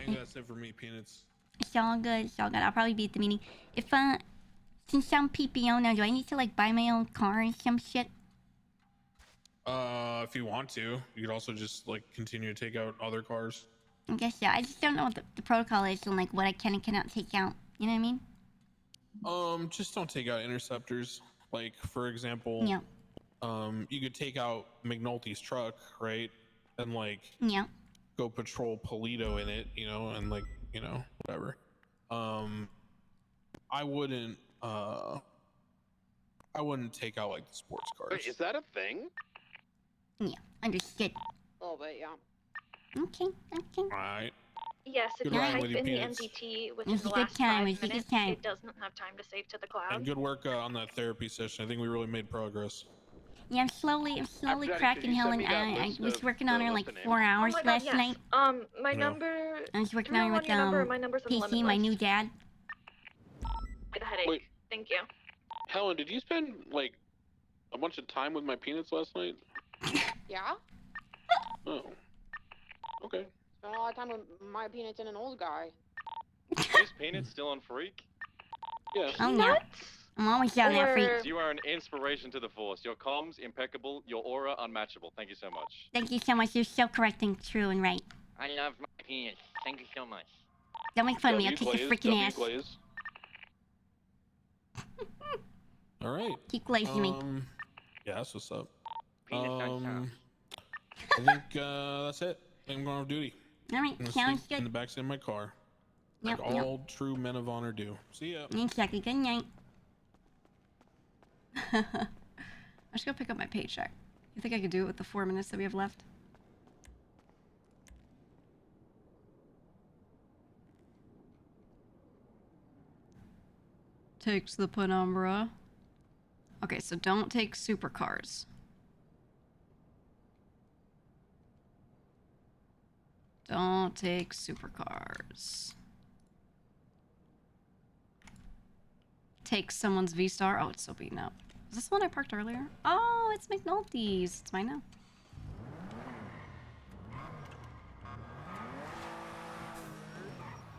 think that's it for me, Peanits. It's all good. It's all good. I'll probably be at the meeting. If since I'm PPO now, do I need to like buy my own car and some shit? If you want to, you could also just like continue to take out other cars. I guess so. I just don't know what the protocol is and like what I can and cannot take out. You know what I mean? Just don't take out interceptors. Like for example, Yeah. You could take out McNulty's truck, right? And like go patrol Polito in it, you know, and like, you know, whatever. I wouldn't take out like the sports cars. Wait, is that a thing? Yeah, understood. A little bit, yeah. Okay. Alright. Yes, if you type in the NDT within the last 5 minutes, it doesn't have time to save to the cloud. And good work on that therapy session. I think we really made progress. Yeah, I'm slowly cracking Helen. I was working on her like 4 hours last night. My number. I was working on her with PC, my new dad. Get a headache. Wait. Thank you. Helen, did you spend like a bunch of time with my Peanits last night? Yeah? Oh. Okay. Spent a lot of time with my Peanits and an old guy. Is Peanits still on Freak? Yes. Oh no. I'm always down there, Freak. You are an inspiration to the Force. Your comms impeccable, your aura unmatchable. Thank you so much. Thank you so much. You're so correct and true and right. I love my Peanits. Thank you so much. Don't make fun of me. I'll kick your freaking ass. All right. Keep glazing me. Yeah, that's what's up. Peanut I think that's it. I'm going off duty. All right, sounds good. In the backseat of my car, like all true men of honor do. See ya. Exactly. Good night. I'm just gonna pick up my paycheck. You think I could do it with the 4 minutes that we have left? Takes the penumbra. Okay, so don't take supercars. Don't take supercars. Take someone's V-Star. Oh, it's so beaten up. Is this the one I parked earlier? Oh, it's McNulty's. It's mine now.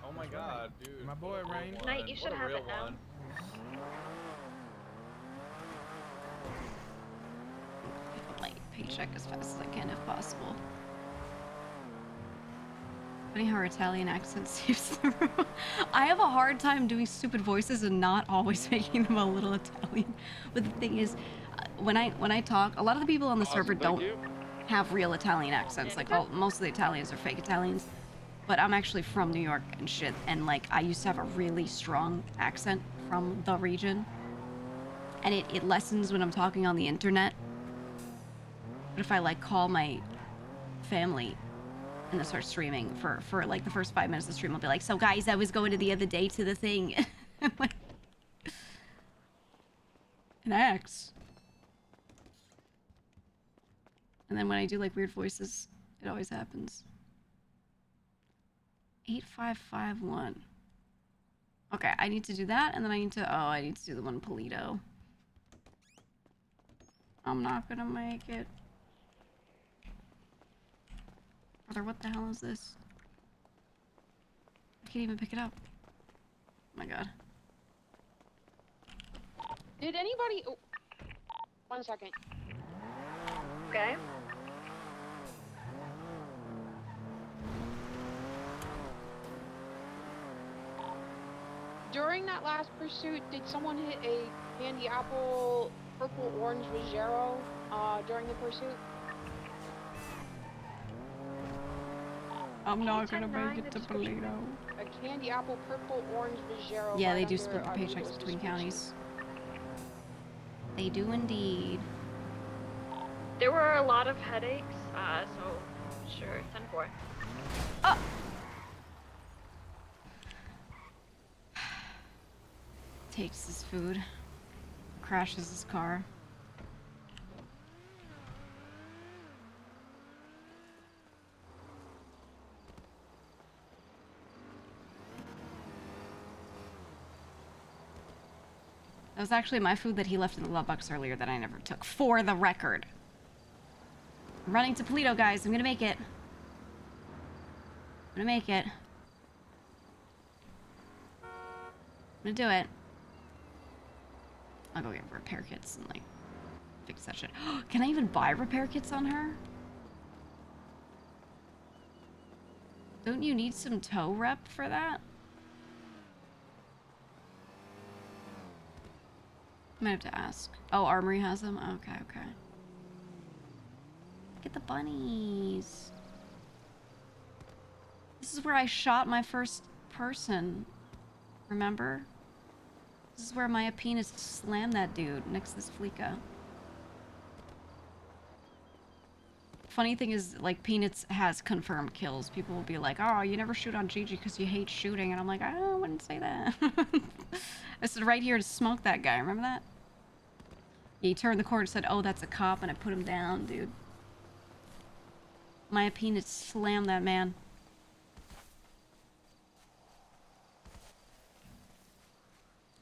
Oh my god, dude. My boy Rain. Knight, you should have it now. My paycheck as fast as I can if possible. Funny how our Italian accent seeps through. I have a hard time doing stupid voices and not always making them a little Italian. But the thing is, when I talk, a lot of the people on the server don't have real Italian accents. Like most of the Italians are fake Italians. But I'm actually from New York and shit, and like I used to have a really strong accent from the region. And it lessens when I'm talking on the internet. But if I like call my family and then start streaming for like the first 5 minutes of the stream, I'll be like, so guys, I was going to the other day to the thing. Like, an X. And then when I do like weird voices, it always happens. 8551. Okay, I need to do that, and then I need to do the one in Polito. I'm not gonna make it. Brother, what the hell is this? I can't even pick it up. Oh my god. Did anybody... Oh, 1 second. Okay. During that last pursuit, did someone hit a candy apple purple orange Vigero during the pursuit? I'm not gonna make it to Polito. A candy apple purple orange Vigero. Yeah, they do split the paychecks between counties. They do indeed. There were a lot of headaches, so sure, 10-4. Oh! Takes his food. Crashes his car. That was actually my food that he left in the glove box earlier that I never took, for the record. I'm running to Polito, guys. I'm gonna make it. I'm gonna make it. I'm gonna do it. I'll go get repair kits and like fix that shit. Can I even buy repair kits on her? Don't you need some tow rep for that? Might have to ask. Oh, Armory has them? Okay, okay. Get the bunnies. This is where I shot my first person. Remember? This is where my Peanits slammed that dude next to this Fleeka. Funny thing is, like, Peanits has confirmed kills. People will be like, oh, you never shoot on GG because you hate shooting. And I'm like, I wouldn't say that. I stood right here to smoke that guy. Remember that? Yeah, he turned the corner and said, oh, that's a cop. And I put him down, dude. My Peanits slammed that man.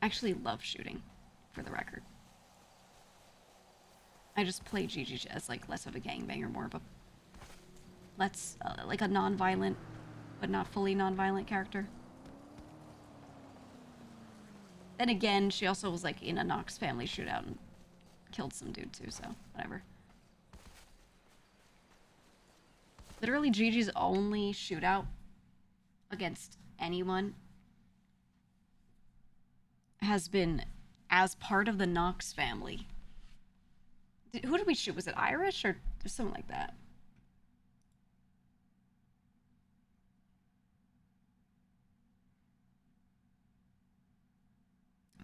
I actually love shooting, for the record. I just play GG as like less of a gangbanger, more of a like a non-violent, but not fully non-violent character. Then again, she also was like in a Knox family shootout and killed some dude too, so whatever. Literally GG's only shootout against anyone has been as part of the Knox family. Who did we shoot? Was it Irish or something like that?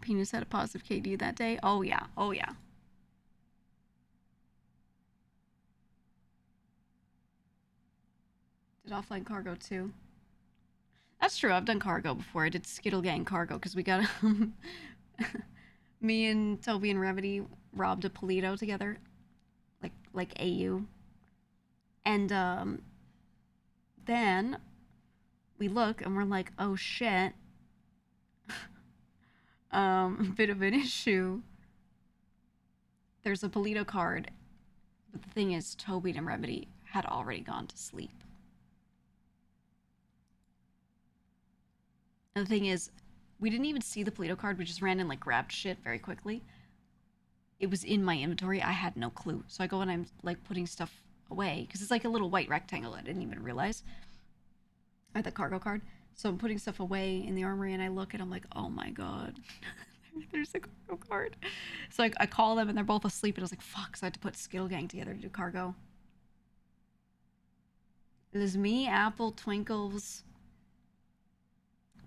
Penis had a positive KD that day. Oh yeah. Oh yeah. Did offline cargo too. That's true. I've done cargo before. I did Skittle Gang cargo because we got me and Toby and Revity robbed a Polito together, like AU, and then we look and we're like, oh shit, bit of an issue. There's a Polito card, but the thing is, Toby and Revity had already gone to sleep. And the thing is, we didn't even see the Polito card. We just ran and like grabbed shit very quickly. It was in my inventory. I had no clue. So I go and I'm like putting stuff away because it's like a little white rectangle. I didn't even realize. I had the cargo card. So I'm putting stuff away in the armory and I look and I'm like, oh my God, there's a cargo card. So I call them and they're both asleep and I was like, fuck. So I had to put Skittle Gang together to do cargo. It was me, Apple, Twinkles,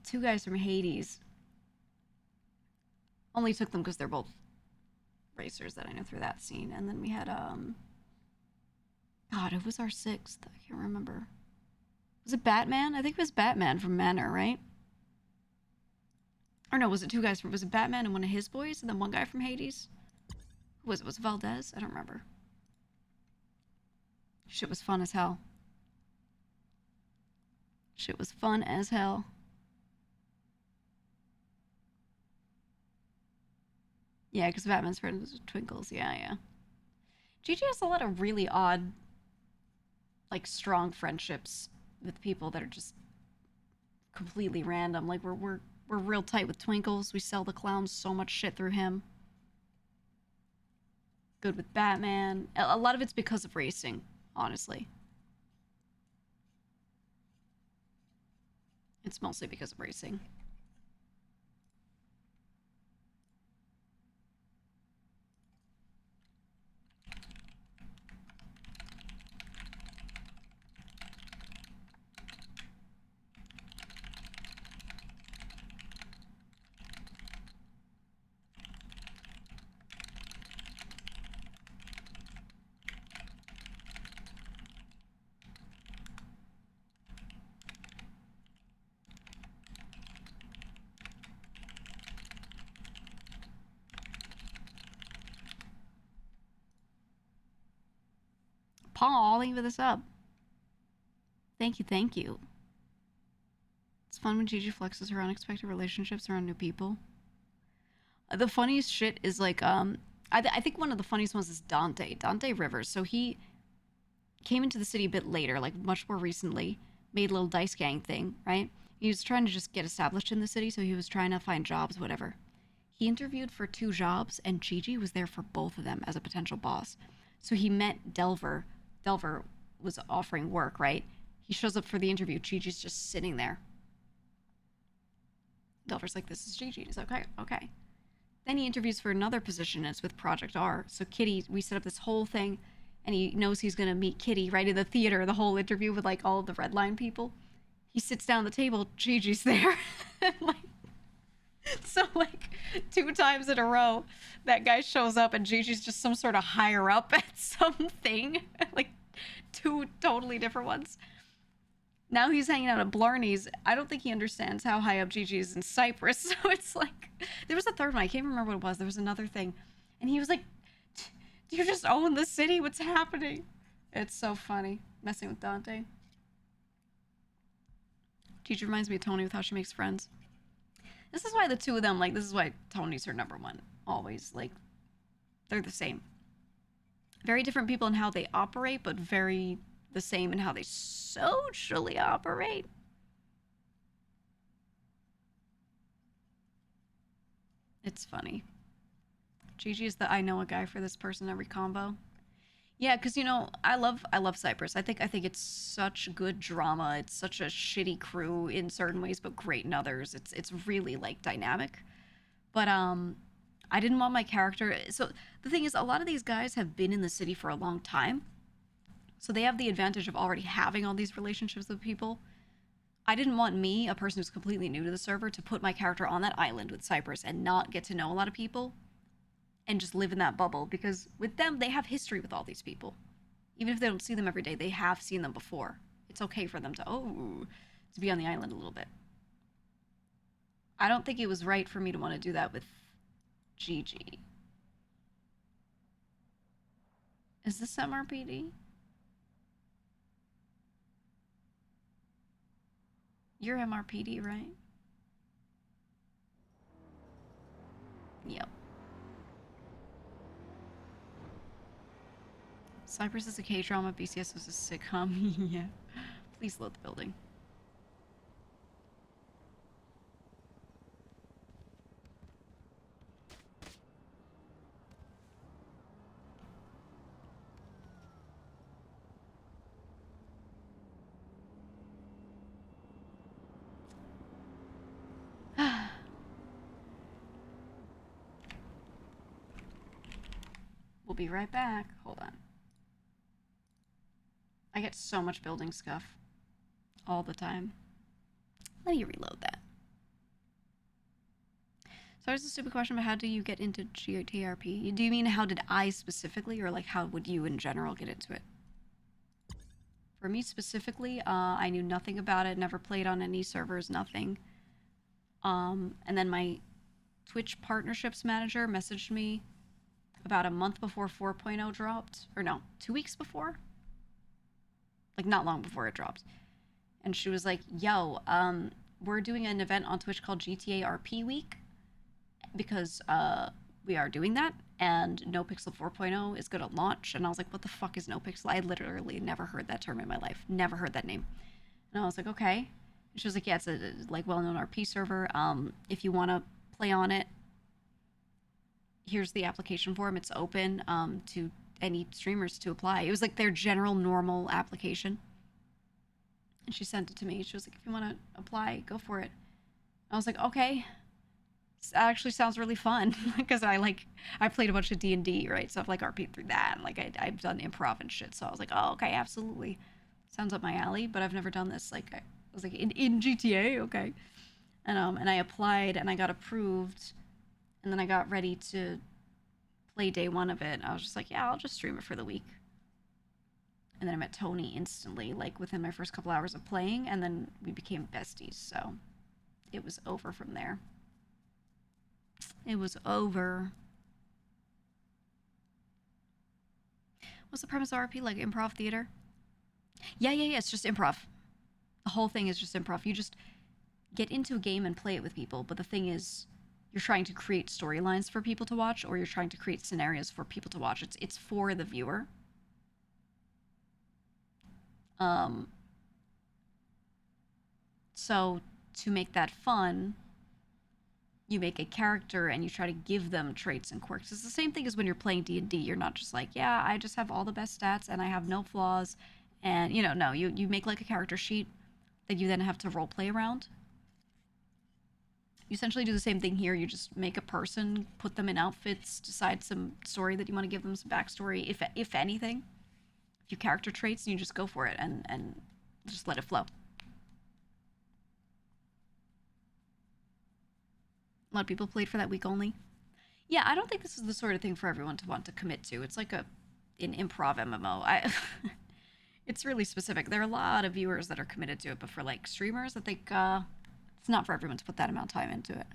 two guys from Hades. Only took them because they're both racers that I know through that scene. And then we had, God, it was our sixth. I can't remember. Was it Batman? I think it was Batman from Manor, right? Or no, was it two guys from, was it Batman and one of his boys? And then one guy from Hades? Who was it? Was it Valdez? I don't remember. Shit was fun as hell. Shit was fun as hell. Yeah, because Batman's friend was Twinkles. Yeah, yeah. GG has a lot of really odd, like, strong friendships with people that are just completely random. Like, we're real tight with Twinkles. We sell the clowns so much shit through him. Good with Batman. A lot of it's because of racing, honestly. It's mostly because of racing. Paul, thank you for the sub. Thank you, thank you. It's fun when Gigi flexes her unexpected relationships around new people. The funniest shit is like, I think one of the funniest ones is Dante Rivers. So he came into the city a bit later, like much more recently, made a little dice gang thing, right? He was trying to just get established in the city, so he was trying to find jobs, whatever. He interviewed for 2 jobs, and Gigi was there for both of them as a potential boss. So he met Delver. Delver was offering work, right? He shows up for the interview. Gigi's just sitting there. Delver's like, this is Gigi. He's like, okay. Then he interviews for another position, and it's with Project R. So Kitty, we set up this whole thing, and he knows he's going to meet Kitty right in the theater, the whole interview with, like, all of the Red Line people. He sits down at the table, Gigi's there. So, like, 2 times in a row, that guy shows up, and Gigi's just some sort of higher up at something. Like, 2 totally different ones. Now he's hanging out at Blarney's. I don't think he understands how high up Gigi is in Cypress. So it's like, there was a third one. I can't remember what it was. There was another thing. And he was like, do you just own the city? What's happening? It's so funny. Messing with Dante. Gigi reminds me of Tony with how she makes friends. This is why the 2 of them, like, this is why Tony's her number 1. Always. Like, they're the same. Very different people in how they operate, but very the same in how they socially operate. It's funny. Gigi is the I know a guy for this person every combo. Yeah, because, you know, I love Cypress. I think it's such good drama. It's such a shitty crew in certain ways, but great in others. It's really, like, dynamic. But I didn't want my character. So the thing is, a lot of these guys have been in the city for a long time. So they have the advantage of already having all these relationships with people. I didn't want me, a person who's completely new to the server, to put my character on that island with Cypress and not get to know a lot of people and just live in that bubble. Because with them, they have history with all these people. Even if they don't see them every day, they have seen them before. It's okay for them to be on the island a little bit. I don't think it was right for me to want to do that with Gigi. Is this MRPD? You're MRPD, right? Yep. Cypress is a K-drama, BCS was a sitcom. Yeah. Please load the building. We'll be right back. Hold on. I get so much building scuff all the time. Let me reload that. So there's a stupid question, but how do you get into GTARP? Do you mean how did I specifically, or like how would you in general get into it? For me specifically, I knew nothing about it, never played on any servers, nothing. And then my Twitch partnerships manager messaged me about a month before 4.0 dropped, or no, 2 weeks before? Like not long before it dropped. And she was like, yo, we're doing an event on Twitch called GTARP Week because we are doing that, and NoPixel 4.0 is going to launch. And I was like, what the fuck is NoPixel? I literally never heard that term in my life. Never heard that name. And I was like, okay. And she was like, yeah, it's a like well-known RP server. If you want to play on it, here's the application form. It's open to any streamers to apply. It was like their general normal application. And she sent it to me. She was like, if you want to apply, go for it. I was like, okay. That actually sounds really fun because I played a bunch of D&D, right? So I've like RP'd through that, and like I've done improv and shit. So I was like, oh, okay, absolutely. Sounds up my alley, but I've never done this. Like I was like, in GTA, okay. And I applied and I got approved, and then I got ready to play day one of it. I was just like, yeah, I'll just stream it for the week. And then I met Tony instantly, like within my first couple hours of playing, and then we became besties. So it was over from there. It was over. What's the premise of RP? Like improv theater? Yeah, it's just improv. The whole thing is just improv. You just get into a game and play it with people, but the thing is, you're trying to create storylines for people to watch, or you're trying to create scenarios for people to watch. It's for the viewer. So to make that fun, you make a character and you try to give them traits and quirks. It's the same thing as when you're playing D&D. You're not just like, yeah, I just have all the best stats and I have no flaws. And, you know, no, you make like a character sheet that you then have to roleplay around. You essentially do the same thing here. You just make a person, put them in outfits, decide some story that you want to give them, some backstory, if anything. A few character traits, and you just go for it and just let it flow. A lot of people played for that week only. Yeah, I don't think this is the sort of thing for everyone to want to commit to. It's like an improv MMO. It's really specific. There are a lot of viewers that are committed to it, but for like streamers, I think it's not for everyone to put that amount of time into it.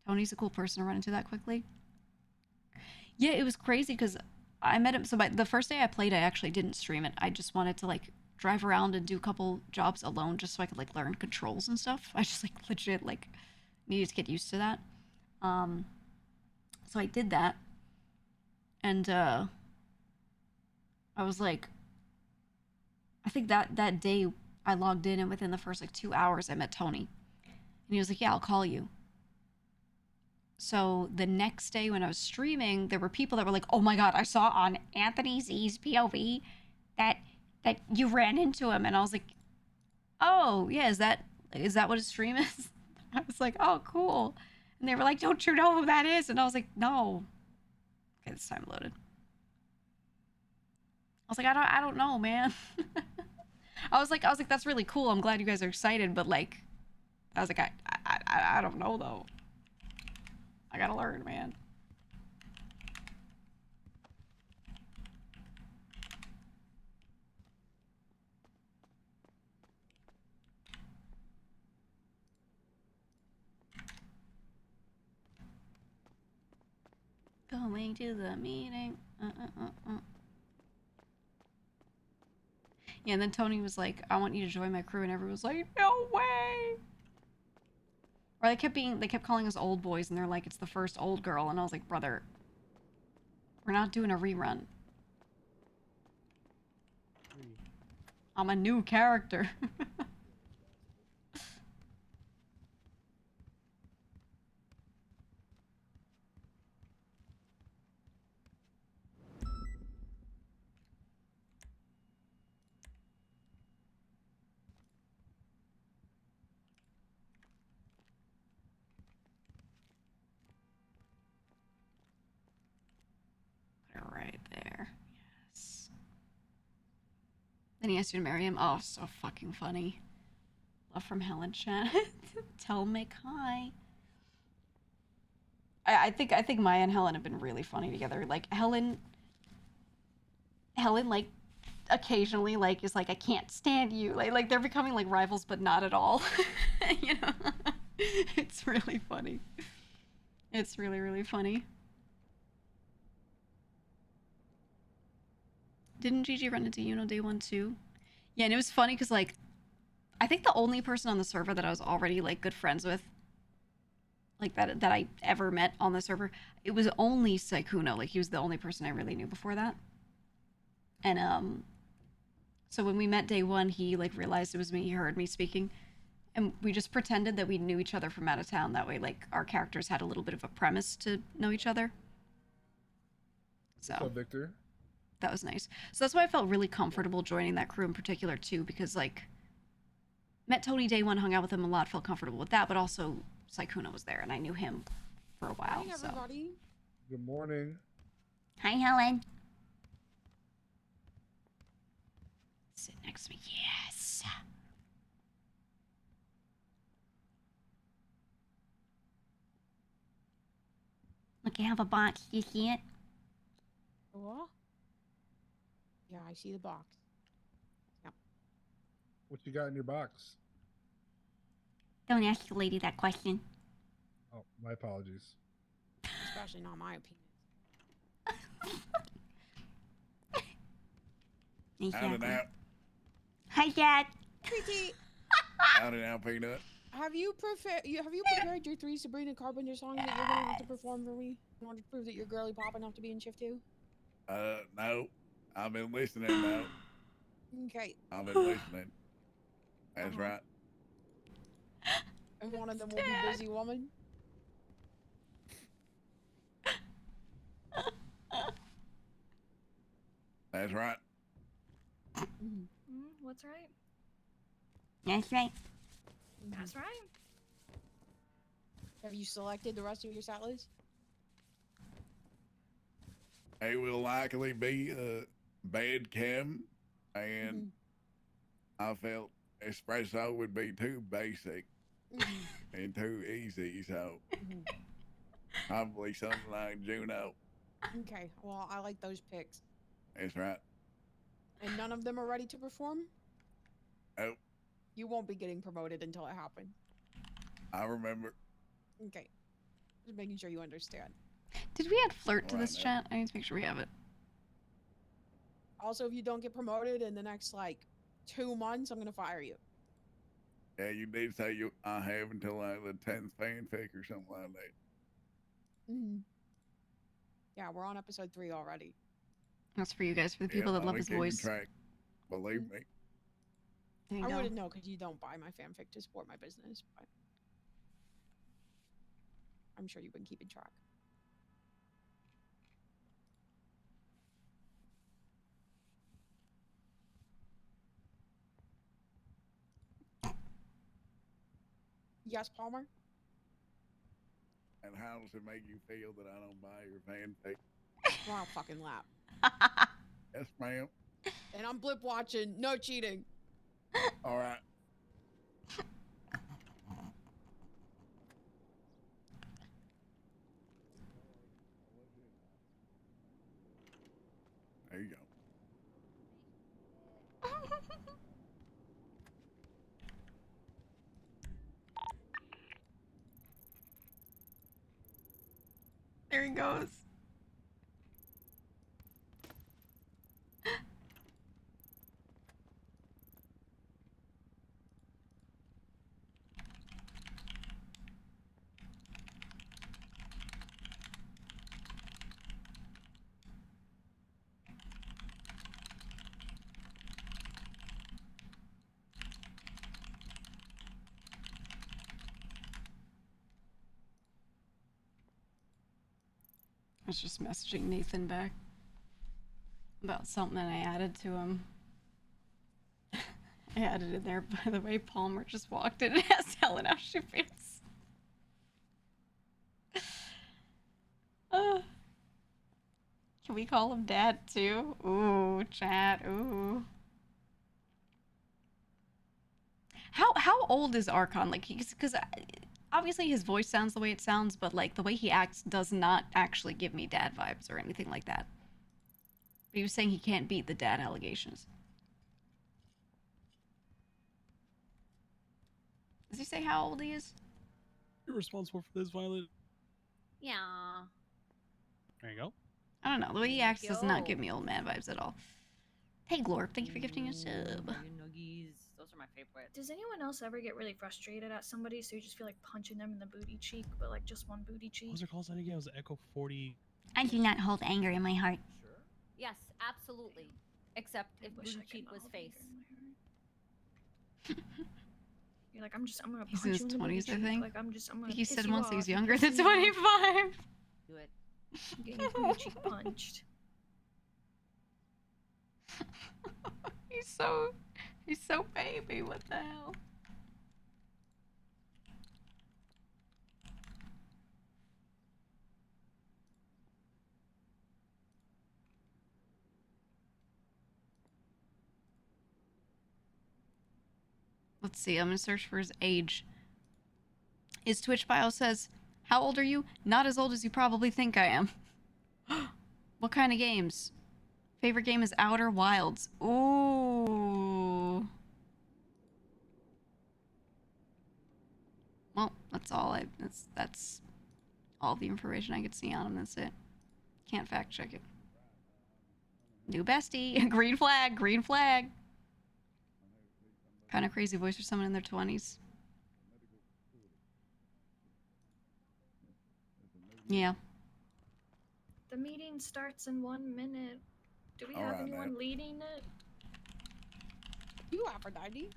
Tony's a cool person to run into that quickly. Yeah, it was crazy because I met him. So the first day I played, I actually didn't stream it. I just wanted to like drive around and do a couple jobs alone just so I could like learn controls and stuff. I just like legit like needed to get used to that. So I did that. And I was like, I think that day I logged in and within the first like 2 hours I met Tony. And he was like, yeah, I'll call you. So the next day when I was streaming, there were people that were like, oh my God, I saw on Anthony Z's POV that you ran into him. And I was like, oh yeah, is that what his stream is? I was like, oh, cool. And they were like, don't you know who that is? And I was like, no. Okay, this time loaded. I was like, I don't know, man. I was like, that's really cool. I'm glad you guys are excited, but like, I was like, I don't know though. I gotta learn, man. Going to the meeting. Yeah, and then Tony was like, I want you to join my crew, and everyone was like, no way. Or they kept calling us old boys, and they're like, it's the first old girl, and I was like, brother, we're not doing a rerun. I'm a new character. Right there. Yes. Then he asked you to marry him. Oh, so fucking funny. Love from Helen chat. Tell Mick hi. I think Maya and Helen have been really funny together. Like Helen like occasionally like is like, I can't stand you. Like they're becoming like rivals, but not at all. You know? It's really funny. It's really, really funny. Didn't Gigi run into Yuno day one too? Yeah, and it was funny because like I think the only person on the server that I was already like good friends with, like that I ever met on the server, it was only Saikuno. Like he was the only person I really knew before that. And so when we met day one, he like realized it was me. He heard me speaking, and we just pretended that we knew each other from out of town. That way, like our characters had a little bit of a premise to know each other. So. What's up, Victor? That was nice. So that's why I felt really comfortable joining that crew in particular too, because like met Tony day one, hung out with him a lot, felt comfortable with that, but also Saikuno was there and I knew him for a while. Hi, everybody. Good morning. Hi, Helen. Sit next to me. Yes. Look, I have a box. You see it? What? Yeah, I see the box. Yep. What you got in your box? Don't ask the lady that question. Oh, my apologies. Especially not my opinion. Exactly. Out. Hi, Dad. Tweety, Out and out, Peanut. have you prepared your 3 Sabrina Carpenter songs that you're gonna have to perform for me in order to prove that you're girly pop enough to be in shift 2? No. I've been listening now. Okay. I've been listening. That's right. And one of them will be Busy Woman. That's right. What's right? That's right. That's right. Have you selected the rest of your set list? It will likely be bad chem, and I felt espresso would be too basic and too easy, so probably something like Juno. Okay, well, I like those picks. That's right. And none of them are ready to perform? Oh, You won't be getting promoted until it happens. I remember. Okay. Just making sure you understand. Did we add flirt to Alright, this man. chat? I need to make sure we have it. Also, if you don't get promoted in the next, like, 2 months, I'm gonna fire you. Yeah, you did say I have until like the 10th fanfic or something like that. Yeah, we're on episode 3 already. That's for you guys, for the people that love his voice. Track. Believe me. There you I go. wouldn't know because you don't buy my fanfic to support my business, but I'm sure you've been keeping track. Yes, Palmer? And how does it make you feel that I don't buy your fanfic? Wow, fucking lap. Yes, ma'am. And I'm blip watching. No cheating. All right. There you go. There he goes. I was just messaging Nathan back about something that I added to him. I added in there, by the way, Palmer just walked in and asked Helen how she feels. Can we call him Dad too? Ooh, chat, ooh. How old is Archon? Like, because obviously his voice sounds the way it sounds, but like the way he acts does not actually give me dad vibes or anything like that. But he was saying he can't beat the dad allegations. Does he say how old he is? You're responsible for this, Violet. Yeah. There you go. I don't know. The way he acts does not give me old man vibes at all. Hey, Glorp, thank you for gifting a sub. Nuggies. Those are my favorite. Does anyone else ever get really frustrated at somebody so you just feel like punching them in the booty cheek, but like just one booty cheek? What was it called again? It was Echo 40. I do not hold anger in my heart. Sure. Yes, absolutely. Except if booty cheek was face. You're like, I'm gonna He's punch in you his in the 20s, booty I think. cheek. Like, I'm gonna He piss said you once off. he was You're younger than pissing me off. 25. Do it. I'm getting your booty cheek punched. He's so baby. What the hell? Let's see. I'm gonna search for his age. His Twitch bio says, "How old are you? Not as old as you probably think I am." What kind of games? Favorite game is Outer Wilds. Ooh. Well, that's all that's all the information I could see on him. That's it. Can't fact check it. New bestie. Green flag. Green flag. Kind of crazy voice for someone in their 20s. Yeah. The meeting starts in 1 minute. Do we have anyone leading it? You, Aphrodite.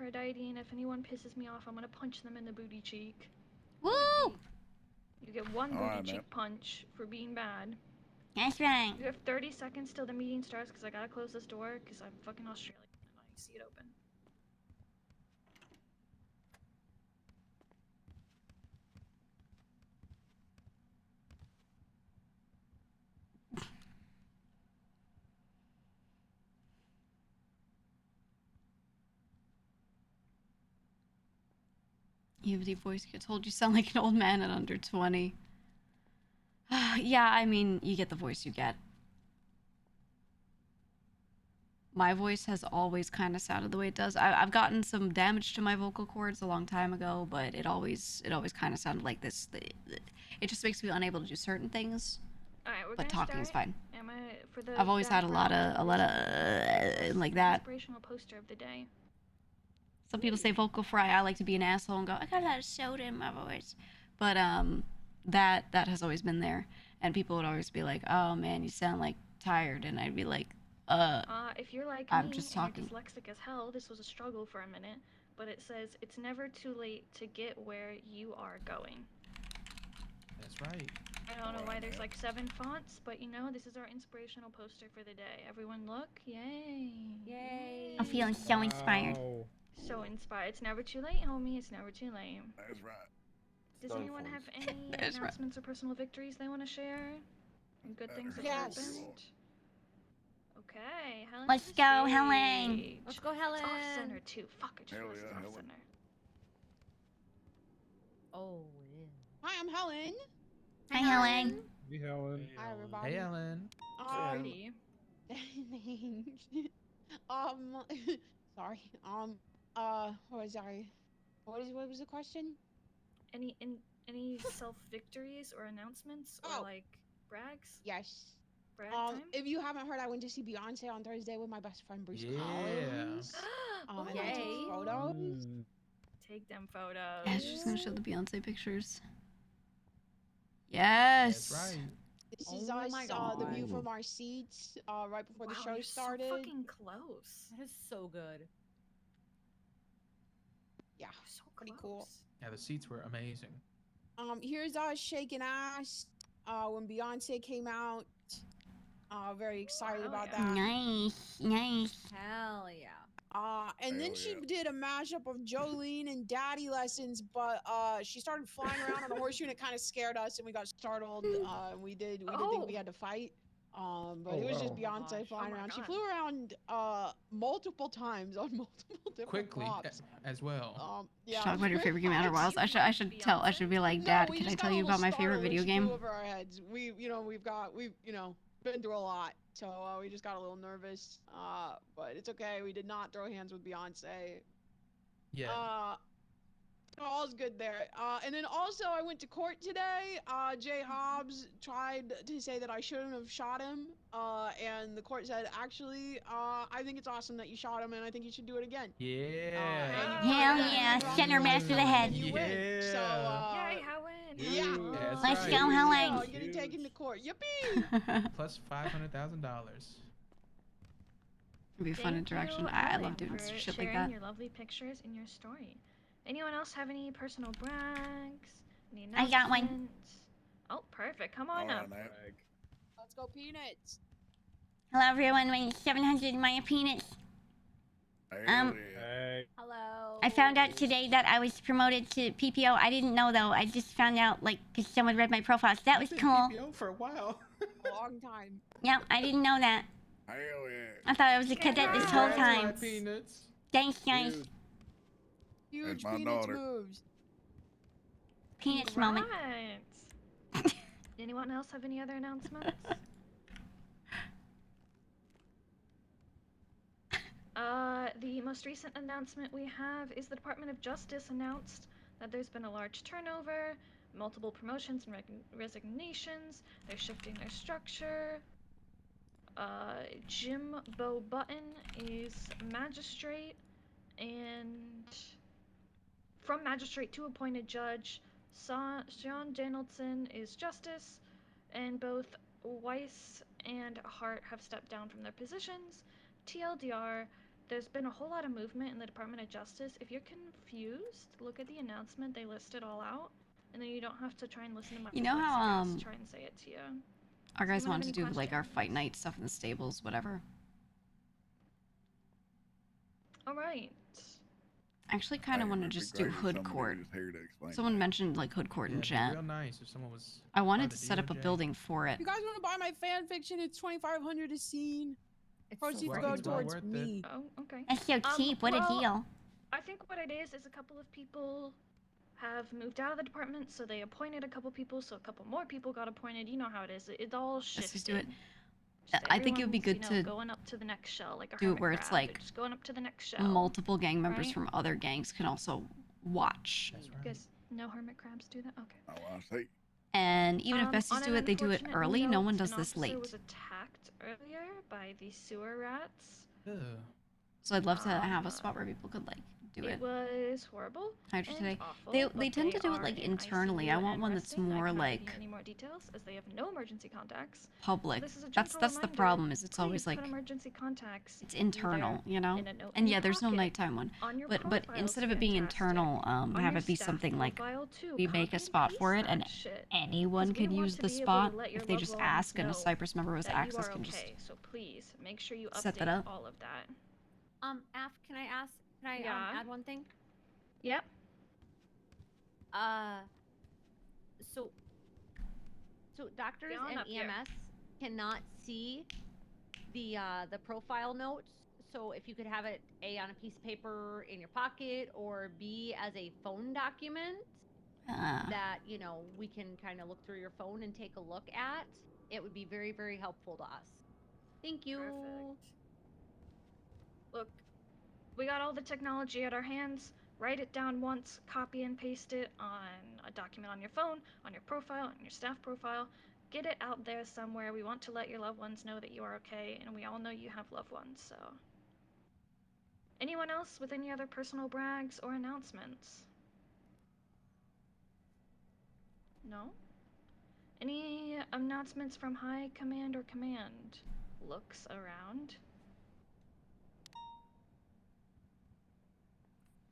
Aphrodite, and if anyone pisses me off, I'm gonna punch them in the booty cheek. Woo! You get one booty Alright, cheek man. punch for being bad. That's right. You have 30 seconds till the meeting starts, because I gotta close this door, because I'm fucking Australian and I see it open. You have a deep voice. Get told you sound like an old man at under 20. Yeah, I mean, you get the voice you get. My voice has always kind of sounded the way it does. I've gotten some damage to my vocal cords a long time ago, but it always kind of sounded like this. It just makes me unable to do certain things. Alright, we're But gonna talking's start. fine. For the I've always had a lot of like that. Inspirational poster of the day. Some people say vocal fry. I like to be an asshole and go, I got a lot of soda in my voice. But that has always been there. And people would always be like, oh man, you sound like tired. And I'd be like, if you're like I'm me just and talking. you're dyslexic as hell, this was a struggle for a minute. But it says, it's never too late to get where you are going. That's right. I don't know why there's like 7 fonts, but you know, this is our inspirational poster for the day. Everyone look, yay. Yay. I'm feeling so inspired. Wow. So inspired. It's never too late, homie. It's never too late. That's right. Does anyone have any announcements or personal victories they want to share? Good things that Yes. happened? Okay, Helen. Let's go, Helen. Let's go, Helen. It's off center too. Fuck, I just Hell realized yeah, it's off Helen. center. Oh, yeah. Hi, I'm Helen. Hi, Helen. Hey, Helen. Hi, everybody. Hey, Ellen. Pretty. Sorry. What was the question? Any self victories or announcements or Oh. like brags? Yes. Brag time? If you haven't heard, I went to see Beyonce on Thursday with my best friend Bruce Yeah. Collins. And I Yay. took photos. Mm. Take them photos. Yeah, she's gonna show the Beyonce pictures. Yes. That's right. This is Oh us, my the view God. from our seats, right before the Wow, show you're started. so fucking close. That is so good. Yeah, You're so pretty close. cool. Yeah, the seats were amazing. Here's us shaking ass when Beyonce came out. Very excited Hell about yeah. that. Nice. Hell yeah. And then Hell she yeah. did a mashup of Jolene and Daddy Lessons, but she started flying around on a horseshoe and it kind of scared us and we got startled. We did think we had to fight. But it was just wow. Beyonce Gosh. flying Oh my around. She God. flew around multiple times on multiple different Quickly props. as well. Yeah. Talk about your favorite game outer wilds. You I should be like, Dad, we can I just tell got a you little about my favorite startled when video she game? flew over our heads. We've been through a lot, so we just got a little nervous. But it's okay. We did not throw hands with Beyonce. Yeah. All's good there. And then also I went to court today. Jay Hobbs tried to say that I shouldn't have shot him. And the court said, actually, I think it's awesome that you shot him, and I think you should do it again. Yeah. Hell yeah, send her back to the head. You win. So, Yay, Helen. yeah. That's Let's right. go, Helen. Getting taken to court. Yippee! Plus $500,000. It'd be a fun Thank interaction. you, I Helen, love doing for shit like sharing that. your lovely pictures in your story. Anyone else have any personal brags? Any I got one. announcements? Oh, perfect. Come on up. Let's go, Peanits. Hello, everyone. My name is 700 Maya Peanits. Hey. Hello. I found out today that I was promoted to PPO. I didn't know, though. I just found out, like, because someone read my profile. So that was cool. PPO for a while. A long time. Yep, I didn't know that. Hell yeah. I thought I was a cadet this whole Congrats, my time. Peanuts. Thanks, guys. Huge That's my Peanits daughter. moves. Peanuts moment. Congrats. Anyone else have any other announcements? The most recent announcement we have is the Department of Justice announced that there's been a large turnover, multiple promotions and resignations. They're shifting their structure. Jim Bo Button is magistrate, and from magistrate to appointed judge. Sean Donaldson is justice, and both Weiss and Hart have stepped down from their positions. TLDR, there's been a whole lot of movement in the Department of Justice. If you're confused, look at the announcement. They list it all out, and then you don't have to try and listen to my You know how try and say it to you. our guys anyone have want to any do like our questions? fight night stuff in the stables, whatever. All right. I actually kind of want to just do hood court. Someone mentioned like hood court in It'd be chat. real nice if someone was. I wanted part to of set up a DOJ. building for it. You guys want to buy my fan fiction? It's 2,500 a scene. Proceeds well- go it's well towards worth it. me. Oh, okay. That's so cheap. What a well, deal. I think what it is a couple of people have moved out of the department, so they appointed a couple people, so a couple more people got appointed. You know how it is. It all shifted. Let's just do it. Just I think it would be everyone's, good to going up to the next shell, like a do it hermit where it's crab. They're like just going up to the next shell. multiple gang members right? from other gangs can also watch. That's You right. guys know hermit crabs do that? Okay. Oh, I see. And even if On besties an do it, they do it unfortunate early. No note, one does an this officer late. was attacked earlier by the sewer rats. Ugh. So I'd love to have a spot where people could like do It it. was horrible. Hydra and today. awful, They but tend to do it are like in internally. ICU I want and one that's resting. I more cannot give you like any more details as they have no emergency contacts. public. This is a That's gentle the reminder, problem. Is it's always please like put emergency contacts it's internal, either you know. in a note in And your yeah, there's no pocket, nighttime one. on your But profile instead is of it being fantastic. internal, On have your it be staff something like profile, too. we make Copy a and spot for paste it, and that shit. anyone 'Cause we can want use to the be able to spot let your if they loved just ones ask, and a know Cypress member with that you access are can just okay. So please make sure you set that update up. all of that. Af, can I ask? Can I Yeah. add one thing? Yep. So doctors Get on and up here. EMS cannot see the profile notes. So if you could have it A on a piece of paper in your pocket, or B as a phone document that we can kind of look through your phone and take a look at, it would be very, very helpful to us. Thank you. Perfect. Look, we got all the technology at our hands. Write it down once, copy and paste it on a document on your phone, on your profile, on your staff profile. Get it out there somewhere. We want to let your loved ones know that you are okay, and we all know you have loved ones, so. Anyone else with any other personal brags or announcements? No? Any announcements from high command or command? Looks around.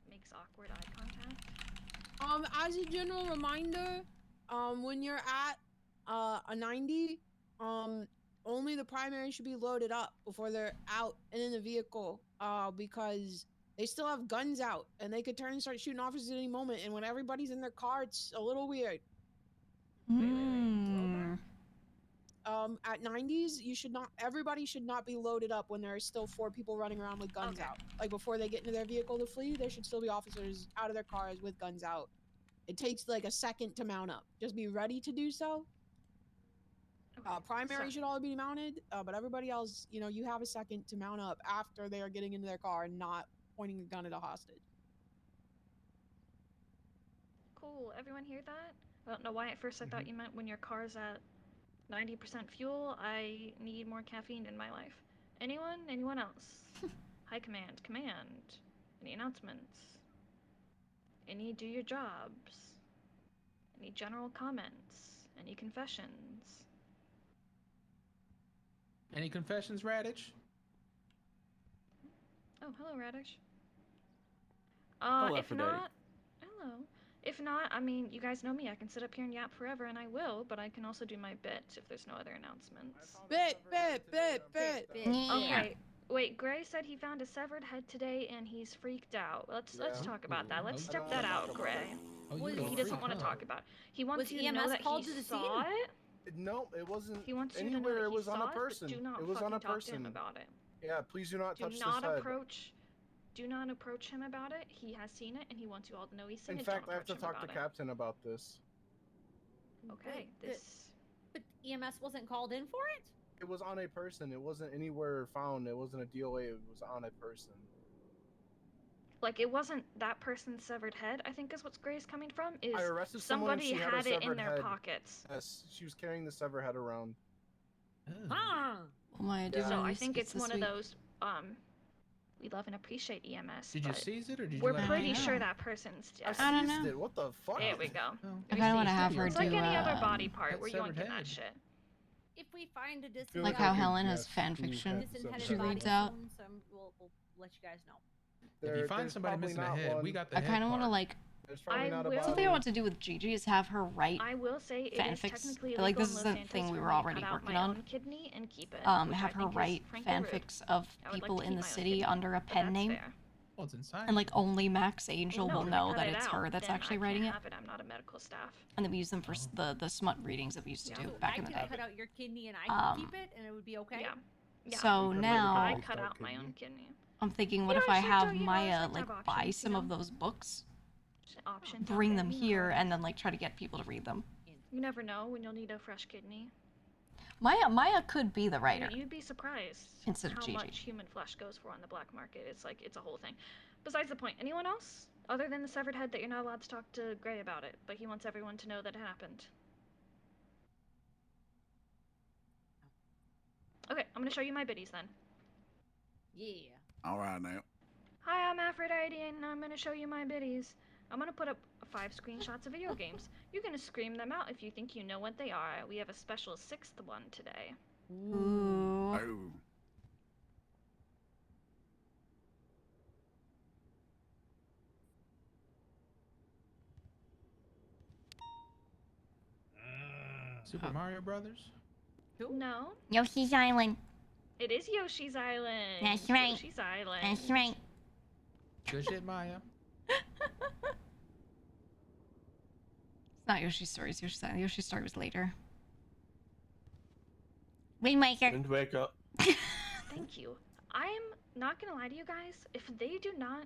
Makes awkward eye contact. As a general reminder, when you're at a 90, only the primary should be loaded up before they're out and in the vehicle, because they still have guns out and they could turn and start shooting officers at any moment. And when everybody's in their car, it's a little weird. At 90s, everybody should not be loaded up when there are still 4 people running around with guns out. Like before they get into their vehicle to flee, there should still be officers out of their cars with guns out. It takes like a second to mount up. Just be ready to do so. Primary should all be mounted, but everybody else, you have a second to mount up after they are getting into their car and not pointing a gun at a hostage. Cool, everyone hear that? I don't know why at first I thought you meant when your car's at 90% fuel, I need more caffeine in my life. Anyone? Anyone else? High command, command. Any announcements? Any do your jobs? Any general comments? Any confessions? Any confessions, Radish? Oh, hello, Radish. Hello, if Aphrodite. not, hello. If not, I mean, you guys know me. I can sit up here and yap forever, and I will, but I can also do my bit if there's no other announcements. Bit. Okay. Wait, Gray said he found a severed head today, and he's freaked out. Let's talk about that. Let's step that out, Gray. He doesn't want to talk about it. He wants you to know that he saw it. No, it wasn't He wants you to know anywhere. that It he was on saw a it, person. but do not It was on a fucking talk to him person. about it. Yeah, please do not touch Do this not head. approach. Do not approach him about it. He has seen it, and he wants you all to know he's seen In it. fact, Don't I have to approach him talk to about it. Captain about this. Okay, this. But EMS wasn't called in for it? It was on a person. It wasn't anywhere found. It wasn't a DOA. It was on a person. Like, it wasn't that person's severed head, I think is what Gray's coming from, is I arrested someone and somebody she had a had it in severed their head. pockets. Yes, she was carrying the severed head around. Ah! Oh my, So I this think gets it's this one week. of those, we love and appreciate EMS, Did you but seize it or did you we're let it pretty go? sure that person's dead. I don't seized know. it. What the fuck? There we go. I kinda wanna have her It's like do, any other body part that where you severed ain't getting that head. shit. if we find a feel Like disinterested, how like a Helen has guest fan who fiction has disinterested she body reads out. soon, so we'll let you guys know. If you find There's somebody probably missing a not head, one. we got the I head kind of want to part. like There's probably not a body. something I want to do with Gigi is have her write I will say it is fanfics. technically Like illegal this in is Los the Santos thing we for were me to already cut out working my on. own kidney and keep it, which I Have her think is write frankly rude. fanfics of I would like people to in keep the my own city kidney, under a but pen that's name, fair. Well, it's inside. and like only Max Angel No, will if I know cut that it it's out, her that's then actually I writing can't it. have it. I'm not a medical staff. And then we use them for the smut readings that we used to do So back I in the could day. cut out your kidney and I could keep it, and it would be okay. Yeah. Yeah. So now I cut out my own kidney. I'm thinking, what You if know, I it's like, have you know, Maya it's like to have buy options, some you of know? those books, Options out bring there, them you know here, how it and is. then like try to get people to read them. You never know when you'll need a fresh kidney. Maya could be the I writer. mean, you'd be surprised Instead of how Gigi. much human flesh goes for on the black market. It's like, it's a whole thing. Besides the point, anyone else? Other than the severed head that you're not allowed to talk to Gray about it, but he wants everyone to know that it happened. Okay, I'm gonna show you my biddies then. Yeah. All right now. Hi, I'm Aphrodite, and I'm gonna show you my biddies. I'm gonna put up 5 screenshots of video games. You're gonna scream them out if you think you know what they are. We have a special 6th one today. Ooh. Oh. Super Mario Brothers? No, Yoshi's Island. it is Yoshi's Island. That's right. Yoshi's Island. That's right. Good shit, Maya. It's not Yoshi's Story, it's Yoshi's Island. Yoshi's Story was later. Wind Waker. Wind Waker. Thank you. I'm not gonna lie to you guys. If they do not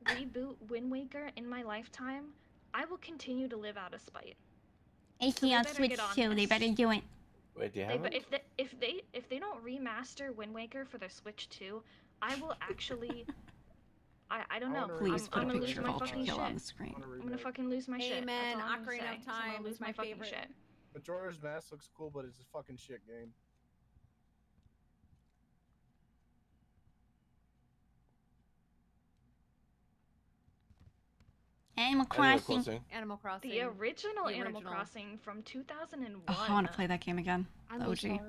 reboot Wind Waker in my lifetime, I will continue to live out of spite. AC they on better Switch get on too. They this. better do it. Wait, they They, haven't? but if they don't remaster Wind Waker for their Switch 2, I will actually. I don't know. Please I'm put a gonna lose picture my of fucking Ultra Kill shit. on the screen. I'm gonna fucking lose my shit. Amen. That's all I'm gonna Ocarina say. of So I'm Time gonna lose is my my fucking favorite. shit. Majora's Mask looks cool, but it's a fucking shit game. Animal Crossing. Animal Crossing. The original The Animal original. Crossing from 2001. Oh, I want to play that game again. I'm The so OG. sorry.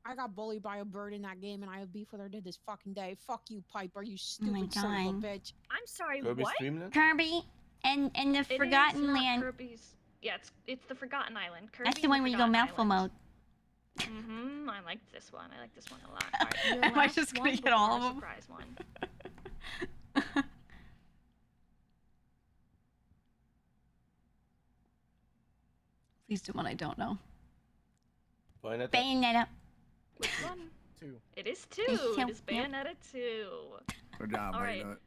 I got bullied by a bird in that game, and I have beef with her to this fucking day. Fuck you, Piper, you stupid son of a God. bitch. I'm sorry, Kirby what? Streamland? Kirby and the It is Forgotten not Land. Kirby's. Yeah, it's the Forgotten Island. Kirby That's the and one where you go Forgotten mouthful Island. mode. Mm-hmm. I like this one. I like this one a lot. All right, your Am I last just gonna one get all of before our them? Surprise one. Please do one I don't know. Bayonetta. Bayonetta. Which one? 2. It is 2. It's two, It is yep. Bayonetta 2. Good job, All right. Peanut.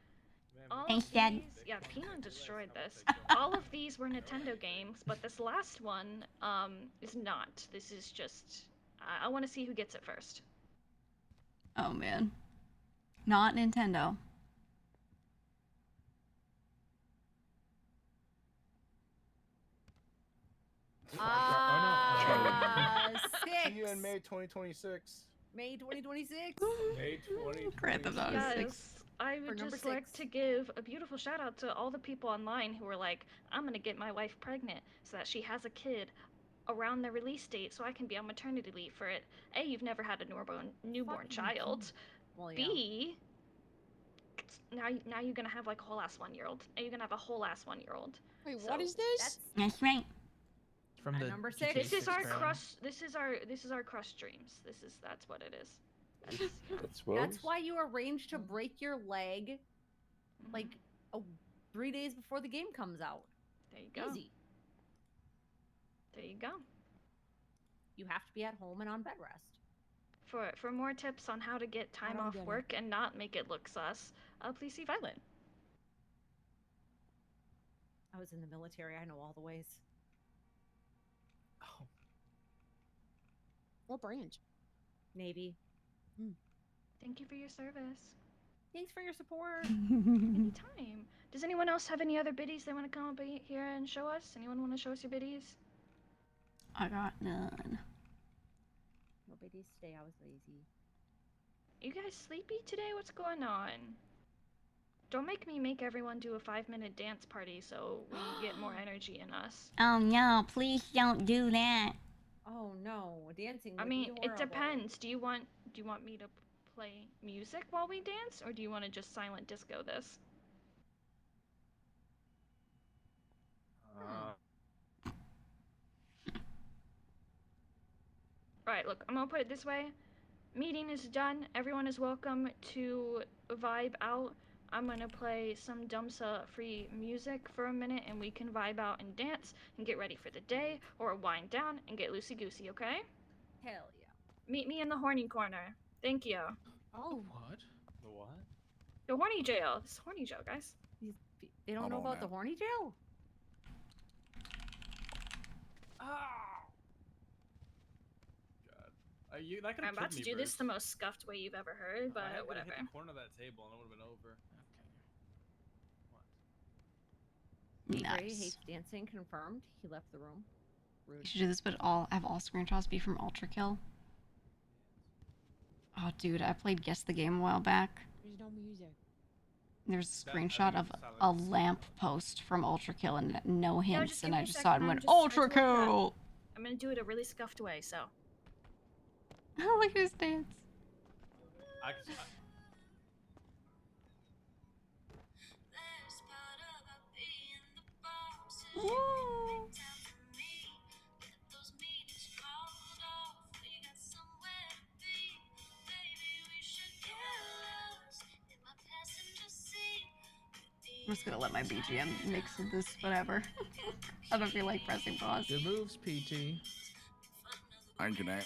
All Thanks, of Dad. these, yeah, Peanut destroyed this. All of these were Nintendo games, but this last one, is not. This is just, I want to see who gets it first. Oh man. Not Nintendo. Six. See you in May 2026. May 2026. May 2026. Grand Theft Auto 6. Yes, I For would number just like 6. to give a beautiful shout out to all the people online who were like, I'm gonna get my wife pregnant so that she has a kid around the release date so I can be on maternity leave for it. A, you've never had a newborn Fucking child. Well, yeah. B, now you're gonna have like a whole ass 1-year-old. Now you're gonna have a whole ass 1-year-old. Wait, So what is this? That's That's right. From the number GTA 6. This is our trailer. crush. This is our crush dreams. That's what it is. That's, That's Rose? That's why you arranged to break your leg like 3 days before the game comes out. There you go. Easy. There you go. You have to be at home and on bed rest. For more tips on how to get time don't off get it. work and not make it look sus, please see Violet. I was in the military. I know all the ways. Oh, What branch? Navy. Thank you for your service. Thanks for your support. Anytime. Does anyone else have any other biddies they want to come up here and show us? Anyone want to show us your biddies? I got none. No biddies today. I was lazy. You guys sleepy today? What's going on? Don't make me make everyone do a 5-minute dance party so we get more energy in us. Oh no, please don't do that. Oh no, dancing I would mean, be it horrible. depends. Do you want me to play music while we dance, or do you want to just silent disco this? Alright, look, I'm gonna put it this way. Meeting is done. Everyone is welcome to vibe out. I'm gonna play some Dumsa free music for a minute and we can vibe out and dance and get ready for the day or wind down and get loosey-goosey, okay? Hell yeah. Meet me in the horny corner. Thank you. Oh. What? The what? The horny jail. This is horny jail, guys. They don't know about the horny jail? You, that I'm about to do this the most scuffed way you've ever heard, but whatever. Hit the corner of that table and it would have been over. Gray hates dancing. Confirmed. He left the room. Rude. You should do this, but have all screenshots be from Ultra Kill. Oh, dude, I played Guess the Game a while back. There's no music. There's a screenshot of a lamp post from Ultra Kill and no Yeah, hints, just and give me I a just second, saw it and I'm went, just- I Ultra told you that. Kill! I'm gonna do it a really scuffed way, so. Look at his dance. Woo! I'm just gonna let my BGM mix with this, whatever. I don't feel like pressing pause. Good moves, PT. Thank you, Nat.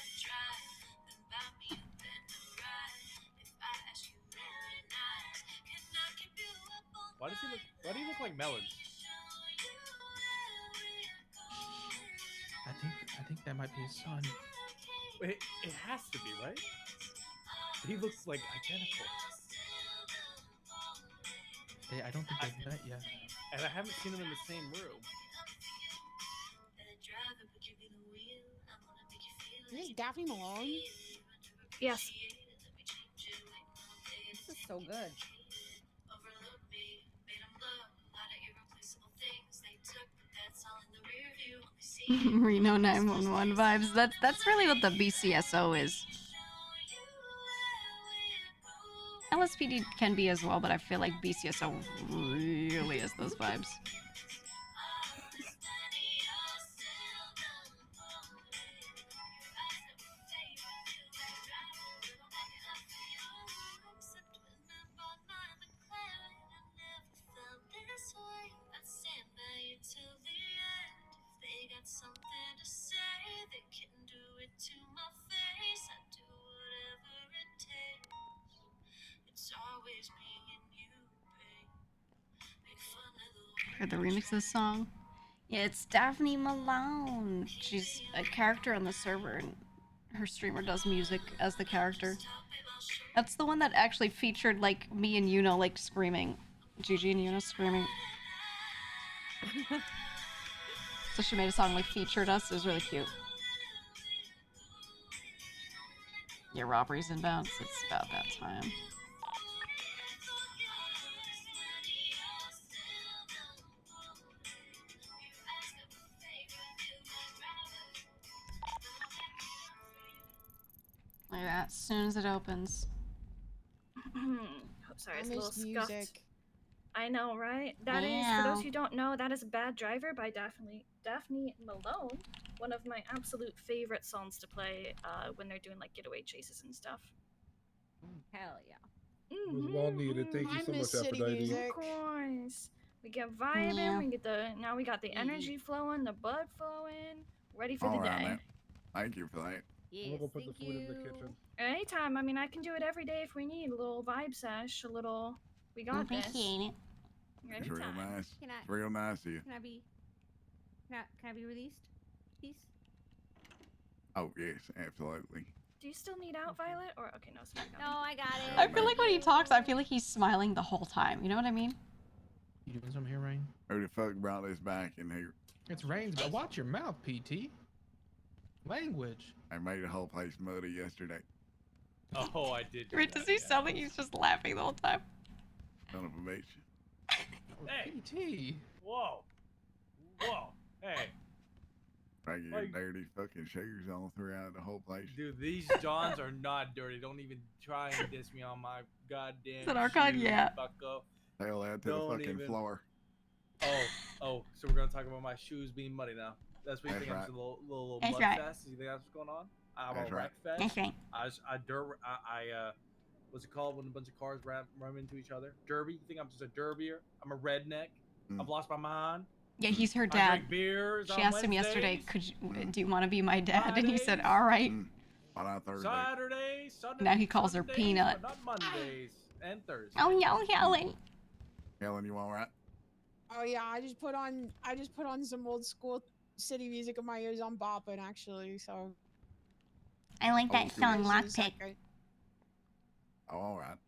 Why do you look like Melons? I think that might be his son. It has to be, right? He looks like identical. I don't think they've met yet. And I haven't seen them in the same room. Is this Daphne Malone? Yes. This is so good. Reno 911 vibes. That's really what the BCSO is. LSPD can be as well, but I feel like BCSO really is those vibes. Heard the remix of the song? Yeah, it's Daphne Malone. She's a character on the server, and her streamer does music as the character. That's the one that actually featured, like, me and Yuno, like, screaming. Gigi and Yuno screaming. So she made a song, like, featured us. It was really cute. Yeah, robberies inbound. It's about that time. Look at that, as soon as it opens. Oh, sorry, it's a little music. scuffed. I know, right? That is, for those who don't know, that is Bad Driver by Daphne Malone. One of my absolute favorite songs to play when they're doing like getaway chases and stuff. Hell yeah. It was well needed. Thank you so much, Aphrodite. Of course. We get vibing, we get now we got the energy flowing, the blood flowing, ready for All the right, day. man. Thank you for that. Yes, I'm gonna go put the thank food in the you. kitchen. Anytime, I mean, I can do it every day if we need a little vibe sesh, a little. We got this. Appreciate it. It's real Anytime. nice. Can I- It's real nice of you. Can I be released? Please? Oh, yes, absolutely. Do you still need out, Violet? Or okay, no, sorry. No, I got it. I feel like when he talks, I feel like he's smiling the whole time. You know what I mean? You doing something here, Rain? Who the fuck brought this back in here? It's Rain's, but watch your mouth, PT. Language. I made the whole place muddy yesterday. Oh, I did. Wait, does he sound like he's just laughing the whole time? Son of a bitch. Hey. PT. Whoa. Whoa. Hey. Bring your dirty fucking shoes on throughout the whole place. Dude, these Johns are not dirty. Don't even try and diss me on my goddamn Is that Archon? shoes, Yeah. bucko. Hell out to the Don't fucking even- floor. Oh, so we're gonna talk about my shoes being muddy now. That's what you That's think? I'm right. just a little That's mud right. fest? You think that's what's going on? I'm That's a right. wreck fest. That's right. What's it called when a bunch of cars ram into each other? Derby? You think I'm just a derbier? I'm a redneck. I've lost my mind. Yeah, he's her I dad. drink beers She on asked him yesterday, Wednesdays, do you want to be my dad? And he said, all right. Why not Thursday? Saturdays, Sundays. Now he calls her Sundays, Peanut. but not Mondays and Thursdays. Oh no, Helen. Helen, you all right? Oh yeah, I just put on some old school city music in my ears. I'm bopping actually, so. I like that Oh, song, Just a Lockpick. second. Oh, all right.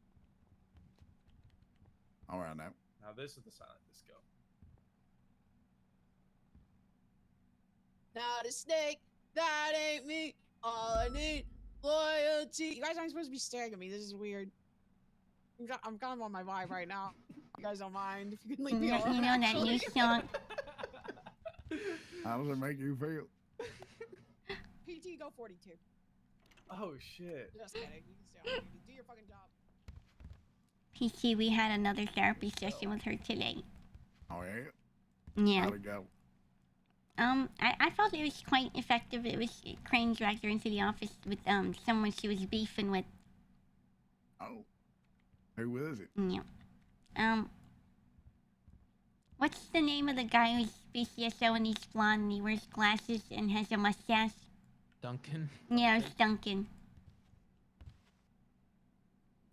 All right now. Now this is the silent disco. Not a snake, that ain't me. All I need, loyalty. You guys aren't supposed to be staring at me. This is weird. I'm kind of on my vibe right now. You guys don't mind if you can leave me alone. You know that new actually. song? How does it make you feel? PT, go 42. Oh shit. Just kidding. You can stay on duty. Do your fucking job. PC, we had another therapy session with her today. Oh yeah. Yeah. How'd it go? I felt it was quite effective. It was Crane dragged her into the office with someone she was beefing with. Oh. Who was it? Yeah. What's the name of the guy who's BCSO and he's blonde and he wears glasses and has a mustache? Duncan. Yeah, it's Duncan.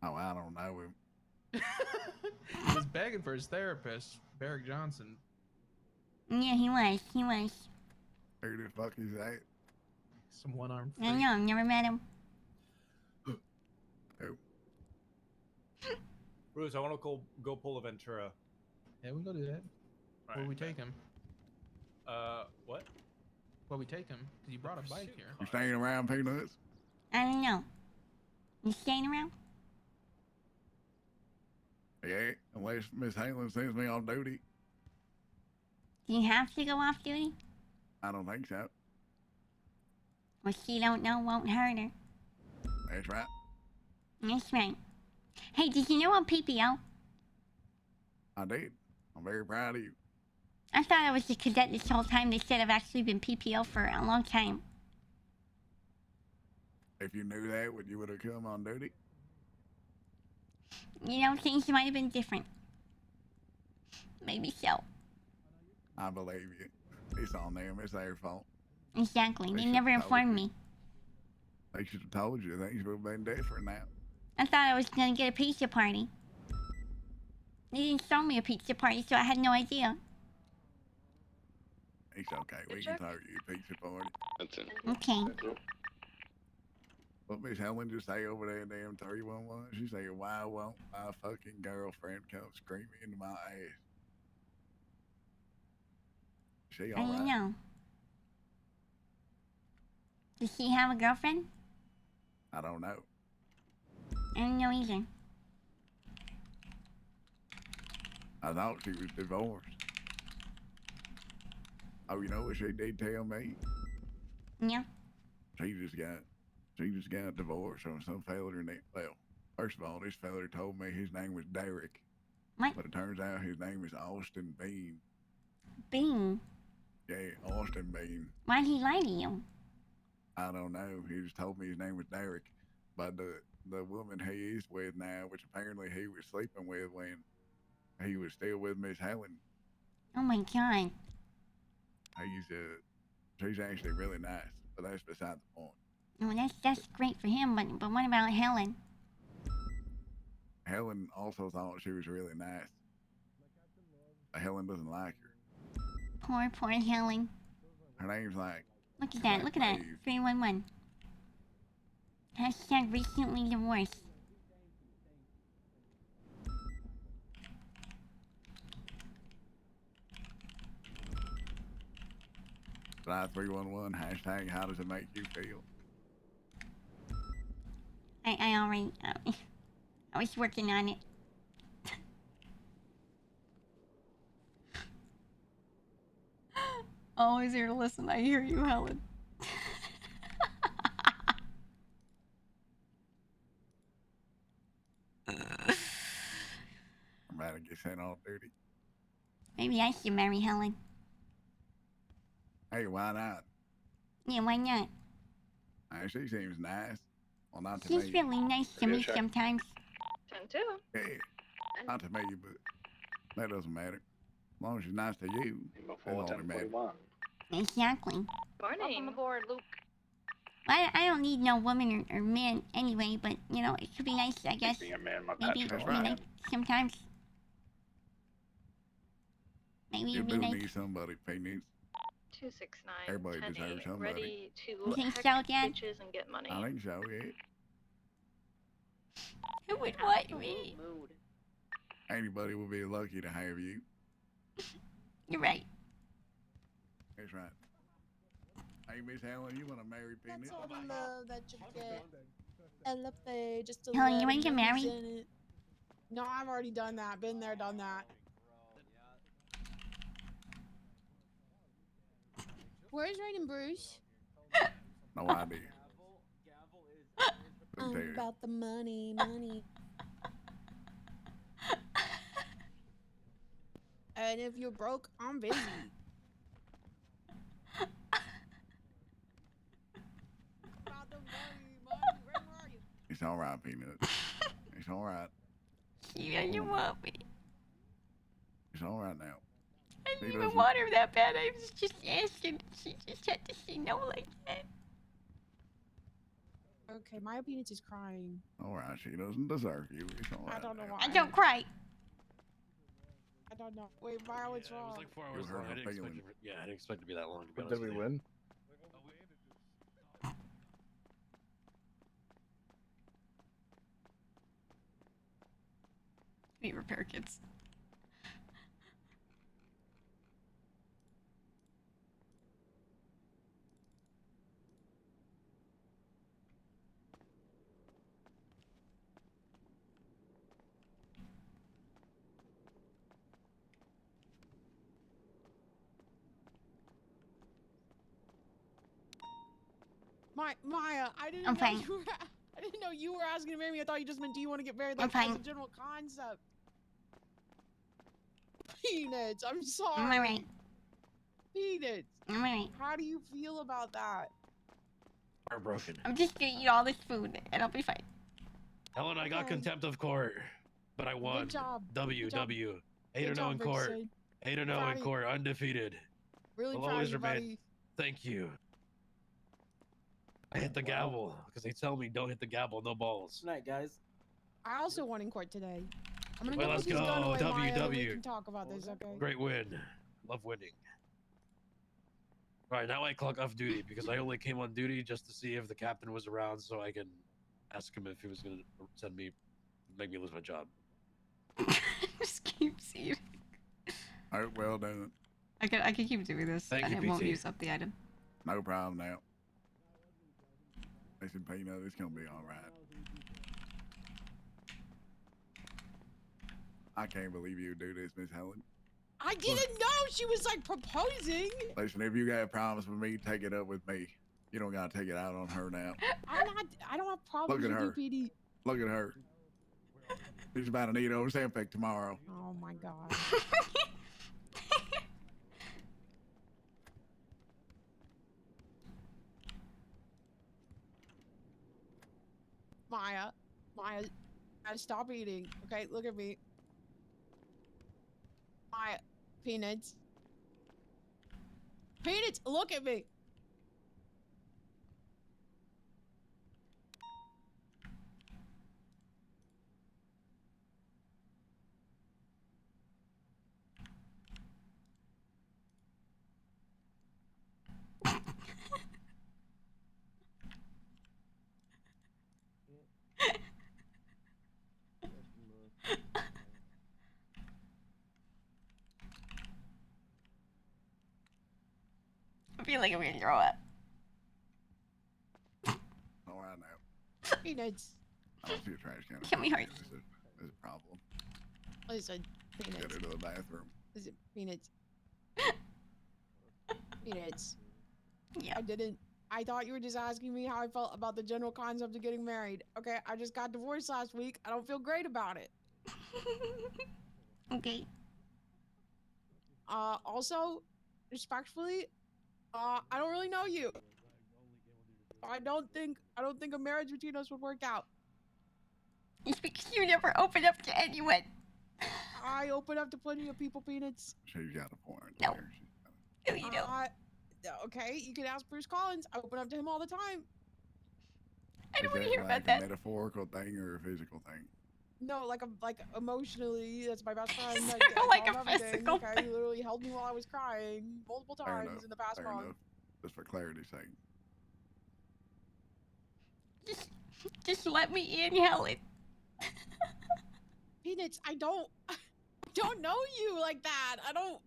Oh, I don't know him. He was begging for his therapist, Barrick Johnson. Yeah, he was. He was. Who the fuck is that? Some one-armed I freak. know, never met him. Who? Bruce, I want to go pull a Ventura. Yeah, we can go do that. Where we take him? What? Where we take him? 'Cause you brought a bike here. You staying around, Peanuts? I don't know. You staying around? Yeah, unless Miss Halen sends me on duty. Do you have to go off duty? I don't think so. What she don't know won't hurt her. That's right. That's right. Hey, did you know I'm PPO? I did. I'm very proud of you. I thought I was a cadet this whole time. They said I've actually been PPO for a long time. If you knew that, would you would have come on duty? You know, things might have been different. Maybe so. I believe you. It's on them. It's their fault. Exactly. They should've never told informed you. me. They should have told you. Things would have been different now. I thought I was gonna get a pizza party. They didn't show me a pizza party, so I had no idea. It's okay. We can throw you a pizza party. That's it. Okay. What Miss Helen just say over there in damn 311? She said, why won't my fucking girlfriend come screaming into my ass? She I don't alright? know. Does she have a girlfriend? I don't know. I don't know either. I thought she was divorced. Oh, you know what she did tell me? Yeah. She just got divorced from some feller named, well, first of all, this feller told me his name was Derek. What? But it turns out his name is Austin Bean. Bean? Yeah, Austin Bean. Why'd he lie to you? I don't know. He just told me his name was Derek. But the woman he is with now, which apparently he was sleeping with when he was still with Miss Helen. Oh my god. She's actually really nice, but that's beside the point. Oh, that's great for him, but what about Helen? Helen also thought she was really nice. But Helen doesn't like her. Poor Helen. Her name's like... Look at that, look at that. 311. Hashtag recently divorced. Fly 311, hashtag how does it make you feel? I already, I was working on it. Always here to listen. I hear you, Helen. I'm about to get sent off duty. Maybe I should marry Helen. Hey, why not? Yeah, why not? She seems nice. Well, not to She's me. really nice to me sometimes. 10-2. Yeah, not to me, but that doesn't matter. As long as she's nice to you, that's all that matters. Exactly. Morning. Welcome aboard, Luke. I don't need no woman or man anyway, but you know, it could be nice, I guess. Being a man, my Maybe that's it'd be right. nice sometimes. Maybe You it'd be do nice. need somebody, Peanits. 269. Everybody 10-8, deserves somebody. ready to You think heck so, Dad? bitches and get money. I think so, yeah. Who would want me? Anybody would be lucky to have you. You're right. That's right. Hey, Miss Helen, you want to marry Peanut? That's all the love that you get. LFA, just a Helen, you want to get married? No, I've already done that. Been there, done that. Where's Raiden Bruce? No idea. About the money, money. And if you're broke, I'm busy. About the money, where are you? It's all right, Peanut. It's all right. Yeah, you want me. It's all right now. I didn't even want her that bad. I was just asking. She just had to say no like that. Okay, my Peanits is crying. All right, she doesn't deserve you. It's all right. I don't know why. I don't cry. I don't know. Wait, Maya, what's It wrong? was like 4 hours You hurt long. I her didn't expect feelings. it, yeah, I didn't expect it to be that long. To be But honest did we with you. win? Need repair kits. Maya, I didn't I'm know fine. you were. I didn't know you were asking to marry me. I thought you just meant, do you want to get married? I'm Like as a fine. general concept. Peanuts, I'm sorry. I'm alright. Peanuts, I'm alright. how do you feel about that? Heartbroken. I'm just gonna eat all this food and I'll be fine. Helen, I got Okay. contempt of court, but I won. Good job. W, Good job. W. 8 Good 0 in job, court. Richard. 8 0 Proud in of court, undefeated. Really Will proud of always you, remain. buddy. Thank you. I hit the gavel because they tell me don't hit the gavel, no balls. Good night, guys. I also won in court today. I'm gonna Well, go let's put this gun go. away, Maya, and we WW. can talk about this, okay? Great win. Love winning. All right, now I clock off duty because I only came on duty just to see if the captain was around so I can ask him if he was going to send me, make me lose my job. Just keep eating. All right, well done. I can keep doing this, Thank and you, it won't PT. use up the item. No problem now. Listen, Peanut, it's gonna be all right. I can't believe you do this, Miss Helen. I didn't know she was like proposing. Listen, if you got a promise with me, take it up with me. You don't gotta take it out on her now. I don't have problems Look at with you, PD. Look at her. She's about to need Ozempic tomorrow. Oh my god. Maya, stop eating. Okay, look at me. Maya, Peanuts. Peanuts, look at me. I feel like I'm gonna throw up. All right now. Peanuts. I don't see a trash can. Can we hurry? There's a problem. Listen, Get Peanuts. her to the bathroom. Listen, Peanuts. Peanuts. Yeah. I thought you were just asking me how I felt about the general concept of getting married. Okay, I just got divorced last week. I don't feel great about it. Okay. Also, respectfully, I don't really know you. I don't think a marriage between us would work out. It's because you never open up to anyone. I open up to plenty of people, Peanuts. She's got a point. No. No, you don't. Okay, you can ask Bruce Collins. I open up to him all the time. I don't want to Is hear that about like that. a metaphorical thing or a physical thing? No, like emotionally, that's my best friend. Sort Like, of like all a of everything, physical okay? thing. He literally held me while I was crying multiple Fair times enough. in the past Fair month. enough. Just for clarity's sake. Just let me in, Helen. Peanuts, I don't know you like that. I don't.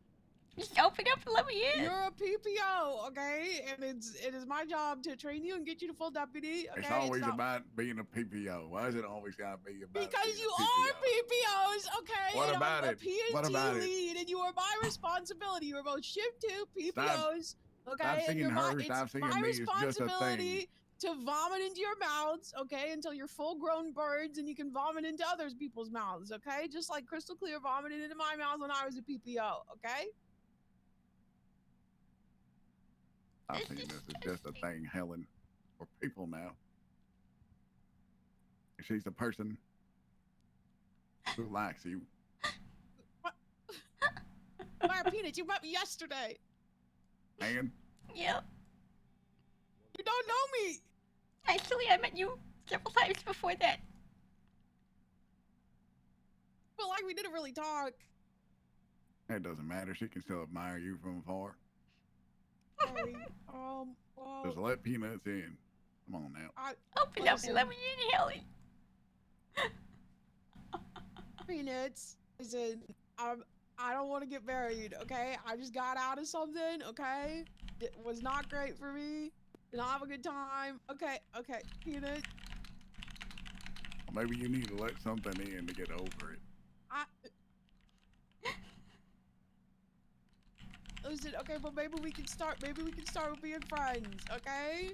Just open up and let me in. You're a PPO, okay? And it is my job to train you and get you to full deputy. Okay? It's always not... about being a PPO. Why is it always gotta be about Because being you a are PPOs, okay? What and about I'm it? a PNT What about it? lead, and you are my responsibility. You are both shift 2 PPOs, okay? Stop and singing you're her, it's stop singing my me, it's just a responsibility to vomit into your mouths, okay? Until you're full-grown birds and you can vomit into other people's mouths, okay? Just like Crystal Clear vomited into my mouth when I was a PPO, okay? I think this is just a thing, Helen, for people now. She's the person who likes you. Fire Peanuts, you met me yesterday. And Yep. You don't know me. Actually, I met you several times before that. But like we didn't really talk. it doesn't matter. She can still admire you from afar. Hey, well, Just let Peanuts in. Come on now. Open up and let me in, Helen. Peanuts, listen, I don't want to get married, okay? I just got out of something, okay? It was not great for me. Did not have a good time. Okay, Peanuts. Well, maybe you need to let something in to get over it. Listen, okay, but maybe we can start with being friends, okay?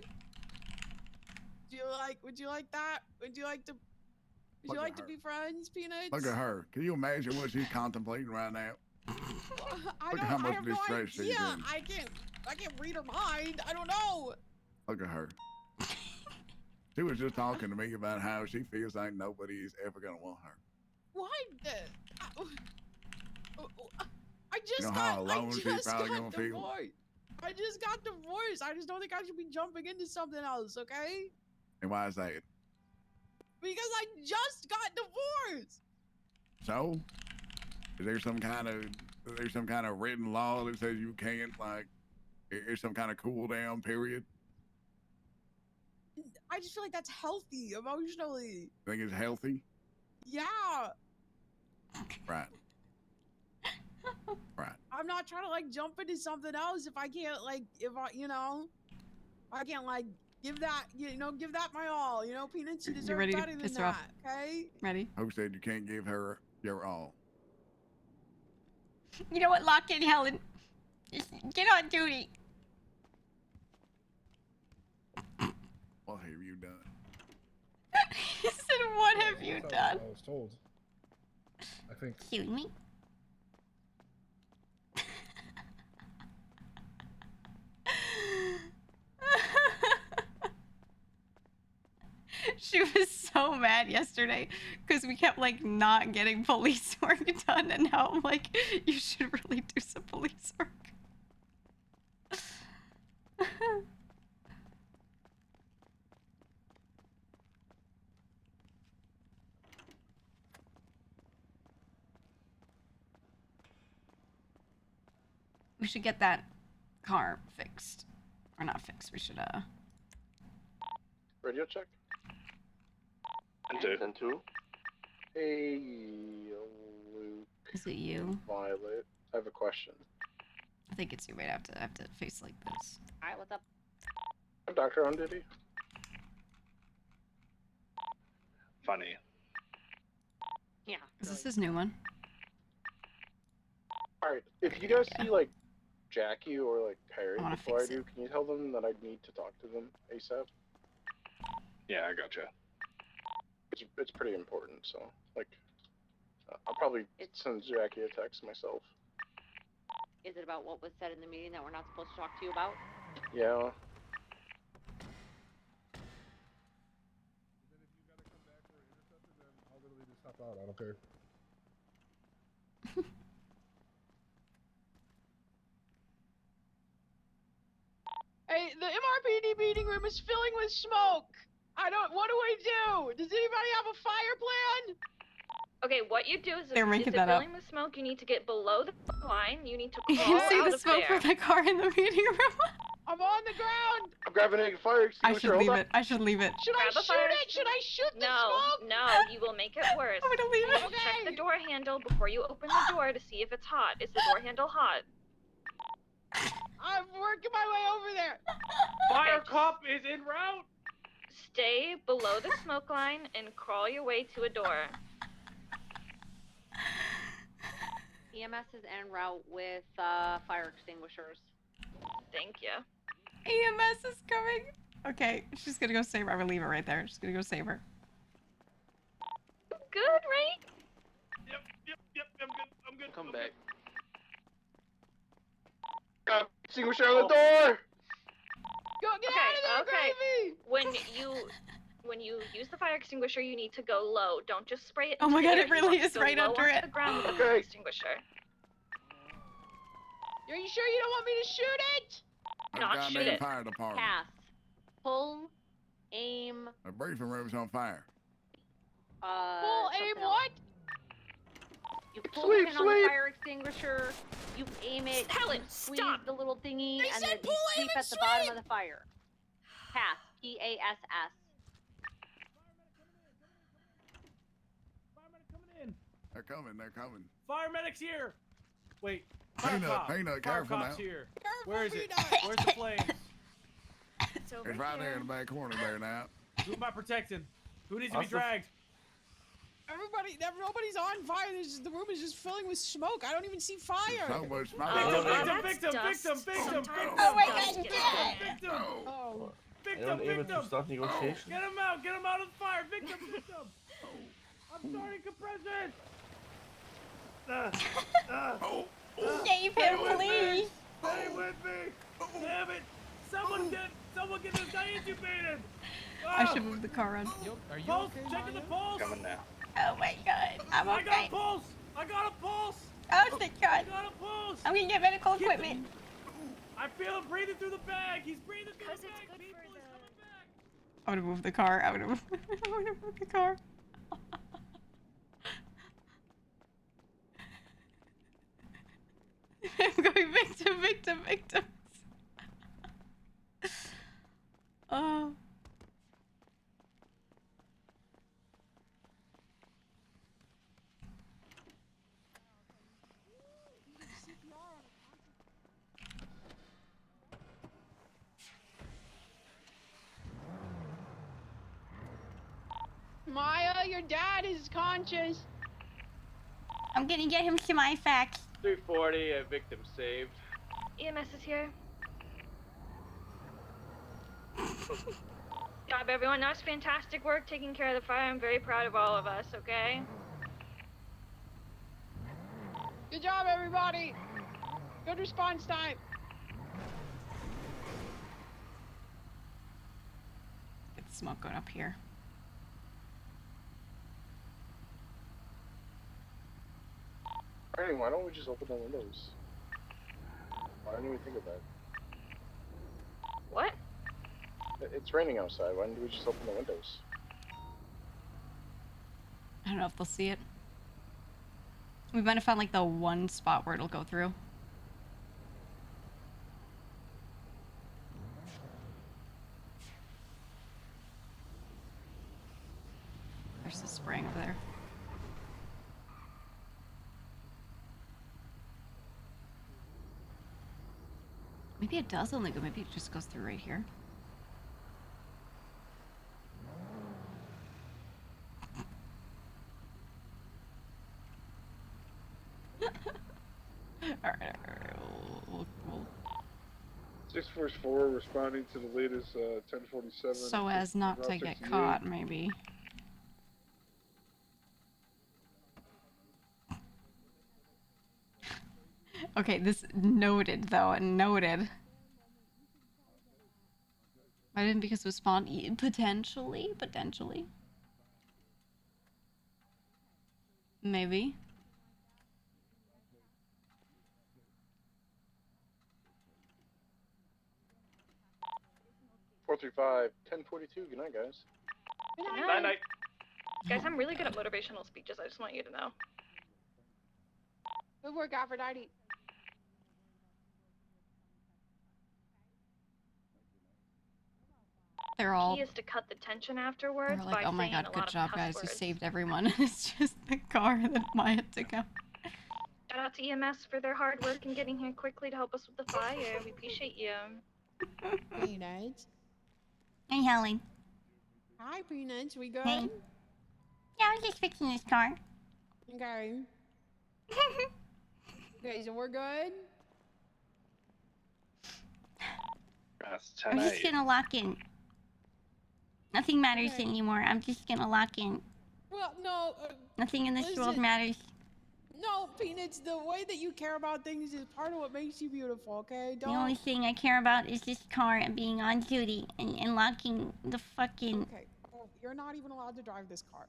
Would you like that? Would you like to be friends, Peanuts? Look at her. Can you imagine what she's contemplating right now? I Look at how much have no distress she's idea. in. I can't read her mind. I don't know. Look at her. She was just talking to me about how she feels like nobody is ever gonna want her. What? I just You know got how alone she's probably gonna feel? divorced. I just got divorced. I just don't think I should be jumping into something else, okay? And why is that? Because I just got divorced. So, is there some kind of written law that says you can't, like, is some kind of cool down period? I just feel like that's healthy emotionally. Think it's healthy? Yeah. Right. Right. I'm not trying to like jump into something else if I can't I can't like give that my all. Peanuts, you deserve ready to better than piss her off? that. Okay. Ready? Who said you can't give her your all? You know what? Lock in, Helen. Just get on duty. What have you done? He said, "What have you That's done?" what I was told. I think. Excuse me. She was so mad yesterday because we kept like not getting police work done, and now I'm like, you should really do some police work. We should get that car fixed. Or not fixed, we should Radio check. And two. Hey, Luke. Is it you? Violet. I have a question. I think it's you. Wait, I have to face like this. Alright, what's up? I'm doctor on duty. Funny. Yeah. Is this his new one? Alright, if you guys see like Jackie or like Perry I wanna before I fix do, can you tell them that I need to talk to them ASAP? Yeah, I gotcha. It's pretty important, so like I'll probably send Jackie a text myself. Is it about what was said in the meeting that we're not supposed to talk to you about? Yeah. I'll literally just hop out. I don't care. Hey, the MRPD meeting room is filling with smoke. What do I do? Does anybody have a fire plan? Okay, what you do is They're if making it's that up. filling with smoke, you need to get below the line. You need to You crawl can see out the of smoke there. from the car in the meeting room. I'm on the ground. I'm grabbing a fire I extinguisher. should leave it. I should leave it. Should I Grab a shoot fire it? Should I shoot the No, smoke? no, you will make it worse. I'm gonna leave it. Check the door handle before you open the door to see if it's hot. Is the door handle hot? I'm working my way over there. Fire cop is en route. Stay below the smoke line and crawl your way to a door. EMS is en route with fire extinguishers. Thank you. EMS is coming. Okay, she's gonna go save her. I'm gonna leave her right there. She's gonna go save her. Good, right? Yep, I'm good. Come back. Extinguisher on the door! Go get out of there, Gravy! When you use the fire extinguisher, you need to go low. Don't just spray it. Oh my into god, the it air. You really want to is go right low under onto it. the ground with the fire extinguisher. Are you sure you don't want me to shoot it? Not shoot it. Fire department. Pass. Pull. Aim. The briefing room's on fire. Full aim something else. what? You pull the pin on the fire extinguisher, you aim it, Helen, you squeeze stop. the little thingy, They and said then pull, you aim, sweep and at the bottom sweep. of the fire. Pass. P-A-S-S. Firemen coming in. They're coming. Firemen's here. Wait. Fire Peanut, cop. Peanut, Fire careful cop's now. here. Careful, Where is it? Peanut. Where's the flames? It's over It's right here. there in the back corner there now. Who am I protecting? Who needs to be dragged? Nobody's on fire. The room is just filling with smoke. I don't even see fire. So much smoke. Victim. Oh my god! Oh. Victim. Get him out of the fire. Victim. I'm starting compression. Save him, please. Stay with me. Damn it. Someone get this guy intubated. I should move the car on. Are you Pulse. okay, Checking the Maya? pulse. Coming now. Oh my god, I'm I got okay. a pulse. Oh, thank god. I got a pulse. I'm gonna get medical equipment. I feel him breathing through the bag. He's breathing through the Because bag. it's good People, for he's coming back. I'm gonna move the car. I'm gonna move the car. I'm going victims. Oh. Maya, your dad is conscious. I'm gonna get him some IFACs. 340, a victim saved. EMS is here. Job, everyone. That was fantastic work taking care of the fire. I'm very proud of all of us, okay? Good job, everybody. Good response time. Get the smoke going up here. Alright, why don't we just open the windows? Why didn't we think of that? What? It's raining outside. Why didn't we just open the windows? I don't know if they'll see it. We might have found like the one spot where it'll go through. There's the spraying over there. Maybe it does only go, maybe it just goes through right here. Alright. we'll 644 responding to the latest 1047. so as not to get caught, maybe. Okay, this noted though, noted. I didn't because it was spawned potentially. Maybe. Four three five 1042. Good night, guys. Good night. Guys, I'm really good at motivational speeches. I just want you to know. Good work, Aphrodite. They're all. Key is to cut the tension afterwards. They're like, by oh my saying god, a good lot of job, cuss guys. You words. saved everyone. It's just the car that Maya took out. Shout out to EMS for their hard work in getting here quickly to help us with the fire. We appreciate you. Peanuts. Hey, Helen. Hi, Peanuts. We good? Hey. Yeah, I was just fixing this car. Okay. Okay, so we're good? I'm just gonna lock in. Nothing matters Okay. anymore. I'm just gonna lock in. Well, no. Nothing in this world listen. matters. No, Peanuts, the way that you care about things is part of what makes you beautiful, okay? The only thing I care about is this car and being on duty and locking the fucking... Okay, well, you're not even allowed to drive this car.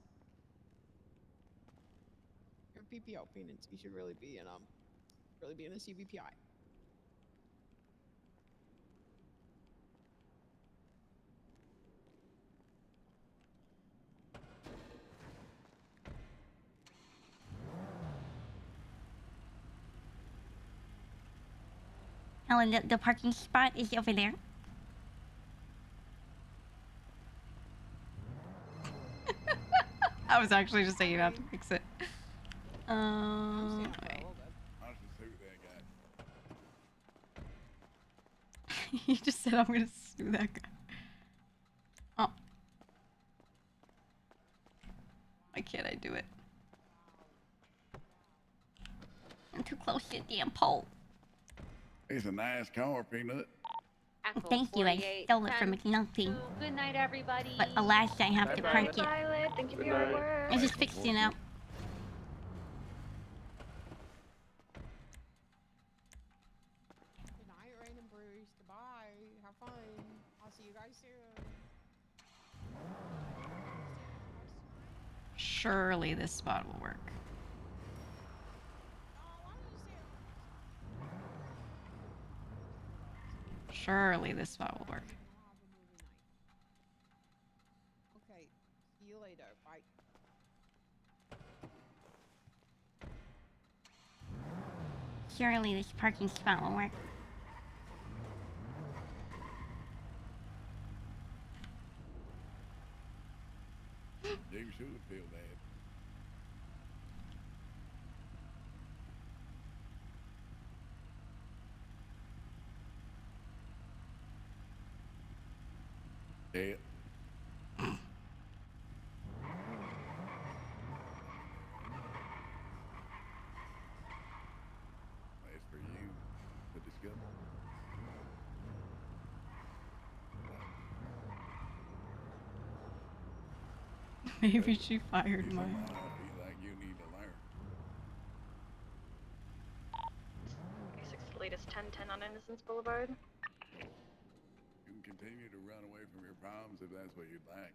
You're PPO, Peanuts. You should really be in a CVPI. Helen, the parking spot is over there. I was actually just saying you have to fix it. Wait. I should sue that guy. You just said I'm gonna sue that guy. Oh. Why can't I do it? I'm too close to the damn pole. It's a nice car, Peanut. Thank you, I stole it from McNulty. Good night, everybody. But alas, I have to park it. Violet, thank you for your hard work. I just fixed it up. Good night, Rain and Bruce. Goodbye. Have fun. I'll see you guys soon. Surely this spot will work. Surely this spot will work. Okay, see you later. Bye. Surely this parking spot will work. You should feel that. Yeah. That's for you to discover. Maybe she fired It's mine. something I feel like you need to learn. The latest 1010 on Innocence Boulevard. You can continue to run away from your problems if that's what you'd like.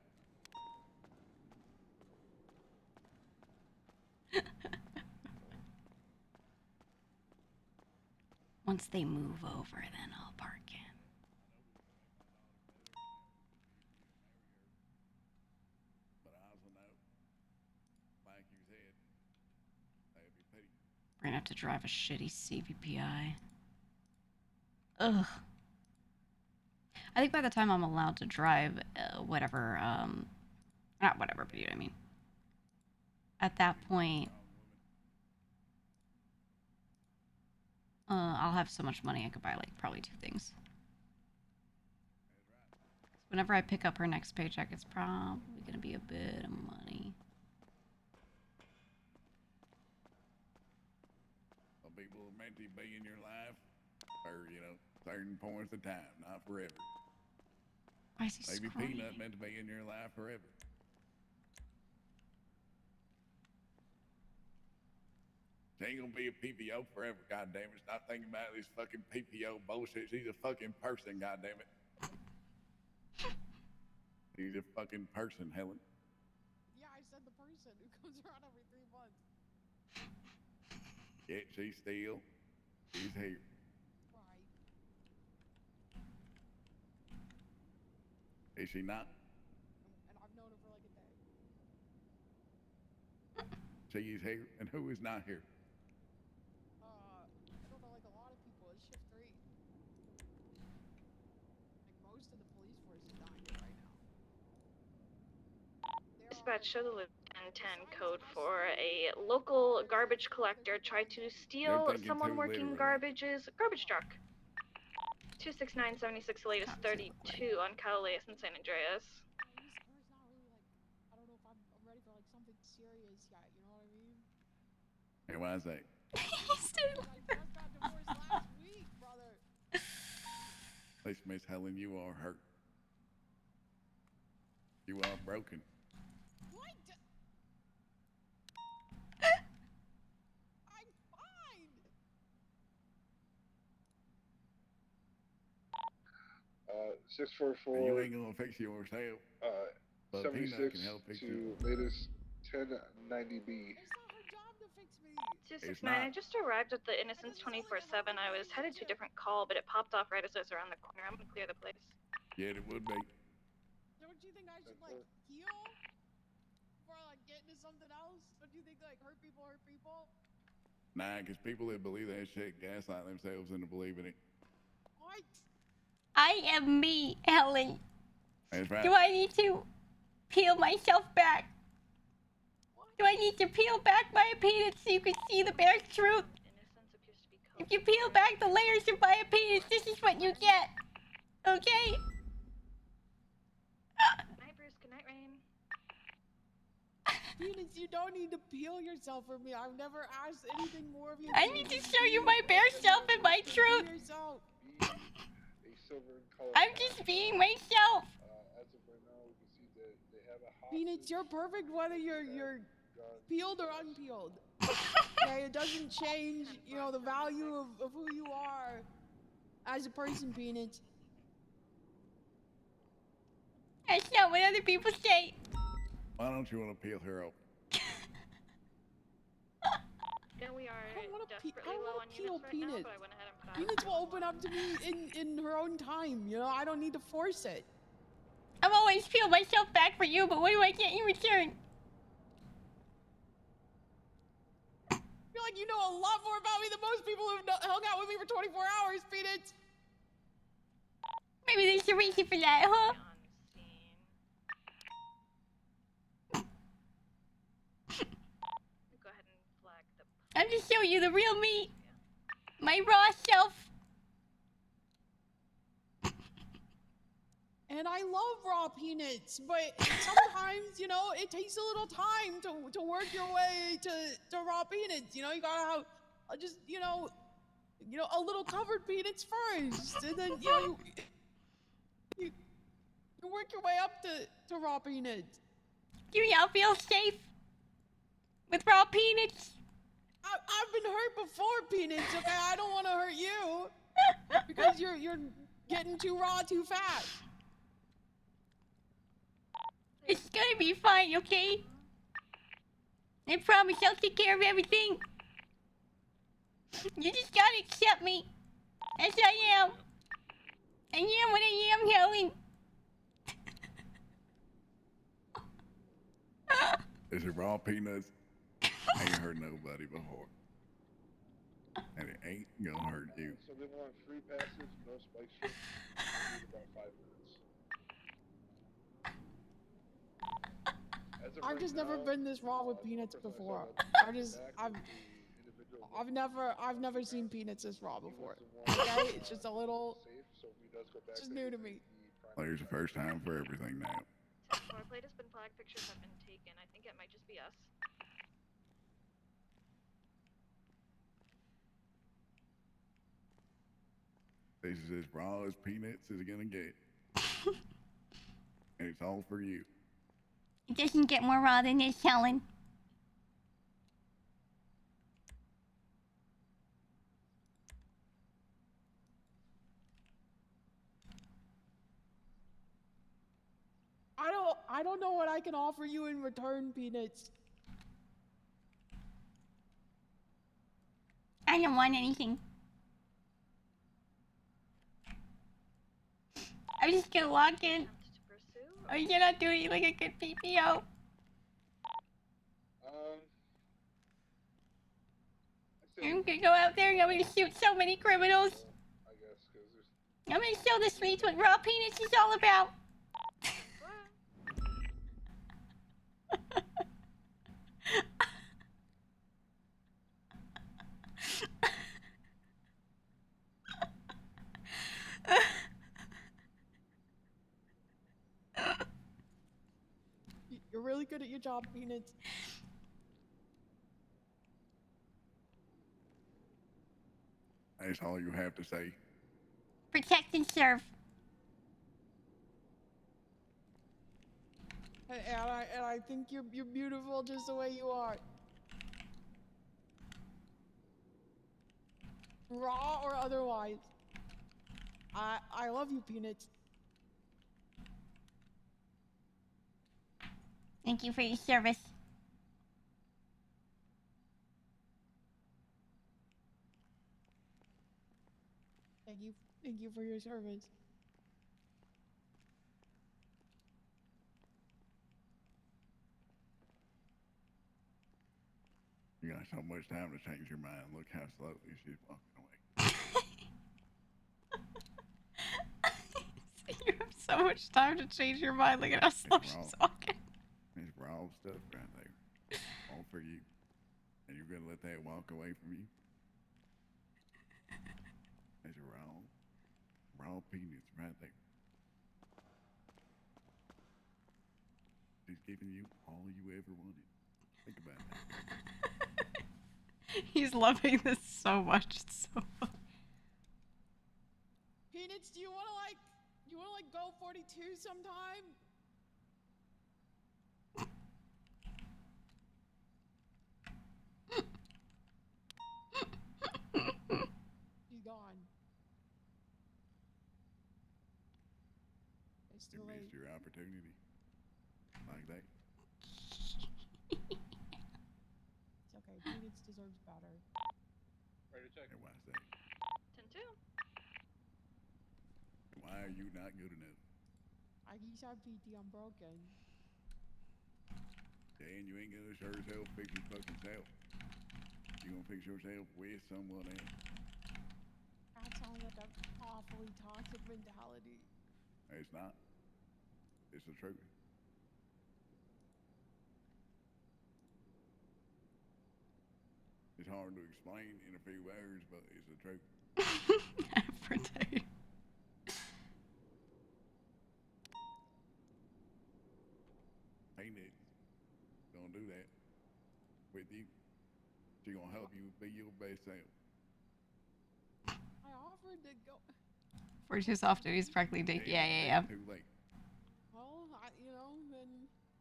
Once they move over, then I'll park in. But I also know, like you said, that'd be petty. We're gonna have to drive a shitty CVPI. Ugh. I think by the time I'm allowed to drive whatever, not whatever, but you know what I mean. At that point, I'll have so much money I could buy like probably 2 things. Whenever I pick up her next paycheck, it's probably gonna be a bit of money. Some people are meant to be in your life, for, certain points of time, not forever. Why is he Maybe scrolling? Peanut meant to be in your life forever. She ain't gonna be a PPO forever, goddammit. Stop thinking about this fucking PPO bullshit. She's a fucking person, goddammit. She's a fucking person, Helen. Yeah, I said the person who comes around every 3 months. Yet she's here. Right. Is she not? And I've known her for like a day. She is here, and who is not here? I don't know, like a lot of people. It's shift 3. Like most of the police force is not here right now. Dispatch, show the Lieutenant 10 code for a local garbage collector tried to steal someone working garbage truck. 26976, the latest 32 on Cavalier and San Andreas. We're not really like, I don't know if I'm ready for like something serious yet, you know what I mean? Hey, why is that? I just got divorced last week, brother. Please, Miss Helen, you are hurt. You are broken. What? I'm fine. 644. You ain't gonna fix yourself. But Peanut 76 can help fix to you. latest 1090B. It's not her job to fix me. 269, I just arrived at the Innocence 24/7. I was headed to a different call, but it popped off right as I was around the corner. I'm gonna clear the place. Yeah, it would be. Don't you think I should like heal before I like get into something else? Don't you think like hurt people hurt people? Nah, because people that believe that shit gaslight themselves into believing it. What? I am me, Helen. That's right. Do I need to peel myself back? Do I need to peel back my penis so you can see the bare truth? If you peel back the layers of my penis, this is what you get. Okay? Good night, Bruce. Good night, Rain. Peanits, you don't need to peel yourself for me. I've never asked anything more of you. I need to show you my bare self and my truth. Yourself. I'm just being myself. As of right now, we can see that they have a hostage. Peanits, you're perfect whether you're peeled or unpeeled. Okay, it doesn't change, the value of who you are as a person, Peanits. That's not what other people say. Why don't you want to peel her up? Yeah, we are desperately I don't low wanna on peel units right now, Peanut. but I went ahead and put out. Peanits will open up to me in her own time, I don't need to force it. I've always peeled myself back for you, but what do I get in return? I feel like you know a lot more about me than most people who've hung out with me for 24 hours, Peanits. Maybe there's a reason for that, huh? Go ahead and flag the. I'm just showing you the real me. My raw self. And I love raw peanuts, but sometimes, it takes a little time to work your way to raw peanuts. You gotta have just, a little covered peanuts first, and then you work your way up to raw peanuts. Do y'all feel safe with raw peanuts? I've been hurt before, Peanits. Okay, I don't want to hurt you because you're getting too raw too fast. It's gonna be fine, okay? I promise I'll take care of everything. You just gotta accept me as I am. I am what I am, Helen. Is it raw peanuts? Ain't hurt nobody before. And it ain't gonna hurt you. So they want free passage, no spike shift. About 5 minutes. I've just never been this raw with peanuts before. I've never seen peanuts this raw before. Okay, it's just a little, just new to me. There's a first time for everything now. Foreplay has been flagged. Pictures have been taken. I think it might just be us. This is as raw as Peanuts is gonna get. And it's all for you. It doesn't get more raw than this, Helen. I don't know what I can offer you in return, Peanuts. I don't want anything. I'm just gonna walk in. Are you not doing like a good PPO? I'm gonna go out there and I'm gonna shoot so many criminals. I guess because there's. I'm gonna show the streets what raw peanuts is all about. You're really good at your job, Peanuts. That's all you have to say. Protect and serve. And I think you're beautiful just the way you are. Raw or otherwise. I love you, Peanuts. Thank you for your service. Thank you for your service. You got so much time to change your mind. Look how slowly she's walking away. You have so much time to change your mind. Look at how slow she's walking. It's raw stuff right there. All for you. And you're gonna let that walk away from you? It's raw peanuts right there. She's giving you all you ever wanted. Think about that. He's loving this so much. It's so fun. Peanuts, do you wanna go 42 sometime? She's gone. It's too late. You missed your opportunity. Like that. It's okay. Peanuts deserves better. Ready to check. And why's that? 10-2. Why are you not good enough? I guess I'm PT, I'm broken. And you ain't gonna sure as hell fix your fucking self. You gonna fix yourself with someone else. That sounds like an awfully toxic mentality. It's not. It's the truth. It's hard to explain in a few words, but it's the truth. Every day. Peanut gonna do that with you. She gonna help you be your best self. I offered to go. For too soft to use correctly, Dick. Yeah. Too late.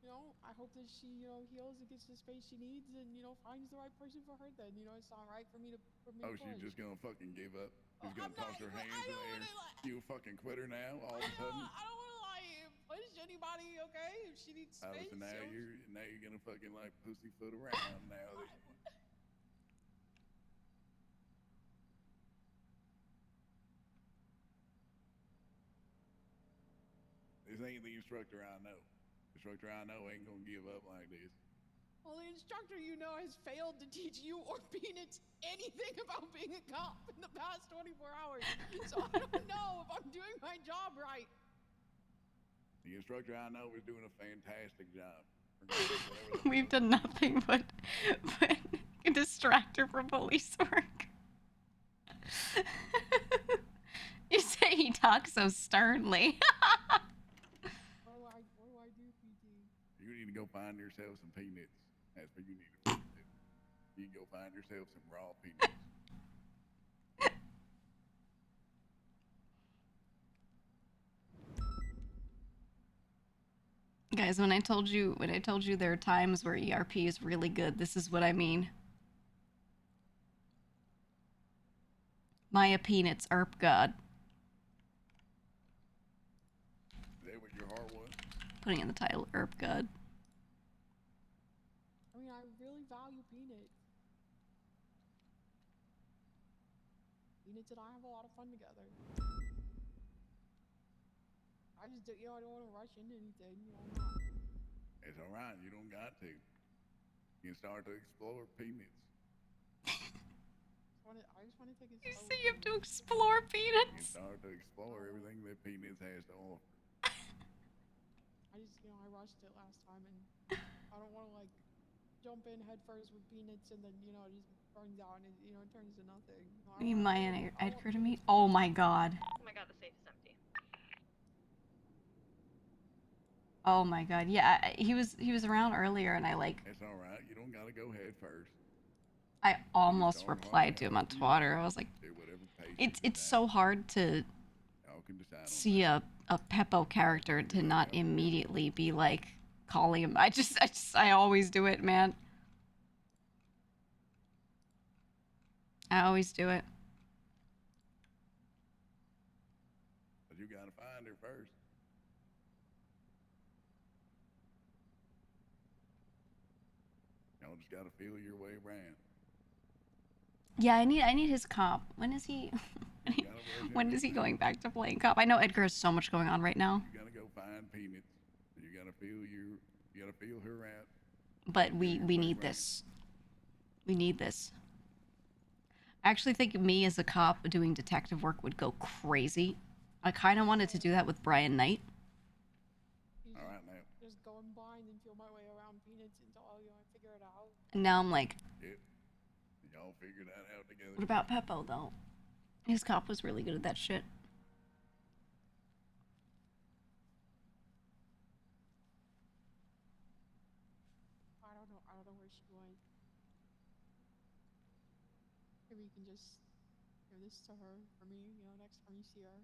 Well, I hope that she, heals and gets the space she needs and, finds the right person for her then. It's not right for me to Oh, she's just gonna fucking give up. She's gonna toss her hands in the air. You a fucking quitter now, all of a sudden? I don't want to push anybody, okay? If she needs Oh, space. so now you're gonna fucking like pussyfoot around now. This ain't the instructor I know. The instructor I know ain't gonna give up like this. Well, the instructor has failed to teach you or Peanuts anything about being a cop in the past 24 hours. So I don't know if I'm doing my job right. The instructor I know is doing a fantastic job. We've done nothing but distract her from police work. You say he talks so sternly. What do I do, PT? You need to go find yourself some peanuts. That's what you need to do. You can go find yourself some raw peanuts. Guys, when I told you there are times where ERP is really good, this is what I mean. Maya Peanits, ERP God. Is that what your heart was? Putting in the title, ERP God. I mean, I really value Peanut. Peanuts and I have a lot of fun together. I just, I don't want to rush into anything, I'm not. It's all right. You don't got to. You can start to explore Peanuts. I just want to take it You slow. say you have to explore You can Peanuts. start to explore everything that Peanuts has to offer. I just, I rushed it last time, and I don't want to like jump in head first with Peanuts, and then it just burns out, and it turns to nothing. You Maya and Edgar to me? Oh my god. Oh my god, the safe is empty. Oh my god. Yeah, he was around earlier, and I It's all right. You don't gotta go head first. I almost replied to him on Twitter. I was like, Do whatever pace it's so hard to y'all can decide on see a Peppo character to not immediately be like calling him. I always do it, man. I always do it. But you gotta find her first. Y'all just gotta feel your way around. Yeah, I need his cop. When is he when is he going back to playing cop? I know Edgar has so much going on right now. You gotta go find Peanuts. You gotta feel her out. But we need this. We need this. I actually think me as a cop doing detective work would go crazy. I kind of wanted to do that with Brian Knight. All right, now. Just going blind and feel my way around Peanuts until I figure it out. And now I'm like, Yep. Y'all figure that out together. what about Peppo though? His cop was really good at that shit. I don't know where she went. Maybe you can just give this to her for me, next time you see her.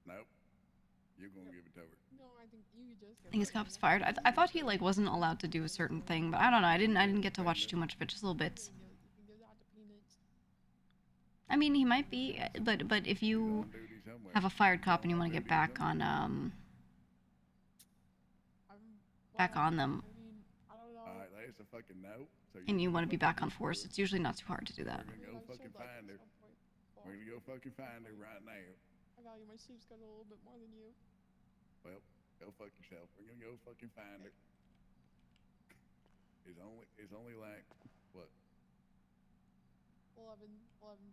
Nope. You're gonna give it to her. No, I think you could just I think his cop's fired. I thought he wasn't allowed to do a certain thing, but I don't know. I didn't get to watch too much of it, just little bits. You can give that to Peanuts. I mean, he might be, but if you have a fired cop and you want to get back on them, Alright, that's a fucking no. So and you want to be back on force, it's usually not too hard to do that. We're gonna go fucking find her. We're gonna go fucking find her right now. I value my sleep's got a little bit more than you. Well, go fuck yourself. We're gonna go fucking find her. It's only like what? 11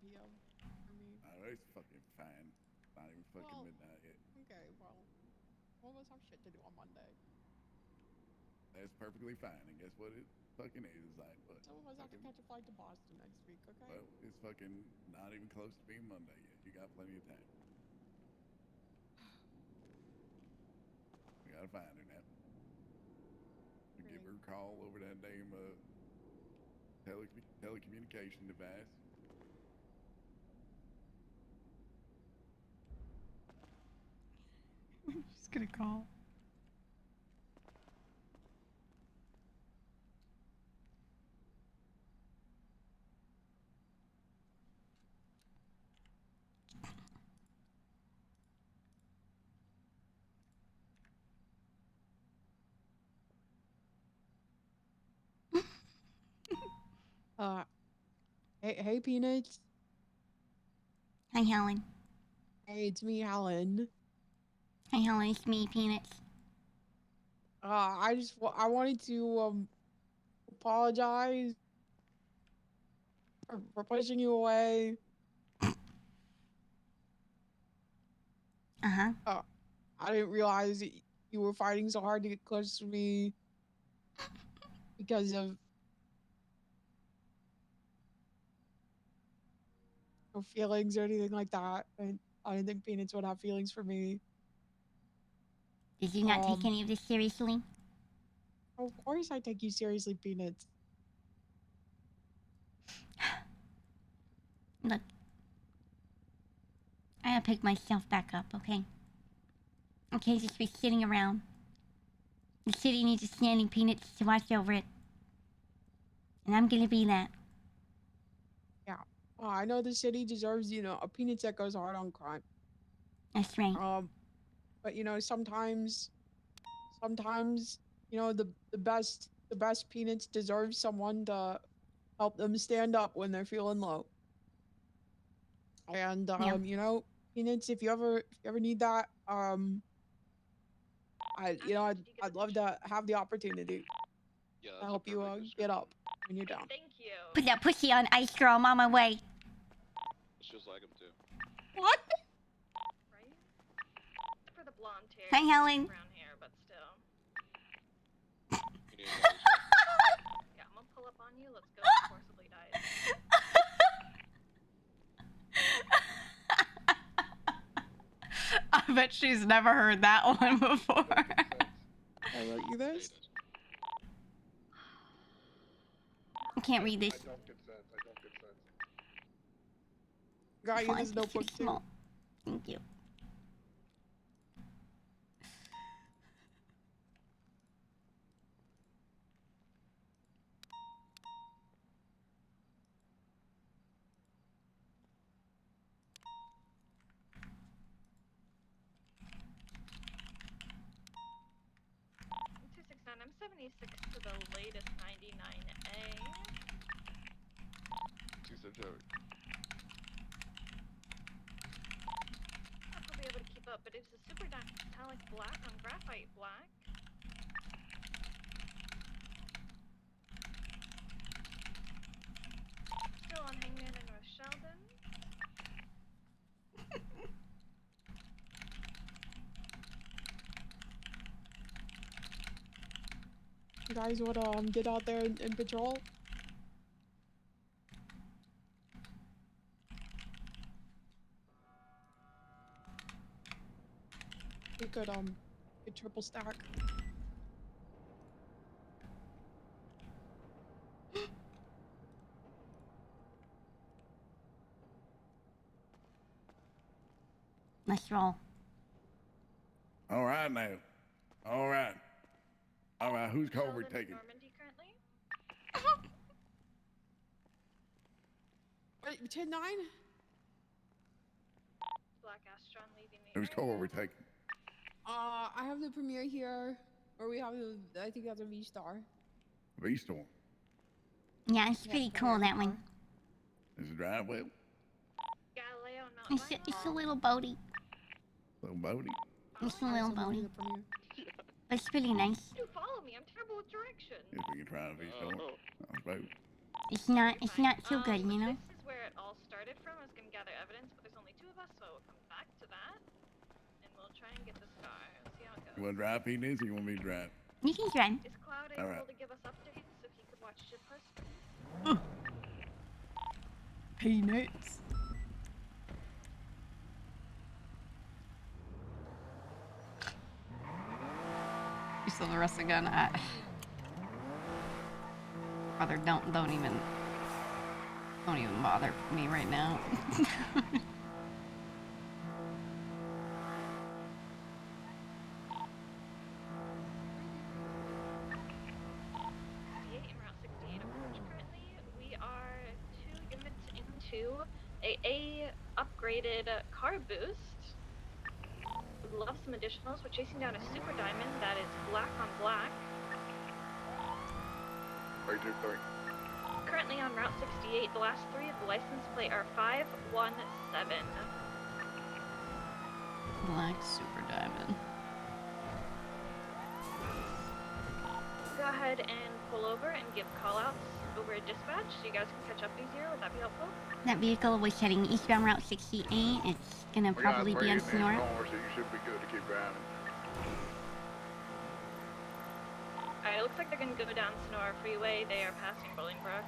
p.m. for me. It's fucking fine. Not even fucking midnight yet. Okay, well, all of us have shit to do on Monday. That's perfectly fine. And guess what it fucking is like? But some of us have to catch a flight to Boston next week, okay? Well, it's fucking not even close to being Monday yet. You got plenty of time. We gotta find her now. We give her a call over that damn telecommunication device. Just gonna call. Hey, Peanuts. Hi, Helen. Hey, it's me, Helen. Hi, Helen. It's me, Peanuts. I wanted to apologize for pushing you away. Uh-huh. I didn't realize that you were fighting so hard to get close to me because of no feelings or anything like that. And I didn't think Peanuts would have feelings for me. Did you not take any of this seriously? Of course I take you seriously, Peanuts. Look. I gotta pick myself back up, okay? Okay, just be sitting around. The city needs a standing Peanits to watch over it. And I'm gonna be that. Yeah. I know the city deserves, a Peanuts that goes hard on crime. That's right. But sometimes, the best Peanuts deserve someone to help them stand up when they're feeling low. And Peanuts, if you ever need that, I'd love to have the opportunity to help you get up when you're down. Thank you. Put that pussy on ice, girl. I'm on my way. It's just like him too. What? Right? For the blonde hair. Hi, Helen. Brown hair, but still. You need one, Yeah, I'm gonna pull up on you. Let's go. Forcibly died. I bet she's never heard that one before. I like you this. I can't read this. I don't get sense. I don't get sense. Got you Font this is notebook too too. small. Thank you. I'm 76 to the latest 99A. I'll be able to keep up, but it's a super metallic black on graphite black. Still on Hangman and North Sheldon. You guys would get out there and patrol? We could get triple stack. Let's roll. All right now. All right. All right, who's Colbert taking? Normandy currently. 10-9? Black Astron leaving the Who's Colbert taking? I have the premiere here, or we have I think that's a V-Star. V-Storm. Yeah, it's pretty cool, that one. Is it drive well? Galileo and Mount It's a little boaty. Little boaty? It's a little boaty. But it's pretty nice. You follow me. I'm terrible with directions. If we can try a V-Storm. I suppose. It's not too good, you know? This is where it all started from. I was gonna gather evidence, but there's only 2 of us, so we'll come back to that, and we'll try and get the star. See how it goes. You want to drive Peanits or you want me to drive? You can drive. Is Cloud All able right. to give us updates if he could watch Ship Post? Peanuts. You still the rest again? Brother, don't even bother me right now. A upgraded car boost. Would love some additionals. We're chasing down a super diamond that is black on black. Where do you going? Currently on Route 68. The last 3 of the license plate are 517. Black super diamond. Go ahead and pull over and give call-outs over at dispatch so you guys can catch up easier. Would that be helpful? That vehicle was heading eastbound Route 68. It's gonna probably be on Sonora. So you should be good to keep driving. Alright, it looks like they're gonna go down Sonora Freeway. They are passing Bolingbrook.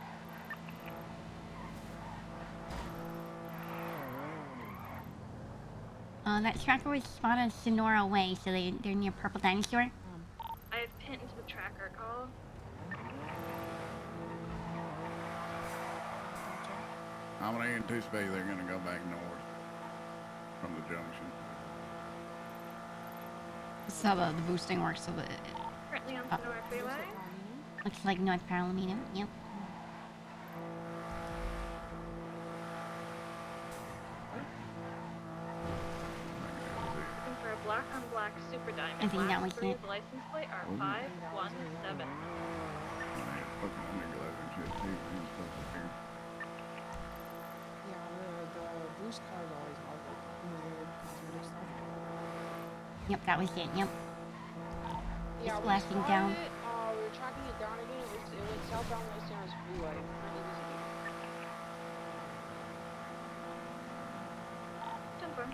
That tracker was spotted Sonora Way, so they're near Purple Dinosaur. I have pinned the tracker call. I'm going to anticipate they're going to go back north from the junction. This is how the boosting works, so that Currently directly onto North Freeway. Looks like North Palomino. Yep. Looking for a black on black super diamond. I think that was Last three it. of the license plate are 517. Yeah, the boost cars always have like weird cosmetic stuff. Yep, that was it. Yep. Yeah, It's we blasting spotted down. it. We were tracking it down again. It went southbound Los Angeles Freeway. Apparently this is Confirm.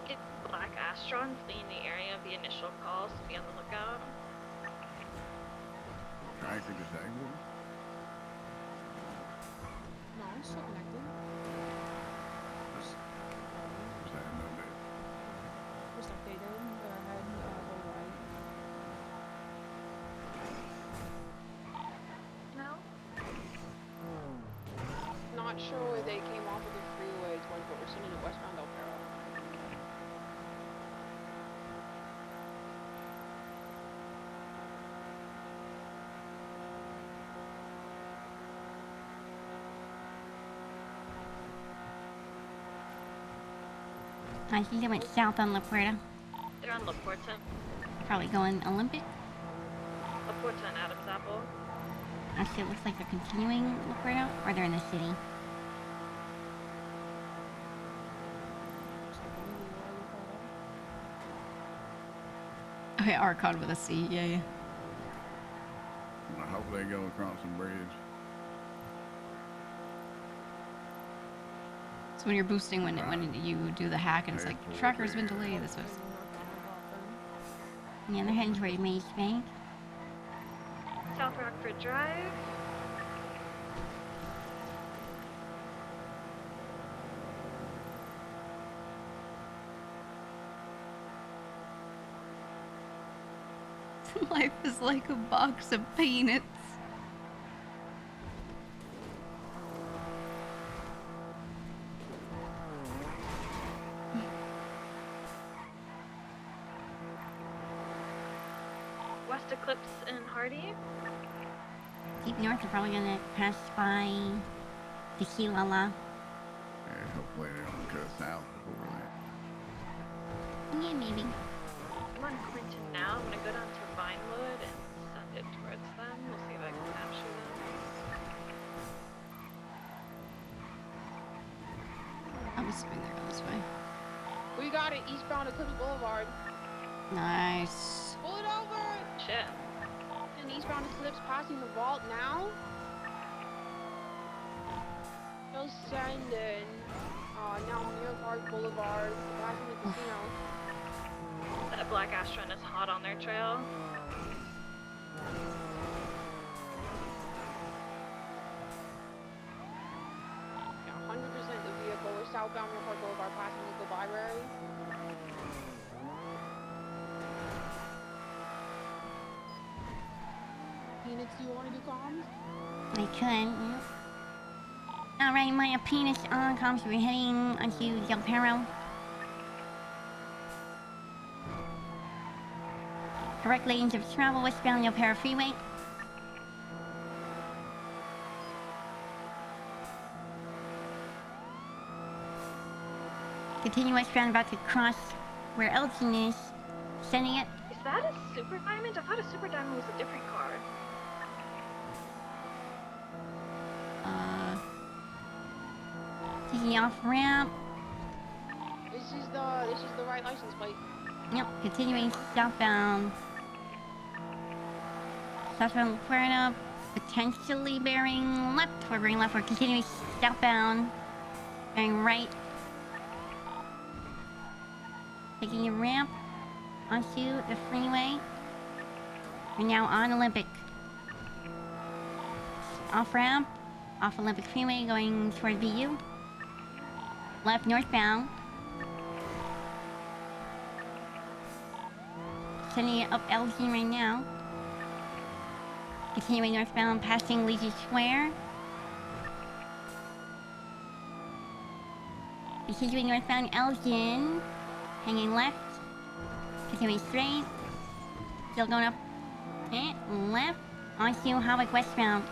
Get black Astron fleeing the area of the initial calls. Be on the lookout. Tracker disabled. No, I'm still connected. Just updated. Go ahead. Hold right. No? Not sure where they came off of the freeway towards what we're sending at westbound El Perro. I think they went south on La Puerta. They're on La Puerta. Probably going Olympic. La Puerta and Adam's Apple. Actually, it looks like they're continuing La Puerta, or they're in the city. Okay, Archon with a C. Yeah. I hope they go across the bridge. So when you're boosting, when you do the hack, and it's like tracker's been delayed. This was. Yeah, they're heading towards Maze Bank. South Rockford Drive. Life is like a box of peanuts. West Eclipse and Hardy. Deep north, they're probably gonna pass by Tequila. Yeah, hopefully they don't cut south before that. Yeah, maybe. I'm on Clinton now. I'm gonna go down to Vinewood and send it towards them. We'll see if I can capture them. I'm assuming they're going this way. We got it. Eastbound Eclipse Boulevard. Nice. Pull it over. Shit. And eastbound Eclipse passing the vault now. Still sending. Now near Park Boulevard. Passing the casino. That black Astron is hot on their trail. Yeah, 100% the vehicle. We're southbound near Park Boulevard passing the library. Peanuts, do you want to do comms? I could. Yep. Alright, my Peanits on comms. We're heading onto Del Perro. Correct lanes of travel westbound Del Perro Freeway. Continue westbound, about to cross where Elgin is. Sending it. Is that a super diamond? I thought a super diamond was a different car. Taking off ramp. This is the right license plate. Yep, continuing southbound. Southbound La Puerta, potentially bearing left. We're bearing left. We're continuing southbound. Bearing right. Taking a ramp onto the freeway. We're now on Olympic. Off ramp. Off Olympic Freeway going toward VU. Left northbound. Sending it up Elgin right now. Continuing northbound, passing Legion Square. Continuing northbound Elgin. Hanging left. Continuing straight. Still going up. Okay, left. Onto Hawick westbound.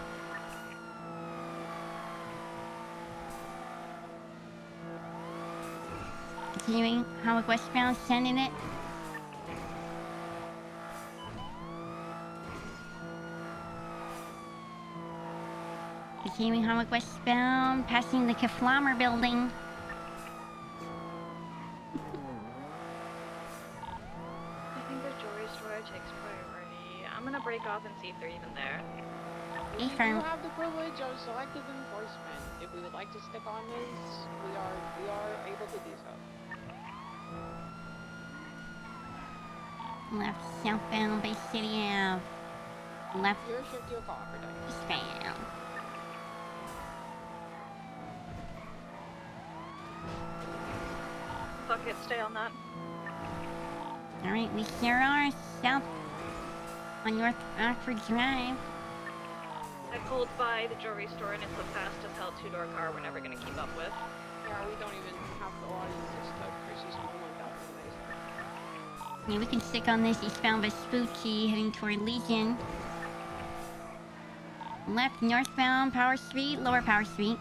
Continuing Hawick westbound, sending it. Continuing Hawick westbound, passing the Keflamer building. I think the jewelry store takes priority. I'm gonna break off and see if they're even there. We do have the privilege of selective enforcement. If we would like to stick on this, we are able to do so. Left southbound Bay City Ave. Left Your shift, your call, protect. eastbound. Fuck it, stay on that. Alright, we sure are south on North Rockford Drive. I pulled by the jewelry store and it's the fastest hell two-door car we're never gonna keep up with. Yeah, we don't even have the audiences to pursue something like that anyways. Yeah, we can stick on this eastbound Vespucci heading toward Legion. Left northbound Power Street, lower Power Street.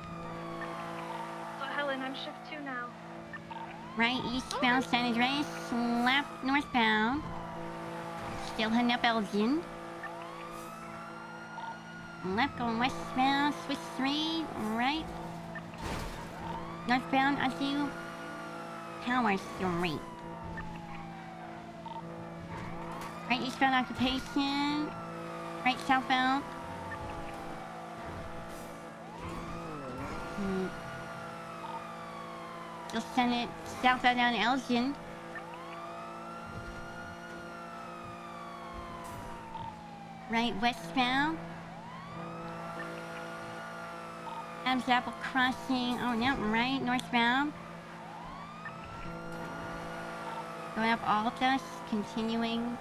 So Helen, I'm shift 2 now. Right eastbound San Andreas, left northbound. Still heading up Elgin. Left going westbound, switch 3, right. Northbound onto Power Street. Right eastbound occupation. Right southbound. Still send it southbound down to Elgin. Right westbound. Adams Apple Crossing. Oh, no, right northbound. Going up Altus, continuing.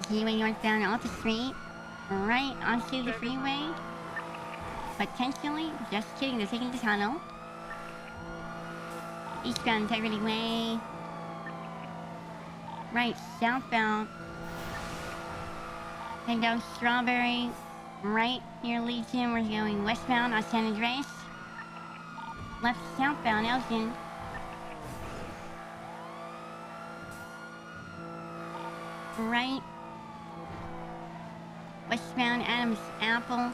Continuing northbound Alta Street. Right onto the freeway. Potentially, just kidding, they're taking the tunnel. Eastbound Integrity Way. Right, southbound. Heading down Strawberry. Right near Legion, we're going westbound on San Andreas. Left southbound Elgin. Right. Westbound Adams Apple.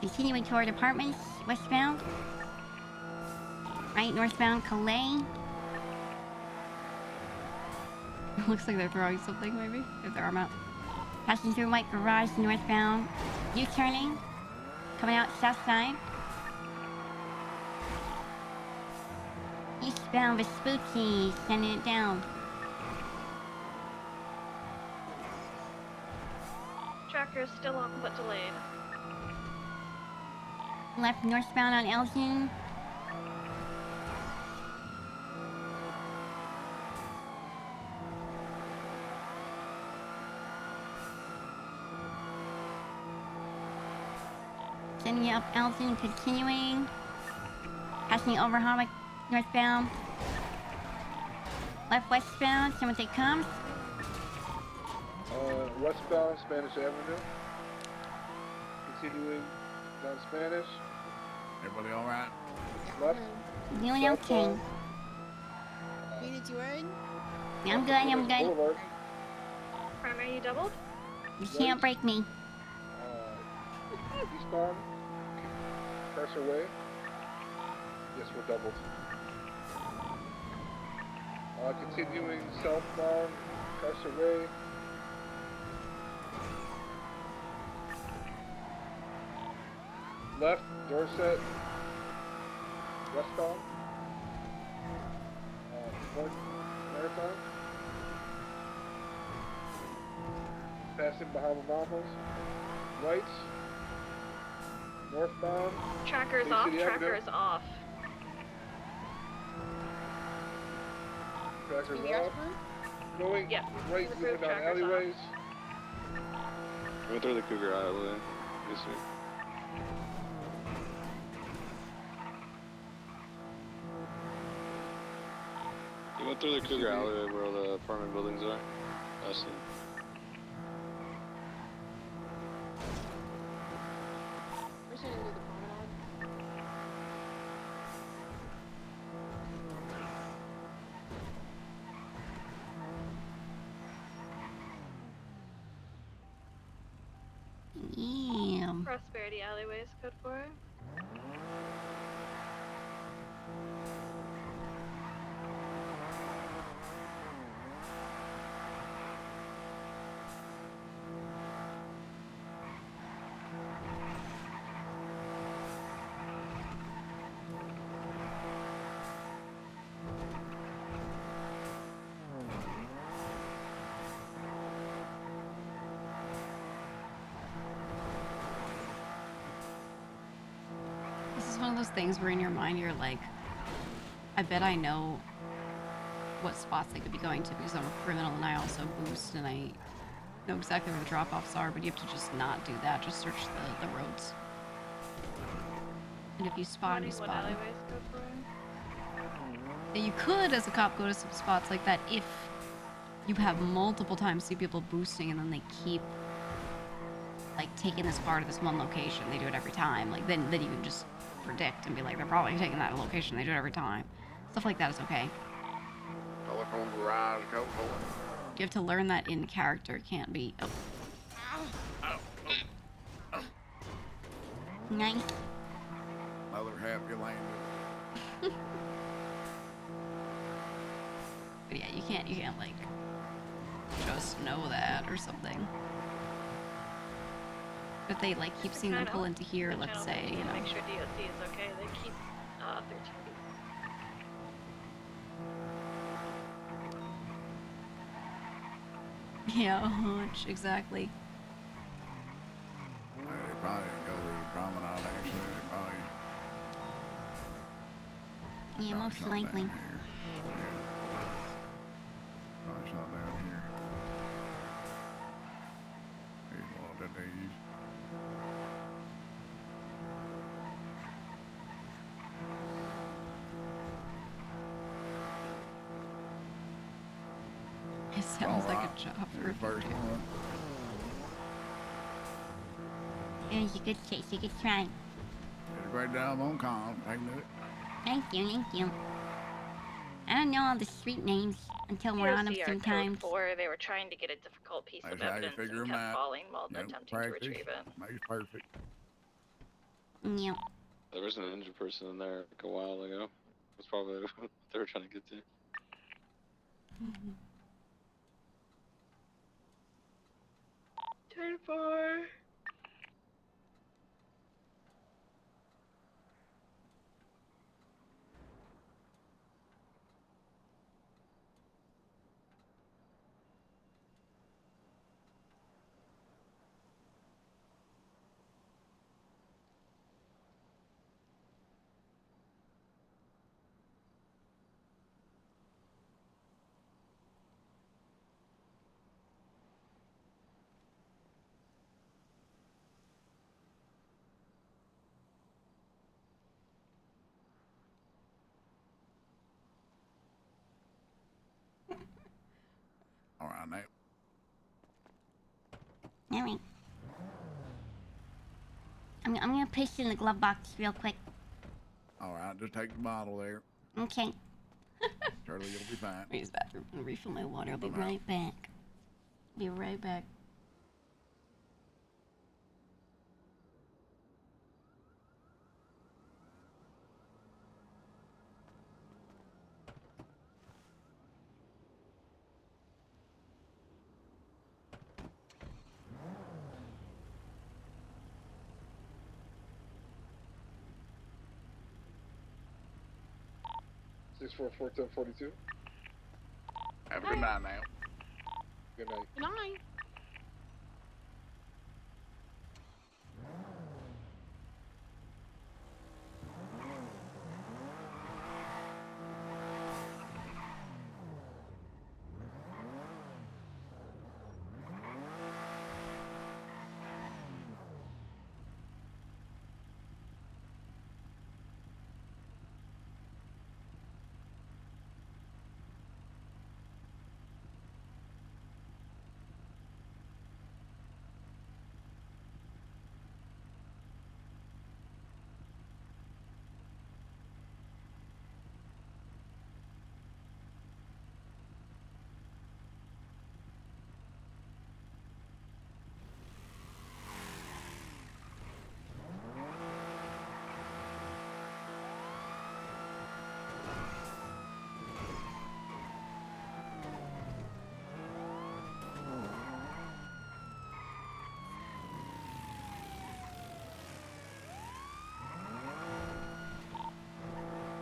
Continuing toward apartments, westbound. Right, northbound Calais. Looks like they're throwing something, maybe. If their arm out. Passing through White Garage, northbound. U-turning. Coming out south side. Eastbound Vespucci, sending it down. Tracker is still on but delayed. Left northbound on Elgin. Sending it up Elgin, continuing. Passing over Harwick, northbound. Left westbound, someone take comms. Westbound Spanish Avenue. Continuing down Spanish. Everybody all right? Left. Doing okay. Peanits, you in? I'm good, I'm good. Boulevard. Primary, you doubled? You can't break me. Eastbound. Pressure Way. Yes, we're doubled. Continuing southbound. Pressure Way. Left, Dorset, westbound, North Marathon, passing Bahama Mamas, right, northbound, Tracker's Bay off, City Avenue. tracker's off. Tracker's Speedy off, Ashburn? going Yep. right, moving down alleyways, Went through the Cougar alleyway. Yes, sir. You went through the Cougar alleyway where all the apartment buildings are. I see. We're sitting into the promenade. Damn. Prosperity alleyways, code 4. This is one of those things where in your mind you're like, I bet I know what spots they could be going to because I'm a criminal and I also boost and I know exactly where the drop-offs are, but you have to just not do that. Just search the roads. And if you spot them, you spot them. Yeah, you could, as a cop, go to some spots like that if you have multiple times see people boosting and then they keep like taking this car to this one location. They do it every time. Like then you can just predict and be like, they're probably taking that location. They do it every time. Stuff like that is okay. Telephone garage, code 4. You have to learn that in character. It can't be. Oh. Nice. Mother happy landed. But yeah, you can't like just know that or something. If they like keep seeing them pull into here, let's say, you know. Make sure DOC is okay. They keep 13 Yeah, a hunch, exactly. They probably didn't go to the promenade, actually. They probably... Yeah, most likely. Probably shot down here. Here's one that they use. It sounds like a chopper. First one. It was a good chase, a good try. It's a great job on calm. Take it. Thank you, thank you. I don't know all the street names until we're on them sometimes. Code 4, they were trying to get a difficult piece of That's how you evidence figure and 'em kept out. falling while Nope, attempting practice to retrieve it. makes perfect. Yep. There was an injured person in there like a while ago. That's probably what they were trying to get to. 10-4. All right, now. All right. I'm gonna push in the glove box real quick. All right, just take the bottle there. Okay. Charlie, you'll be fine. Use the bathroom and refill my water. I'll be right back. Be right back. Six four four 1042. Have a good night now. Good night. Good night.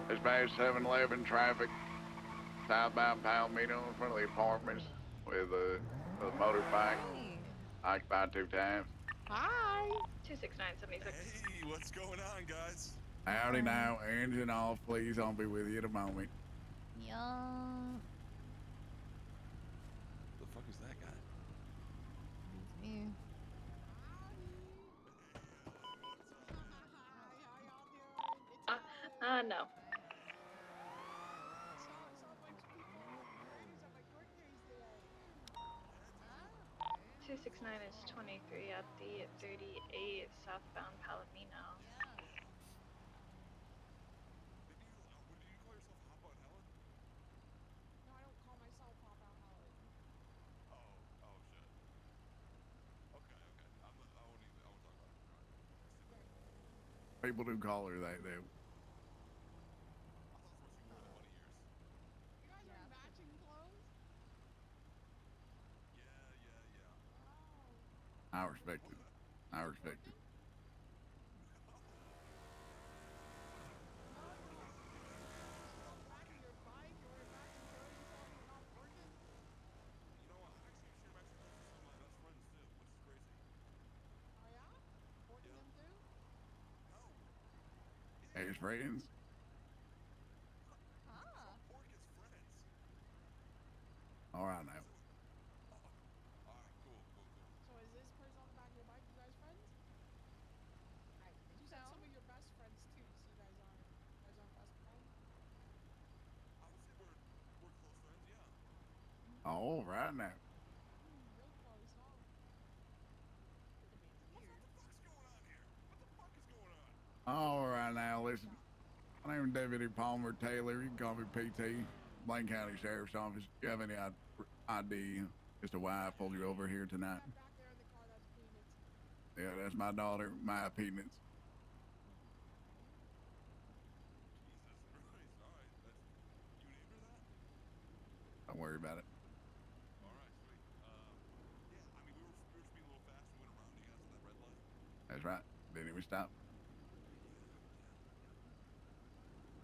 Dispatch 711 traffic. Southbound Palomino in front of the apartments with a motorbike. Occupied 2 times. Hi. 26976. Hey, what's going on, guys? Howdy now, engine off, please. I'll be with you in a moment. Yeah. The fuck is that guy? Me. No. 269 is 23 at the 38 southbound Palomino. What do you call yourself, Hop on Helen? No, I don't call myself Pop Out Helen. Oh shit. Okay. I won't talk about it. People do call her that, though. You guys are matching clothes? Yeah. I respect it. I respect it. You know what? I actually share matching clothes with some of my best friends too, which is crazy. Oh yeah? Working them too? No. As friends? Pork is friends. All right now. Alright, cool. So is this person on the back of your bike you guys friends? You said some of your best friends too, so you guys aren't best friends? I would say we're close friends, yeah. All right now. Real close, huh? What the fuck's going on here? What the fuck is going on? All right now, listen. My name is Deputy Palmer Taylor. You can call me PT. Blaine County Sheriff's Office. Do you have any ID as to why I pulled you over here tonight? Back there in the car, that's Peanits. Yeah, that's my daughter, my Peanits. Jesus Christ. Alright, you named her that? Don't worry about it. Alright, sweet. Yeah, I mean, we were just being a little fast. We went around you guys at that red light. That's right. Didn't even stop.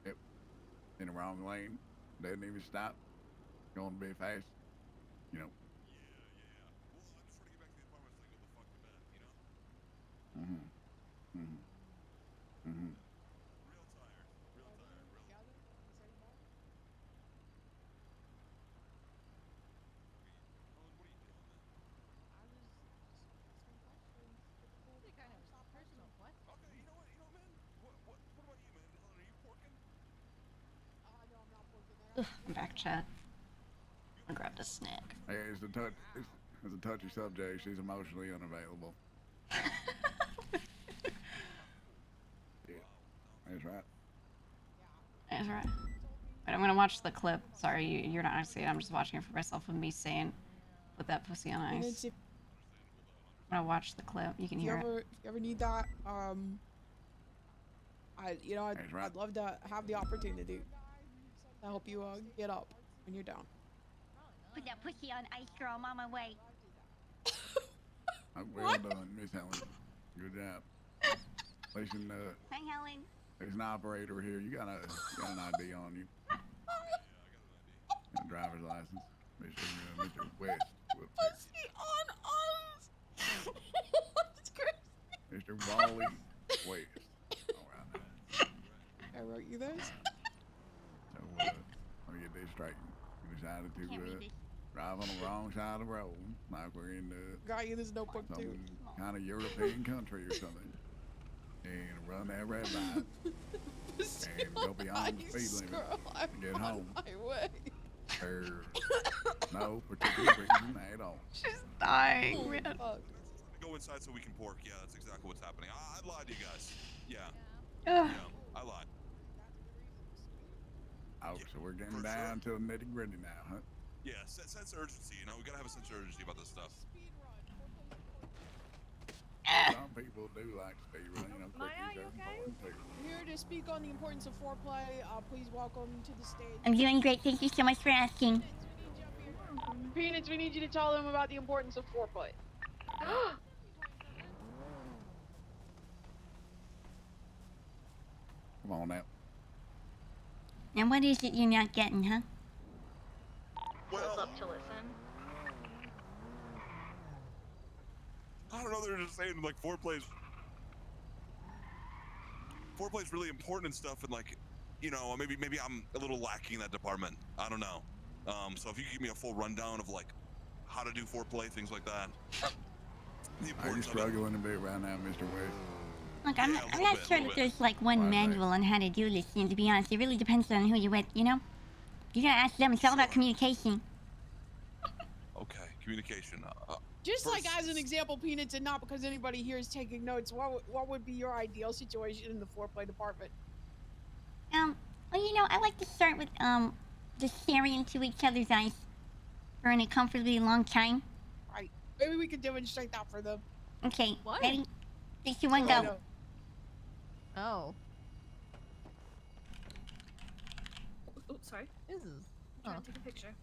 Yep. In the wrong lane. Didn't even stop. Going to be fast. You know. Yeah. Well, I'm just trying to get back to the apartment so I can go the fuck to bed, you know? Mm-hmm. Real tired. Together in the same bed? Helen, what are you doing then? I was just asking questions. Typical stop personal. What? Okay, you know what, man? What about you, man? Helen, are you porking? No, I'm not working there. I'm back, chat. I grabbed a snack. Hey, it's a touchy subject. She's emotionally unavailable. Yeah, that's right. That's right. Wait, I'm gonna watch the clip. Sorry, you're not gonna see it. I'm just watching it for myself of me saying, "Put that pussy on ice." I'm gonna watch the clip. You can hear it. If you ever need that, I'd love to have the opportunity to help you get up when you're down. Put that pussy on ice, girl. I'm on my way. Well done, Miss Helen. Good job. Listen, Hi, Helen. there's an operator here. You got an ID on you. A driver's license, Mr. West. Pussy on ice. That's crazy. Mr. Wally West. All right now. I wrote you this. So let me get this straight. You decided to drive on the wrong side of the road, like we're in Got you this notebook some too. kind of European country or something, and run that red light and go beyond the speed limit and get home. My way. For no particular reason at all. She's dying, man. Go inside so we can pork. Yeah, that's exactly what's happening. I lied to you guys. Yeah, I lied. Oh, so we're getting down to the nitty gritty now, huh? Yeah, sense of urgency. You know, we gotta have a sense of urgency about this stuff. Some people do like speed run. You know, quickies are important too. Here to speak on the importance of foreplay. Please welcome to the stage. I'm doing great. Thank you so much for asking. Peanits, we need you to tell them about the importance of foreplay. Come on now. And what is it you're not getting, huh? Pulls up to listen. I don't know. They're just saying like foreplay's really important and stuff, and like, you know, maybe I'm a little lacking in that department. I don't know. So if you could give me a full rundown of like how to do foreplay, things like that. Are you struggling a bit right now, Mr. West? Look, I'm not sure that there's like one manual on how to do this, and to be honest, it really depends on who you're with, you know? You gotta ask them, it's all about communication. Okay, communication. Just like as an example, Peanits, and not because anybody here is taking notes, what would be your ideal situation in the foreplay department? Well, you know, I like to start with, just staring into each other's eyes for a comfortably long time. Right. Maybe we could demonstrate that for them. Okay, What? ready? 3, 2, 1, go. Oh. Oops, sorry. This is. I'm trying to take a picture.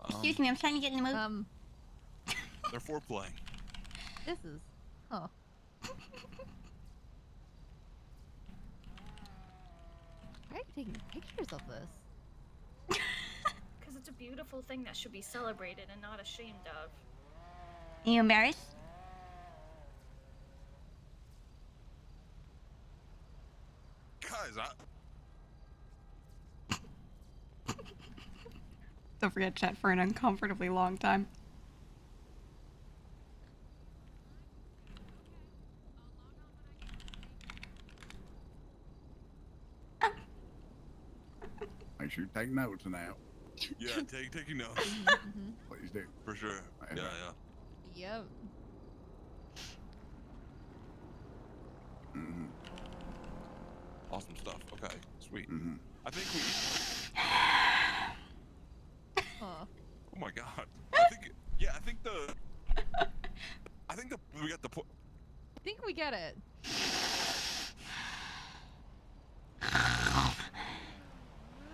Excuse me, I'm trying to get in the mood. They're foreplaying. This is. Huh. Why are you taking pictures of this? Because it's a beautiful thing that should be celebrated and not ashamed of. Are you embarrassed? Guys, Don't forget chat for an uncomfortably long time. Make sure you take notes now. yeah, taking notes. Please do. For sure. Yeah. Yep. Mm-hmm. Awesome stuff. Okay, sweet. Mm-hmm. I think we. Huh. Oh my god. I think we got the point. I think we get it.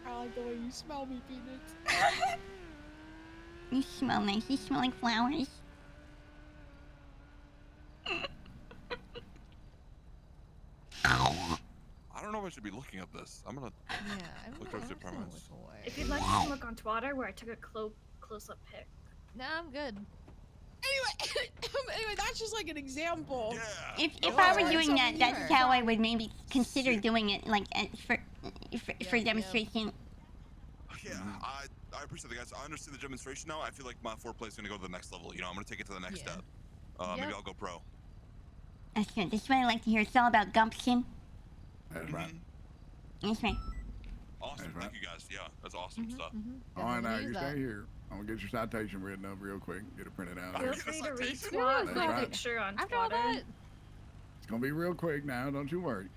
I like the way you smell me, Peanits. You smell nice. You smell like flowers. I don't know if I should be looking at this. I'm gonna look towards the apartments. If you'd like, you can look on Twitter where I took a close-up pic. Nah, I'm good. Anyway, that's just like an example. If I were doing that, that's how I would maybe consider doing it, like for demonstration. Yeah, I appreciate it, guys. I understand the demonstration now. I feel like my foreplay is gonna go to the next level. You know, I'm gonna take it to the next step. Maybe I'll go pro. That's good. That's what I like to hear. It's all about gumption. That's right. That's right. Awesome. Thank you, guys. Yeah, that's awesome stuff. All right, now you stay here. I'm gonna get your citation written up real quick. Get it printed out. Feel free to retweet my picture on Twitter. It's gonna be real quick now. Don't you worry.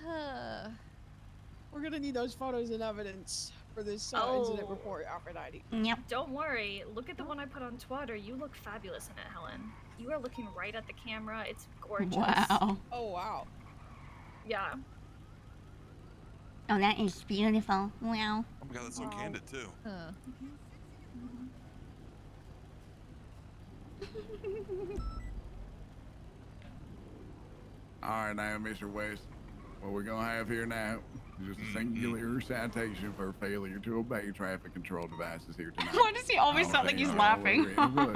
We're gonna need those photos and evidence for this incident report after 90. Yep. Don't worry. Look at the one I put on Twitter. You look fabulous in it, Helen. You are looking right at the camera. It's gorgeous. Wow. Oh, wow. Yeah. Oh, that is beautiful. Wow. Oh my god, that's so candid too. All right, now, Mr. West, what we're gonna have here now is just a singular citation for failure to obey traffic control devices here tonight. Why does he always sound like he's laughing? Go,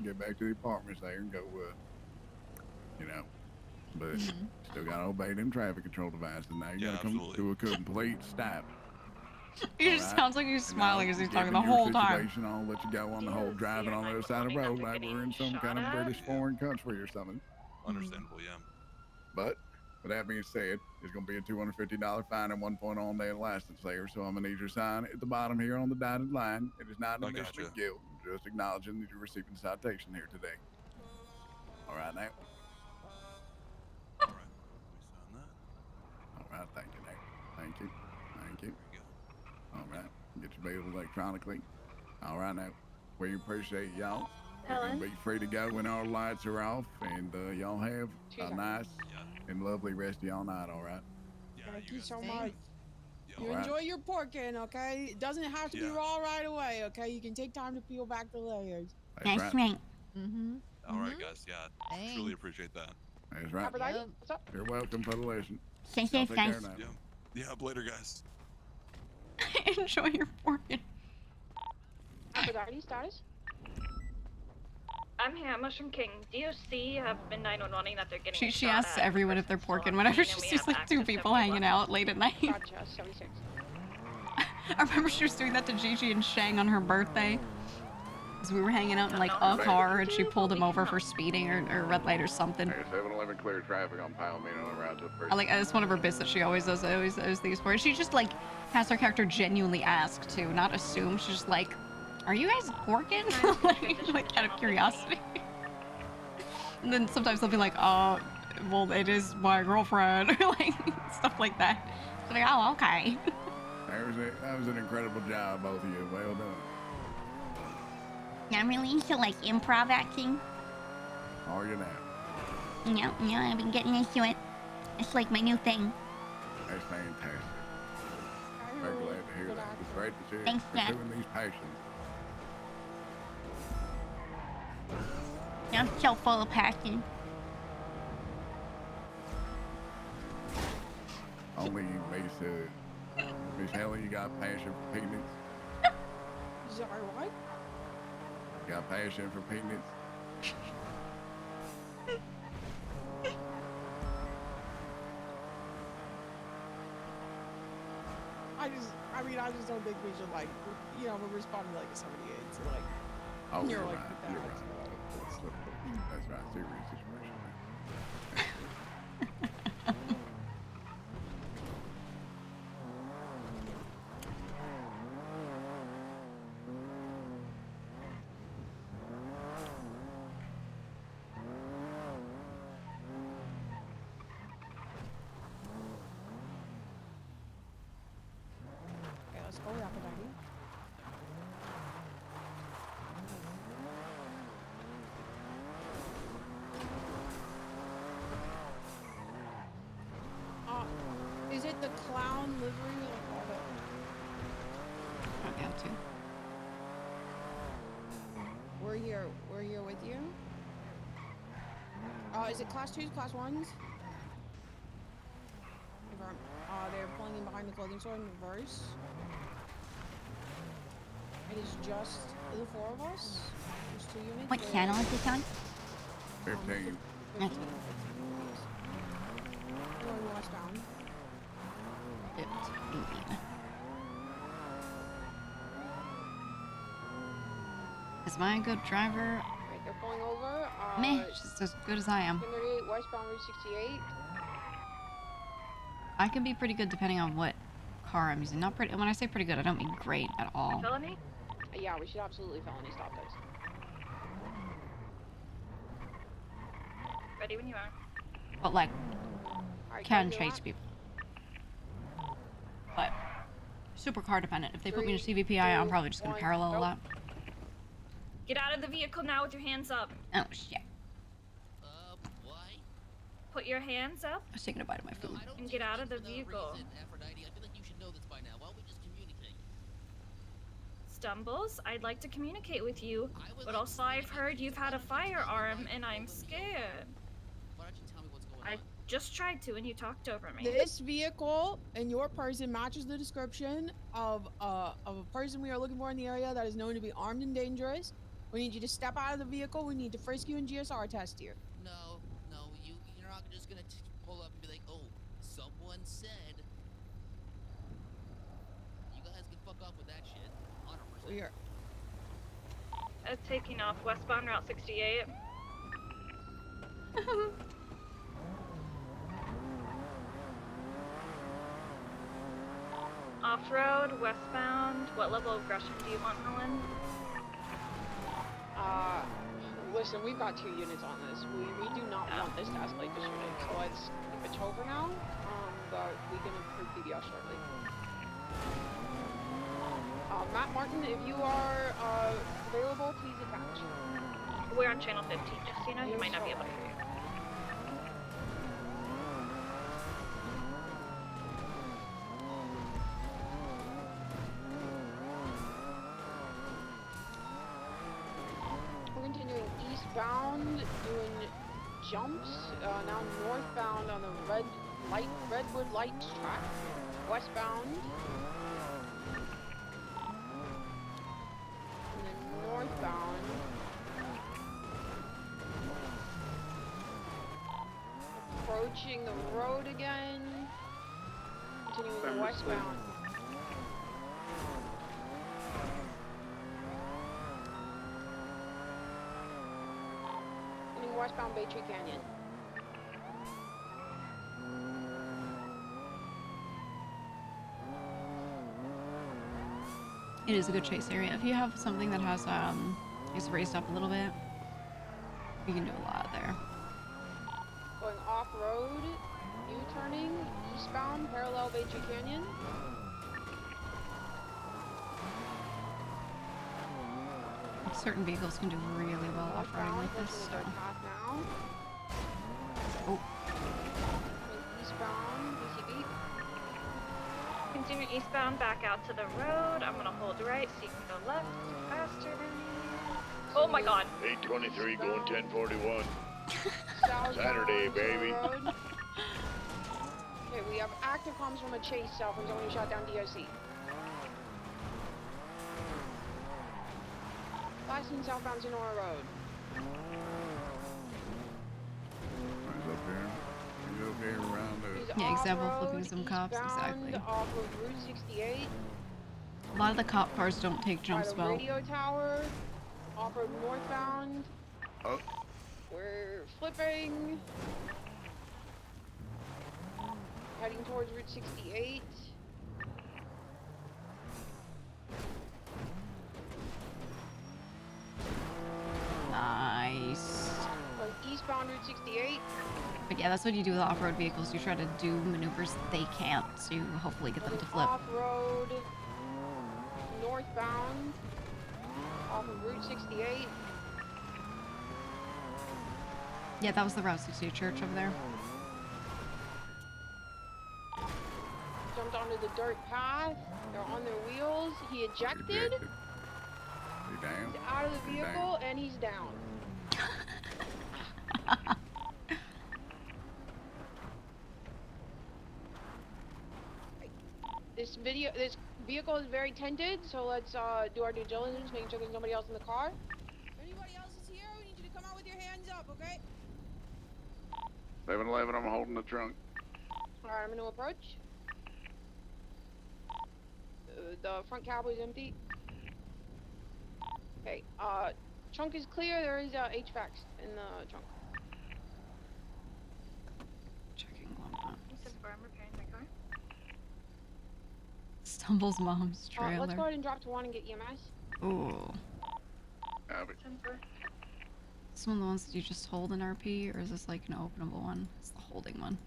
get back to the apartments there and go, but still gotta obey them traffic control devices. Now you gotta come to a complete stop. He just sounds like he's smiling as he's talking the whole time. I'll let you go on the whole driving on the other side of the road like we're in some kind of British foreign country or something. Understandable, yeah. But with that being said, there's going to be a $250 fine and 1 point on their license there. So I'm going to need your sign at the bottom here on the dotted line. It is not an admission of guilt. Just acknowledging that you're receiving a citation here today. All right, now. All right. We sign that. All right, thank you, Nate. Thank you. Thank you. All right, get your bail electronically. All right, now. We appreciate y'all. Helen? Be free to go when our lights are off, and y'all have a nice and lovely rest of y'all night, all right? Thank you so much. You All right. enjoy your porking, okay? It doesn't have to be raw right away, okay? You can take time to peel back the layers. That's right. All right, guys. Yeah, truly appreciate that. That's right. What's up? You're welcome for the lesson. Stay Y'all safe, take guys. care now. Yeah, later, guys. Enjoy your porkin. Aphrodite status? I'm here, Mushroom King. DOC have been 911 that they're getting She shot asks at. everyone if they're porkin whenever she sees like two people hanging out late at night. Gotcha, 76. I remember she was doing that to Gigi and Shang on her birthday. Because we were hanging out in like a car and she pulled him over for speeding or red light or something. 7-Eleven clear traffic on Palomino and around to the first. It's one of her bits that she always does. I always think it's for her. She just like has her character genuinely ask too, not assume. She's just like, "Are you guys porkin?" like out of curiosity. And then sometimes they'll be like, "Oh, well, it is my girlfriend," or like stuff like that. So like, "Oh, okay." That was an incredible job, both of you. Well done. I'm really into like improv acting. Are you now? Yeah, I've been getting into it. It's like my new thing. That's fantastic. Very glad to hear that. It's great to see Thanks, you Dad. pursuing these passions. I'm so full of passion. Only Miss Helen, you got passion for Peanits? Sorry, what? You got passion for Peanits? I just don't think we should like, we're responding like a 78, so like, Oh, you're you're like, right. You're right. That's right. Serious situation. Okay, let's go, Aphrodite. Is it the clown livery or what? Probably have to. We're here with you. Is it class 2s, class 1s? They're pulling in behind the clothing store in reverse. It is just the 4 of us. There's 2 units. What channel is this on? 15. Okay. Going westbound. 15. Is my a good driver? Right, they're pulling over. Meh, just as good as I am. 38 westbound Route 68. I can be pretty good depending on what car I'm using. Not pretty. When I say pretty good, I don't mean great at all. Felony? Yeah, we should absolutely felony stop this. Ready when you are. But like, Alright, can do chase that. people. But super car dependent. If they put me in a CVPI, I'm probably just gonna parallel a lot. Get out of the vehicle now with your hands up. Oh shit. Put your hands up I was taking a bite of my food. and get out of the vehicle. Stumbles, I'd like to communicate with you, but also I've heard you've had a firearm and I'm scared. I just tried to and you talked over me. This vehicle and your person matches the description of a person we are looking for in the area that is known to be armed and dangerous. We need you to step out of the vehicle. We need to frisk you and GSR test you. No, you're not just gonna pull up and be like, oh, someone said. You guys can fuck off with that shit. 100%. Here. Taking off westbound Route 68. Off-road, westbound. What level of aggression do you want, Helen? Listen, we've got 2 units on this. We do not want this to escalate to shooting, so let's keep it over now. But we can approve PBS shortly. Matt Martin, if you are available, please attach. We're on channel 15, just so you know, you might not be able to hear you. We're continuing eastbound, doing jumps. Now northbound on the Redwood Lights track. Westbound. road again. Continuing westbound. Continuing westbound Bay Tree Canyon. It is a good chase area. If you have something that has is raised up a little bit, you can do a lot there. Going off-road, U-turning, eastbound, parallel Bay Tree Canyon. Certain vehicles can do really well off-roading like this. So. Oh. Eastbound, BCB. Continue eastbound, back out to the road. I'm gonna hold right so you can go left faster than me. Oh my god. 823 going 1041. Saturday, baby. Okay, we have active comms from a chase cell from someone who shot down DOC. Blasting southbound Sonora Road. He's up here. He's up here around the... Yeah, example flipping some cops, exactly. Off of Route 68. A lot of the cop cars don't take jumps well. Radio tower. Off-road northbound. Oh. We're flipping. Heading towards Route 68. Nice. Going eastbound Route 68. But yeah, that's what you do with off-road vehicles. You try to do maneuvers that they can't to hopefully get them to flip. Off-road northbound off of Route 68. Yeah, that was the Route 68 church over there. Jumped onto the dirt path. They're on their wheels. He ejected. He's down. He's out of the vehicle and he's down. This vehicle is very tinted, so let's do our due diligence, making sure there's nobody else in the car. If anybody else is here, we need you to come out with your hands up, okay? 7-Eleven, I'm holding the trunk. Alright, I'm gonna approach. The front cab is empty. Okay, trunk is clear. There is HVAC in the trunk. Checking one. This is where I'm repairing my car. Stumbles mom's trailer. Let's go ahead and drop to 1 and get EMS. Ooh. Have it. Is this one of the ones that you just hold in RP, or is this like an openable one? It's the holding one.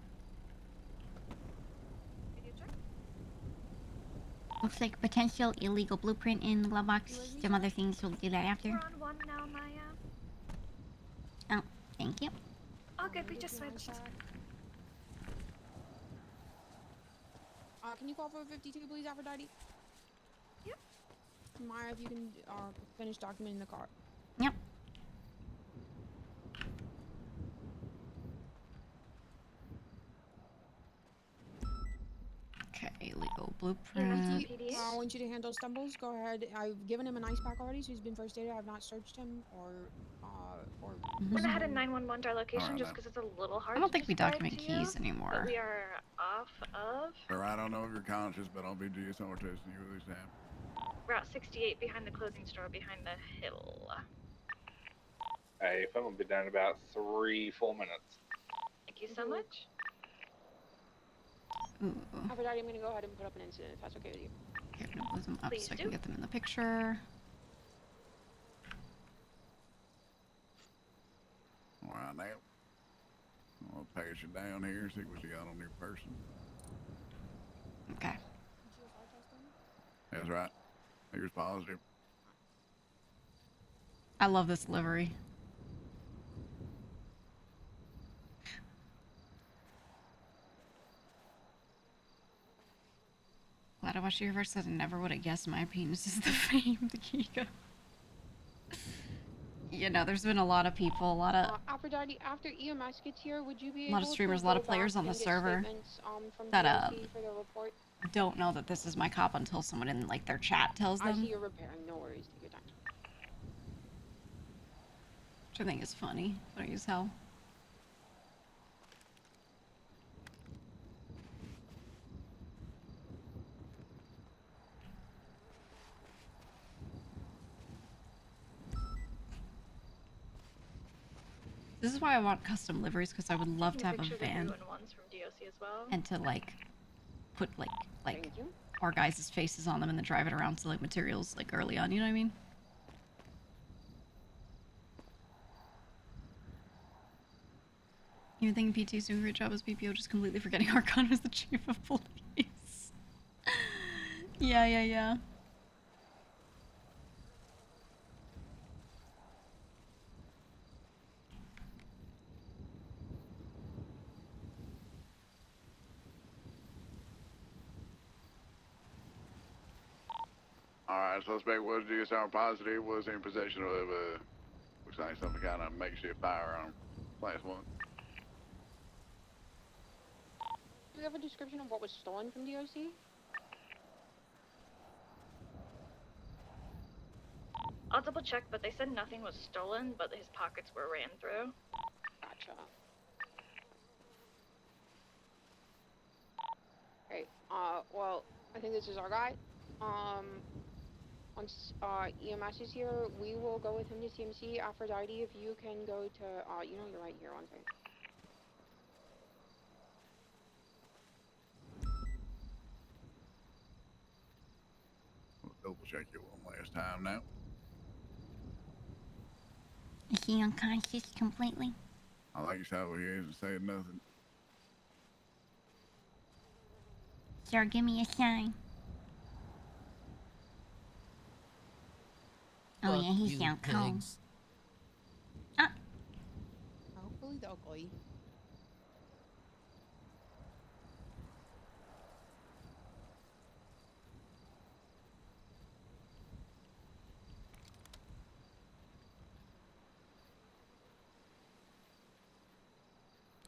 Looks like potential illegal blueprint in the glove box. Some other things, we'll do that after. We're on 1 now, Maya. Oh, thank you. Oh, good, we just switched. Can you call for 52, please, Aphrodite? Yep. Maya, if you can finish documenting the car. Yep. Okay, legal blueprint. I want you to handle stumbles. Go ahead. I've given him an ice pack already, so he's been first aided. I've not searched him or. Went ahead and 911 our location just because it's a little hard. I don't think we describe document to keys you, anymore. But we are off of Sir, I don't know if you're conscious, but I'll be GSR testing you with this time. Route 68 behind the clothing store behind the hill. Hey, if I'm gonna be down in about 3 full minutes. Thank you so much. Ooh. Aphrodite, I'm gonna go ahead and put up an incident if that's okay with you. Okay, I'm gonna move them up Please so I do. can get them in the picture. Alright, now. I'll pass you down here, see what you got on your person. Okay. That's right. Here's positive. I love this livery. Glad I watched your verse. I never would have guessed my penis is the famed GEEGA. You know, there's been a lot of people, a lot of Aphrodite, after EMS gets here, would you be a lot of streamers, a lot of players on the server that don't know that this is my cop until someone in like their chat tells them. I see you're repairing. No worries. Take your time. Which I think is funny. Funny as hell. This is why I want custom liveries, because I would love to have a van ones from DOC as well. and to like put like Thank you. our guys' faces on them and then drive it around to like materials like early on. You know what I mean? You think PT's doing a great job as PPO, just completely forgetting Archon was the chief of police. Yeah. Alright, suspect was GSR positive, was in possession of looks like some kind of makeshift firearm. Last one. Do we have a description of what was stolen from DOC? I'll double check, but they said nothing was stolen, but his pockets were ran through. Gotcha. Great. Well, I think this is our guy. Once EMS is here, we will go with him to CMC. Aphrodite, if you can go to, you're right here, one second. We'll double check you one last time now. Is he unconscious completely? I think so. He hasn't said nothing. Sir, give me a sign. Oh yeah, he's down cold. Hopefully doggy.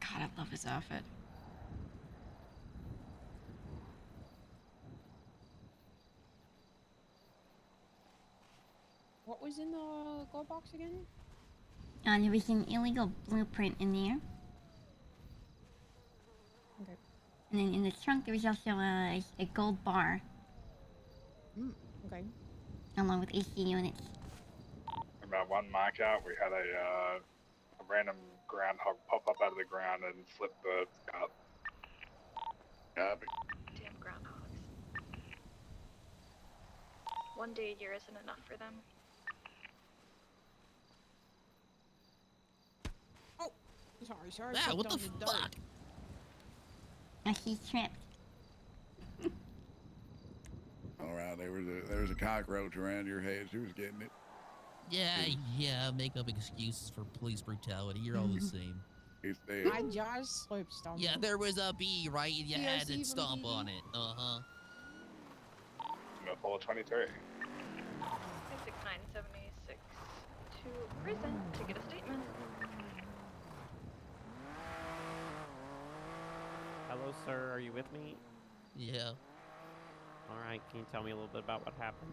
God, I love his outfit. What was in the glove box again? There was an illegal blueprint in there. Okay. And then in the trunk there was also a gold bar. Okay. Along with AC units. About one marker, we had a random groundhog pop up out of the ground and flip the cup. Copy. Damn groundhogs. One day a year isn't enough for them. Sorry. Ah, what the fuck? He's trapped. Alright, there was a cockroach around your head. She was getting it. Yeah, make up excuses for police brutality. You're all the same. It's dead. I just slipped stomp. Yeah, there was a bee, right? And you had to from stomp TV. on it. Uh-huh. No follow 23. 6976 to prison to get a statement. Hello, sir. Are you with me? Yeah. All right. Can you tell me a little bit about what happened?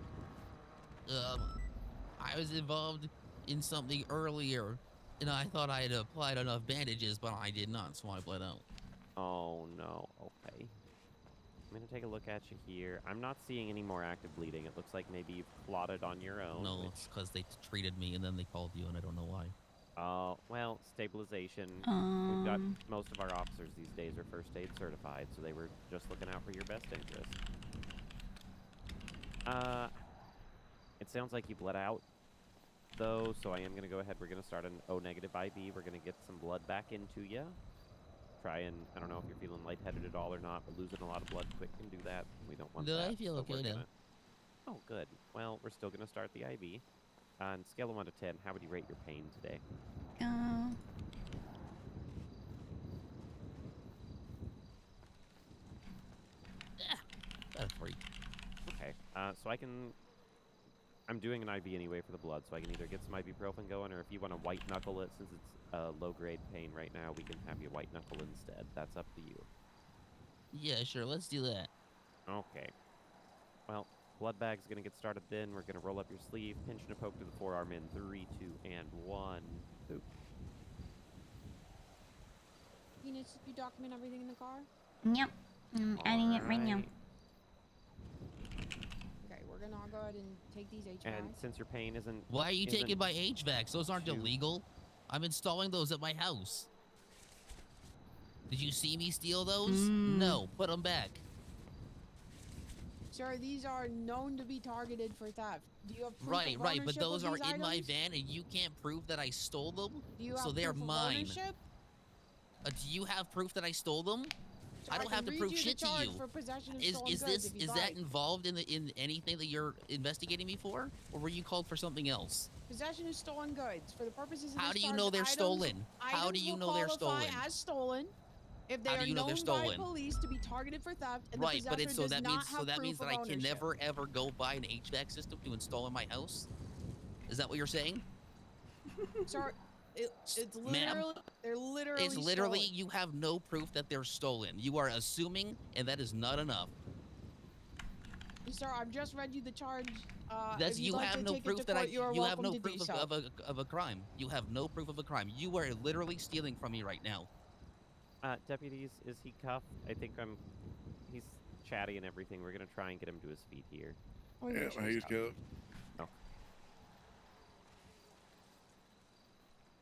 I was involved in something earlier, and I thought I had applied enough bandages, but I did not, so I bled out. Oh, no. Okay. I'm going to take a look at you here. I'm not seeing any more active bleeding. It looks like maybe you've clotted on your own. No, it's because they treated me, and then they called you, and I don't know why. Well, stabilization. We've got most of our officers these days are first aid certified, so they were just looking out for your best interest. It sounds like you bled out, though, so I am going to go ahead. We're going to start an O-negative IV. We're going to get some blood back into you. Try and, I don't know if you're feeling lightheaded at all or not, but losing a lot of blood quick can do that. We don't want that. No, I feel okay now. Oh, good. Well, we're still going to start the IV. On scale of 1 to 10, how would you rate your pain today? About a 3. Okay. So I'm doing an IV anyway for the blood, so I can either get some ibuprofen going, or if you want to white knuckle it, since it's low-grade pain right now, we can have you white knuckle instead. That's up to you. Yeah, sure. Let's do that. Okay. Well, blood bag's going to get started then. We're going to roll up your sleeve, pinch and a poke to the forearm in 3, 2, and 1. Boop. Peanits, did you document everything in the car? Yep. I'm adding it right now. Okay, we're gonna go ahead and take these HVACs. And since your pain isn't... Why are you taking my HVACs? Those aren't illegal. I'm installing those at my house. Did you see me steal those? No, put them back. Sir, these are known to be targeted for theft. Do you have proof Right, of right, but ownership those of are these in my items? van and you can't prove that I stole them, Do you so have they're proof of mine. ownership? Do you have proof that I stole them? I don't can have to read prove you the shit to charge you. for possession of Is stolen goods this if you'd is like. that involved in anything that you're investigating me for, or were you called for something else? Possession of stolen goods. For the purposes of How this do you charge, know they're items, stolen? How do items you will know they're qualify stolen? as stolen if they How do are you know they're known by stolen? police to be targeted for theft, and Right, the but possessor does not have that proof means that of I ownership. can never ever go buy an HVAC system to install in my house. Is that what you're saying? Sir, it's Ma'am? literally, they're literally It's literally stolen. you have no proof that they're stolen. You are assuming, and that is not enough. Sir, I've just read you the charge. That's if you'd you like have to no take it proof to that court, you are you have welcome no to proof do so. of a crime. You have no proof of a crime. You are literally stealing from me right now. Deputies, is he cuffed? I think he's chatty and everything. We're gonna try and get him to his feet here. Yeah, he's cuffed. Oh.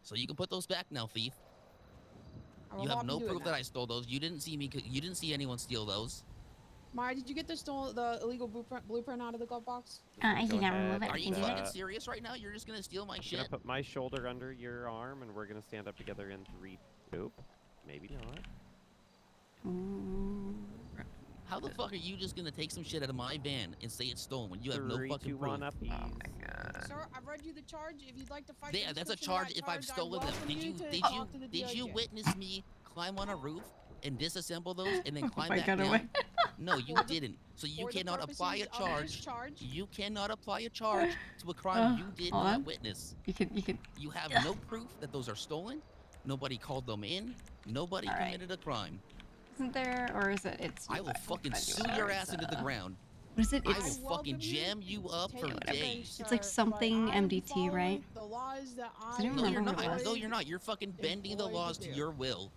So you can put those back now, thief. I will You not have be no doing proof that I stole those. You didn't see me. You didn't see anyone steal those. Maya, did you get the illegal blueprint out of the glove box? I did not remove it. Are I you can do fucking it. serious right now? You're just gonna steal my I'm shit? gonna put my shoulder under your arm, and we're gonna stand up together in 3, 2. Maybe not. How the fuck are you just gonna take some shit out of my van and say it's stolen when you have no 3, fucking 2, proof? 1, up, Sir, I've read you the charge. If you'd like to fight, Yeah, the that's a description of charge that if I've charge, I stolen them. welcome Did you to did talk to the you DOJ. witness me climb on a roof and disassemble those and then climb my back God, down? away. No, you didn't. So you for the cannot apply a purposes of this charge. charge- You cannot apply a charge to a crime you did hold not on. witness. You can. You have no proof that those are stolen. Nobody called them in. Nobody All right. committed a crime. Isn't there, or is it? It's. I will fucking sue your ass into the ground. What is it? I will It's. fucking jam you up for days. It's like something MDT, right? The laws that I don't No, you're remember what it not. was. No, you're not. You're fucking bending the laws to your will.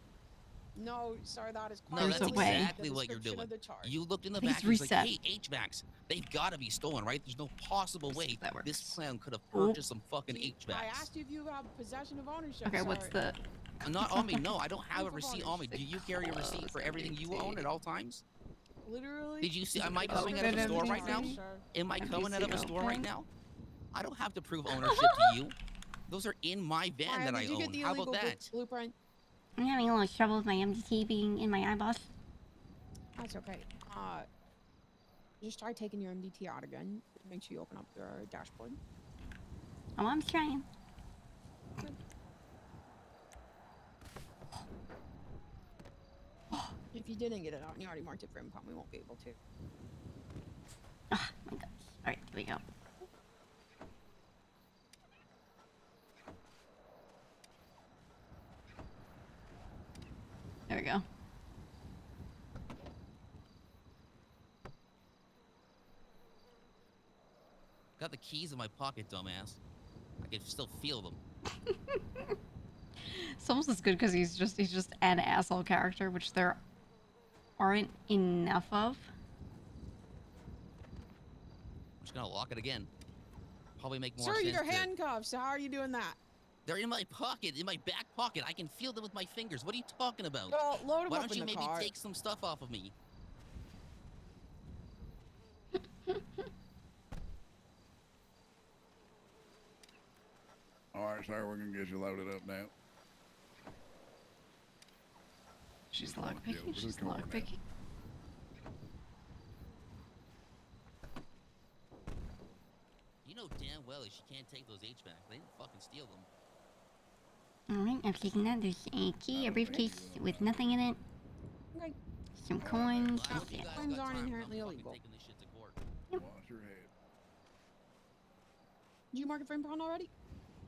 No, sir, that is No, quite that's way. exactly the what you're description doing. of the charge. You looked in the I think back it's and was like, reset. hey, HVACs, they've got to be stolen, right? There's no possible way this clown could have Oh. purchased some fucking I HVACs. asked you if you have possession of ownership. Okay, what's sir. the? Not on me, no. I don't have a Proof of receipt on me. Do you carry a receipt for everything you own at all times? Literally. Did you see? Am I Description coming out of a of the store right now? charge, sir. Am I coming out of a store right open? now? I don't have to prove ownership to you. Those are in my van Maya, that I did you get own. the How illegal about that? blueprint? I'm having a little trouble with my MDT being in my eyeballs. That's okay. Just try taking your MDT out again. Make sure you open up your dashboard. Oh, I'm trying. If you didn't get it out and you already marked it for impound, we won't be able to. Oh my gosh. Alright, here we go. There we go. Got the keys in my pocket, dumbass. I can still feel them. It's almost as good because he's just an asshole character, which there aren't enough of. I'm just gonna lock it again. Probably make more Sir, sense. you're to- handcuffed, so how are you doing that? They're in my pocket, in my back pocket. I can feel them with my fingers. What are you talking about? Well, load 'em Why up don't in you the maybe car. take some stuff off of me? All right, sir, we're gonna get you loaded up now. She's Come on, lockpicking. Joe, She's who's coming now? lockpicking. You know damn well that she can't take those HVACs. They didn't fucking steal them. Alright, I'm taking that. There's a key, a briefcase with nothing in it. Okay. Some coins. I hope you guys Coins got aren't time. inherently I'm fucking illegal. taking this shit to court. Wash your head. Did you mark it for impound already?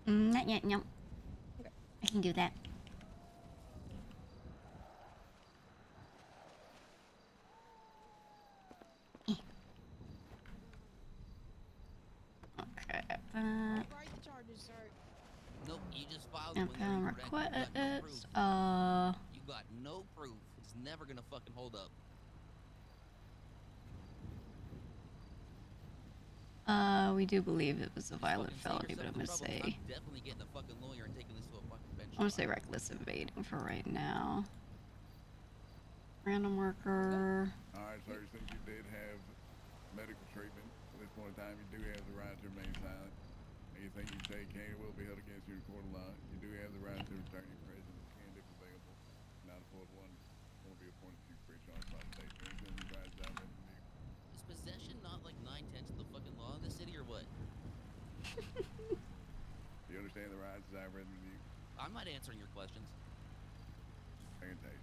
Not yet, no. Okay. I can do that. Okay. Write the charges, sir. Nope, you just filed them when they're Impound incorrect. You got no proof. request. You got no proof. It's never gonna fucking hold up. We do believe it was a violent Fucking save felony, but yourself I'm the gonna trouble, 'cause say. I'm definitely getting a fucking lawyer and taking this to a fucking I'm gonna say reckless evading for right now. Random worker. Alright, sir, since you did have medical treatment, at this point in time, you do have the right to remain silent. Anything you say can and will be held against you in court of law. You do have the right to return your presence and if available. Not afford one will be appointed to free charge by the state. Anything you guys out there to do. Is possession not like 9/10 of the fucking law in this city or what? Do you understand the rights that I've read with you? I'm not answering your questions. Fantastic.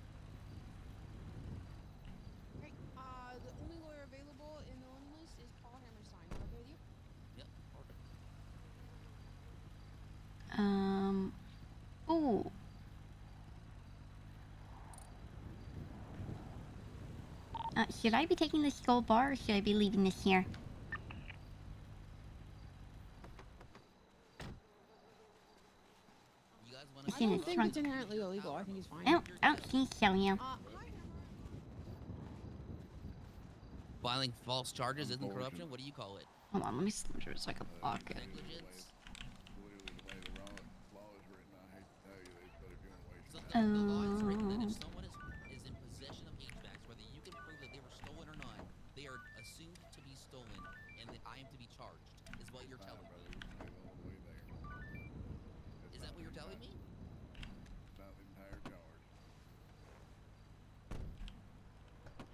Great. The only lawyer available in the loan list is Paul Hammerstein. Okay with you? Yep, perfect. Ooh. Should I be taking this gold bar or should I be leaving this here? I don't think it's inherently illegal. I think he's fine. I don't think so, yeah. Filing false charges isn't corruption? What do you call it? Hold on, let me slim it so I can lock it. Negligence? Oh. The law is written that if someone is in possession of HVACs, whether you can prove that they were stolen or not, they are assumed to be stolen, and that I am to be charged, is what you're telling me. Is that what you're telling me? Not the entire charge.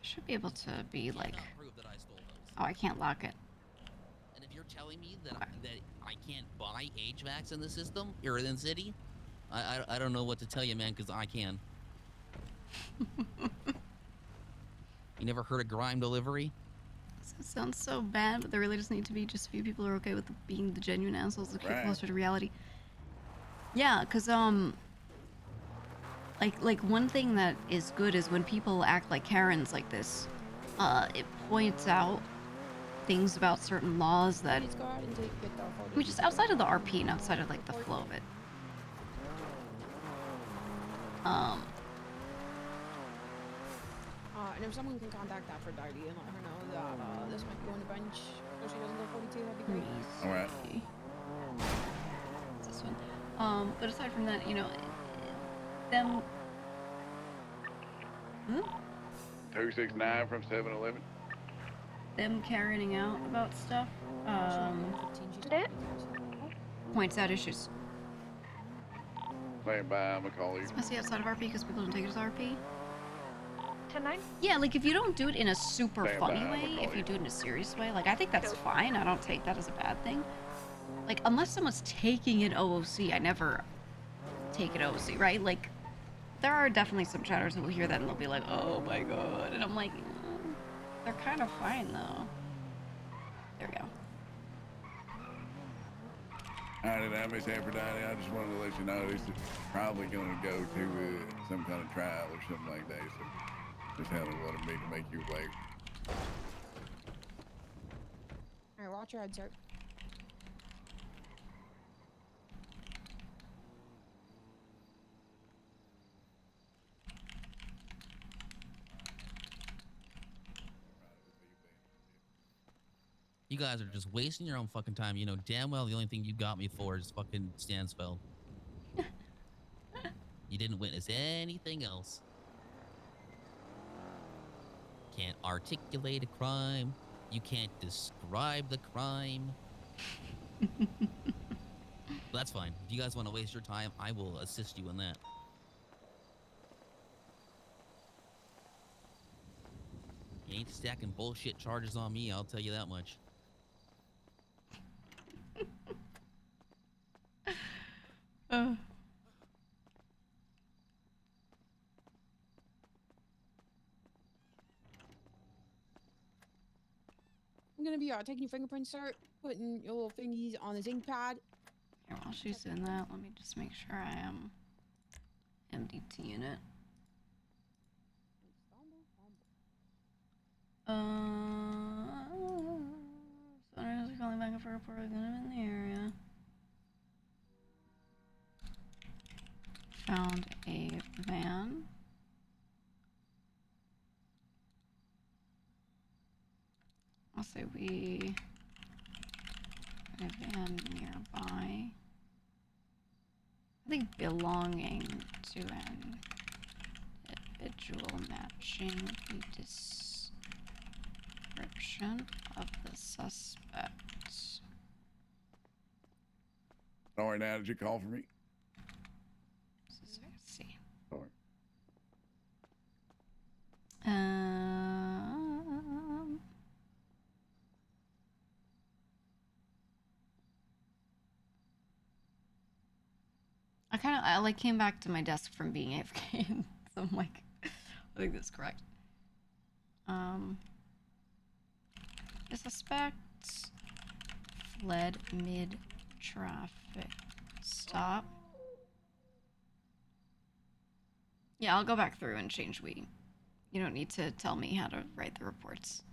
Should be able to be like. Prove that I stole those. Oh, I can't lock it. And if you're telling me that I can't buy HVACs in the system or in the city, I don't know what to tell you, man, because I can. You never heard of grime delivery? This sounds so bad, but there really just need to be just a few people who are okay with being the genuine assholes to keep closer to reality. Yeah, cause like one thing that is good is when people act like Karens like this, it points out things about certain laws that I mean, just outside of the RP and outside of like the flow of it. And if someone can contact Aphrodite and let her know that this might be going to bench so she doesn't go 42, that'd be great. Alright. This one. But aside from that, you know, them. 269 from 7-Eleven. Them carrying out about stuff. Points out issues. Stand by, I'm gonna call you. Especially outside of RP because people don't take it as RP. 10-9? Yeah, like if you don't do it in a super Stand funny by, way, I'ma if call you do it in a serious way, like I think that's fine. I don't take that as a bad thing. Like unless someone's taking it OOC, I never take it OOC, right? Like there are definitely some chatters who will hear that and they'll be like, oh my god. And I'm like, they're kind of fine though. There we go. Alright, now, Miss Aphrodite, I just wanted to let you know this is probably going to go to some kind of trial or something like that, so just how they wanted me to make you aware. Alright, watch your head, sir. You guys are just wasting your own fucking time. You know damn well the only thing you got me for is fucking Stansfeld. You didn't witness anything else. Can't articulate a crime. You can't describe the crime. That's fine. If you guys want to waste your time, I will assist you in that. You ain't stacking bullshit charges on me, I'll tell you that much. I'm gonna be taking your fingerprints, sir, putting your little fingies on this ink pad. Here, while she's doing that, let me just make sure I am MDT in it. So I was calling back for a report of them in the area. Found a van. I'll say we have a van nearby. I think belonging to an individual matching the description of the suspect. Sorry, now did you call for me? Let's see. Sorry. I like came back to my desk from being AFK, and so I'm like, I think that's correct. The suspect fled mid-traffic stop. Yeah, I'll go back through and change we. You don't need to tell me how to write the reports.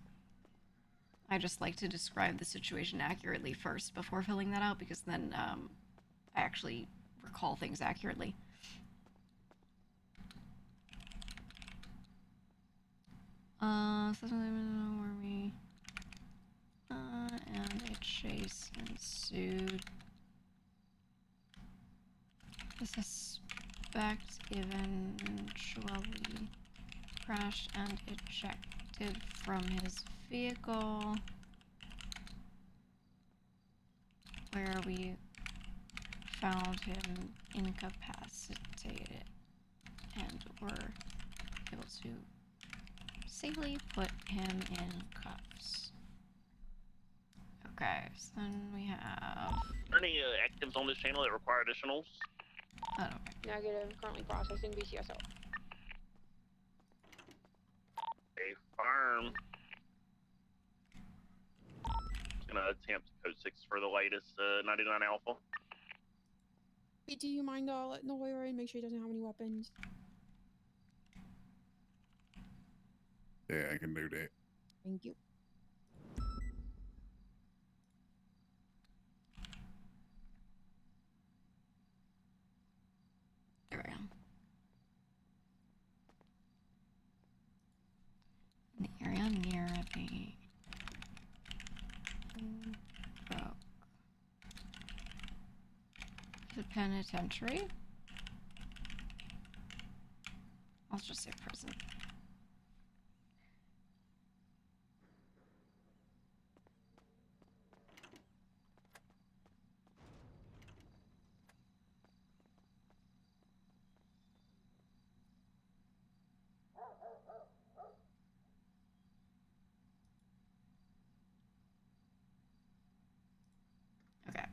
I just like to describe the situation accurately first before filling that out, because then I actually recall things accurately. Where we and a chase ensued. The suspect eventually crashed and ejected from his vehicle, where we found him incapacitated and were able to safely put him in cuffs. Okay, so then we have... Any actives on this channel that require additionals? Oh, okay. Negative, currently processing BCSO. Confirm. Just gonna attempt code 6 for the latest 99 alpha. Do you mind letting the lawyer in? Make sure he doesn't have any weapons. Yeah, I can do that. Thank you. There we go. In the area near the penitentiary. I'll just say prison. Okay.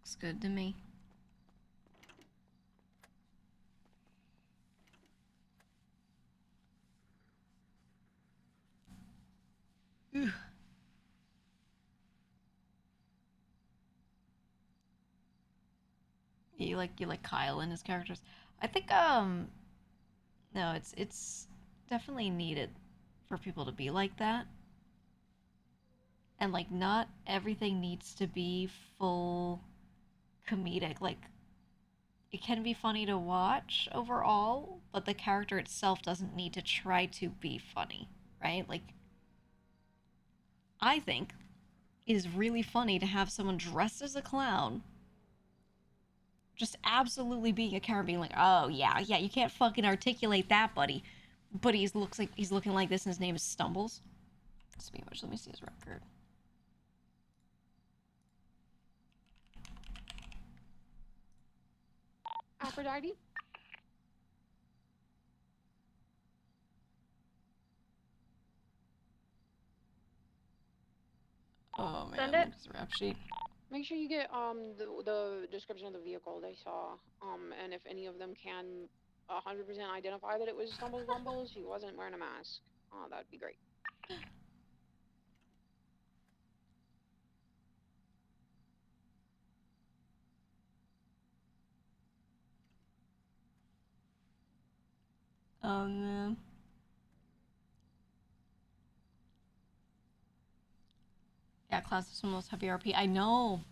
Looks good to me. Ugh. You like Kyle and his characters. I think no, it's definitely needed for people to be like that. And like not everything needs to be full comedic. Like it can be funny to watch overall, but the character itself doesn't need to try to be funny, right? Like I think it is really funny to have someone dressed as a clown just absolutely being a character, being like, oh yeah, you can't fucking articulate that, buddy. But looks like he's looking like this and his name is Stumbles. Speaking of which, let me see his record. Aphrodite? Oh man, Send it. look at his rap sheet. Make sure you get the description of the vehicle they saw, and if any of them can 100% identify that it was Stumbles Rumbles, he wasn't wearing a mask. That'd be great. Oh man. Yeah, class is almost heavy RP. I know.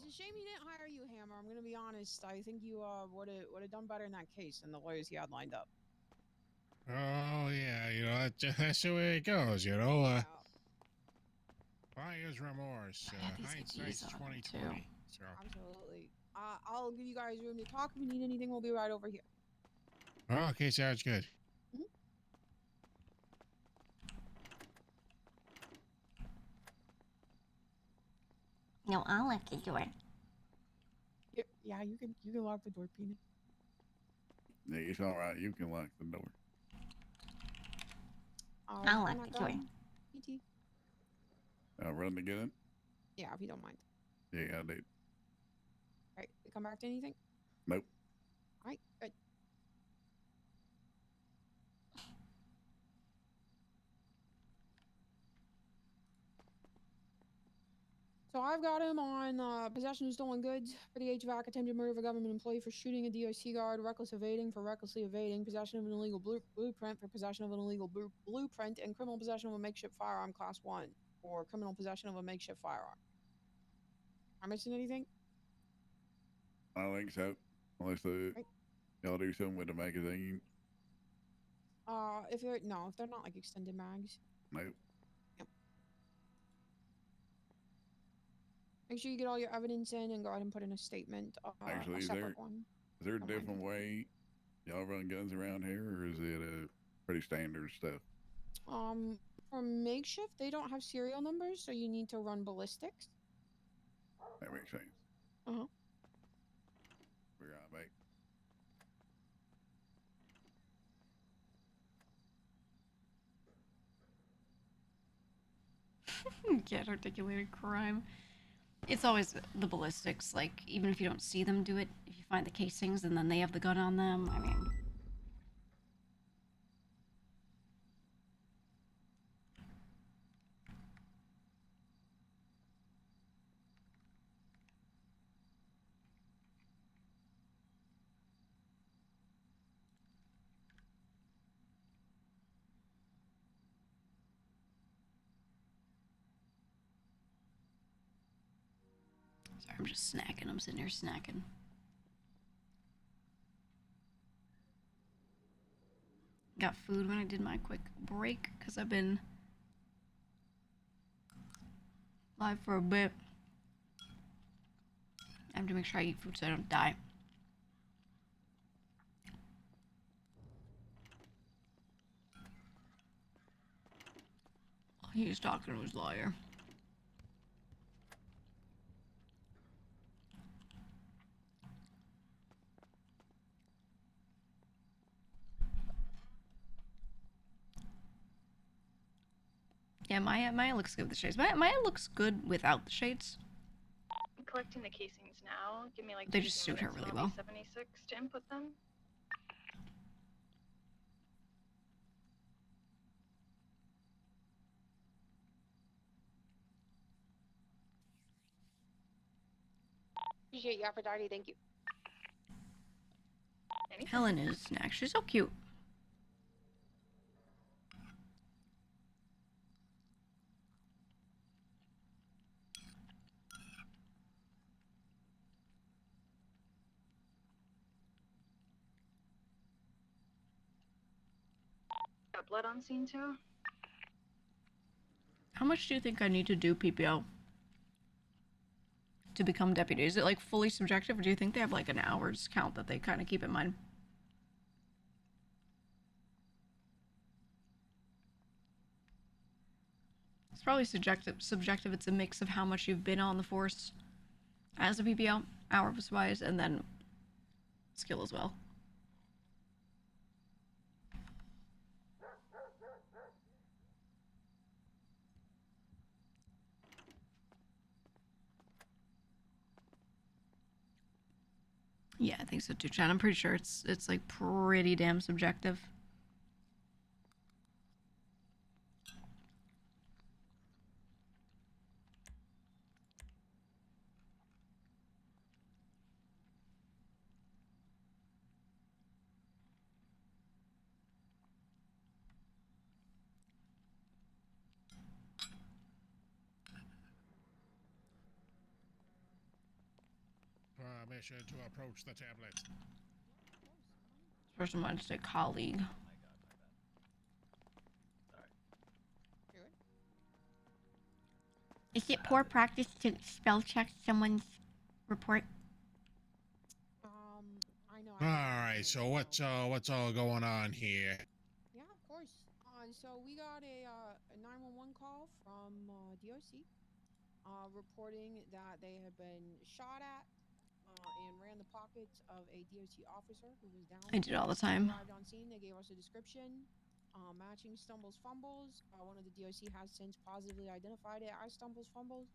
a shame he didn't hire you, Hammer. I'm gonna be honest. I think you would have done better in that case than the lawyers he had lined up. Oh yeah, that's the way it goes, buyer's remorse, hindsight's 2020. So Absolutely. I'll give you guys room to talk. If you need anything, we'll be right over here. okay, sounds good. No, I'll lock the door. Yeah, you can lock the door, Peanut. Yeah, it's all right. You can lock the door. I'll lock the door. PT. Run to get in? Yeah, if you don't mind. Yeah, I did. Right, we come back to anything? Nope. All right, good. So I've got him on possession of stolen goods for the HVAC, attempted murder of a government employee for shooting a DOC guard, reckless evading for recklessly evading, possession of an illegal blueprint for possession of an illegal blueprint, and criminal possession of a makeshift firearm class 1 or criminal possession of a makeshift firearm. Am I missing anything? I don't think so. Unless y'all do something with the magazine. If they're not like extended mags. Nope. Yep. Make sure you get all your evidence in and go ahead and put in a statement. Actually, a is separate one. there a different way y'all run guns around here, or is it pretty standard stuff? For makeshift, they don't have serial numbers, so you need to run ballistics. That makes sense. Uh-huh. We're right back. Get articulated crime. It's always the ballistics. Like, even if you don't see them do it, if you find the casings and then they have the gun on them, I mean. Sorry, I'm just snacking. I'm sitting here snacking. Got food when I did my quick break because I've been live for a bit. I have to make sure I eat food so I don't die. He's talking to his lawyer. Yeah, Maya looks good with the shades. Maya looks good without the shades. I'm collecting the casings now. Give me like They 20 just suit her minutes really and I'll well. be 76 to input them. Appreciate you, Aphrodite. Thank you. Helen is snack. She's so cute. Got blood on scene too? How much do you think I need to do PPO to become deputy? Is it like fully subjective, or do you think they have like an hours count that they kind of keep in mind? It's probably subjective. It's a mix of how much you've been on the force as a PPO, hours wise, and then skill as well. Yeah, I think so too, Chad. I'm pretty sure it's like pretty damn subjective. permission to approach the tablet. This person wanted to say colleague. Is it poor practice to spell check someone's report? I know. All right, so what's all going on here? Yeah, of course. So we got a 911 call from DOC, reporting that they have been shot at and ran the pockets of a DOC officer who was down. I do it all the time. Arrived on scene. They gave us a description, matching Stumbles Fumbles. One of the DOC has since positively identified it as Stumbles Fumbles.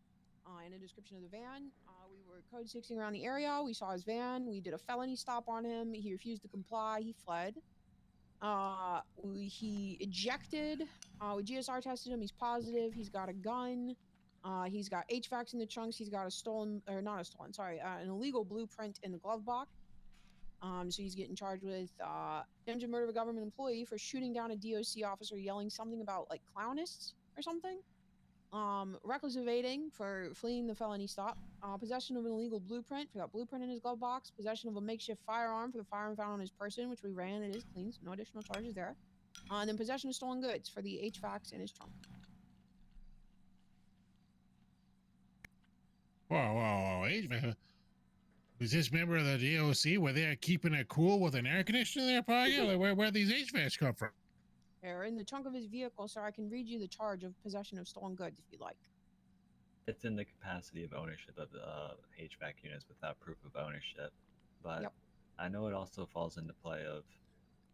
And a description of the van. We were code 6ing around the area. We saw his van. We did a felony stop on him. He refused to comply. He fled. He ejected. We GSR tested him. He's positive. He's got a gun. He's got HVACs in the trunks. He's got a stolen, or not a stolen, sorry, an illegal blueprint in the glove box. So he's getting charged with attempted murder of a government employee for shooting down a DOC officer, yelling something about like clownists or something. Reckless evading for fleeing the felony stop. Possession of an illegal blueprint for that blueprint in his glove box. Possession of a makeshift firearm for the firearm found on his person, which we ran. It is clean, so no additional charges there. And then possession of stolen goods for the HVACs in his trunk. Whoa, HVAC. Is this member of the DOC? Were they keeping it cool with an air conditioner in their pocket? Like, where these HVACs come from? They're in the trunk of his vehicle, sir. I can read you the charge of possession of stolen goods if you'd like. It's in the capacity of ownership of the HVAC units without proof of ownership. But Yep. I know it also falls into play of,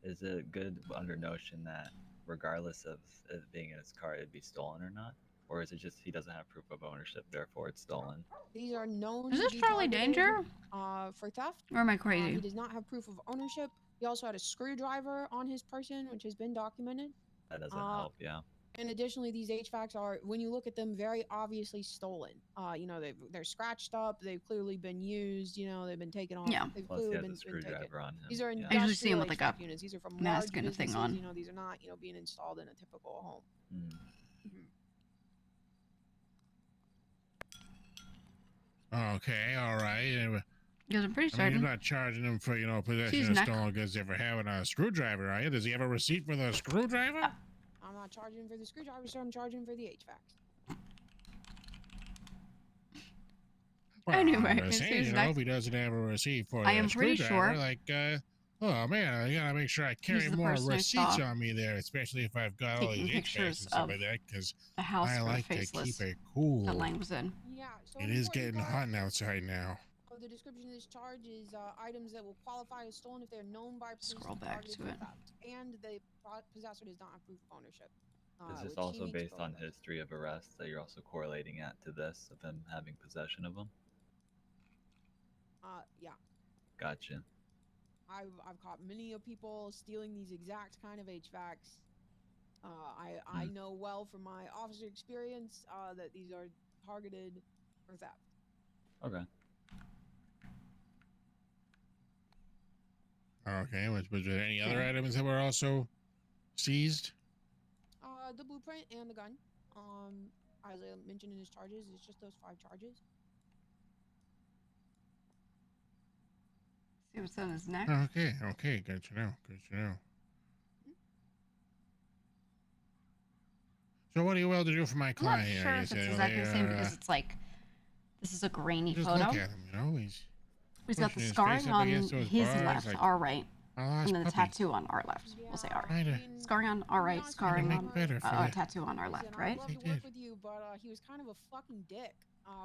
is it good under notion that regardless of it being in his car, it'd be stolen or not? Or is it just he doesn't have proof of ownership, therefore it's stolen? These are known Is to this be Charlie targeted, Danger? For theft. Or am I crazy? He does not have proof of ownership. He also had a screwdriver on his person, which has been documented. That doesn't help, yeah. And additionally, these HVACs are, when you look at them, very obviously stolen. You know, they're scratched up. They've clearly been used. You know, they've been taken off. Yeah. They've Plus he clearly has been a screwdriver taken. on him. These are yeah. I usually see him industrial with, like, HVAC a units. These are from mask large and a thing businesses. on. You know, these are not, you know, being installed in a typical home. Okay, all right. Because I'm pretty I mean, certain. you're not charging him for, you know, possession She's of neck. stolen goods for having a screwdriver, are you? Does he have a receipt for the screwdriver? I'm not charging him for the screwdriver, sir. I'm charging him for the HVACs. Well, Anyway, I'm just saying, here's you know, next. if he doesn't have a receipt for I the am pretty screwdriver, sure- like, oh man, I gotta make sure I carry the more person I receipts saw on me there, especially if I've got all taking these HVACs pictures and stuff of like that, because the house I for the like to faceless keep it cool. that Lang was in. Yeah, so It an is important getting part hot outside now. of the description of this charge is items that will qualify as stolen if they're known by police Scroll and back targeted to for it. theft, and the possessor does not have proof of ownership. Is this which he also meets based both on of those. history of arrests that you're also correlating at to this of him having possession of them? Yeah. Gotcha. I've caught many of people stealing these exact kind of HVACs. I know well from my officer experience that these are targeted for theft. Okay. Okay, was there any other items that were also seized? The blueprint and the gun. As I mentioned in his charges, it's just those 5 charges. See what's on his neck? Okay, good to know, good to know. So what are you willing to do for my I'm not client here? sure You if said, it's well, exactly the same they, because it's like, this is a grainy just photo. look at him, you know, he's He's got the pushing his scarring face up on against those his bars left, like our right, a lost and then the puppy. tattoo on our left. We'll say our right. Kinda. Scarring on our right, scarring make on better for you. tattoo on our left, Listen, right? I'd love to work with you, but he was kind of a fucking dick,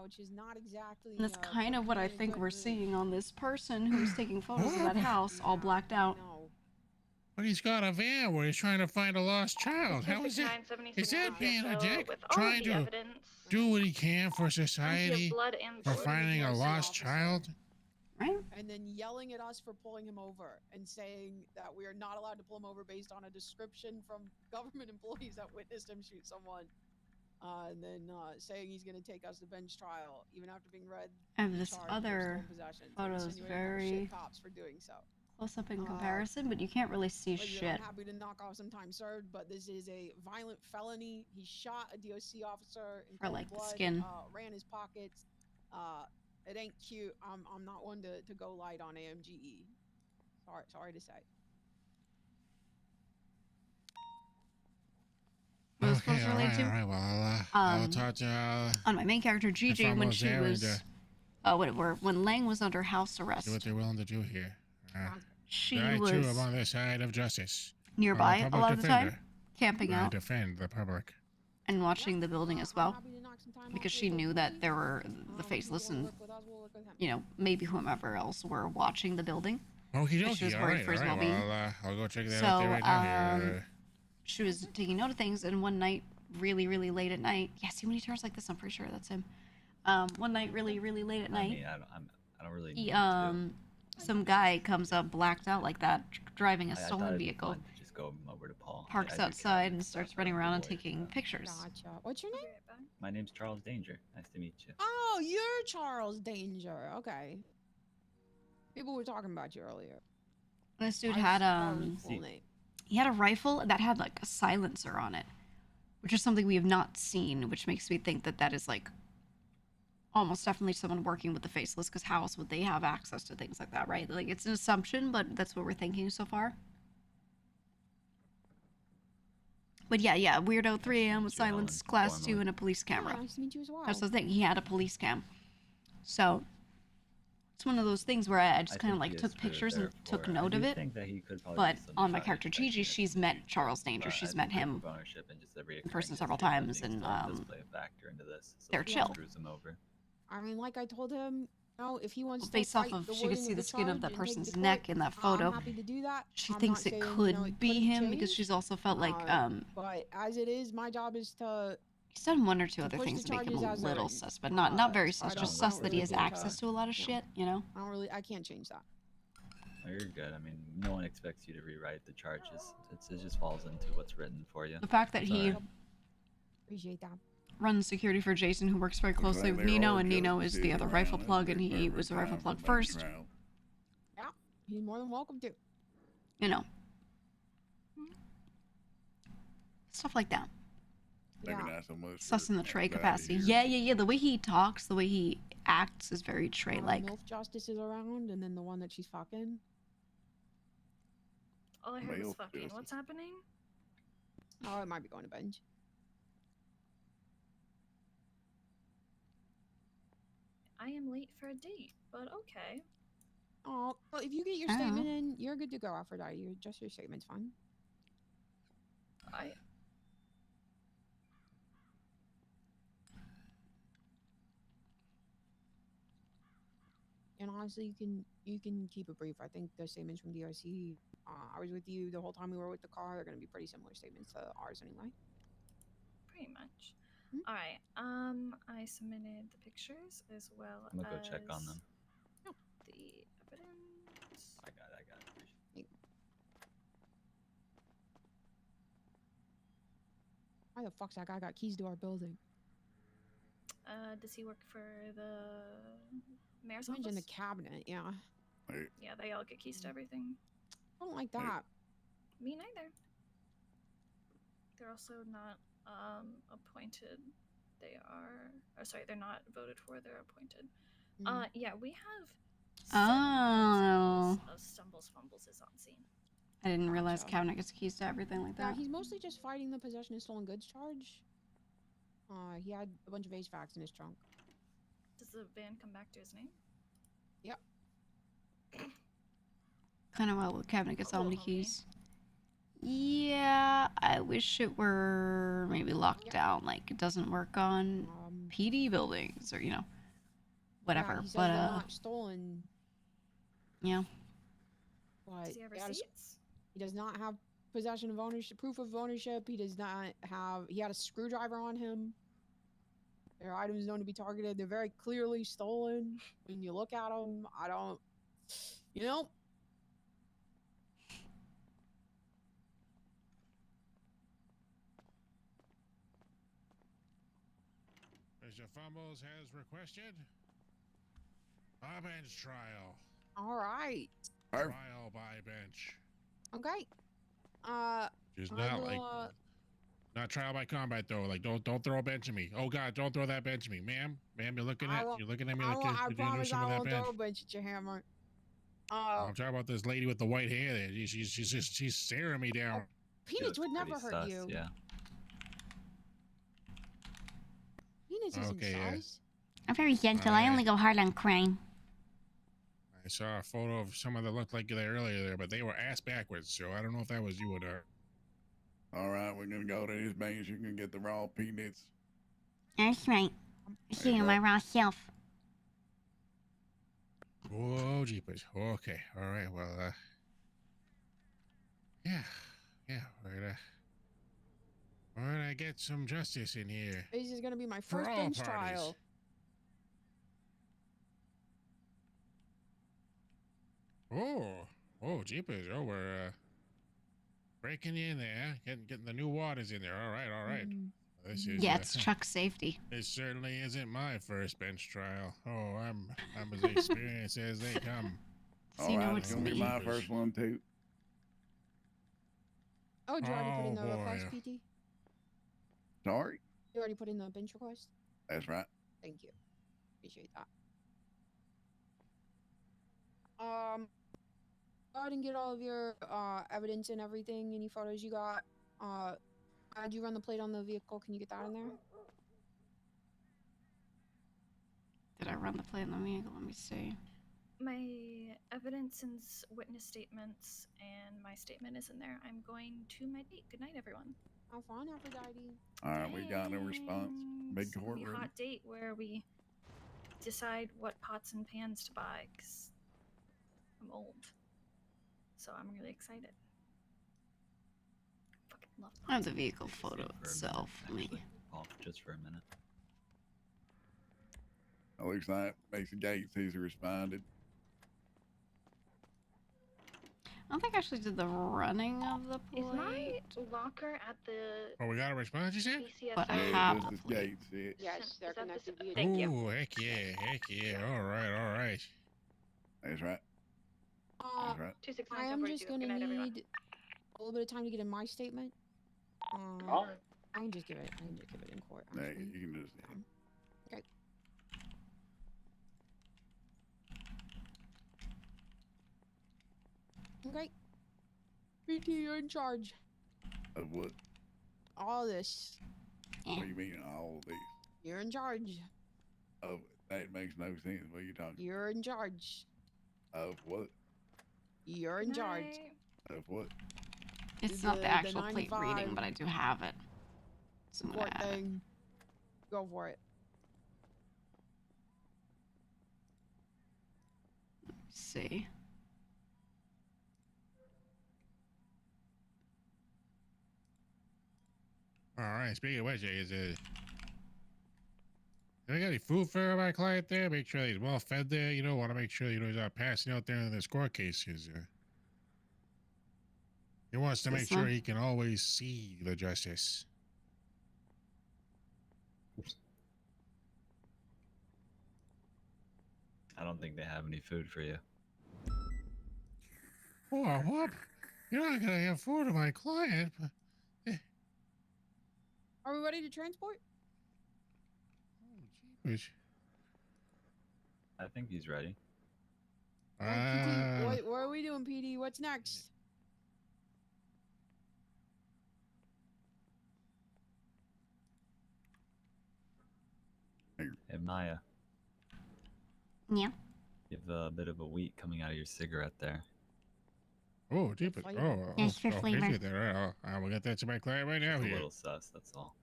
which is not exactly. And that's kind of what I think we're seeing on this person who's taking photos of that house, all blacked out. But he's got a van where he's trying to find a lost child. How is that? Is that being a dick? Trying to do what he can for society for finding a lost child? Right? And then yelling at us for pulling him over and saying that we are not allowed to pull him over based on a description from government employees that witnessed him shoot someone. And then saying he's going to take us to bench trial, even after being read. And the this charge for other stolen possession, photo is insinuating we're very shit cops for doing so. close up in comparison, but you can't really see Listen, shit. I'm happy to knock off some time served, but this is a violent felony. He shot a DOC officer in For, cold like, the blood, skin. ran his pockets, It ain't cute. I'm not one to go light on AMGE. Sorry to say. What was supposed to relate all to? right. Well, I'll talk to On my main character, GG, when she was, when Lang was under house arrest. see what they're willing to do here. She I was too am on the side of justice. nearby I'm a lot of the time, defender. camping I out defend the public. and watching the building as well, because she knew that there were the faceless and, you know, maybe whomever else were watching the building. Okie She was dokie. worried for his well-being. Well, I'll go check that So, out there right now here. She was taking note of things, and one night, really, really late at night. Yeah, see, when he turns like this, I'm pretty sure that's him. One night, really, really late at night. I mean, I don't really. He, some guy comes up blacked out like that, driving a stolen vehicle. Just go over to Paul. Parks outside and starts running around and taking pictures. Gotcha. What's your name? My name's Charles Danger. Nice to meet you. Oh, you're Charles Danger. Okay. People were talking about you earlier. This dude had he had a rifle that had like a silencer on it, which is something we have not seen, which makes me think that that is like almost definitely someone working with the faceless, because how else would they have access to things like that, right? Like, it's an assumption, but that's what we're thinking so far. But yeah, weirdo 3 a.m. with silence, class 2, and a police camera. Nice to meet you as well. That's the thing, he had a police cam. So it's one of those things where I just kind of like took pictures and took note of it. But on my character Gigi, she's met Charles Danger. She's met him in person several times, and they're chill. I mean, like I told him, if he wants to based off of, she could see the skin of that person's neck in that photo. I'm happy to do that. She thinks it could be him because she's also felt like But as it is, my job is to. He's done one or two other things to make him a little sus, but not very sus. Just sus that he has access to a lot of shit, you know. I can't change that. Oh, you're good. I mean, no one expects you to rewrite the charges. It just falls into what's written for you. The fact that he appreciate that. runs security for Jason, who works very closely with Nino, and Nino is the other rifle plug, and he was the rifle plug first. Yeah, he's more than welcome to. You know. Stuff like that. Maybe not so much. Sus in the Trey capacity. Yeah. The way he talks, the way he acts is very Trey-like. Milf Justice is around, and then the one that she's fucking. All I heard was fucking. What's happening? Oh, it might be going to bench. I am late for a date, but okay. Oh, well, if you get your statement in, you're good to go, Aphrodite. Just your statement's fine. And honestly, you can keep it brief. I think the statements from DRC, I was with you the whole time we were with the car. They're going to be pretty similar statements to ours anyway. Pretty much. All right. I submitted the pictures as well I'm gonna go check on them. The evidence. I got it. Why the fuck's that guy got keys to our building? Does he work for the mayor's He's office? in the cabinet, yeah. Yeah, they all get keys to everything. I don't like that. Me neither. They're also not appointed. They are. Oh, sorry, they're not voted for. They're appointed. Yeah, we have. Of stumbles, fumbles is on scene. I didn't realize cabinet gets keys to everything like Yeah, that. he's mostly just fighting the possession of stolen goods charge. He had a bunch of HVACs in his trunk. Does the van come back to his name? Yep. Kind of well, the cabinet gets all the keys. Yeah, I wish it were maybe locked down. Like it doesn't work on PD buildings or whatever. Yeah, he says but they're not stolen. Yeah. But Does he have receipts? He does not have possession of ownership, proof of ownership. He does not have. He had a screwdriver on him. There are items known to be targeted. They're very clearly stolen. When you look at them, I don't. Mr. Fumbles has requested a bench trial. All right. Trial by bench. Okay. She's not like Not trial by combat though. Like don't throw a bench at me. Oh God, don't throw that bench at me, ma'am. Ma'am, you're looking at me like I you're doing promise some I of that won't bench. throw a bench at your hammer. I'm talking about this lady with the white hair. There, she's staring me down. Peanits would never hurt you. Yeah. Peanits isn't Okay, sus. I'm very gentle. I only go hard on crime. I saw a photo of someone that looked like you there earlier there, but they were ass backwards. So I don't know if that was you or not. All right, we're gonna go to his bench. You can get the raw peanuts. That's right. See you, my raw self. Oh, jeepers. Okay, all right. Well, yeah. We're gonna get some justice in here. This is gonna be my For first all bench parties. trial. Oh, jeepers. Oh, we're breaking in there, getting the new waters in there. All right. This is Yeah, it's truck safety. This certainly isn't my first bench trial. Oh, I'm as experienced as they come. All right, it's gonna be my first one too. Oh, did you already put in the boy. request, PT? Sorry. You already put in the bench request? That's right. Thank you. Appreciate that. Go ahead and get all of your evidence and everything, any photos you got. Did you run the plate on the vehicle? Can you get that in there? Did I run the plate on the vehicle? Let me see. My evidence and witness statements and my statement is in there. I'm going to my date. Good night, everyone. Have fun, Aphrodite. All right, we got no response. Big It's gonna be a courtroom. hot date where we decide what pots and pans to buy, because I'm old. So I'm really excited. Fucking love I have the vehicle photo itself. Off just for a minute. It looks like Mason Gates has responded. I don't think I actually did the running of the plate. Is my locker at the Oh, we got a response, you said? But I Yeah, have this the is plate. Gates. Yeah. Yes, they're connected via. Thank you. Ooh, heck yeah. All right. That's right. That's right. 269 I am just gonna Good night, everyone. need a little bit of time to get in my statement. All right. I can just give it in court. Yeah, actually. you can just. Okay. Okay. PT, you're in charge. Of what? All this. What do you mean all this? You're in charge. Of that makes no sense. What are you talking? You're in charge. Of what? You're in charge. Of what? It's not the actual plate reading, but I do have it. So I'm gonna Court add it. thing. Go for it. See. All right. Speaking of which, I got any food for my client there? Make sure he's well fed there. Want to make sure he's not passing out there in this court case. He wants to make sure he can always see the justice. I don't think they have any food for you. Oh, what? You're not gonna have food to my client. Are we ready to transport? Which? I think he's ready. PD, what are we doing, PD? What's next? Hey, Maya. Yeah. You have a bit of a wheat coming out of your cigarette there. Oh, deep it. Yes, for flavor. We'll get that to my client right now. Just a Here. little sus, that's all.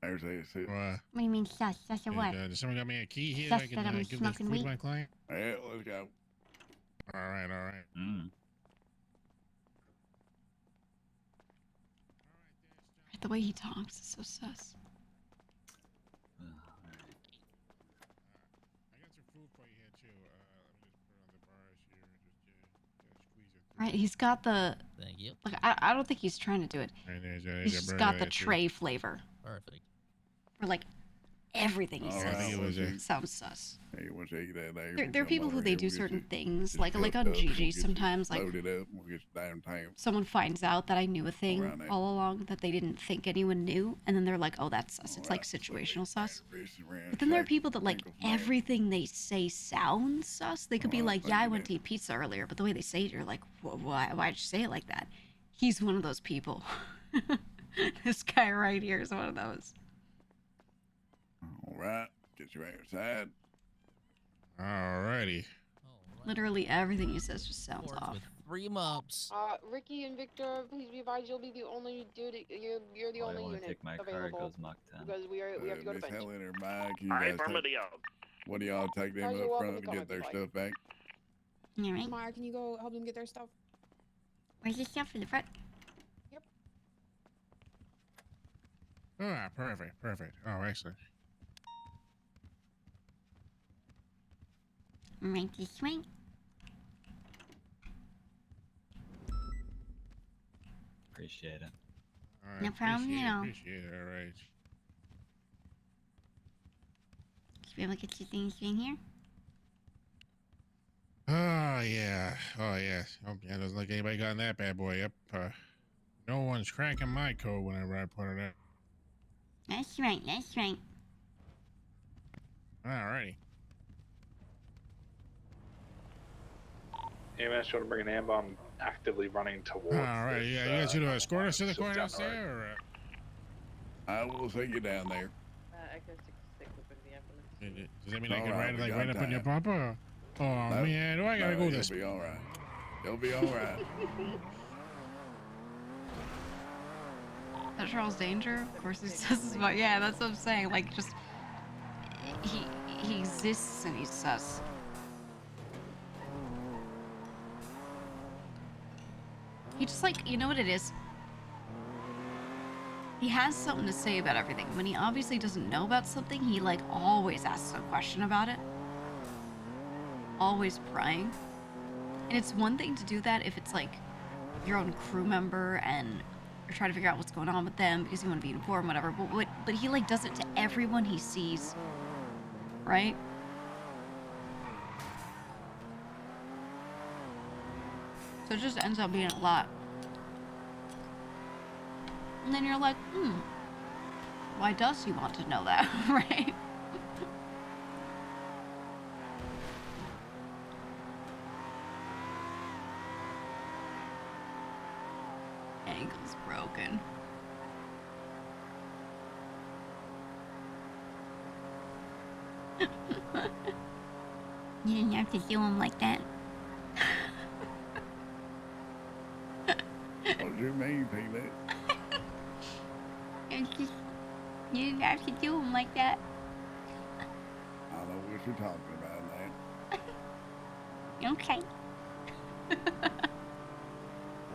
There's a suit. What do you mean sus? Sus of what? Does someone got me a key here Sus that I that can I'm give this smoking food weed? to my client? Yeah, let's go. All right. The way he talks is so sus. I got some food for you here too. Let me just put it on the bars here and just squeeze it. Right, he's got the. Thank you. Like, I don't think he's trying to do it. And there's He's just got the tray flavor. Perfect. Or like everything he All says right, sounds sus. Hey, what's he that day? There are people who they do certain things, like on hooked up, we'll GG get you sometimes, like loaded up, we'll get you downtown. someone finds out that I knew a thing Around there. all along that they didn't think anyone knew, and then they're like, oh, that's sus. It's like situational sus. But then there are people that, like, everything they say sounds sus. They could be like, yeah, I went to eat pizza earlier, but the way they say it, you're like, why'd you say it like that? He's one of those people. This guy right here is one of those. All right, get you outside. Alrighty. Literally everything he says just sounds off. 3 mops. Ricky and Victor, please be advised you'll be the only dude. You're the only I want unit to take my car, it available goes Mach 10. because we have to go to Miss bench. Helen or Mike, you Alright, guys affirmative. what do y'all take them Guys, you're up welcome front to to come get if their you'd like. stuff back? All right. Maya, can you go help them get their stuff? Where's the stuff for the front? Ah, perfect. Oh, excellent. Right this way. Appreciate it. All right, No problem at all. Appreciate it. All right. Should we able to get you things in here? Oh yeah. Oh yeah, doesn't look like anybody got in that bad boy. Yep. No one's cracking my code whenever I put it out. That's right, that's right. Alrighty. Hey man, sure to bring an amber. I'm actively running towards. Alright, yeah, you guys gonna escort us to the courthouse there, or? I will see you down there. Echo 66 open the ambulance. Does that mean I can Alright, ride we right got up on your time. bumper? Oh No, man, do I gotta go this? You'll be alright. You'll be alright. That Charles Danger? Of course he says this about, yeah, that's what I'm saying. Like, just, he exists and he's sus. He just, like, you know what it is? He has something to say about everything. When he obviously doesn't know about something, he, like, always asks a question about it. Always prying. And it's one thing to do that if it's, like, your own crew member and you're trying to figure out what's going on with them because you want to be informed, whatever. But he, like, does it to everyone he sees. Right? So it just ends up being a lot. And then you're like, why does he want to know that, right? Ankle's broken. You didn't have to do him like that. What do you mean, Peanut? It's just, you didn't have to do him like that. I know what you're talking about, man. Okay.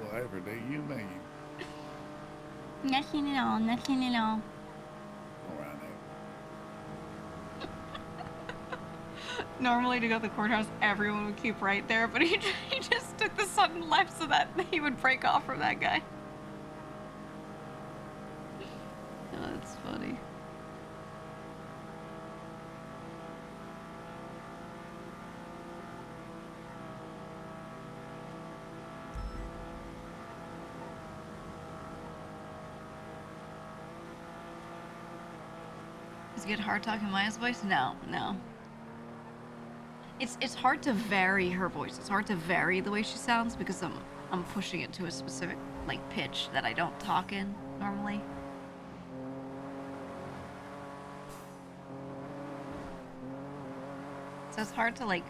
Whatever do you mean? Nothing at all, nothing at all. Alright Normally to go to the courthouse, everyone would keep right there, but he just took the sudden left so that he would break off from that guy. Oh, that's funny. Does it get hard talking Maya's voice? No. It's hard to vary her voice. It's hard to vary the way she sounds because I'm pushing it to a specific like pitch that I don't talk in normally. So it's hard to like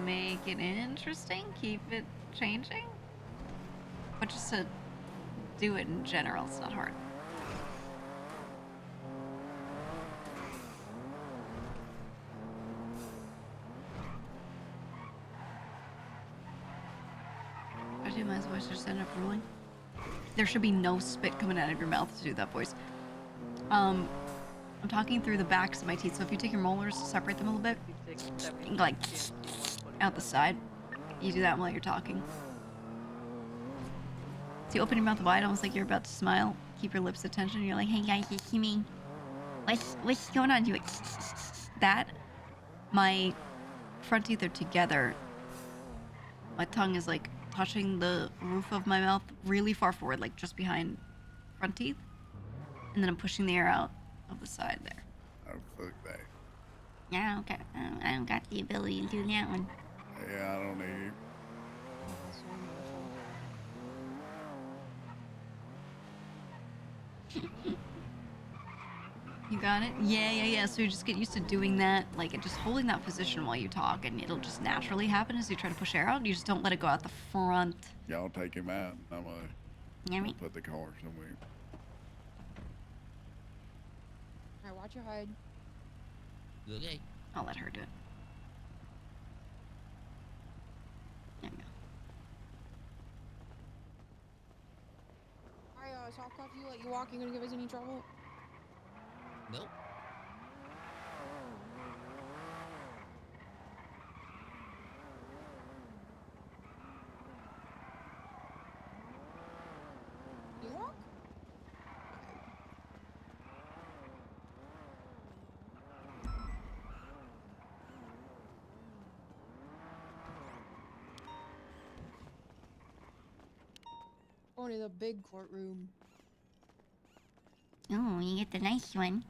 make it interesting, keep it changing. But just to do it in general, it's not hard. I do my voice just end up ruling. There should be no spit coming out of your mouth to do that voice. I'm talking through the backs of my teeth, so if you take your molars, separate them a little bit, like out the side. You do that while you're talking. So you open your mouth wide, almost like you're about to smile. Keep your lips at tension. You're like, hey guys, it's me. What's going on here? That, my front teeth are together. My tongue is like touching the roof of my mouth really far forward, like just behind front teeth. And then I'm pushing the air out of the side there. Oh, fuck that. Yeah, okay. I don't got the ability to do that one. Yeah, I don't need it. You got it? Yeah. So you just get used to doing that, like just holding that position while you talk, and it'll just naturally happen as you try to push air out. You just don't let it go out the front. Y'all take him out. I'm gonna put the car somewhere. Alright, watch your head. Okay. I'll let her do it. There we go. Alright, soft cuff you, let you walk. You gonna give us any trouble? Nope. You walk? Going to the big courtroom. Oh, you get the nice one.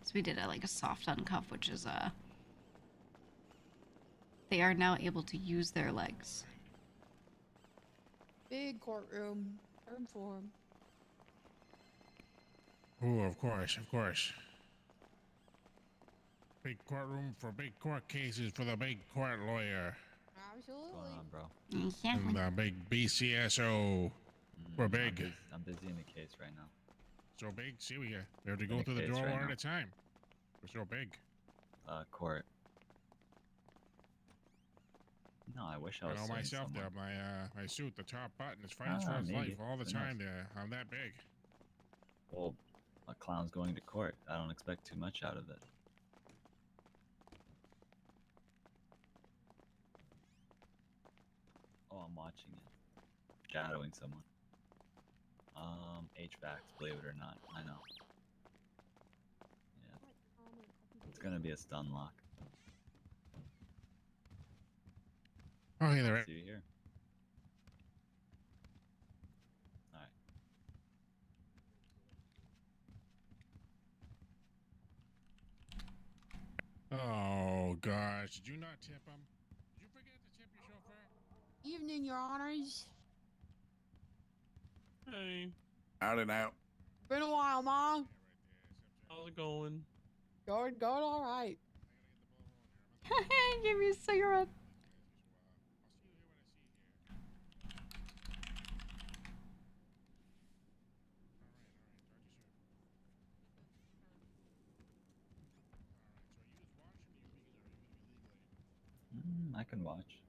So we did a soft uncuff, which is they are now able to use their legs. Big courtroom. Term form. Oh, of course. Big courtroom for big court cases for the big court lawyer. Absolutely. What's going on, bro? And the big BCSO. We're big. I'm busy in the case right now. So big. See, we have to go through the door one at a time. We're so big. Court. No, I wish I was. I know myself there. My suit, the top button is fighting for its life all the time. There, I'm that big. Well, a clown's going to court. I don't expect too much out of it. Oh, I'm watching it. Shadowing someone. HVACs, believe it or not. I know. Yeah. It's gonna be a stun lock. Oh, hey there. See you here. Alright. Oh gosh, did you not tip him? Did you forget to tip your chauffeur? Evening, your honors. Hey. Out and out. Been a while, Mom. How's it going? Going all right. Give me a cigarette. I can watch.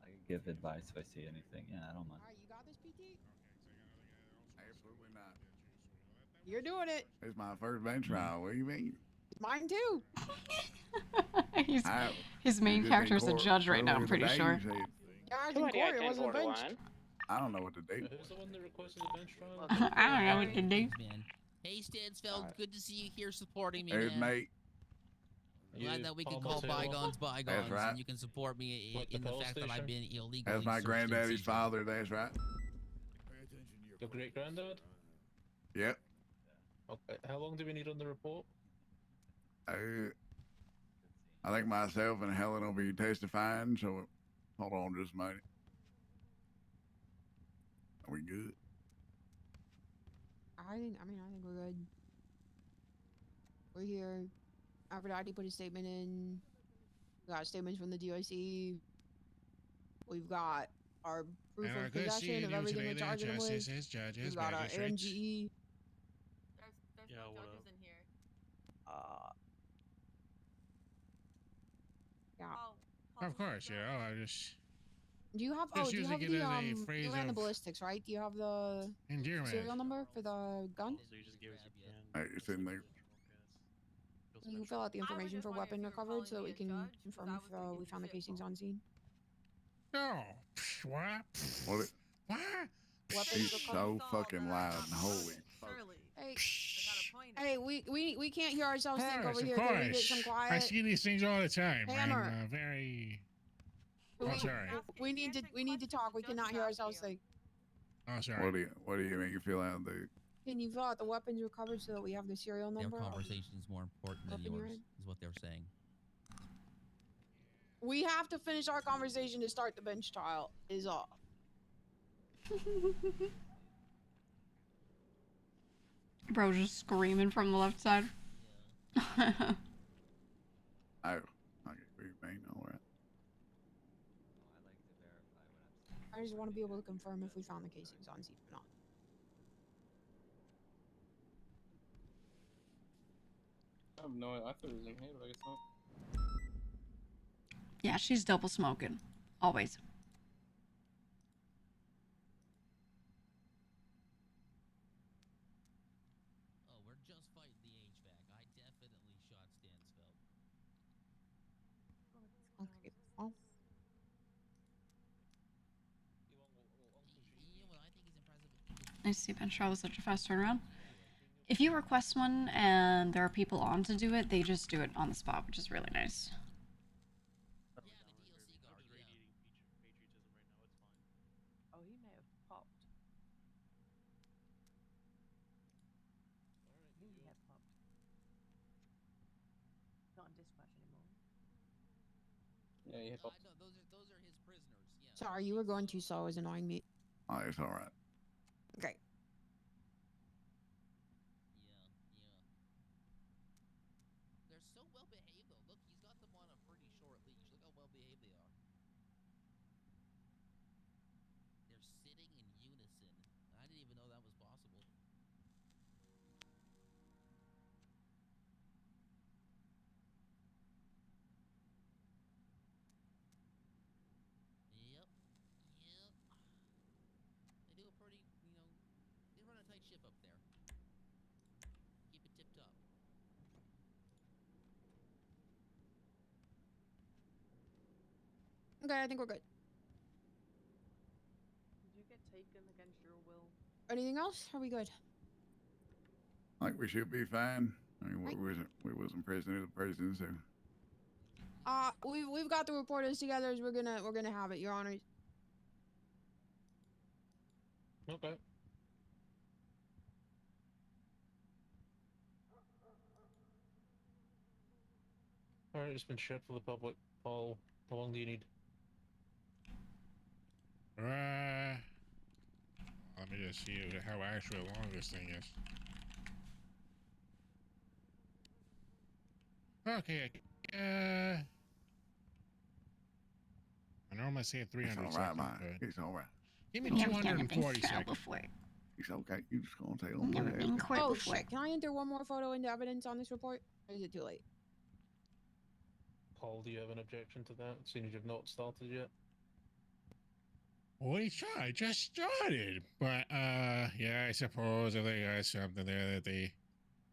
I can give advice if I see anything. Yeah, I don't mind. Alright, you got this, PT? Absolutely not. You're doing it. It's my first bench trial. What do you mean? Mine too. His main character is a judge right now, I'm pretty sure. Yeah, I was in court. It wasn't a bench. I don't know what to do. Who's the one that requested a bench trial? I don't know what to do. Man. Hey, Stansfeld, good to see you here supporting me, There's man. Nate. I'm glad that we can call bygones bygones, That's right. and you can support me in the fact that I've been illegally. That's my granddaddy's father. That's right. Your great granddad? Yep. Okay. How long do we need on the report? I think myself and Helen will be testifying, so hold on just a minute. Are we good? I think we're good. We're here. Aphrodite put a statement in. We got statements from the DIC. We've got our proof of possession of everything we're charging them with. We've got our NGE. There's no judges in here. Yeah. Of course, I just. Do you have? Just Do you using have it the as a you phrase ran the of ballistics, right? Do you have the endearment. serial number for the gun? So you just give us a Hey, it's in there. Can you fill out the information for weapon recovered so that we can confirm if we found the casings on scene? No. What? What? What? He's so fucking loud and holy fuck. Hey, we can't hear ourselves think over Of here. Can we get course. some quiet? I see these things all the time. Hammer. I'm very. We, Oh, sorry. we need to talk. We cannot hear ourselves think. Oh, sorry. What do you make you feel out, dude? Can you fill out the weapons recovered so that we have the serial Their number? conversation is more important than yours, is what they're saying. We have to finish our conversation to start the bench trial. Is all. Bro, just screaming from the left side. Oh, okay, we may know where. I just want to be able to confirm if we found the casings on scene or not. I have no idea. I thought it was in here, but I guess not. Yeah, she's double smoking. Always. Oh, we're just fighting the HVAC. I definitely shot Stansfeld. Okay. Well. You know what I think is impressive? Nice to see bench trial was such a fast turnaround. If you request one and there are people on to do it, they just do it on the spot, which is really nice. Oh, he may have popped. He had popped. Not on dispatch anymore. Yeah, he had popped. No, those are his prisoners. Yeah. Sorry, you were going too slow. It was annoying me. Oh, it's all right. Okay. They're so well behaved though. Look, he's got them on a pretty short leash. Look how well behaved they are. They're sitting in unison. I didn't even know that was possible. Yep. They do a pretty, they run a tight ship up there. Keep it tip top. Okay, I think we're good. Did you get taken against your will? Anything else? Are we good? Like we should be fine. I mean, we wasn't president of the prison, so. We've got the reporters together. We're gonna have it, Your Honors. Okay. Alright, it's been shared for the public. Paul, how long do you need? Let me just see how actually long this thing is. Okay. I normally say 300 It's all right, seconds. man. But It's all right. give me 240 seconds. Before. It's okay. You just gonna tell them Never what been in happened. court Oh before. shit! Can I enter one more photo into evidence on this report? Or is it too late? Paul, do you have an objection to that, seeing as you've not started yet? Holy shit, I just started. But, yeah, I suppose if they got something there that they...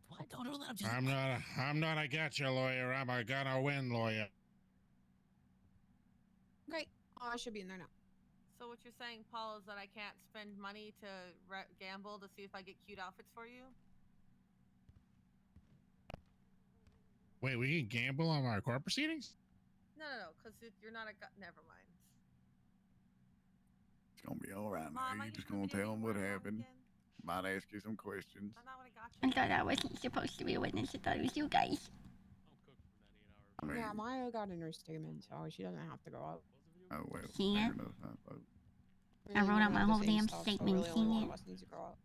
What? Don't know that. I'm just... I'm not a gotcha lawyer. I'm a gonna win lawyer. Great. I should be in there now. So what you're saying, Paul, is that I can't spend money to gamble to see if I get cute outfits for you? Wait, we can gamble on our court proceedings? No, because you're not a never mind. It's gonna be all right, Mom, man. You just gonna tell them what happened. Might ask you some questions. Not what I got I you. thought I wasn't supposed to be a witness. I thought it was you guys. I mean, Yeah, Maya got in her statement, so she doesn't have to go up. oh well. See fair it? enough, I suppose. I wrote out my We're whole the same damn stuff, so statement, really only seen one it? of us needs to grow up.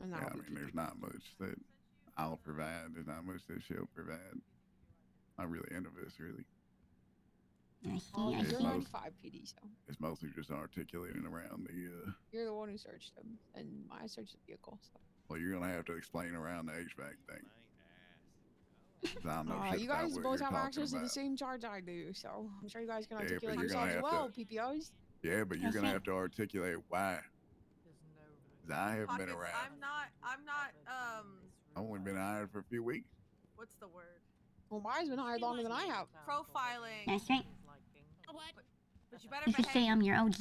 And Yeah, that'll I be mean, two there's people. not much that I'll provide. There's not much that she'll provide. Not really any of us, really. I Oh, see, I It's you're see. most- 95 PD, so It's mostly just articulating around the, you're the one who searched them, and I searched the vehicle. So. well, you're gonna have to explain around the HVAC thing. 'Cause I know shit You about guys what both you're have talking access to the about. same charge I do, so I'm sure you guys can Yeah, but articulate you're gonna yourselves have well, to- PPOs. Yeah, but you're gonna have to articulate why. 'Cause I haven't been Pockets, around. I'm not I've only been hired for a few weeks. What's the word? Well, mine's been hired longer than I have. Profiling. That's right. But you better You should say behave. I'm your OG.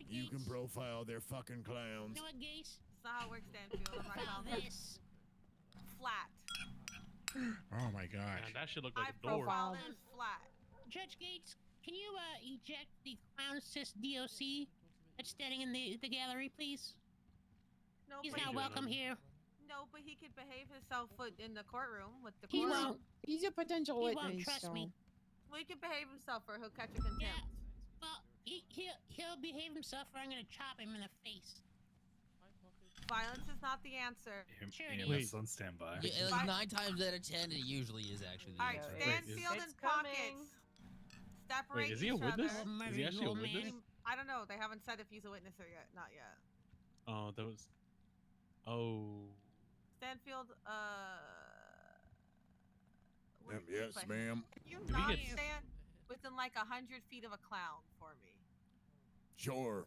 You can profile their fucking clowns. It's not how it works, Stanfield. I'm not clown. Flat. Oh my gosh. Man, that should look like I a door. profiled it as flat. Judge Gates, can you eject the clown cis DOC that's standing in the gallery, please? No, He's but not welcome here. No, but he could behave himself in the courtroom with the He courtroom. won't. He's a potential He witness. won't, trust so. me. Well, he can behave himself or he'll catch a contempt. Well, he'll behave himself or I'm gonna chop him in the face. Violence is not the answer. Sure it Wait. is. On standby. Yeah, like 9 times out of 10, it usually is actually the Alright, answer. Stanfield and Pockets. Separate Wait, is he a each witness? other. Is he actually a witness? I don't know. They haven't said if he's a witness or yet. Not yet. Oh, that was. Oh. Stanfield, Yes, ma'am. You Do we not get- stand within like 100 feet of a clown for me. Sure.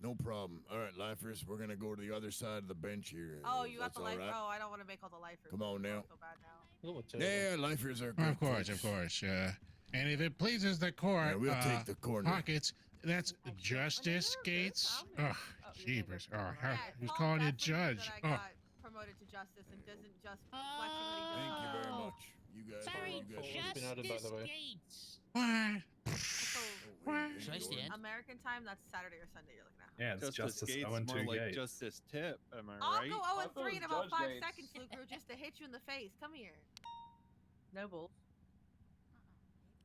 No problem. All right, lifers, we're gonna go to the other side of the bench here. Oh, if you got that's the all life. right. Oh, I don't want to make all the lifers. Come on now. I feel bad now. Yeah, lifers are good. Of course, folks. of course. And if it pleases the court, Yeah, we'll take the corner. Pockets. That's Justice Gates. Oh, jeepers. Oh, Yeah, who's Paul calling you definitely judge? That I Oh, got promoted to justice and doesn't just flex what he does. Thank you very much. You guys. Sorry, you guys been outed, by the Justice way. Gates. what? So, Should I stand? American time, that's Saturday or Sunday you're looking at. Yeah, it's Justice Gates, 0 and 2 more like Gates. Justice Tip, am I I'll right? go 0 I and thought 3 it in was about Judge 5 Gates. seconds, Luker, just to hit you in the face. Come here. Noble.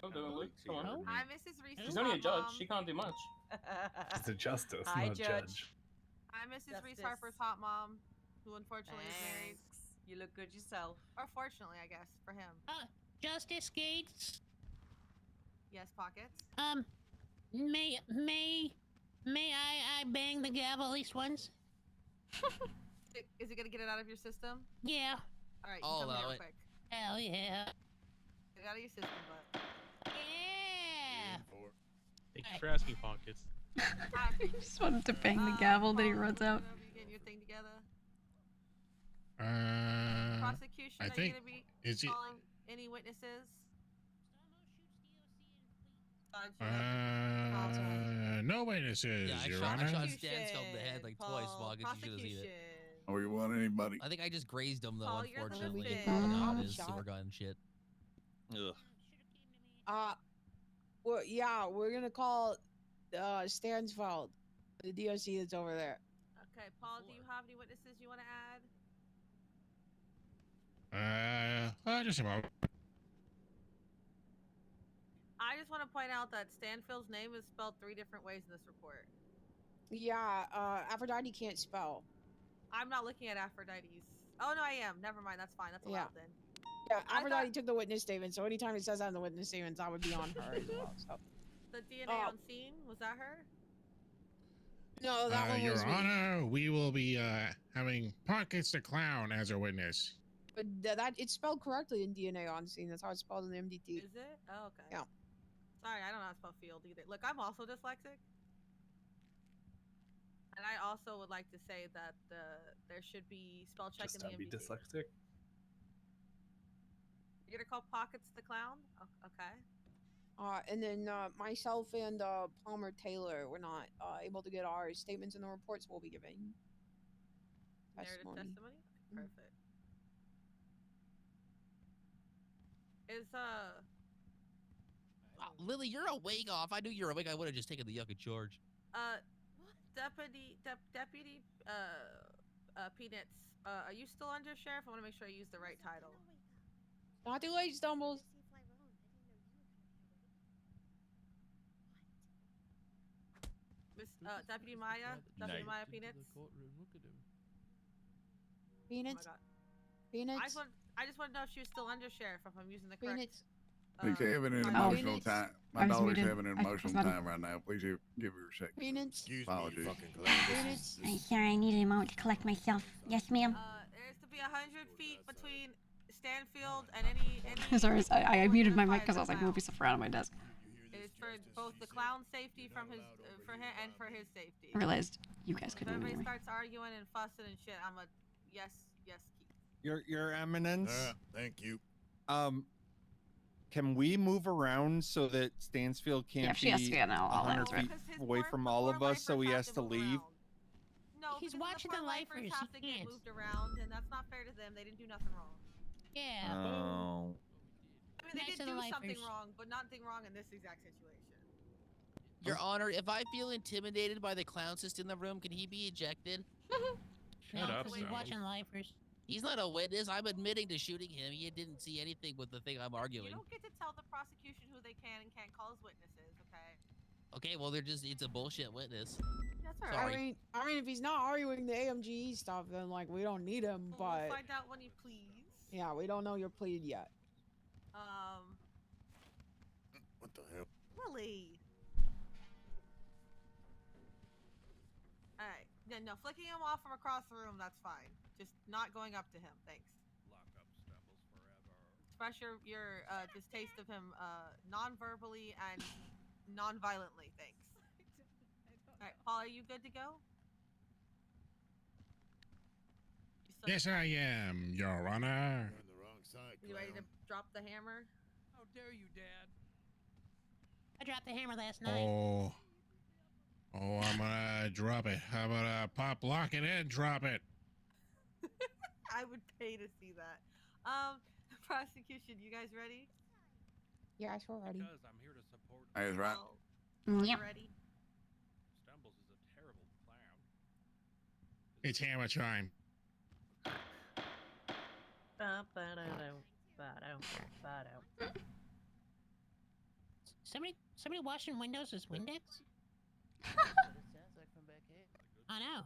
Come do it, Luke. Come on. Hi, Mrs. Reese. She's only a judge. She can't do much. It's a justice, Hi, not judge. I'm Mrs. Reese Justice. Harper's hot mom, who unfortunately is married. You look good yourself. Or fortunately, I guess, for him. Justice Gates. Yes, Pockets. May I bang the gavel at least once? Is it gonna get it out of your system? Yeah. All right, I'll you tell me allow real it. quick. Hell yeah. Get it out of your system, but. Yeah. Thank you for asking, Pockets. I just wanted to bang the gavel, then he runs out. You getting your thing together? I Prosecution, are you think gonna be is it. calling any witnesses? No witnesses, Yeah, Your I Honor. shot Stansfeld in the head like twice, Pockets. You should have seen it. Or you want anybody? I think I just grazed him, though, Paul, you're the unfortunately. fit. You know how I'm it is, shot. silver gun shit. Ugh. Well, yeah, we're gonna call Stansfeld, the DOC that's over there. Okay, Paul, do you have any witnesses you want to add? Just a moment. I just want to point out that Stanfield's name is spelled 3 different ways in this report. Yeah, Aphrodite can't spell. I'm not looking at Aphrodite's. Oh, no, I am. Never mind. That's fine. That's allowed then. Yeah, Aphrodite took the witness statement, so anytime it says that in the witness statements, I would be on her as well. So. The DNA on scene, was that her? No, that one Your was me. Honor, we will be having Pockets the Clown as our witness. But that it's spelled correctly in DNA on scene. That's how it's spelled in the MDT. Is it? Oh, okay. Yeah. Sorry, I don't know how to spell field either. Look, I'm also dyslexic. And I also would like to say that there should be spell check Just in the don't be MDT. dyslexic. You're gonna call Pockets the Clown? Okay. And then myself and Palmer Taylor were not able to get our statements in the reports we'll be giving. Narrative testimony? Mhm. Perfect. Is Lily, you're awake off. I knew you were awake. I would have just taken the yuck in charge. Deputy Peanits, are you still under sheriff? I want to make sure I use the right title. Not too late, Stumbles. Miss Deputy Maya, Deputy Maya Peanits. Peanuts. Oh my God. Peanuts. I just want to know if she was still under sheriff. If I'm using the correct. Peanuts. He's having an title. emotional time. My I was daughter's muted. having an I was emotional not- time right now. Please give her a second. Peanuts. Apologies. Peanuts. I'm sorry, I needed a moment to collect myself. Yes, ma'am. There's to be 100 feet between Stanfield and any Sorry, I muted my mic because I was like moving stuff around on my desk. It is for both the clown's safety from his for him and for his safety. I realized you guys If couldn't even everybody hear me. starts arguing and fussing and shit, I'm a yes, keep. Your Eminence. Thank you. Can we move around so that Stansfield Yeah, can't she has to be get an all 100 out. feet away from all of us, so he has to leave? No, He's because watching the the poor lifers, lifers have he to get can't. moved around, and that's not fair to them. They didn't do nothing wrong. Yeah. Oh. I mean, they Nice did of the do something lifers. wrong, but nothing wrong in this exact situation. Your Honor, if I feel intimidated by the clown cyst in the room, can he be ejected? Shut up, he's watching lifers. He's not a witness. I'm admitting to shooting him. He didn't see anything with the thing I'm You arguing. don't get to tell the prosecution who they can and can't call as witnesses, okay? Okay, well, it's a bullshit witness. That's all Sorry. right. I mean, if he's not arguing the AMGE stuff, then like we don't need him. We'll But find out when you please. yeah, we don't know you're pleaded yet. What the hell? Willie. All right. Yeah, no, flicking him off from across the room, that's fine. Just not going up to him. Thanks. Lock up Stumbles forever. Express your distaste of him non-verbally and non-violently. Thanks. All right, Paul, are you good to go? Yes, I am, Your Honor. You're on the wrong side. You ready to drop the hammer? How dare you, Dad? I dropped the hammer last night. Oh, I'm gonna drop it. I'm gonna pop, lock it, and drop it. I would pay to see that. Prosecution, you guys ready? Yes, we're ready. Because I'm here to support. That's right. Yep. Ready? Stumbles is a terrible clown. It's hammer time. Somebody washing windows with Windex? I know.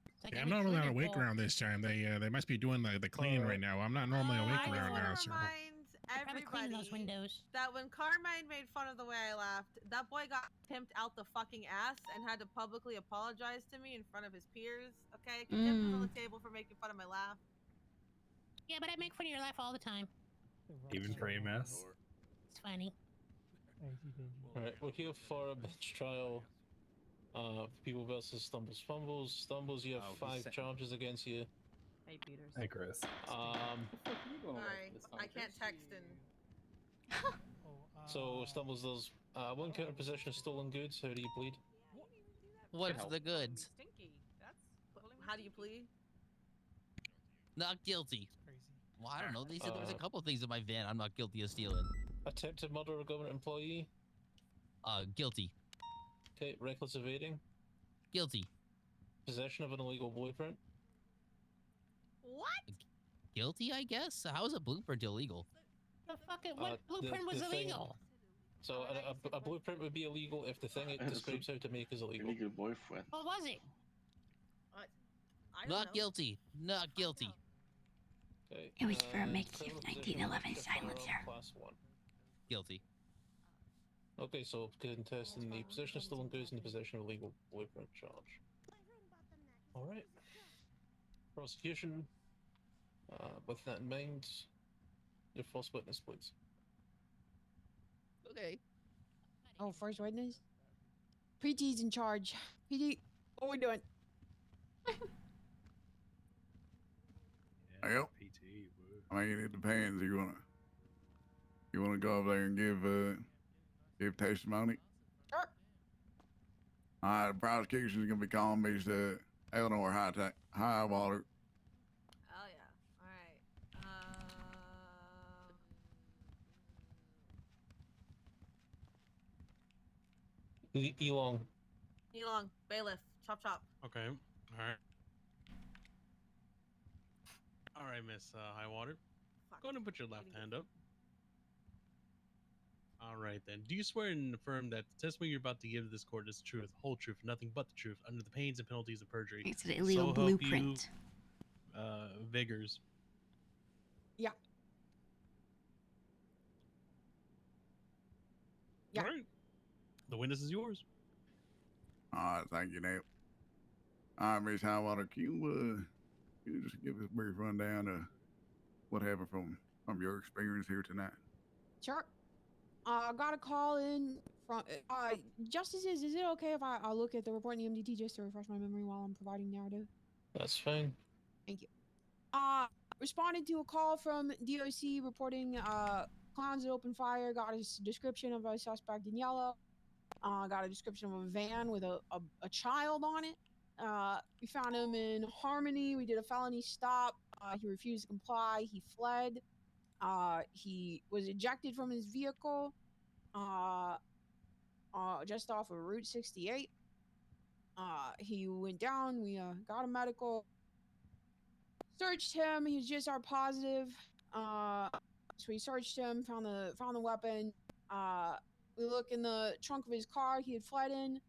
It's like Yeah, I'm every not really critter awake ball. around this time. They must be doing the cleaning right now. I'm not normally awake I around want now. to So. remind Probably cleaning those everybody windows. that when Carmine made fun of the way I laughed, that boy got pimped out the fucking ass and had to publicly apologize to me in front of his peers. Okay, contempt is on the table for making fun of my laugh. Yeah, but I make fun of your laugh all the time. Even for EMS? It's funny. Alright, we're here for a bench trial. People versus Stumbles Fumbles. Stumbles, you have 5 charges against you. Hey, Peters. Hey, Chris. Sorry, I can't text and. So Stumbles does 1 count of possession of stolen goods. How do you plead? What's the goods? How do you plead? Not guilty. Well, I don't know. They said there was a couple things in my van I'm not guilty of stealing. Attempted murder of a government employee. Guilty. Okay, reckless evading. Guilty. Possession of an illegal blueprint. What? Guilty, I guess? How is a blueprint illegal? The fucking what blueprint was illegal? So a blueprint would be illegal if the thing it describes how to make is illegal. Illegal boyfriend. What was it? I don't know. Not guilty. Not guilty. Okay, It was for a criminal makeshift possession of 1911 a firearm silencer. Class 1. Guilty. Okay, so contesting the possession of stolen goods and the possession of illegal blueprint charge. Alright. Prosecution. With that in mind, your first witness, please. Okay. Oh, first witness. PT's in charge. PT, what we doing? Well, I mean, it depends. You wanna go over there and give testimony? Sure. All right, the prosecution's gonna be calling me Eleanor Highwater. Oh yeah. All right. Elong. Elong, bailiff, chop chop. Okay. All right. All right, Miss Highwater. Go ahead and put your left hand up. All right, then. Do you swear and affirm that the testimony you're about to give to this court is the truth, whole truth, nothing but the truth, under the pains and penalties of perjury? It's an illegal So help blueprint. You, Vigors. Yeah. Yeah. All right. The witness is yours. All right, thank you, Nate. All right, Miss Highwater, can you just give us a brief rundown of what happened from your experience here tonight? Sure. I got a call in from Justices. Is it okay if I look at the report in the MDT just to refresh my memory while I'm providing narrative? That's fine. Thank you. Responded to a call from DOC reporting clowns that opened fire. Got a description of a suspect in yellow. Got a description of a van with a child on it. We found him in Harmony. We did a felony stop. He refused to comply. He fled. He was ejected from his vehicle just off of Route 68. He went down. We got a medical. Searched him. He was GSR positive. So we searched him. Found the weapon. We look in the trunk of his car he had fled in.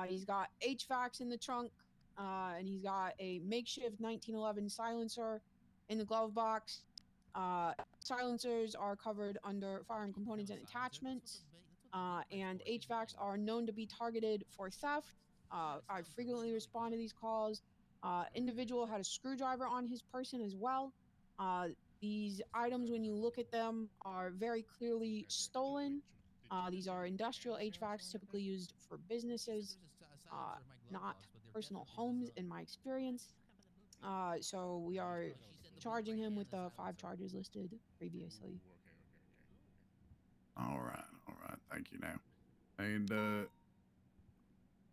He's got HVACs in the trunk, and he's got a makeshift 1911 silencer in the glove box. Silencers are covered under firearm components and attachments, and HVACs are known to be targeted for theft. I frequently respond to these calls. Individual had a screwdriver on his person as well. These items, when you look at them, are very clearly stolen. These are industrial HVACs typically used for businesses, not personal homes in my experience. So we are charging him with the 5 charges listed previously. All right. Thank you now. And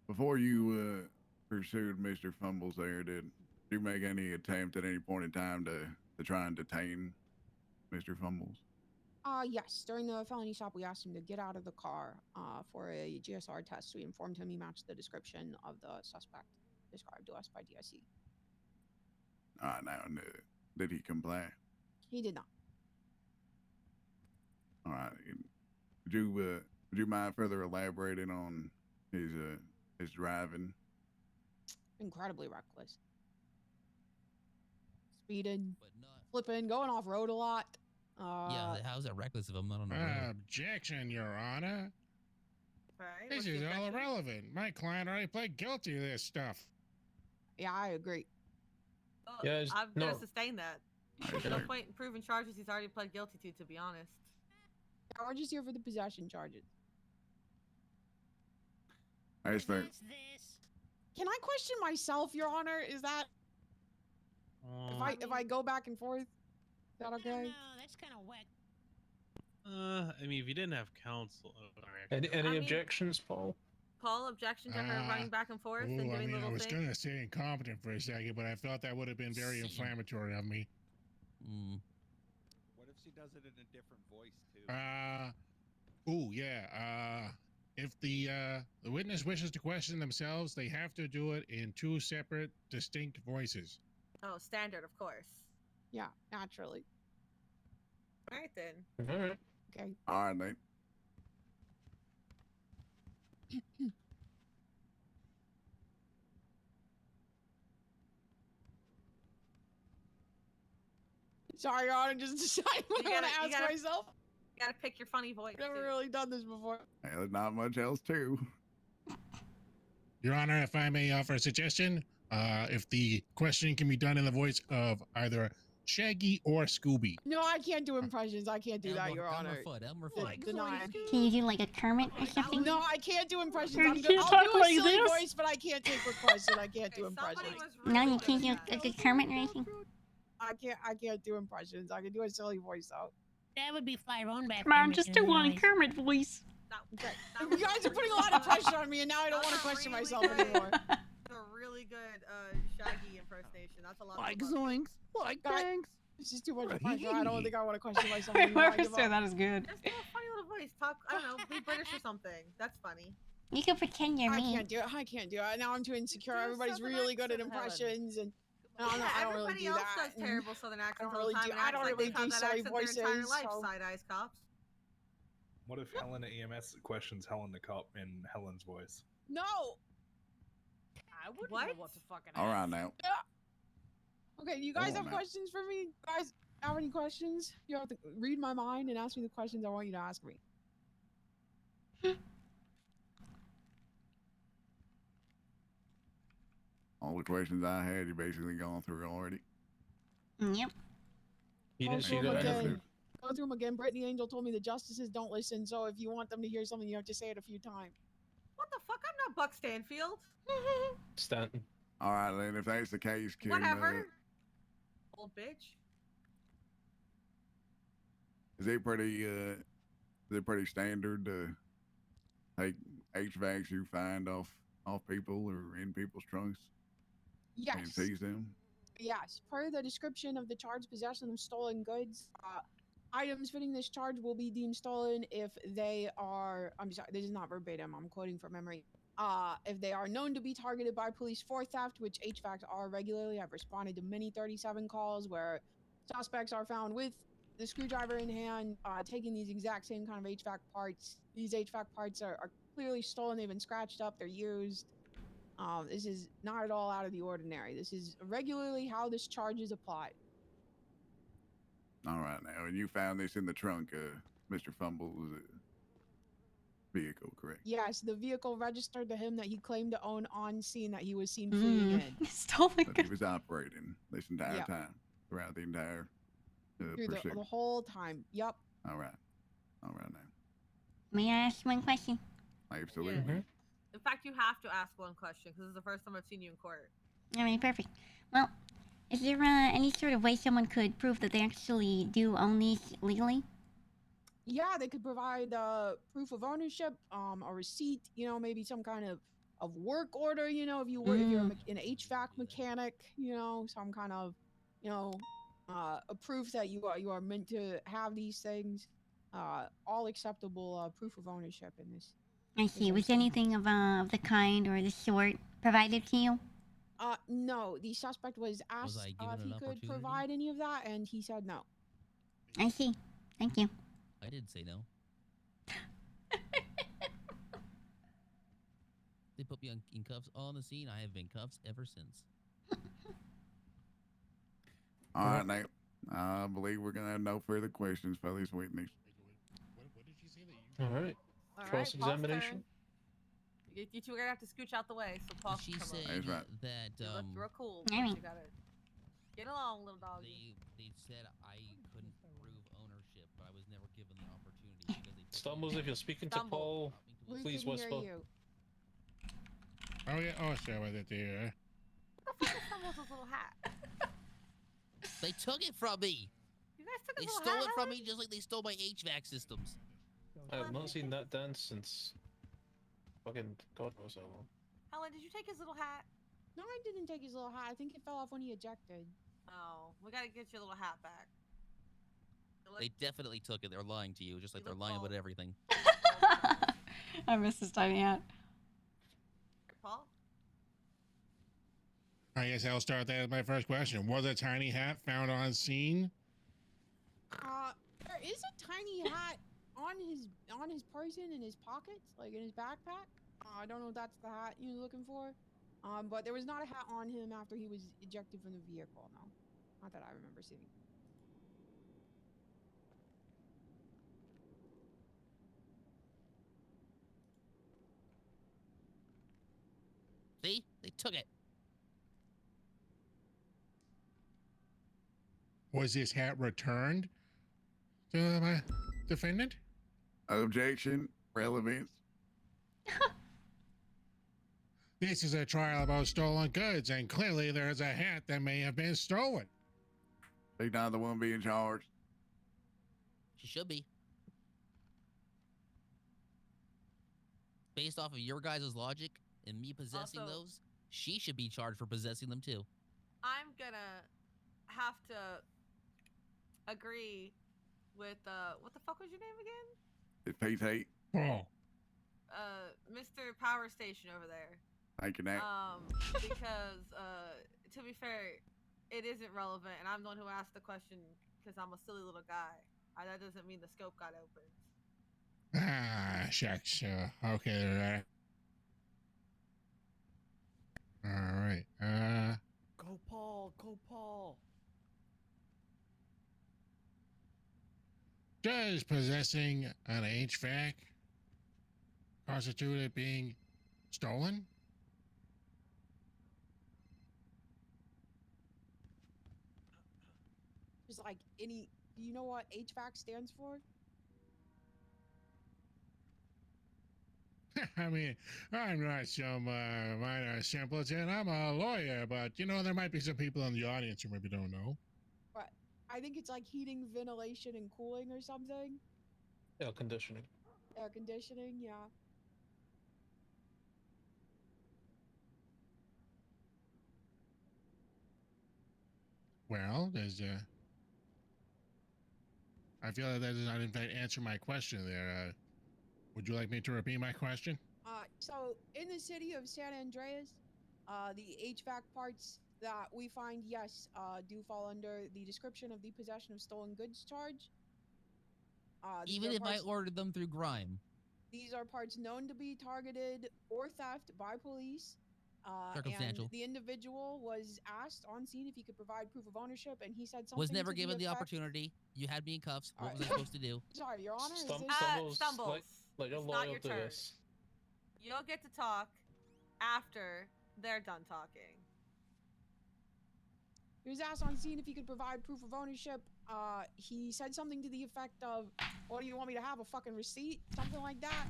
before you pursued Mr. Fumbles there, did you make any attempt at any point in time to try and detain Mr. Fumbles? Yes. During the felony stop, we asked him to get out of the car for a GSR test. We informed him he matched the description of the suspect described to us by DSC. All right, now, did he comply? He did not. All right. Would you mind further elaborating on his driving? Incredibly reckless. Speeding, flipping, going off road a lot. Yeah, how's that reckless if I'm not on the road? Objection, Your Honor. Right, This is all irrelevant. My client already pled guilty to this stuff. Yeah, I agree. Well, I'm gonna sustain that. There's no point in proving charges he's already pled guilty to be honest. Yeah, we're just here for the possession charges. I expect. Can I question myself, Your Honor? Is that if I go back and forth? Is that okay? No, that's kind of wet. I mean, if you didn't have counsel. Any objections, Paul? Paul, objection to her running back and forth and doing little things? I was going to say incompetent for a second, but I felt that would have been very inflammatory of me. What if she does it in a different voice, too? If the witness wishes to question themselves, they have to do it in 2 separate, distinct voices. Oh, standard, of course. Yeah, naturally. All right, then. All right. Okay. All right, Nate. Sorry, Your Honor, just deciding what I want to ask myself. You gotta pick your funny voice. I've never really done this before. Hey, there's not much else, too. Your Honor, if I may offer a suggestion, if the questioning can be done in the voice of either Shaggy or Scooby. No, I can't do impressions. I can't do that, Your Honor. Denied. Can you do like a Kermit or something? No, I can't do impressions. You I'll can't do talk a like silly this? voice, but I can't take requests and I can't do impressions. No, you can't do a good Kermit or anything? I can't do impressions. I can do a silly voice though. That would be fly on back. Come on, just do one Kermit voice. Okay. You guys are putting a lot of pressure on me, and now I don't want to question myself anymore. A really good Shaggy impersonation. That's a lot. Like of fun. zoinks, like bangs. This is too much pressure. I don't think I want to question myself anymore. Whoever said that is good. Just do a funny little voice. Talk. I don't know. Be British or something. That's funny. You can pretend you're me. I can't do it. Now I'm too insecure. Everybody's really good at impressions, and I don't really do that. Everybody else does terrible southern accents all really the time. I don't really do silly voices. Their entire voices. life, So. side eyes cops. What if Helen at EMS questions Helen the cop in Helen's voice? No. I wouldn't know what to fucking All right, now. Okay, you guys have man. questions for me? Guys, have any questions? You have to read my mind and ask me the questions I want you to ask me. All the questions I had, you basically gone through already. Yep. You didn't see Go that? through them again. Brittany Angel told me the justices don't listen, so if you want them to hear something, you have to say it a few times. What the fuck? I'm not Buck Stanfield. Stanton. All right, then. If that's the case, can Whatever. Old bitch. is it pretty standard to take HVACs you find off people or in people's trunks and Yes. seize them? Yes. Per the description of the charge, possession of stolen goods, items fitting this charge will be deemed stolen if they are. I'm sorry, this is not verbatim. I'm quoting from memory. If they are known to be targeted by police for theft, which HVACs are regularly. I've responded to many 37 calls where suspects are found with the screwdriver in hand, taking these exact same kind of HVAC parts. These HVAC parts are clearly stolen. They've been scratched up. They're used. This is not at all out of the ordinary. This is regularly how this charge is applied. All right, now, and you found this in the trunk, Mr. Fumble's vehicle, correct? Yes, the vehicle registered to him that he claimed to own on scene that he was seen fleeing in. Stolen That he was operating this entire time, throughout the entire Through pursuit. the whole time. Yep. All right now. May I ask one question? Absolutely. In fact, you have to ask one question because this is the first time I've seen you in court. All right, perfect. Well, is there any sort of way someone could prove that they actually do own these legally? Yeah, they could provide proof of ownership, a receipt, maybe some kind of work order, if you were if you're an HVAC mechanic, some kind of, a proof that you are meant to have these things. All acceptable proof of ownership in this. I see. Was anything of the kind or the sort provided to you? No. The suspect was asked if he could provide any of that, and he said no. I see. Thank you. I didn't say no. They put me in cuffs on the scene. I have been cuffs ever since. All right, now. I believe we're going to have no further questions for this witness. All right. Cross-examination. You two are gonna have to scooch out the way so Paul can come She over. said that You look real cool. All right. You gotta get along, little doggy. they said I couldn't prove ownership, but I was never given the opportunity because they. Stumbles, if you're speaking to Paul, please whisper. Oh yeah. Oh, sorry about that there. What the fuck is Stumbles' little hat? They took it from me. You guys took They his little stole hat, it from Helen? me just like they stole my HVAC systems. I have not seen that dance since fucking God knows how long. Helen, did you take his little hat? No, I didn't take his little hat. I think it fell off when he ejected. Oh, we gotta get your little hat back. They definitely took it. They're lying to you, just like they're lying about everything. I miss his tiny hat. Paul? I guess I'll start that as my first question. Was a tiny hat found on scene? There is a tiny hat on his person in his pockets, like in his backpack. I don't know if that's the hat you're looking for. But there was not a hat on him after he was ejected from the vehicle. No, not that I remember seeing. See? They took it. Was this hat returned to my defendant? Objection. Relevance. This is a trial about stolen goods, and clearly there's a hat that may have been stolen. She's not the one being charged. She should be. Based off of your guys' logic and me possessing Also- those, she should be charged for possessing them too. I'm gonna have to agree with what the fuck was your name again? It's Pete. Oh. Mr. Power Station over there. Thank you, Nat. Because to be fair, it isn't relevant, and I'm the one who asked the question because I'm a silly little guy. That doesn't mean the scope got opened. Ah, shucks. Okay, all right. Go Paul, go Paul. Does possessing an HVAC constitute it being stolen? Just like any. Do you know what HVAC stands for? I mean, I'm not some minor simpleton. I'm a lawyer, but you know, there might be some people in the audience who maybe don't know. But I think it's like heating, ventilation, and cooling or something. Air conditioning. Air conditioning, yeah. Well, there's I feel that does not in fact answer my question there. Would you like me to repeat my question? So in the city of San Andreas, the HVAC parts that we find, yes, do fall under the description of the possession of stolen goods charge. Even if I ordered them through Grime. These are parts known to be targeted for theft by police. Circumstantial. And the individual was asked on scene if he could provide proof of ownership, and he said something. Was never to given the effect- opportunity. You had me in cuffs. What All was I supposed to do? Sorry, Your Honor. Stumbles. Like It's not your turn. You'll get to talk after they're done talking. He was asked on scene if he could provide proof of ownership. He said something to the effect of, "What do you want me to have? A fucking receipt?" Something like that.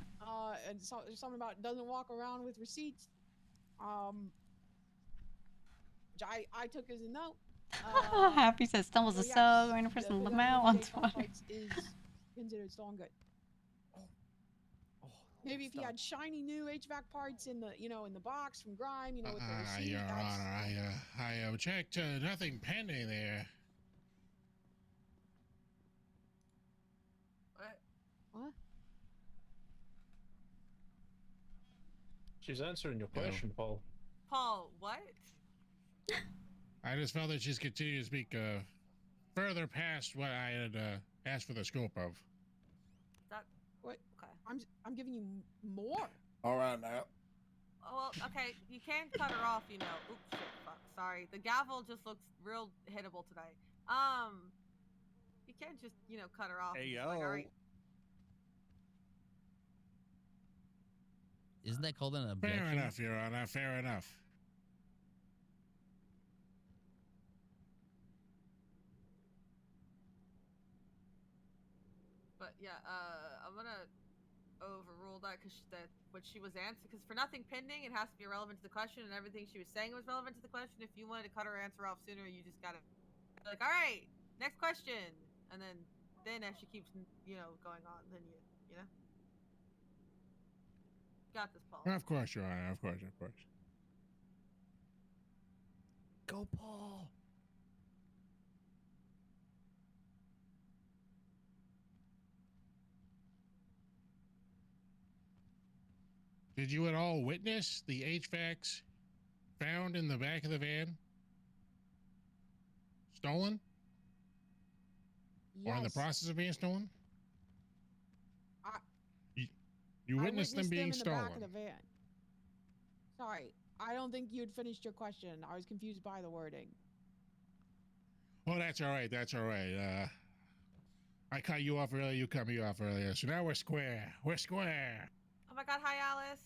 And something about doesn't walk around with receipts. Which I took as a no. Happy says stumbles a so going to prison Lamau on Twitter. Is considered stolen good. Maybe if he had shiny new HVAC parts in the, in the box from Grime, with the receipt. Your Honor, I checked nothing pending there. What? She's answering your question, Paul. Paul, what? I just felt that she's continued to speak further past what I had asked for the scope of. That what? Okay. I'm giving you more. All right now. Oh, well, okay, you can cut her off, Oops, shit, fuck, sorry. The gavel just looks real hittable tonight. You can't just, cut her off. Hey, yo. Like, all right. Isn't that called an objection? Fair enough, Your Honor. Fair enough. But yeah, I'm gonna overrule that because what she was answering. Because for nothing pending, it has to be relevant to the question, and everything she was saying was relevant to the question. If you wanted to cut her answer off sooner, you just gotta be like, all right, next question, and then as she keeps going on, then you know. Got this, Paul. Of course, Your Honor. Of course, of course. Go, Paul. Did you at all witness the HVACs found in the back of the van? Stolen? Yes. Or in the process of being stolen? You I witnessed them being in the stolen. back of the van. Sorry, I don't think you'd finished your question. I was confused by the wording. Well, that's all right. That's all right. I cut you off earlier. You cut me off earlier. So now we're square. We're square. Oh my God! Hi, Alice.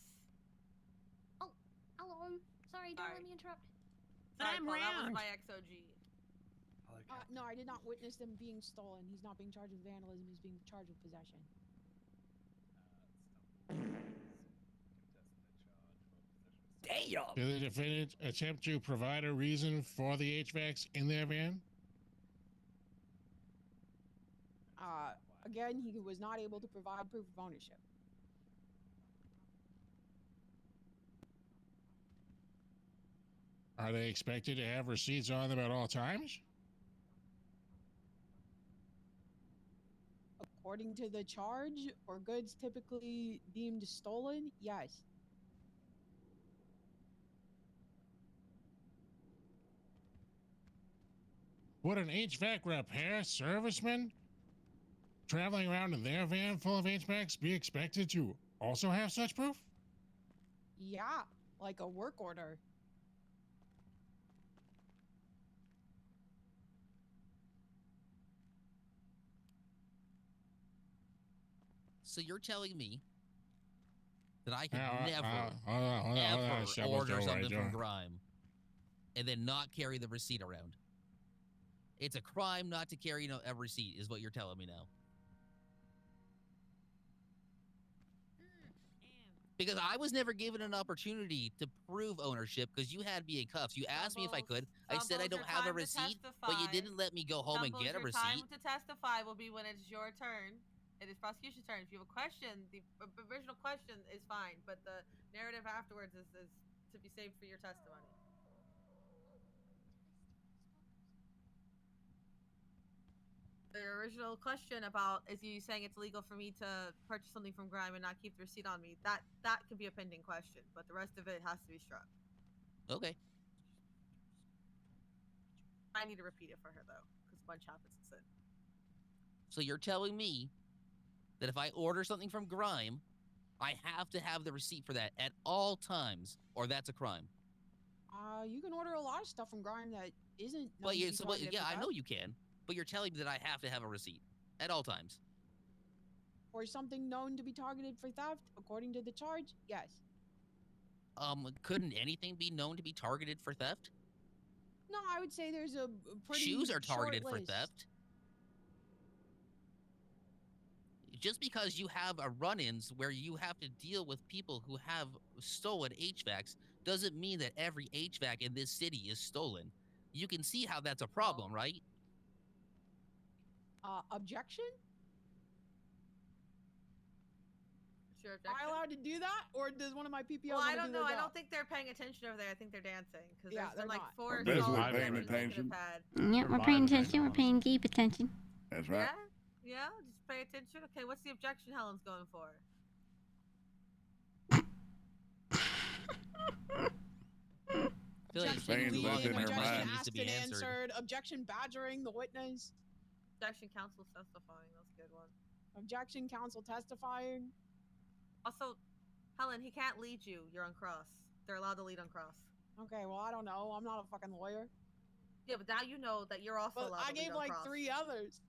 Oh, hello. Sorry, don't let me interrupt. Sorry, I'm Paul, that was round. my XOG. No, I did not witness them being stolen. He's not being charged with vandalism. He's being charged with possession. Damn! Did the defendant attempt to provide a reason for the HVACs in their van? Again, he was not able to provide proof of ownership. Are they expected to have receipts on them at all times? According to the charge, for goods typically deemed stolen, yes. Would an HVAC repair serviceman traveling around in their van full of HVACs be expected to also have such proof? Yeah, like a work order. So you're telling me that I could hold never on, order something Joe. from Grime and then not carry the receipt around? It's a crime not to carry a receipt, is what you're telling me now. Because I was never given an opportunity to prove ownership because you had me in cuffs. You asked me if I could. I said I don't have a receipt, but you didn't let me go home and get a Your receipt. time to testify will be when it's your turn. It is prosecution's turn. If you have a question, the original question is fine, but the narrative afterwards is to be saved for your testimony. The original question about is you saying it's legal for me to purchase something from Grime and not keep the receipt on me, that could be a pending question, but the rest of it has to be struck. Okay. I need to repeat it for her though, because a bunch happens in sin. So you're telling me that if I order something from Grime, I have to have the receipt for that at all times, or that's a crime? You can order a lot of stuff from Grime that isn't. But yeah, I know you can. But you're telling me that I have to have a receipt at all times. For something known to be targeted for theft, according to the charge, yes. Couldn't anything be known to be targeted for theft? No, I would say there's a pretty Shoes are targeted for list. theft. Just because you have a run-ins where you have to deal with people who have stolen HVACs doesn't mean that every HVAC in this city is stolen. You can see how that's a problem, right? Objection? Is your objection? Am I allowed to do that, or does one of my PPOs? Well, I don't know. I don't think they're paying attention over there. I think they're dancing because Yeah, there's been like not. 4 Definitely solid paying objections attention. we could've had. Yep, we're paying attention. We're paying deep attention. That's right. Yeah, just pay attention. Okay, what's the objection Helen's going for? Objection asked and answered. Objection badgering the witness. Objection counsel testifying. That's a good one. Objection counsel testifying. Also, Helen, he can't lead you. You're on cross. They're allowed to lead on cross. Okay, well, I don't know. I'm not a fucking lawyer. Yeah, but now you know that you're also allowed to lead on like cross. 3 others.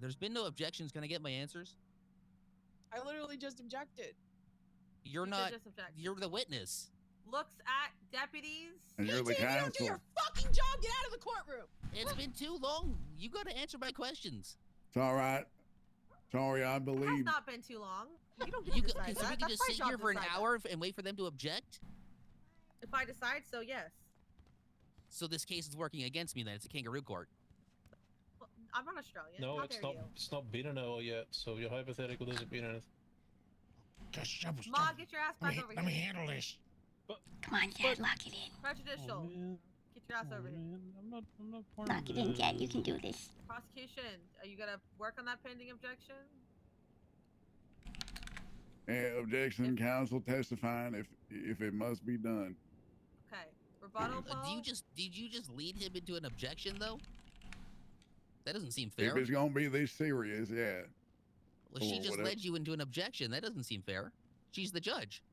There's been no objections. Can I get my answers? I literally just objected. You're not. You're the witness. Looks at deputies. And you're the You don't do counsel. your fucking job. Get out of the courtroom. It's been too long. You got to answer my questions. It's all right. Sorry, I It has believe. not been too long. You don't get to decide So that. we can That's just my sit job here to for an decide hour and wait for them to object? that. If I decide so, yes. So this case is working against me then. It's a kangaroo court. Well, I'm not Australian. No, How it's dare not. you? It's not been an hour yet, so your hypothetical doesn't mean anything. Ma, get your ass back over Let me here. handle this. Come on, Dad, lock it in. Prejudicial. Get your ass over here. I'm not part Lock it in, Dad. You can do this. Prosecution, are you gonna work on that pending objection? Objection, counsel testifying if it must be done. Okay. Rebuttal, Paul? Did you just lead him into an objection though? That doesn't seem fair. If it's gonna be this serious, yeah. Well, she just led you into an objection. That doesn't seem fair. She's the judge.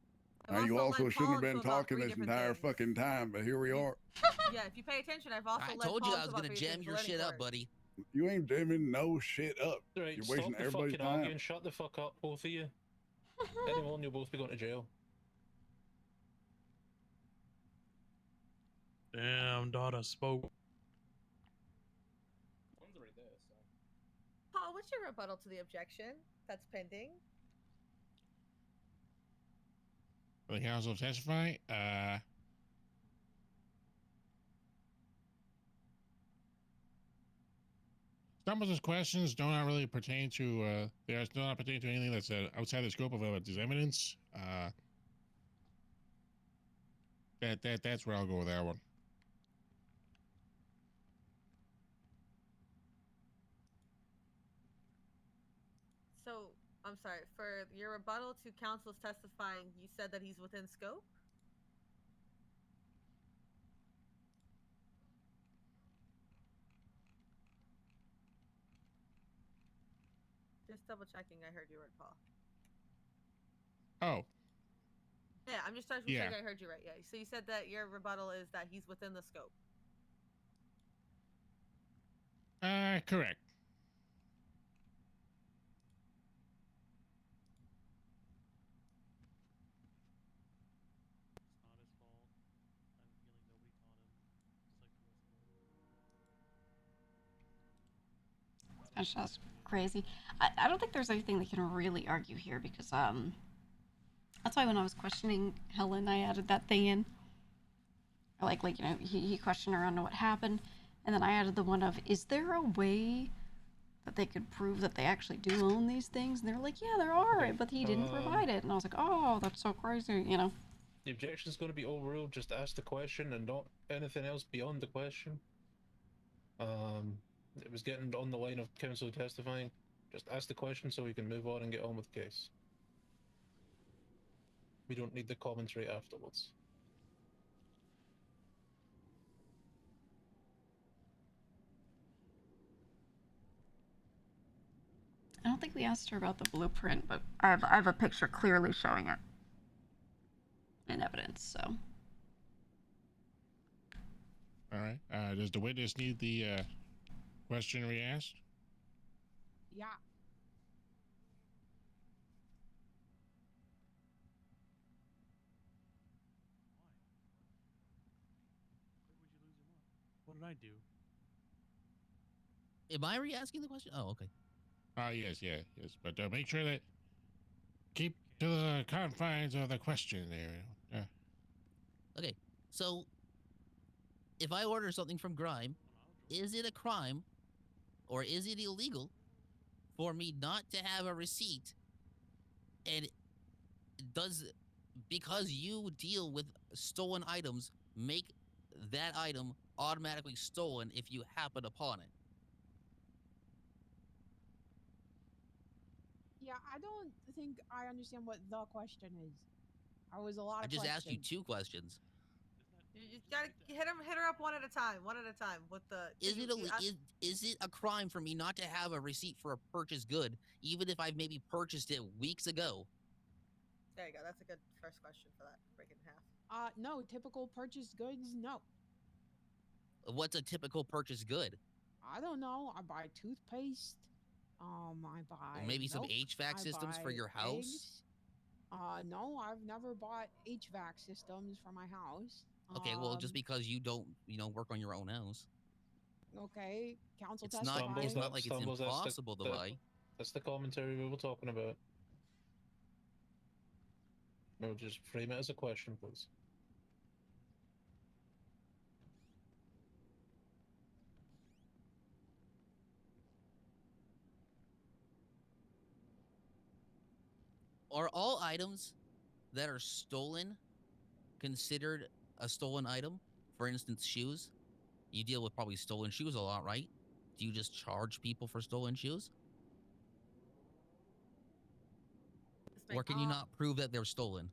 You also shouldn't have been talking this entire fucking time, but here we are. Yeah, if you pay attention, I've also I led told you Paul I was to gonna jam your shit up, buddy. You ain't jamming no shit up. Right, You're stop wasting the everybody's fucking time. arguing. Shut the fuck up, both of you. Anyone, you'll both be going to jail. Damn, daughter spoke. Paul, what's your rebuttal to the objection that's pending? The counsel testify. Some of those questions do not really pertain to. They do not pertain to anything that's outside the scope of this evidence. That's where I'll go with that one. So, I'm sorry, for your rebuttal to counsel's testifying, you said that he's within scope? Just double checking I heard you right, Paul. Oh. Yeah, I'm just trying to check I heard you right. Yeah, so you said that your rebuttal is that he's within the scope. Correct. That's just crazy. I don't think there's anything they can really argue here because That's why when I was questioning Helen, I added that thing in. Like you know, he questioned her on what happened, and then I added the one of, is there a way that they could prove that they actually do own these things? And they're like, yeah, there are, but he didn't provide it. And I was like, oh, that's so crazy, you know. The objection's going to be overruled. Just ask the question and not anything else beyond the question. It was getting on the line of counsel testifying. Just ask the question so we can move on and get on with the case. We don't need the commentary afterwards. I don't think we asked her about the blueprint, but I have a picture clearly showing it in evidence, so. All right. Does the witness need the question re-asked? Yeah. What did I do? Am I re-asking the question? Oh, okay. Yes. But make sure that keep to the confines of the question there. Okay, so if I order something from Grime, is it a crime or is it illegal for me not to have a receipt? And because you deal with stolen items, make that item automatically stolen if you happen upon it? Yeah, I don't think I understand what the question is. I was a lot of I just questions. asked you 2 questions. You gotta hit her up one at a time. With the. Is it a crime for me not to have a receipt for a purchased good, even if I've maybe purchased it weeks ago? There you go. That's a good first question for that. Break it in half. No, typical purchased goods, no. What's a typical purchased good? I don't know. I buy toothpaste. I buy maybe some milk. HVAC systems for your house? Eggs. No, I've never bought HVAC systems for my house. Okay, well, just because you don't, work on your own house. Okay, counsel It's not like it's impossible to buy. That's the commentary we were talking about. No, just frame it as a question, please. Are all items that are stolen considered a stolen item? For instance, shoes. You deal with probably stolen shoes a lot, right? Do you just charge people for stolen shoes? Or can you not prove that they're stolen?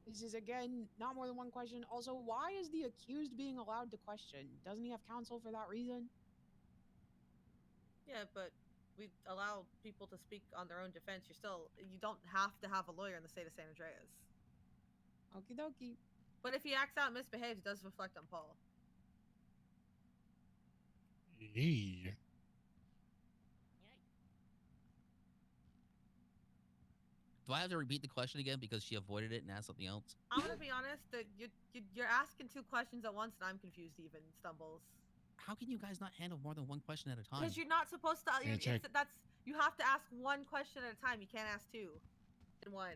This is, again, not more than one question. Also, why is the accused being allowed to question? Doesn't he have counsel for that reason? Yeah, but we allow people to speak on their own defense. You don't have to have a lawyer in the state of San Andreas. Okie dokie. But if he acts out and misbehaves, it does reflect on Paul. Yeah. Do I have to repeat the question again because she avoided it and asked something else? I'm gonna be honest. That you're asking 2 questions at once, and I'm confused. Even Stumbles. How can you guys not handle more than 1 question at a time? Because you're not supposed to. You have to ask 1 question at a time. You can't ask 2 in one.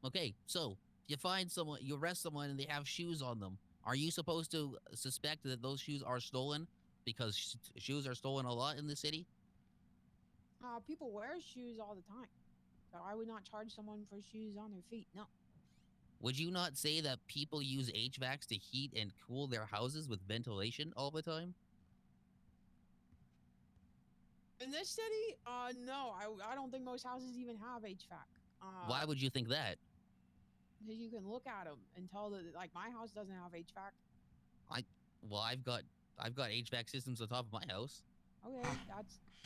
Okay, so you find someone, you arrest someone, and they have shoes on them. Are you supposed to suspect that those shoes are stolen because shoes are stolen a lot in the city? People wear shoes all the time, so I would not charge someone for shoes on their feet. No. Would you not say that people use HVACs to heat and cool their houses with ventilation all the time? In this city, no. I don't think most houses even have HVAC. Why would you think that? Because you can look at them and tell that, like, my house doesn't have HVAC. I've got HVAC systems on top of my house. Okay,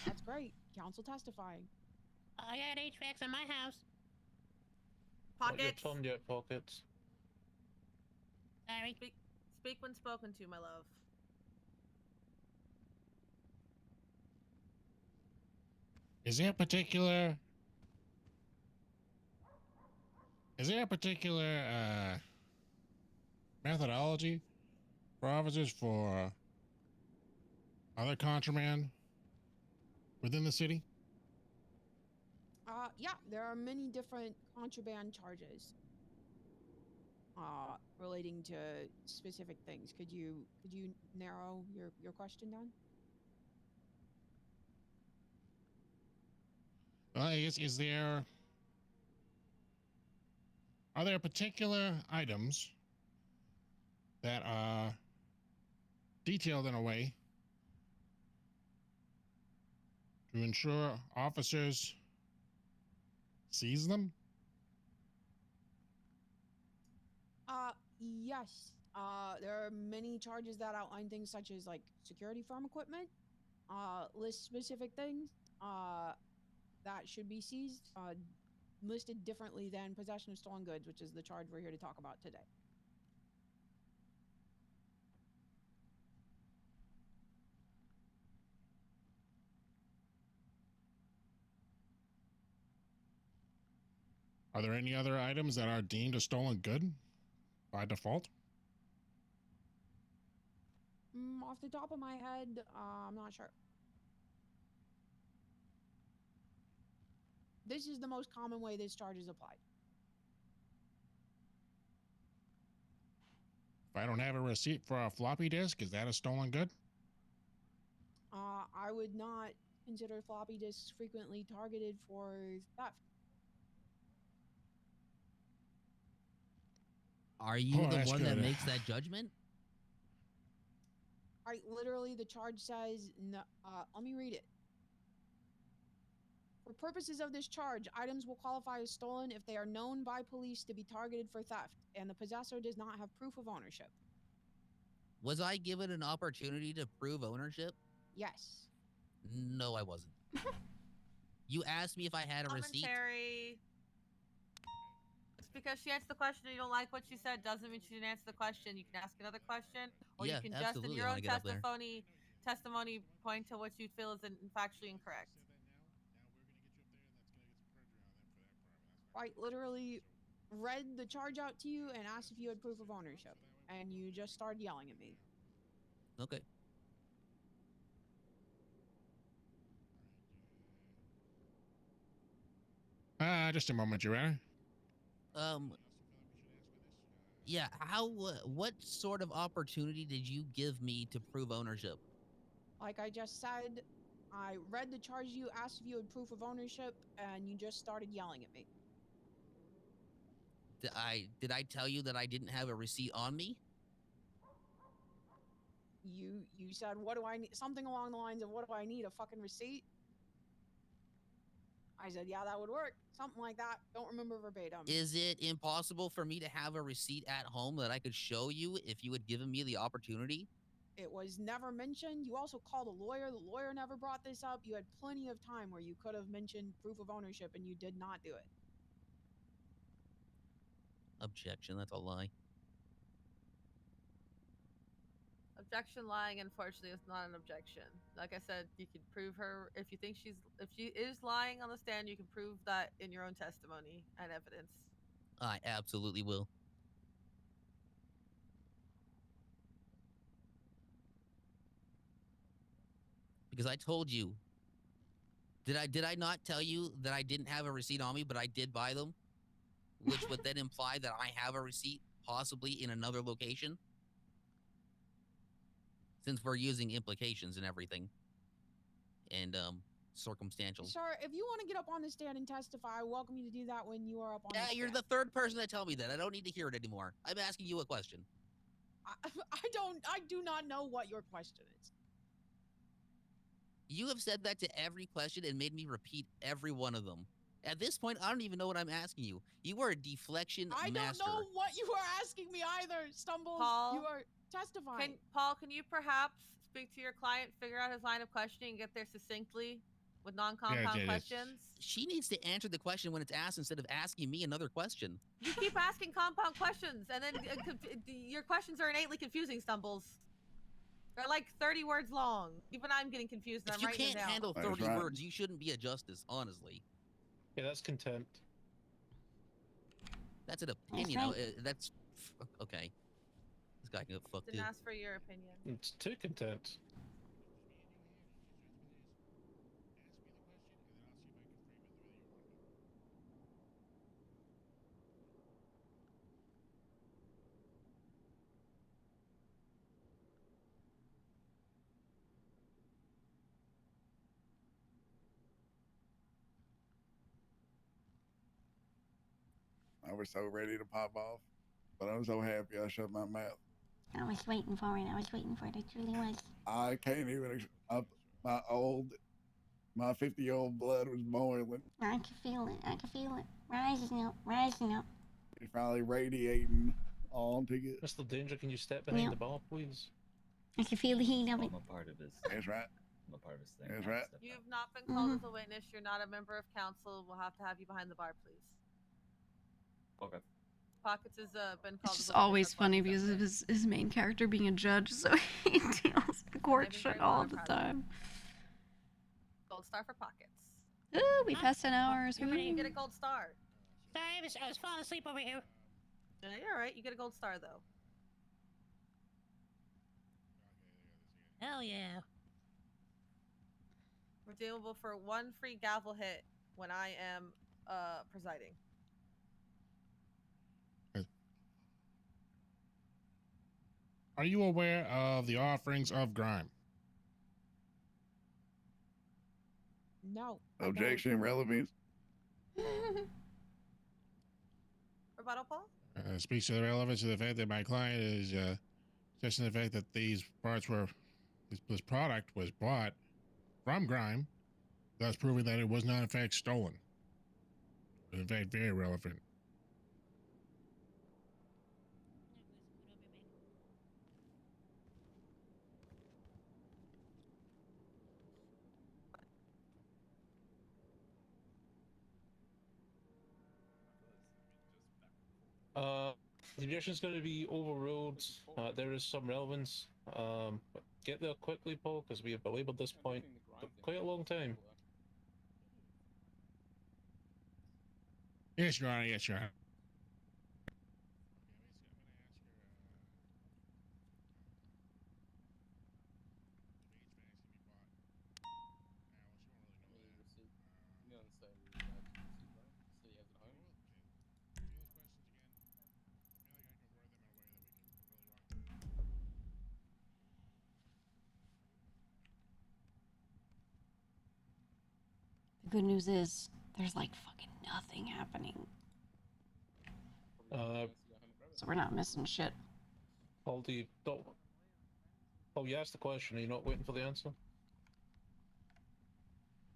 that's great. Counsel testifying. I got HVACs in my house. Pockets. Pockets. Sorry. Speak when spoken to, my love. Is there a particular Is there a particular methodology for officers for other contraband within the city? Yeah, there are many different contraband charges relating to specific things. Could you narrow your question down? I guess, are there particular items that are detailed in a way to ensure officers seize them? Yes. There are many charges that outline things such as like security firm equipment, list specific things, that should be seized, listed differently than possession of stolen goods, which is the charge we're here to talk about today. Are there any other items that are deemed a stolen good by default? Off the top of my head, I'm not sure. This is the most common way this charge is applied. If I don't have a receipt for a floppy disk, is that a stolen good? I would not consider floppy disks frequently targeted for theft. Are you the one that makes that judgment? Right, literally the charge says, no, let me read it. For purposes of this charge, items will qualify as stolen if they are known by police to be targeted for theft and the possessor does not have proof of ownership. Was I given an opportunity to prove ownership? Yes. No, I wasn't. You asked me if I had a receipt. Commentary. Just because she answered the question and you don't like what she said doesn't mean she didn't answer the question. You can ask another question, or Yeah, you can just in absolutely, your I own wanna get up there. testimony point to what you feel is factually incorrect. Right, literally read the charge out to you and asked if you had proof of ownership, and you just started yelling at me. Okay. Just a moment, Your Honor. Yeah, what sort of opportunity did you give me to prove ownership? Like I just said, I read the charge you, asked if you had proof of ownership, and you just started yelling at me. Did I tell you that I didn't have a receipt on me? You said, what do I need? Something along the lines of, what do I need? A fucking receipt? I said, yeah, that would work. Something like that. Don't remember verbatim. Is it impossible for me to have a receipt at home that I could show you if you had given me the opportunity? It was never mentioned. You also called a lawyer. The lawyer never brought this up. You had plenty of time where you could have mentioned proof of ownership and you did not do it. Objection, that's a lie. Objection. Lying, unfortunately, is not an objection. Like I said, you could prove her if you think if she is lying on the stand, you can prove that in your own testimony and evidence. I absolutely will. Because I told you. Did I not tell you that I didn't have a receipt on me, but I did buy them? Which would then imply that I have a receipt, possibly in another location? Since we're using implications and everything. And, circumstantial. Sir, if you want to get up on the stand and testify, I welcome you to do that when you are up on the stand. Yeah, you're the third person to tell me that. I don't need to hear it anymore. I'm asking you a question. I do not know what your question is. You have said that to every question and made me repeat every one of them. At this point, I don't even know what I'm asking you. You are a deflection master. I don't know what you are asking me either, Stumbles. Paul, you are testifying. Paul, can you perhaps speak to your client, figure out his line of questioning, and get there succinctly with non-compound questions? She needs to answer the question when it's asked instead of asking me another question. You keep asking compound questions, and then your questions are innately confusing, Stumbles. They're like 30 words long. Even I'm getting confused, and If I'm you writing can't them down. handle 30 words, you shouldn't be a justice, honestly. Yeah, that's contempt. That's an opinion. right. That's okay. This guy can get fucked Didn't too. ask for your opinion. It's too content. I was so ready to pop off, but I'm so happy I shut my mouth. I was waiting for it. I was waiting for it. I truly was. I can't even. My 50-year-old blood was boiling. I can feel it. I can feel it. Rising up, rising up. It's finally radiating onto it. Mr. Danger, can you step behind the bar, please? I can feel the heat of it. I'm a part of his. That's right. I'm a part of his thing. That's right. You've not been called as a witness. You're not a member of council. We'll have to have you behind the bar, please. Okay. Pockets has been called. It's just always funny because of his main character being a judge, so he deals with court shit all the time. Gold star for Pockets. Ooh, we passed 10 hours. You get a gold star. Sorry, I was falling asleep over here. Yeah, you're alright. You get a gold star though. Hell yeah. Redeemable for 1 free gavel hit when I am presiding. Are you aware of the offerings of grime? No. Objection, relevance. Rebuttal, Paul? Speaks to the relevance of the fact that my client is just in the fact that this product was bought from grime, thus proving that it was not in fact stolen. In fact, very relevant. The objection is going to be overruled. There is some relevance. But get there quickly, Paul, because we have belaboured this point for quite a long time. Yes, Your Honor. Yes, Your Honor. The good news is there's like fucking nothing happening. So we're not missing shit. Aldi, don't. Oh, you asked the question. Are you not waiting for the answer?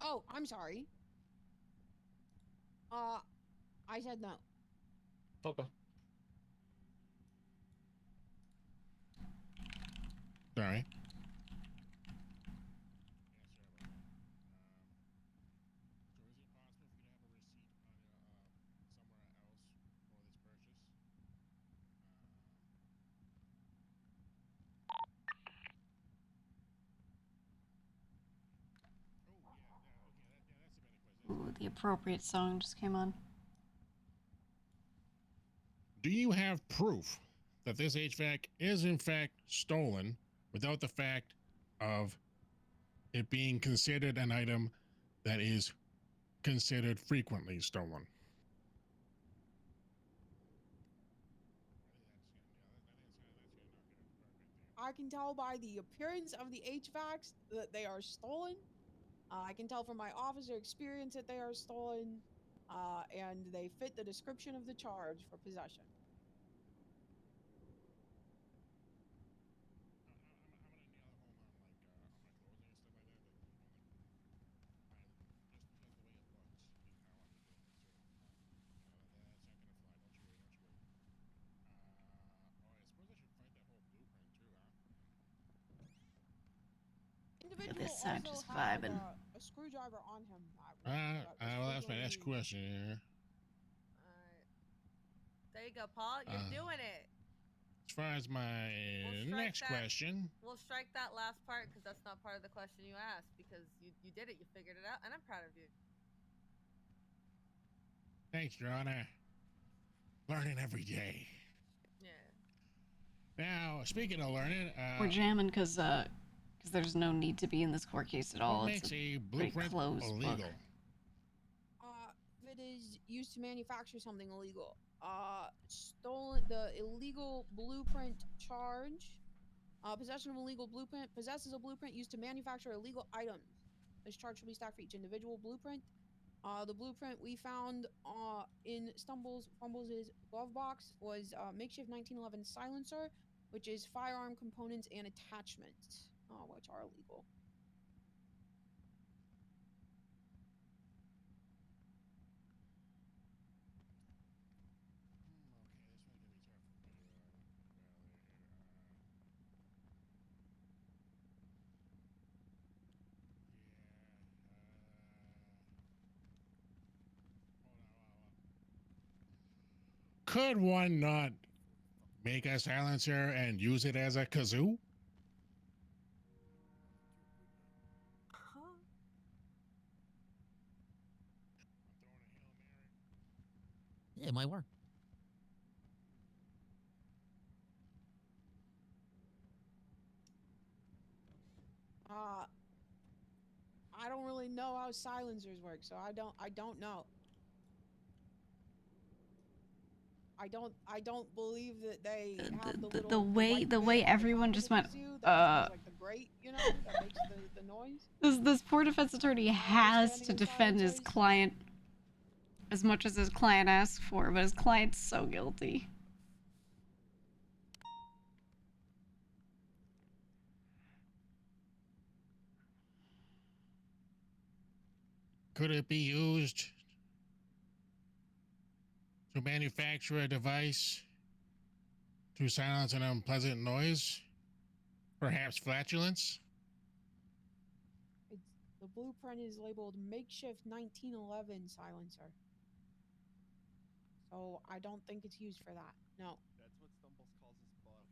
Oh, I'm sorry. I said no. Okay. Sorry. Ooh, the appropriate song just came on. Do you have proof that this HVAC is in fact stolen without the fact of it being considered an item that is considered frequently stolen? I can tell by the appearance of the HVACs that they are stolen. I can tell from my officer experience that they are stolen, and they fit the description of the charge for possession. Yeah, this sound just vibing. A screwdriver on him. Well, that's my next question here. Alright. There you go, Paul. You're doing it. As far as my next question. We'll strike that last part because that's not part of the question you asked because you did it. You figured it out, and I'm proud of you. Thanks, Your Honor. Learning every day. Yeah. Now, speaking of learning, We're jamming because there's no need to be in this court case at all. what It's makes a pretty blueprint closed illegal? book. If it is used to manufacture something illegal. Stolen the illegal blueprint charge. Possession of illegal blueprint possesses a blueprint used to manufacture illegal items. This charge shall be stacked for each individual blueprint. The blueprint we found in Fumbles' glove box was makeshift 1911 silencer, which is firearm components and attachments, which are illegal. Could one not make a silencer and use it as a kazoo? Yeah, it might work. I don't really know how silencers work, so I don't know. I don't believe that they have The way everyone just went like the grate, you know, that makes the noise. This poor defense attorney has to defend his client as much as his client asks for, but his client's so guilty. Could it be used to manufacture a device to silence an unpleasant noise? Perhaps flatulence? The blueprint is labeled makeshift 1911 silencer. So I don't think it's used for that. No. That's what Stumbles calls his butt.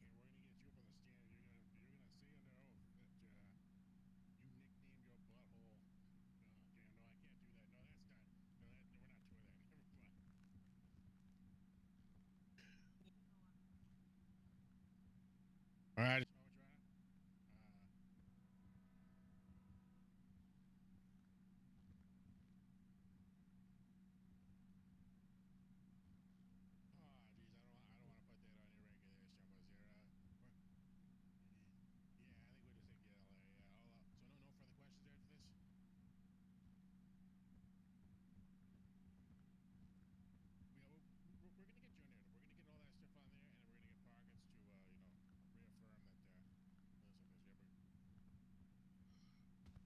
All right.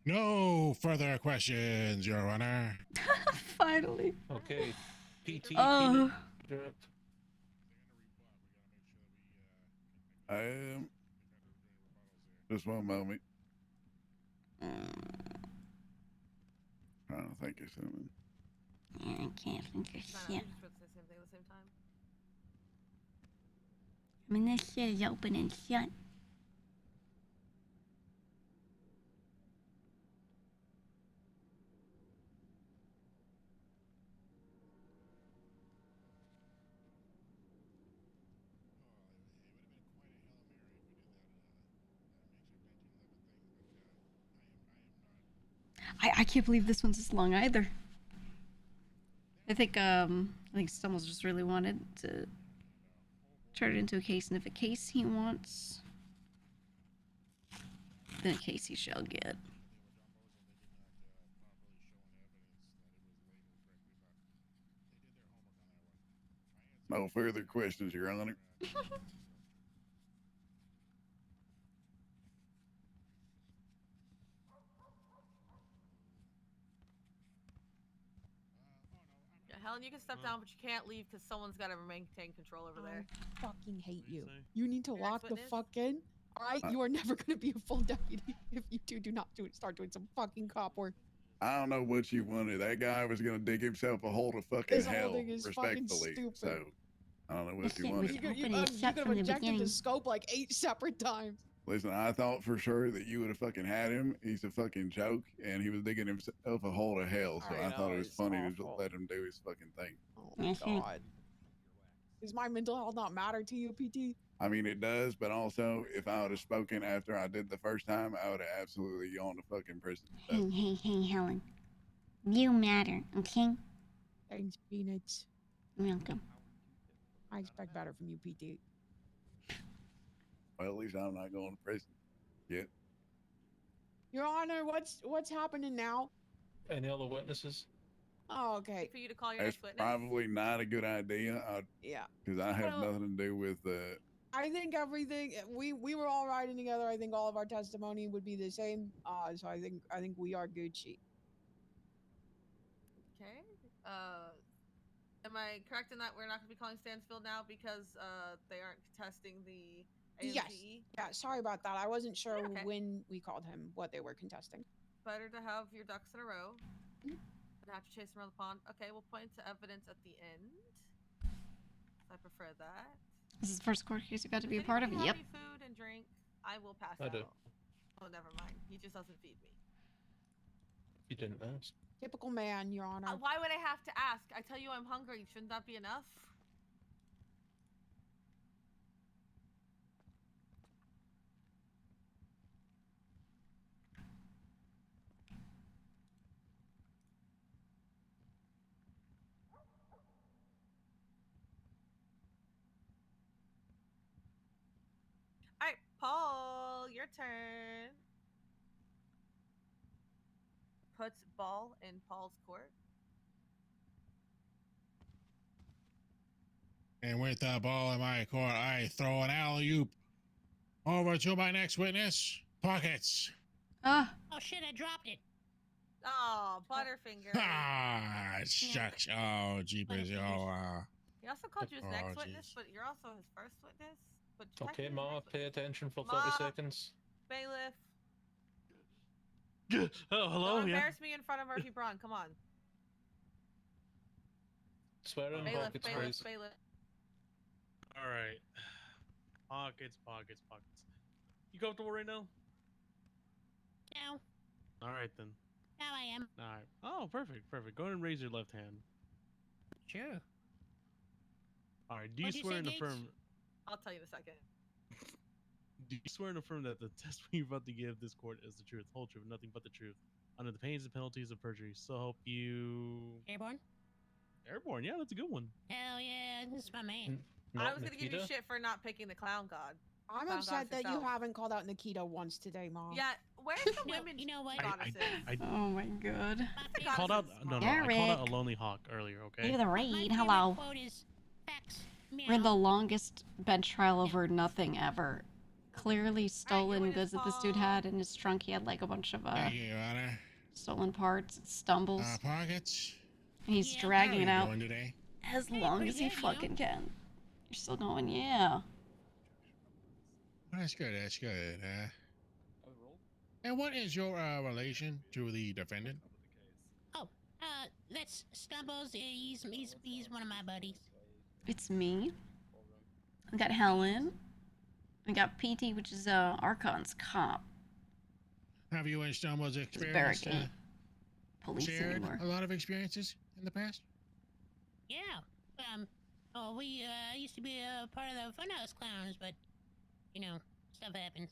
No further questions, Your Honor. Finally. Okay. PT. Oh. Just one moment. Trying to think of something. I can't think of shit. Same thing at the same time. I mean, this shit is open and shut. I can't believe this one's this long either. I think Stumbles just really wanted to turn it into a case, and if a case he wants, then a case he shall get. No further questions, Your Honor. Yeah, Helen, you can step down, but you can't leave because someone's got to maintain control over there. I fucking hate you. You need to Your lock the ex-witness? fuck in. All right, you are never gonna be a full deputy if you two do not start doing some fucking cop work. I don't know what you wanted. That guy was gonna dig himself a hole to fucking This whole hell, thing is fucking respectfully. stupid. So I don't know what you wanted. You could have ejected the scope like 8 separate times. Listen, I thought for sure that you would have fucking had him. He's a fucking joke, and he was digging himself a hole to hell. So I thought it was funny to just let him do his fucking thing. Oh my god. Does my mental health not matter to you, PT? I mean, it does, but also, if I would have spoken after I did the first time, I would have absolutely gone to fucking prison. Hey, Helen. You matter, okay? Thanks, Peanits. Welcome. I expect better from you, PT. Well, at least I'm not going to prison yet. Your Honor, what's happening now? Any other witnesses? Oh, okay. For you to call your That's next witness. probably not a good idea. Yeah. Because I have Well, nothing to do with the. I think everything we were all riding together. I think all of our testimony would be the same. So I think we are Gucci. Okay. Am I correct in that we're not going to be calling Stansfield now because they aren't contesting the AMGE? Yes. Yeah. Sorry about that. I wasn't sure Okay. when we called him what they were contesting. Better to have your ducks in a row than have to chase them around the pond. Okay, we'll point to evidence at the end. I prefer that. This is the first court case you got to be a part of. Anybody Yep. have any food and drink? I will pass I out. do. Oh, never mind. He just doesn't feed me. You didn't ask. Typical man, Your Honor. Why would I have to ask? I tell you I'm hungry. Shouldn't that be enough? All right, Paul, your turn. Puts ball in Paul's court. And with the ball in my court, I throw an alley-oop over to my next witness, Pockets. Oh shit, I dropped it. Oh, Butterfinger. Ah, shucks. Oh, jeepers. Oh, He also called you his next Oh, witness, but you're also his first witness. But Okay, technically his Ma, next pay witness. attention for Ma, 30 seconds. Bailiff. Oh, hello. Don't Yeah. embarrass me in front of Murphy Braun. Come on. Swear in Bailiff, Pockets, bailiff, please. bailiff. All right. Pockets. You comfortable right now? No. All right then. Now I am. All right. Oh, perfect. Go ahead and raise your left hand. Sure. All right. Do you What'd you swear say, and Gates? affirm? I'll tell you in a second. Do you swear and affirm that the testimony you're about to give this court is the truth, whole truth, nothing but the truth, under the pains and penalties of perjury? So help you. Airborne? Airborne. Yeah, that's a good one. Hell yeah, this is my man. I was gonna give you shit for not picking the clown god. I'm Clown upset goddess that you herself. haven't called out Nikita once today, Mom. Yeah, where's the No, women? you know what? goddesses? Oh my god. I called out. No, I called out a lonely hawk earlier. Okay. You're the raid. Hello. Quote is facts. We're in the longest bench trial over nothing ever. Clearly stolen goods that this dude had in his trunk. He had like a bunch of Thank you, Your Honor. stolen parts, stumbles. Pockets. He's How dragging are it you out doing today? as long as he fucking can. You're still going, yeah. That's good. And what is your relation to the defendant? Oh, that's Stumbles. He's one of my buddies. It's me. We got Helen. We got PT, which is Archon's cop. Have you and Stumbles experienced barricade police shared anymore. a lot of experiences in the past? Yeah. We used to be a part of the Funhouse Clowns, but you know, stuff happens.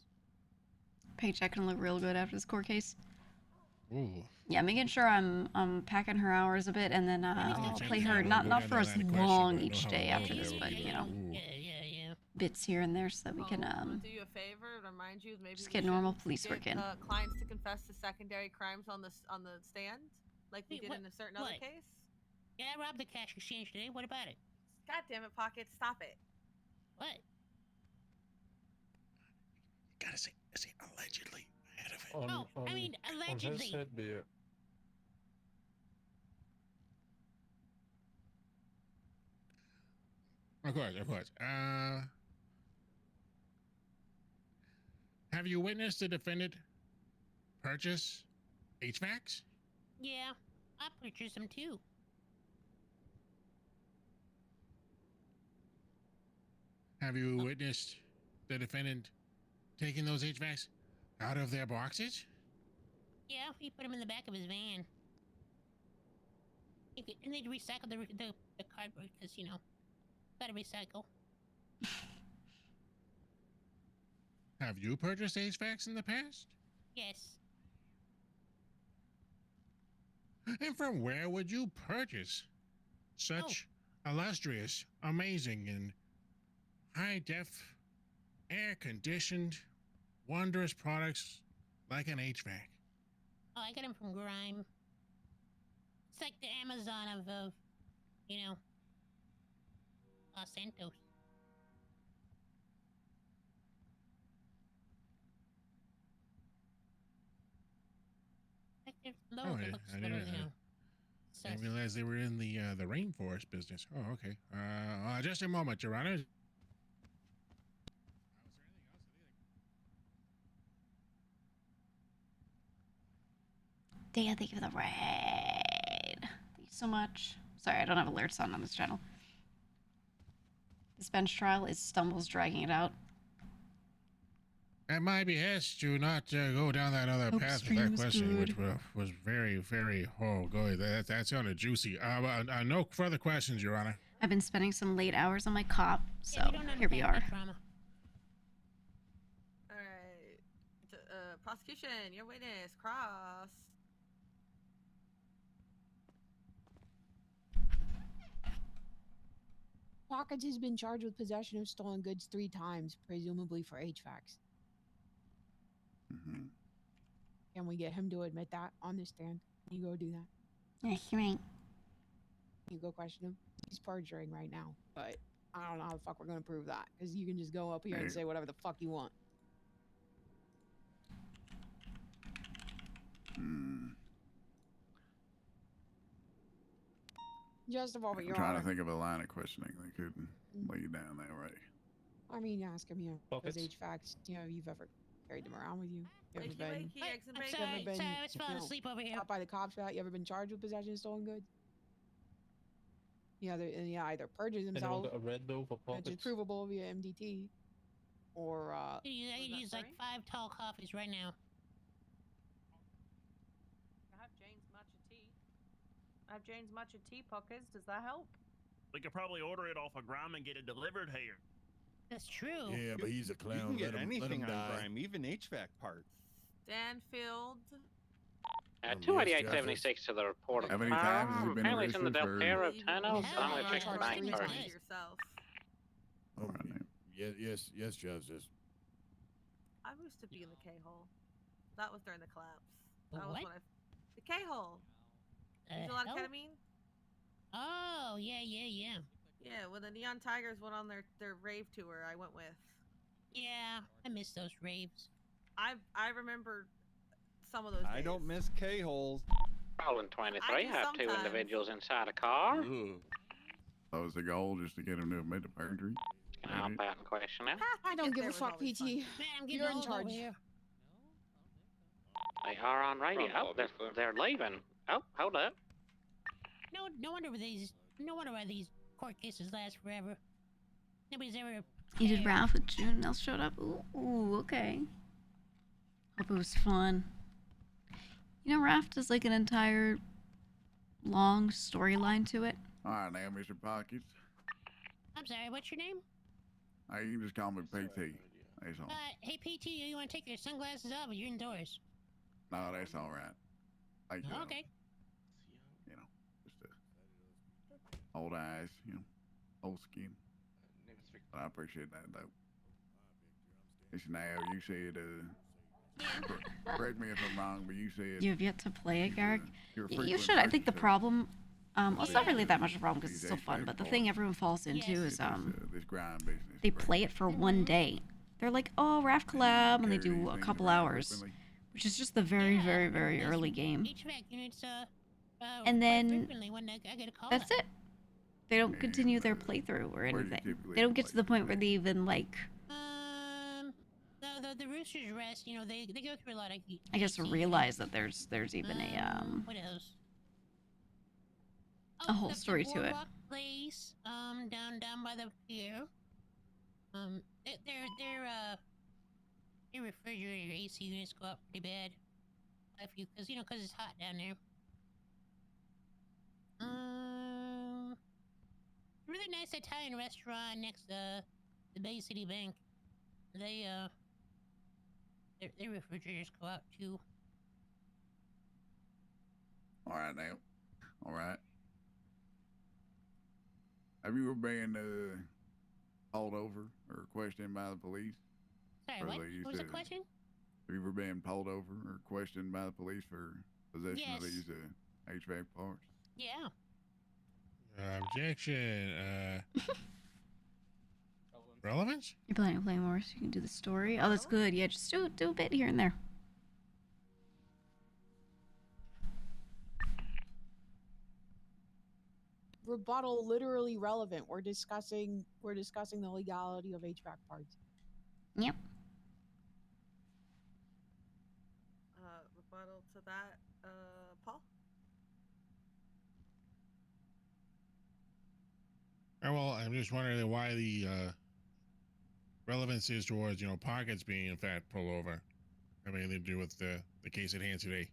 Paycheck can look real good after this court case. Ooh. Yeah, making sure I'm packing her hours a bit, and then I'll play her not for as long each day after this, but you know, bits here and there so that we can do you a favor and remind you maybe just we get should normal police get, work in. Clients to confess to secondary crimes on the stand, like we Wait, did what- in a certain other what? case. Yeah, I robbed the cash exchange today. What about it? God damn it, Pocket! Stop it. What? Gotta say allegedly ahead of it. I mean, allegedly. On his head be it. Of course. Have you witnessed the defendant purchase HVACs? Yeah, I purchased them too. Have you witnessed the defendant taking those HVACs out of their boxes? Yeah, he put them in the back of his van. And they'd recycle the cardboard because, you know, Gotta recycle. Have you purchased HVACs in the past? Yes. And from where would you purchase such illustrious, amazing, and high-def, air-conditioned, wondrous products like an HVAC? Oh, I got them from Grime. It's like the Amazon of you know, Los Santos. Like their logo looks I better, didn't, you know. I didn't realize they were in the rainforest business. Oh, okay. Just a moment, Your Honor. Daya, thank you for the raid. Thank you so much. Sorry, I don't have alerts on this channel. This bench trial is Stumbles dragging it out. At my behest, to not go down that other path with that question, which was very, very, good. That sounded juicy. No further questions, Your Honor. I've been spending some late hours on my cop, so here we are. Alright. Prosecution, your witness, cross. Pockets has been charged with possession of stolen goods 3 times, presumably for HVACs. Can we get him to admit that on the stand? You go do that. That's right. You go question him. He's perjuring right now, but I don't know how the fuck we're gonna prove that, because you can just go up here and say whatever the fuck you want. Just of all, but I'm Your trying Honor. to think of a line of questioning that could lead down that way. I mean, ask him, those Pockets? HVACs, you've ever carried them around with you? You ever been, I'm sorry, I was falling asleep over here. Caught by the cops for that? You ever been charged with possession of stolen goods? Either perjured Anyone himself, got a red bill for which is pockets? provable via MDT, or I could use like 5 tall coffees right now. I have Jane's matcha tea. I have Jane's matcha tea pockets. Does that help? We could probably order it off of Grime and get it delivered here. That's true. Yeah, but he's a clown. You can get let him anything on die. Grime, even HVAC parts. Stanfield. 28876 to the report of How many times has he been families in the Del arrested Piero for- tunnel, so I'm going to check the Charge bank 3 first. times yourself. Oh, yes, Justice. I used to be in the K-hole. That was during the collapse. The That was what? when the K-hole. Use a lot of ketamine? Oh, yeah. Yeah, when the Neon Tigers went on their rave tour, I went with. Yeah, I miss those raves. I remember some of those I days. don't miss K-holes. Roland 23, I do have 2 sometimes. individuals inside a car. That was the goal, just to get him to admit the perjury. Can I hop out and question him? I don't give a fuck, PT. Man, I'm getting You're in old over charge. here. They are on radio. Oh, they're leaving. Oh, hold up. No wonder why these court cases last forever. Nobody's ever. You did Ralph with June and else showed up? Ooh, okay. Hope it was fun. You know, Raph does like an entire long storyline to it. Alright now, Mr. Pockets. I'm sorry, what's your name? Hey, you can just call me PT. That's all. Hey PT, you want to take your sunglasses off? Or you're indoors. No, that's alright. Thank you. Okay. Just old eyes, old skin. But I appreciate that, though. Listen, now, you said, correct me if I'm wrong, but you said... You have yet to play it, Garrick? you're a You frequent should. I think the purchaser. problem... well, it's not really that much of a problem because it's still fun, but the thing everyone falls into is, This grind business. they play it for one day. They're like, oh, Raph collab, and they do a couple hours, which is just the very, very, very early game. HVAC units, And then frequently when I get a call. that's it. They don't continue their playthrough or anything. They don't get to the point where they even, like, The Roosters Rest, they go through a lot of. I guess realize that there's even What else? a whole story to it. Boardwalk Place, down by the pier. Their refrigerator AC units go up pretty bad. Because it's hot down there. Really nice this Italian restaurant next to the Bay City Bank. They their refrigerators go out too. All right now. All right. Have you ever been pulled over or questioned by the police? Sorry, for what? the use What was the of- question? Have you ever been pulled over or questioned by the police for possession of Yes. these HVAC parts? Yeah. Objection. Relevance? You're playing more, so you can do the story. Oh, that's good. Yeah, just do a bit here and there. Rebuttal literally relevant. We're discussing the legality of HVAC parts. Yep. Rebuttal to that, Paul? Well, I'm just wondering why the relevance is towards, pockets being in fact pulled over. Have anything to do with the case at hand today?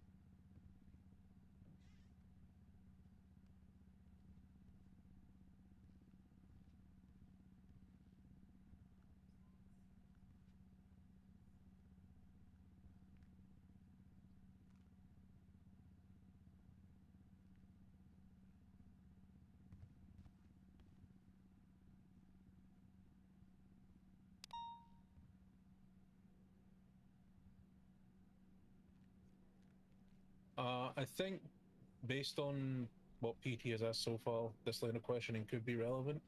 I think, based on what PT has asked so far, this line of questioning could be relevant.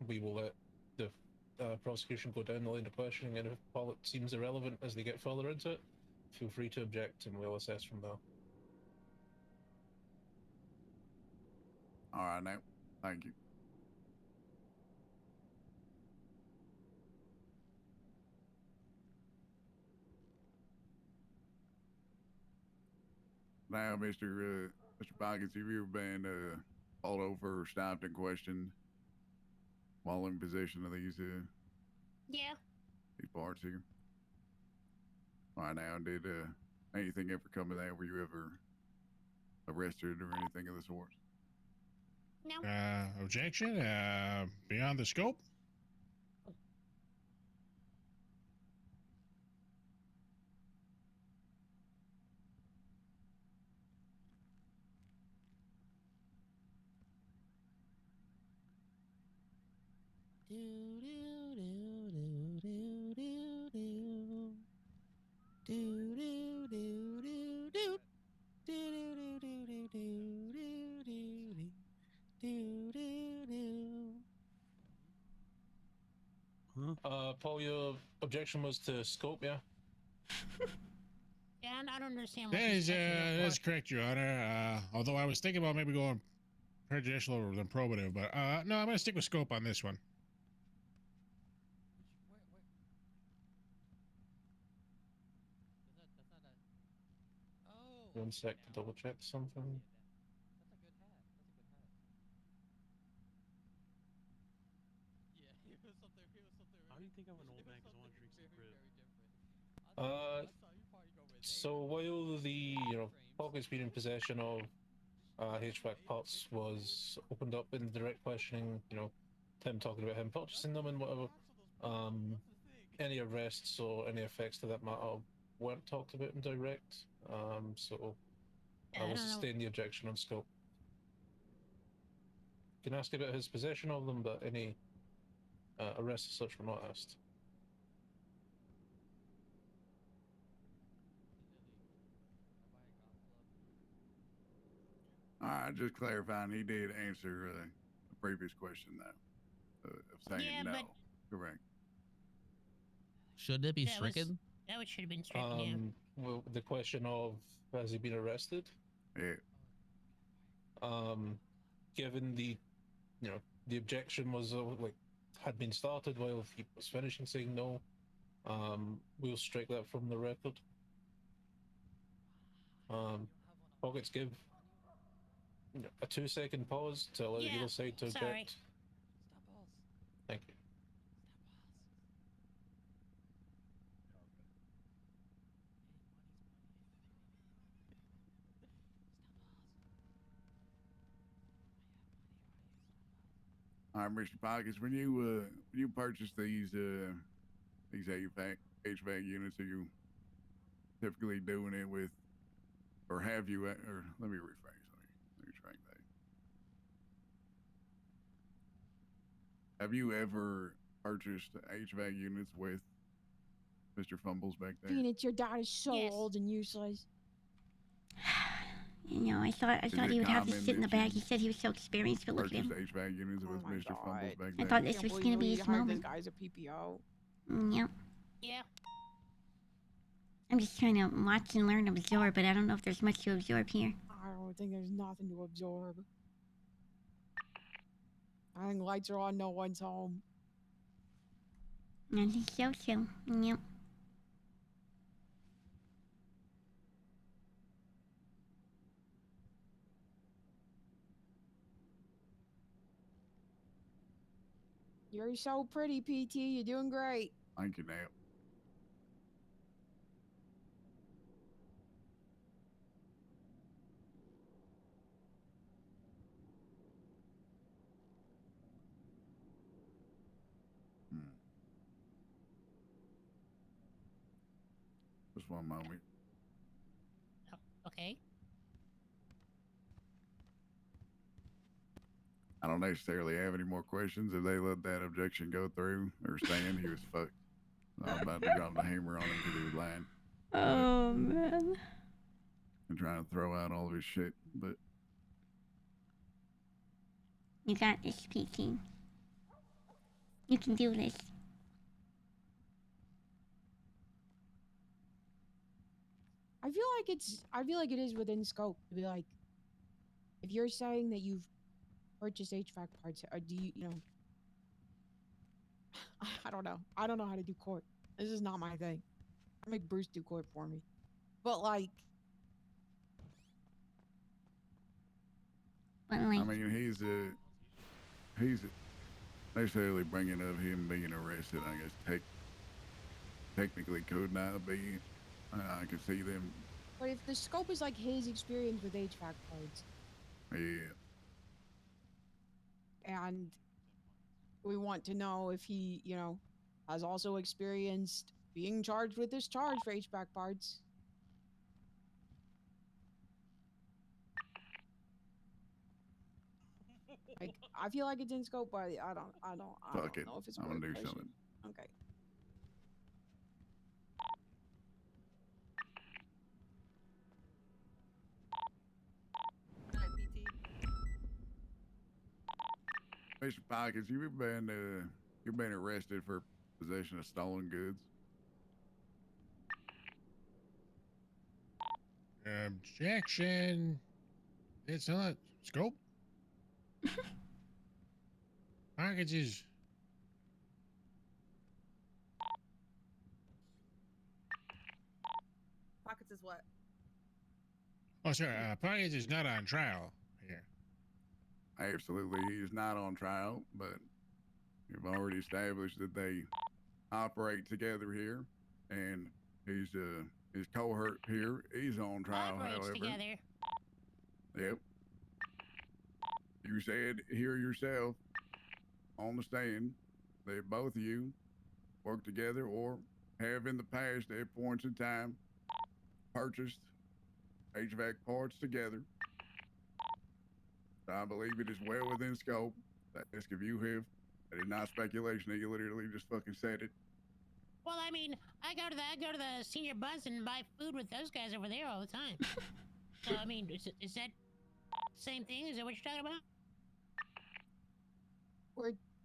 We will let the prosecution go down the line of questioning, and if all it seems irrelevant as they get further into it, feel free to object, and we'll assess from there. All right now. Thank you. Now, Mr. Pockets, have you ever been pulled over or stopped and questioned while in possession of these Yeah. these parts here? All right now, did anything ever come of that? Were you ever arrested or anything of the sort? No. Objection. Beyond the scope. Paul, your objection was to scope, yeah? Yeah, I don't understand what That this is, question is for. that's correct, Your Honor. Although I was thinking about maybe going prejudicial over than probative, but no, I'm going to stick with scope on this one. One sec to double check something. How do you think I'm an old man because I want to drink some crib? So while the Pocket's been in possession of HVAC parts was opened up in direct questioning, Tim talking about him purchasing them and whatever, any arrests or any effects to that matter weren't talked about in direct, so I will sustain the objection on scope. You can ask about his possession of them, but any arrests as such were not asked. All right, just clarifying, he did answer the previous question, though, of saying Yeah, no. but- Correct. Should it be stricken? That should have been stricken, yeah. Well, the question of has he been arrested? Yeah. Given the objection was had been started while he was finishing saying no, we'll strike that from the record. Pockets give a 2-second pause to allow the other side to object. Sorry. Thank you. All right, Mr. Pockets, when you purchase these HVAC units, are you typically doing it with, or have you? Or let me rephrase. Let me try that. Have you ever purchased HVAC units with Mr. Fumbles back there? Peanits, your dad is so old and useless. You know, I thought he would have to sit in the bag. He said he was so experienced, but look at him. HVAC units with Mr. Fumbles back there. I thought this was gonna be his moment. This guy's a PPO. Yep. Yeah. I'm just trying to watch and learn, absorb, but I don't know if there's much to absorb here. I don't think there's nothing to absorb. I think lights are on, no one's home. I think so too. Yep. You're so pretty, PT. You're doing great. Thank you, Nap. Just one moment. Okay. I don't necessarily have any more questions. If they let that objection go through or stand, he was fucked. I'm about to drop the hammer on him because he was lying. Oh, man. And trying to throw out all of his shit, but You got this, PT. You can do this. I feel like it is within scope to be like, if you're saying that you've purchased HVAC parts, or do you know? I don't know. I don't know how to do court. This is not my thing. I make Bruce do court for me. But like, I mean, he's necessarily bringing up him being arrested. I guess technically could not be. I can see them. but if the scope is like his experience with HVAC parts, Yeah. and we want to know if he, you know, has also experienced being charged with this charge for HVAC parts. Like, I feel like it's in scope, but I don't Fuck it. know if it's I'm gonna worth do pushing. something. Okay. Mr. Pockets, you've been arrested for possession of stolen goods. Objection. It's not scope. Packages. Pockets is what? Oh, sorry. Package is not on trial here. Absolutely, he is not on trial, but you've already established that they operate together here, and his cohort here is on trial. Operates However, together. Yep. You said here yourself on the stand that both of you work together or have in the past at points in time purchased HVAC parts together. I believe it is well within scope. I ask if you have. That is not speculation. You literally just fucking said it. Well, I mean, I go to the senior bus and buy food with those guys over there all the time. So I mean, is that the same thing? Is that what you're talking about?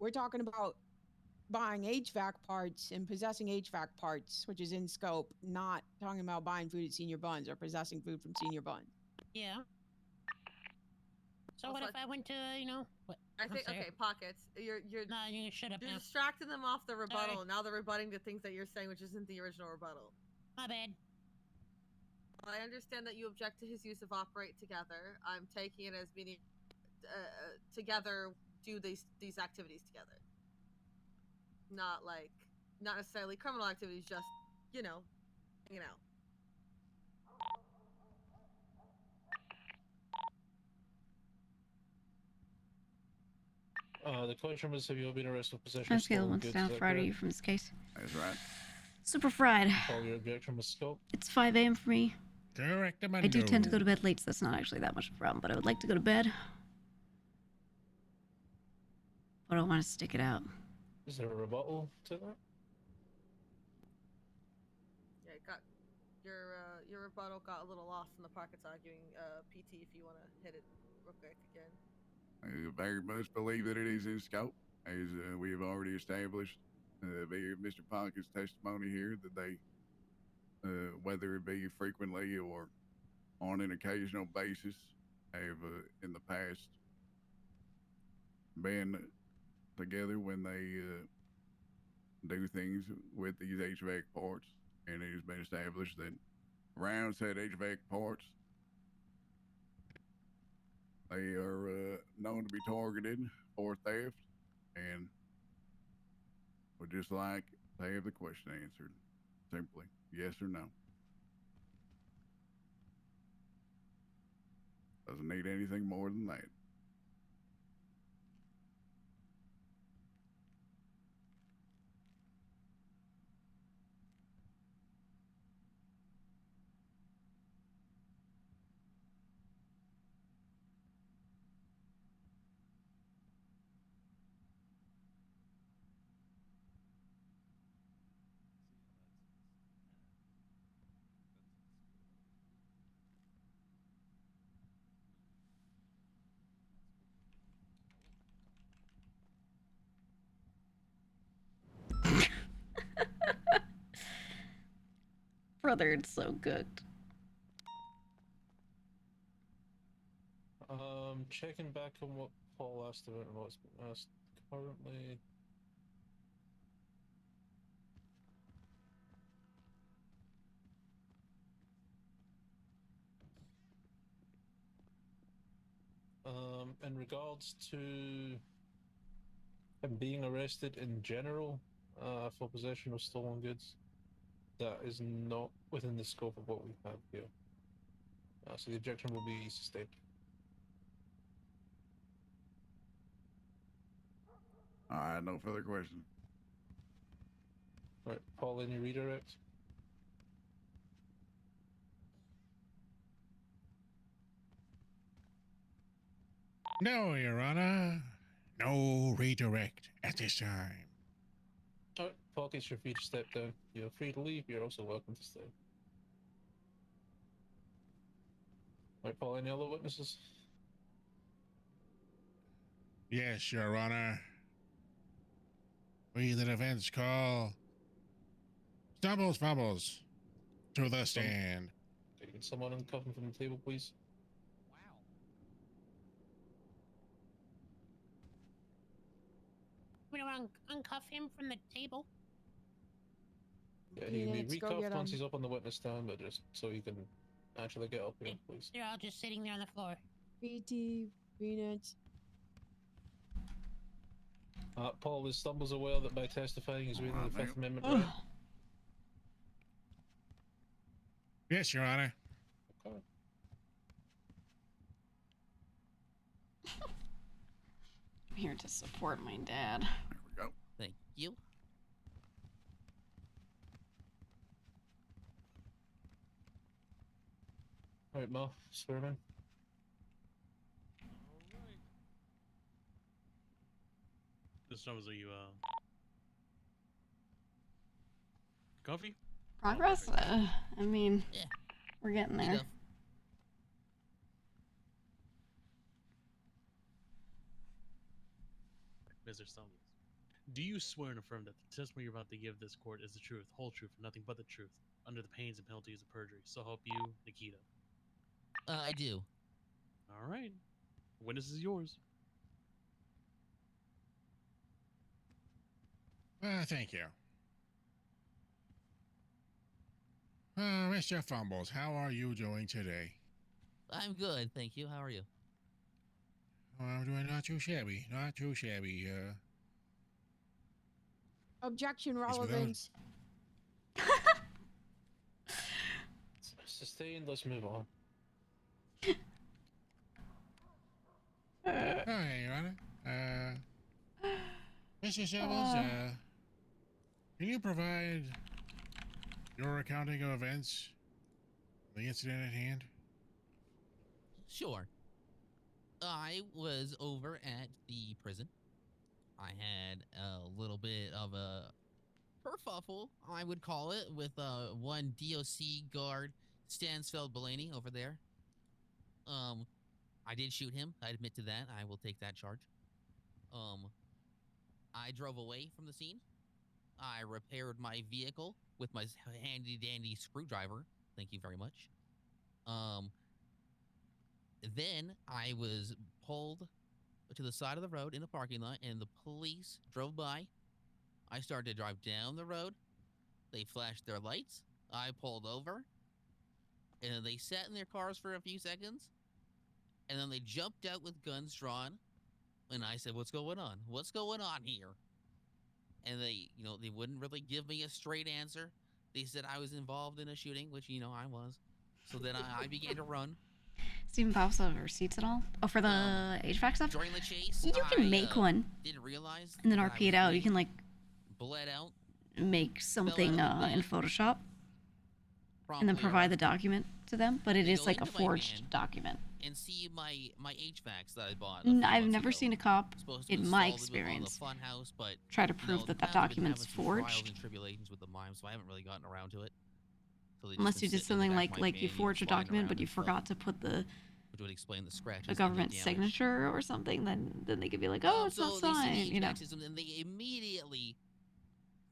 We're talking about buying HVAC parts and possessing HVAC parts, which is in scope, not talking about buying food at Senior Buns or possessing food from Senior Buns. Yeah. So Also, what if I went to, you know, what? I think okay, Pockets. You're No, you shut up you're now. distracting them off the rebuttal, Sorry. and now they're rebutting the things that you're saying, which isn't the original rebuttal. My bad. I understand that you object to his use of operate together. I'm taking it as meaning together do these activities together. Not necessarily criminal activities, just, you know, hanging out. The question was, have you been arrested for possession On a of scale of stolen 1 to goods? 10, Is how that fried are correct? you from this case? That's right. Super fried. Paul, your objection was scope. It's 5 a.m. for me. Correct, I do tend to go to bed late, so that's not actually that much of a problem, but I would like to go to bed. But I don't want to stick it out. Is there a rebuttal to that? Yeah, your rebuttal got a little lost in the pockets arguing. PT, if you want to hit it real quick again. I very much believe that it is in scope, as we have already established via Mr. Pocket's testimony here, that they, whether it be frequently or on an occasional basis, have in the past been together when they do things with these HVAC parts, and it has been established that around said HVAC parts, they are known to be targeted for theft, and would just like to have the question answered. Simply, yes or no. Doesn't need anything more than that. Brother, it's so good. Checking back on what Paul asked about and what's been asked currently. In regards to him being arrested in general for possession of stolen goods, that is not within the scope of what we have here. So the objection will be sustained. All right, no further questions. Right, Paul, any redirect? No, Your Honor. No redirect at this time. Alright, Paul, it's your free to step down. You're free to leave, you're also welcome to stay. Alright, Paul, any other witnesses? Yes, Your Honor. We, the defense, call Stumbles Fumbles to the stand. Okay, can someone uncuff him from the table, please? We don't want to uncuff him from the table. Yeah, he can be Peanits, go recuffed get once him. he's up on the witness stand, but just so he can actually get up here, please. They're all just sitting there on the floor. PT, Peanits. Paul, is Stumbles aware that by testifying he's reading the Fifth Amendment right? Yes, Your Honor. Okay. I'm here to support my dad. There we go. Thank you. Alright, Mo, swear him in. This time was you comfy? Progress? I mean, Yeah. we're getting there. Mr. Stumbles, do you swear and affirm that the testimony you're about to give this court is the truth, whole truth, and nothing but the truth, under the pains and penalties of perjury? So help you, Nikita. I do. All right. Witness is yours. Thank you. Mr. Fumbles, how are you doing today? I'm good, thank you. How are you? I'm doing not too shabby. Not too shabby. Objection relevance. Sustained, let's move on. Hi, Your Honor. Mr. Silvers, can you provide your accounting of events, the incident at hand? Sure. I was over at the prison. I had a little bit of a kerfuffle, I would call it, with one DOC guard, Stansfeld Blaney, over there. I did shoot him. I admit to that. I will take that charge. I drove away from the scene. I repaired my vehicle with my handy-dandy screwdriver. Thank you very much. Then I was pulled to the side of the road in a parking lot, and the police drove by. I started to drive down the road. They flashed their lights. I pulled over, and they sat in their cars for a few seconds, and then they jumped out with guns drawn. And I said, "What's going on? What's going on here?" And they, they wouldn't really give me a straight answer. They said I was involved in a shooting, which, I was. So then I began to run. Steven pops up receipts at all? Oh, for the HVAC stuff? During the chase, You can make one. Didn't realize. And then RP it out. You can, like, bled out. Make something in Photoshop. And then provide the document to them. But it is, like, a forged document. And see my HVACs that I bought. I've never seen a cop, in my experience, try to prove that document's forged. And tribulations with the mime, so I haven't really gotten around to it. Unless you did something like you forged a document, but you forgot to put the which would explain the scratches. A government signature or something, then they could be like, oh, it's not signed, you know. And they immediately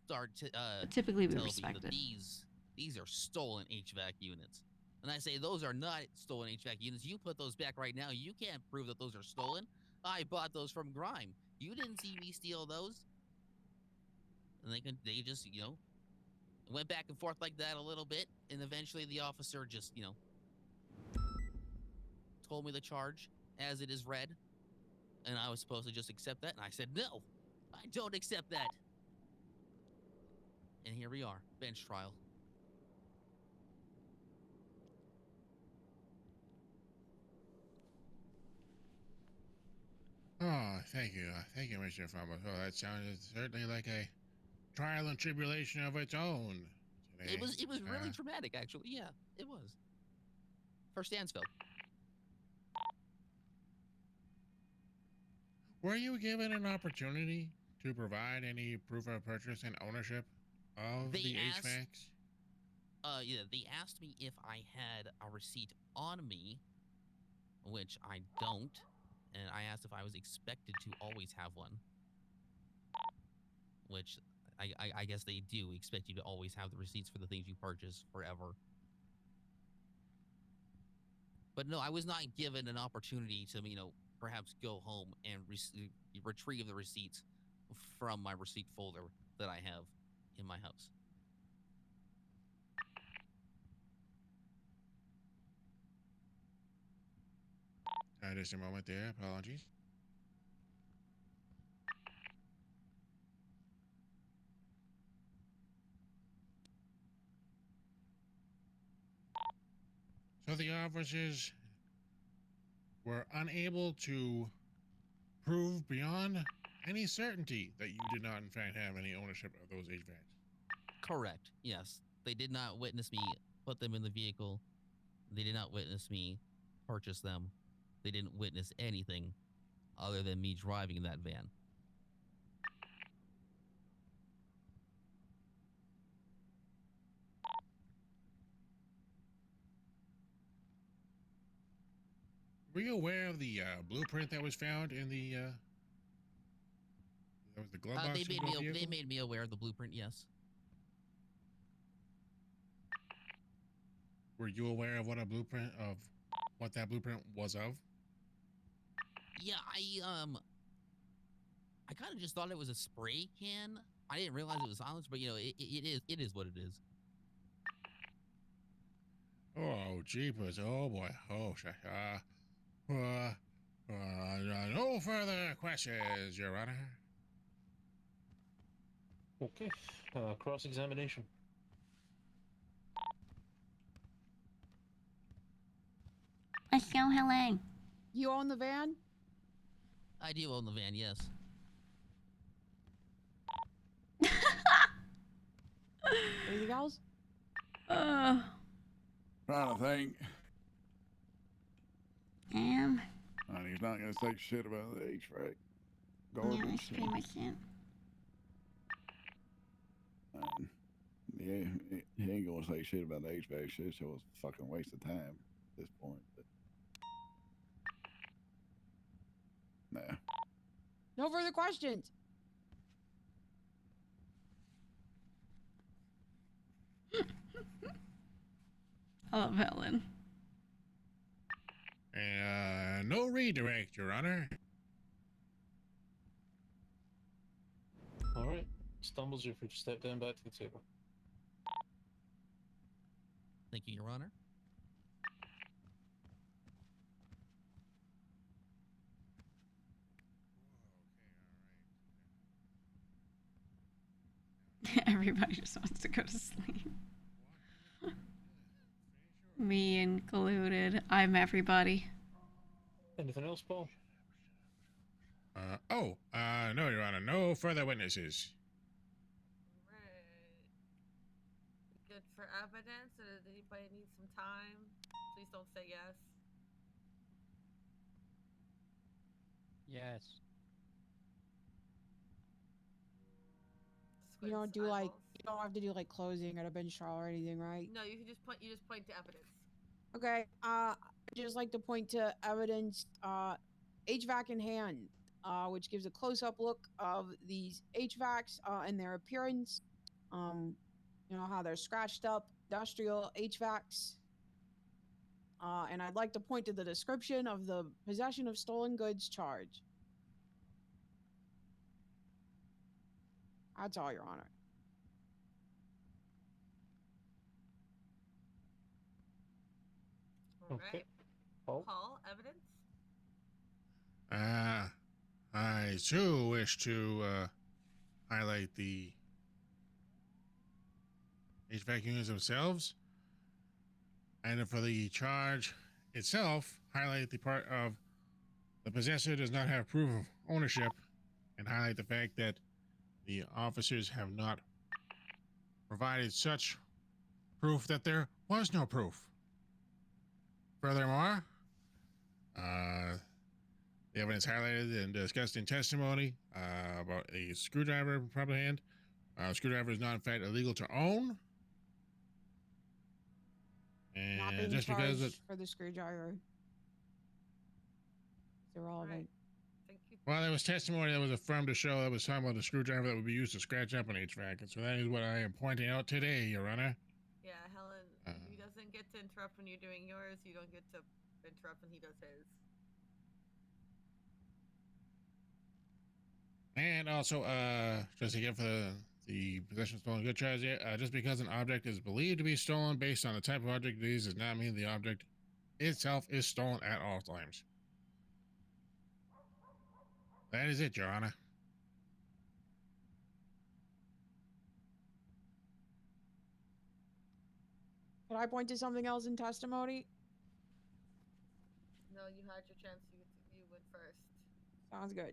start to typically we tell respect me that it. These are stolen HVAC units. And I say, those are not stolen HVAC units. You put those back right now. You can't prove that those are stolen. I bought those from Grime. You didn't see me steal those. And they just, went back and forth like that a little bit. And eventually the officer just, told me the charge as it is read. And I was supposed to just accept that. And I said, no, I don't accept that. And here we are, bench trial. Oh, thank you, Mr. Fumble. Oh, that sounded certainly like a trial and tribulation of its own. Today. It was really traumatic, actually. Yeah, it was. For Stansfeld. Were you given an opportunity to provide any proof of purchase and ownership of the HVACs? Yeah, they asked me if I had a receipt on me, which I don't. And I asked if I was expected to always have one, which I guess they do expect you to always have the receipts for the things you purchase forever. But no, I was not given an opportunity to, perhaps go home and retrieve the receipts from my receipt folder that I have in my house. Just a moment there. Apologies. So the officers were unable to prove beyond any certainty that you did not, in fact, have any ownership of those HVACs. Correct. Yes. They did not witness me put them in the vehicle. They did not witness me purchase them. They didn't witness anything other than me driving in that van. Were you aware of the blueprint that was found in the that was the glove box? They made me aware of the blueprint, yes. Were you aware of what that blueprint was of? Yeah, I kind of just thought it was a spray can. I didn't realize it was silenced, but it is what it is. Oh, jeepers! Oh boy! Oh, no further questions, Your Honor. Okay, cross-examination. Let's go, Helen. You own the van? I do own the van, yes. Anything else? Trying to think. And he's not gonna say shit about the HVAC. Garbage. Yeah, that's pretty much it. Yeah, he ain't gonna say shit about the HVAC shit, so it's a fucking waste of time at this point. But nah. No further questions. I love Helen. No redirect, Your Honor. All right. Stumbles, you're free to step down back to the table. Thank you, Your Honor. Everybody just wants to go to sleep. Me included. I'm everybody. Anything else, Paul? No, Your Honor. No further witnesses. Good for evidence, or does anybody need some time? Please don't say yes. Yes. You don't do like, you don't have to do like closing at a bench trial or anything, right? No, you can just point. You just point to evidence. Okay. I'd just like to point to evidence, HVAC in hand, which gives a close-up look of these HVACs and their appearance. You know how they're scratched up, industrial HVACs. And I'd like to point to the description of the possession of stolen goods charge. That's all, Your Honor. All Okay. right. Paul? Paul, evidence. I too wish to highlight the HVAC units themselves, and for the charge itself, highlight the part of the possessor does not have proof of ownership, and highlight the fact that the officers have not provided such proof that there was no proof. Furthermore, the evidence highlighted and discussed in testimony about a screwdriver in proper hand. Screwdriver is not in fact illegal to own. Not And being just because charged for the screwdriver. It's irrelevant. well, there was testimony that was affirmed to show that was talking about the screwdriver that would be used to scratch up an HVAC, and so that is what I am pointing out today, Your Honor. Yeah, Helen, he doesn't get to interrupt when you're doing yours. You don't get to interrupt when he does his. And also, just again for the possession of stolen good charge, just because an object is believed to be stolen based on the type of object it is, does not mean the object itself is stolen at all times. That is it, Your Honor. Could I point to something else in testimony? No, you had your chance. You went first. Sounds good.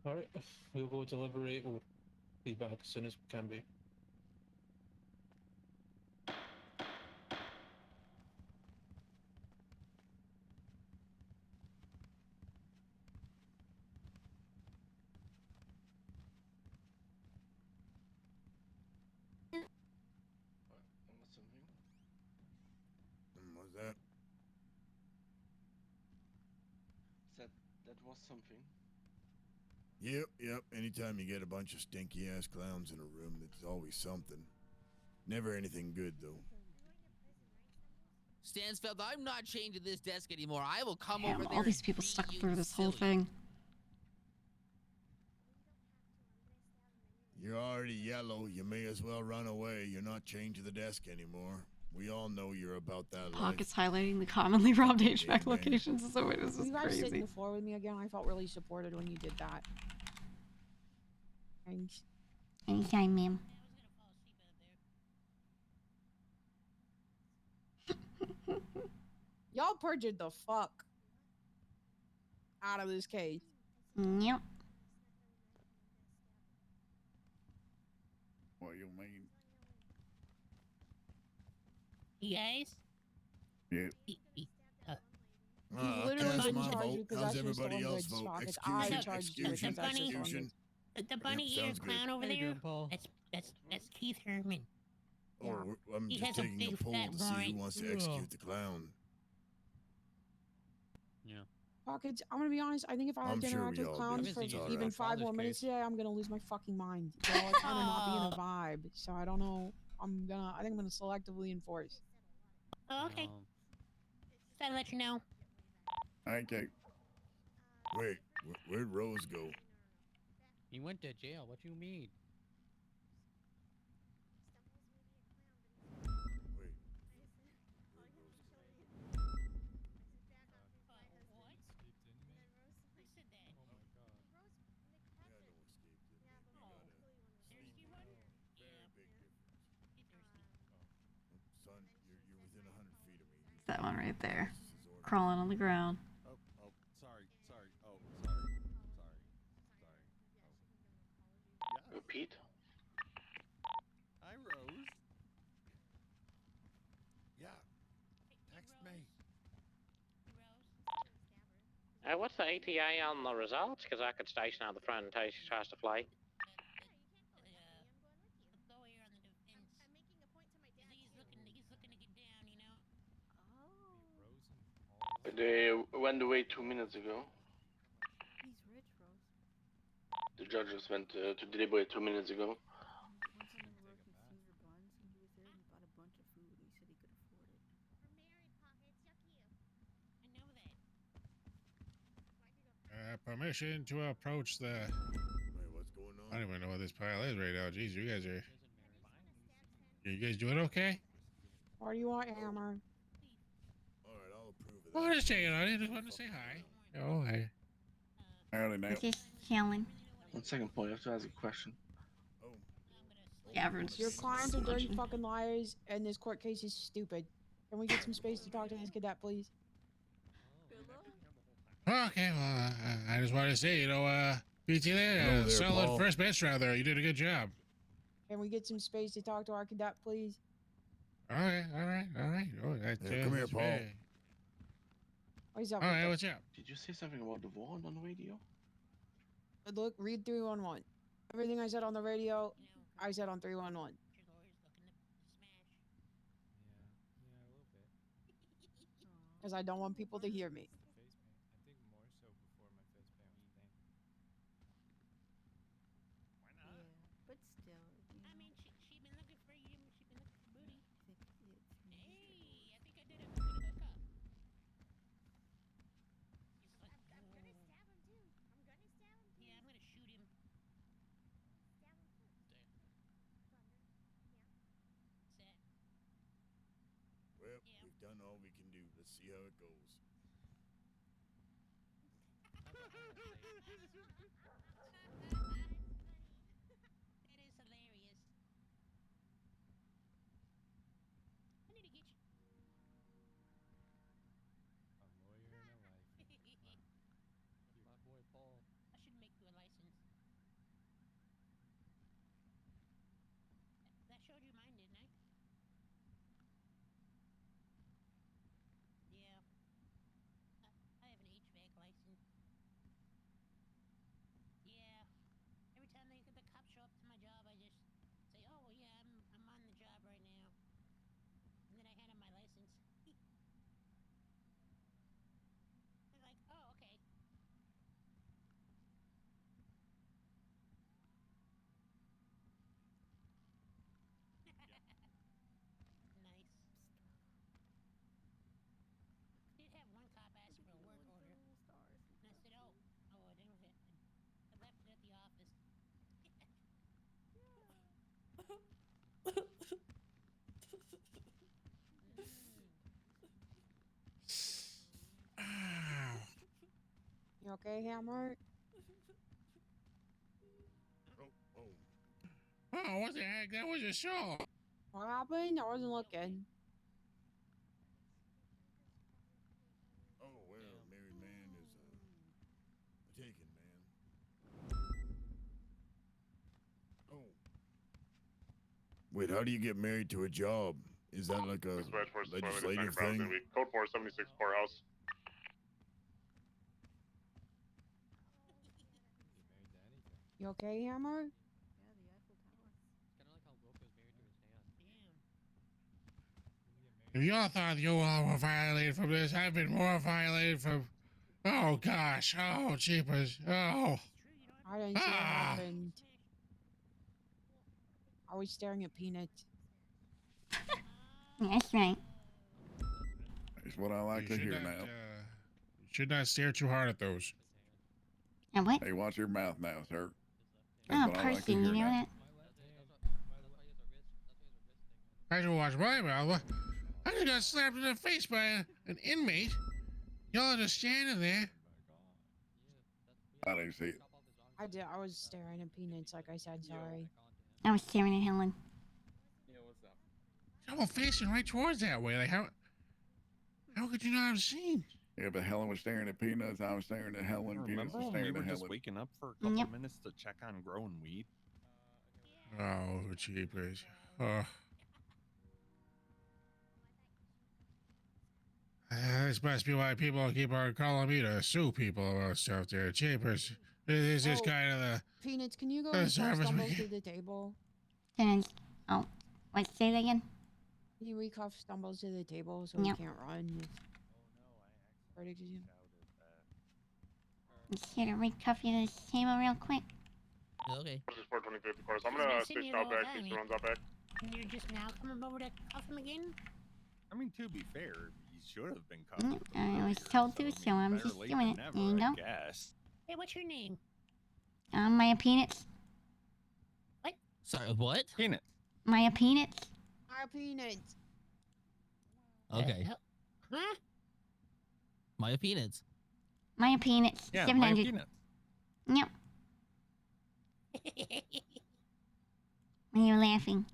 All right. We'll go deliberate. We'll be back as soon as we can be. Was that? That was something. Yep. Anytime you get a bunch of stinky ass clowns in a room, there's always something. Never anything good though. Stansfeld, I'm not chained to this desk anymore. I will come Damn, over there. all these people stuck through this whole thing. You're already yellow. You may as well run away. You're not chained to the desk anymore. We all know you're about that life. Pockets highlighting the commonly robbed HVAC locations. So it was Will just you guys sit on crazy. the floor with me again? I felt really supported when you did that. Thanks. Anytime, ma'am. Y'all perjured the fuck out of this case. Yep. What you mean? You guys? Yeah. You've literally cast been my charged vote. with How's possession of everybody stolen else goods, vote? Sprockets. I Execution, charged you with execution, possession of stolen execution. goods. The bunny-eared sounds good. clown over How you there. doing, Paul? That's Keith Herman. Oh, I'm He just has a taking a big poll fat to see who warrant. wants to execute the clown. Yeah. Pockets, I'm gonna be honest, I think if I have I'm to sure interact we with all clowns do. for It's all even right. 5 more minutes today, I'm gonna lose my fucking mind. They're all kind of not being a vibe, so I don't know. I think I'm gonna selectively enforce. Oh, okay. Just to let you know. Okay. Wait, where'd Rose go? He went to jail. What you mean? Son, you're within 100 feet of me. It's that one right there. Crawling on the ground. Oh, sorry. Oh, sorry. Repeat. Hi, Rose. Yeah. Text me. What's the ETA on the results? Because I could station out the front in case she tries to fly. They went away 2 minutes ago. He's rich, Rose. The judges went to deliberate 2 minutes ago. One time we were working Caesar Buns and he was there and he bought a bunch of food and he said he could afford it. Permission to approach the. Wait, what's going on? I don't even know what this pile is right now. Jeez, you guys are. You guys doing okay? What do you want, Hammer? All right, I'll approve of that. Oh, just checking on you. Just wanted to say hi. Oh, hi. Howdy now. Just chilling. 1 second, Paul. I have to ask a question. Yeah, everyone's Your just clients are dirty munching. fucking liars, and this court case is stupid. Can we get some space to talk to this cadet, please? Okay, well, I just wanted to say, PT there, Hello there, solid Paul. first bench round there. You did a good job. Can we get some space to talk to our cadet, please? All right. Oh, that's, Yeah, come here, that's Paul. very- What's up? All right, what's what's up? Did you say something about the warrant on the radio? Look, read 311. Everything I said on the radio, I said on 311. Because I don't want people to hear me. But still. I mean, she been looking for you. She been looking for booty. Hey, I think I did a good hookup. I'm gonna stab him too. Yeah, I'm gonna shoot him. Well, we've done all we can do. Let's see how it goes. That is hilarious. I need to get you. My boy Paul. I should make you a license. That showed you mine, didn't I? Yeah. I have an HVAC license. Yeah. Every time the cops show up to my job, I just say, "Oh yeah, I'm on the job right now," and then I hand them my license. They're like, "Oh, okay." Nice. Did have one cop ask for a work order, and I said, "Oh, I didn't hit. I left it at the office." You okay, Hammer? Oh, what the heck? That was a show. What happened? I wasn't looking. Oh, well, married man is a taken man. Wait, how do you get married to a job? Is that like a legislative thing? Code 476 courthouse. You okay, Hammer? If y'all thought you all were violated from this, I've been more violated from. Oh gosh! Oh jeepers! Oh! I didn't see what happened. I was staring at Peanits. That's right. That's what I like to hear now. You should not stare too hard at those. And what? Hey, watch your mouth now, sir. That's Oh, what I like to person, hear you know now. I should watch my mouth. I just got slapped in the face by an inmate. Y'all are just standing there. I didn't see it. I did. I was staring at Peanits, like I said. Sorry. I was staring at Helen. Y'all were facing right towards that way. Like how could you not have seen? Yeah, but Helen was staring at Peanuts. I was staring at Helen. Peanuts Remember was when staring we at were Helen. just waking up for a couple minutes to check on growing weed? Oh, jeepers. Oh. This must be why people keep on calling me to sue people about stuff there. Jeepers. This is kind of the... Peanits, can you go and service stumbles we- to the table? And, oh, wait, say that again? Can you recuff stumbles to the table so Yep. he can't run? Verdict is you. Just here to recuff you to the table real quick. Okay. This is 423 of course. I'm I've gonna been seeing switch you out all back. the time. He runs out back. And you're just now coming over to cuff him again? I mean, to be fair, he should have been covered. I was told to, so I'm just doing it. There you go. Hey, what's your name? Maya Peanits. Sorry, what? Peanut. Maya Peanits. Our Peanits. Okay. Huh? Maya Peanits. Maya Peanits. Yeah, 700. Maya Peanut. Yep. Why are you laughing?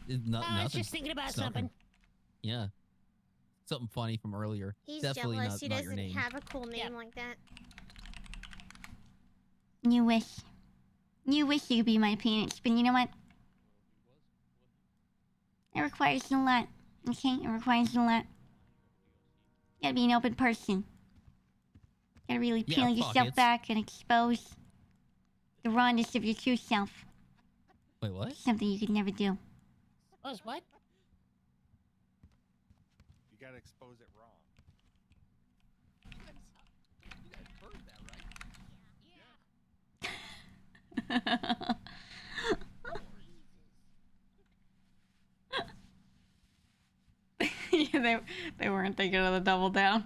Not, I was nothing. just thinking about It's nothing. something. Yeah. Something funny from earlier. He's Definitely jealous not, he not your doesn't name. have a cool name like that. You wish. You wish you could be my Peanits, but you know what? It requires a lot. Okay? It requires a lot. You gotta be an open person. You gotta really Yeah, peel yourself pockets. back and expose the rawness of your true self. Wait, what? Something you could never do. Was what? You gotta expose it wrong. Yeah, they weren't thinking of the double down.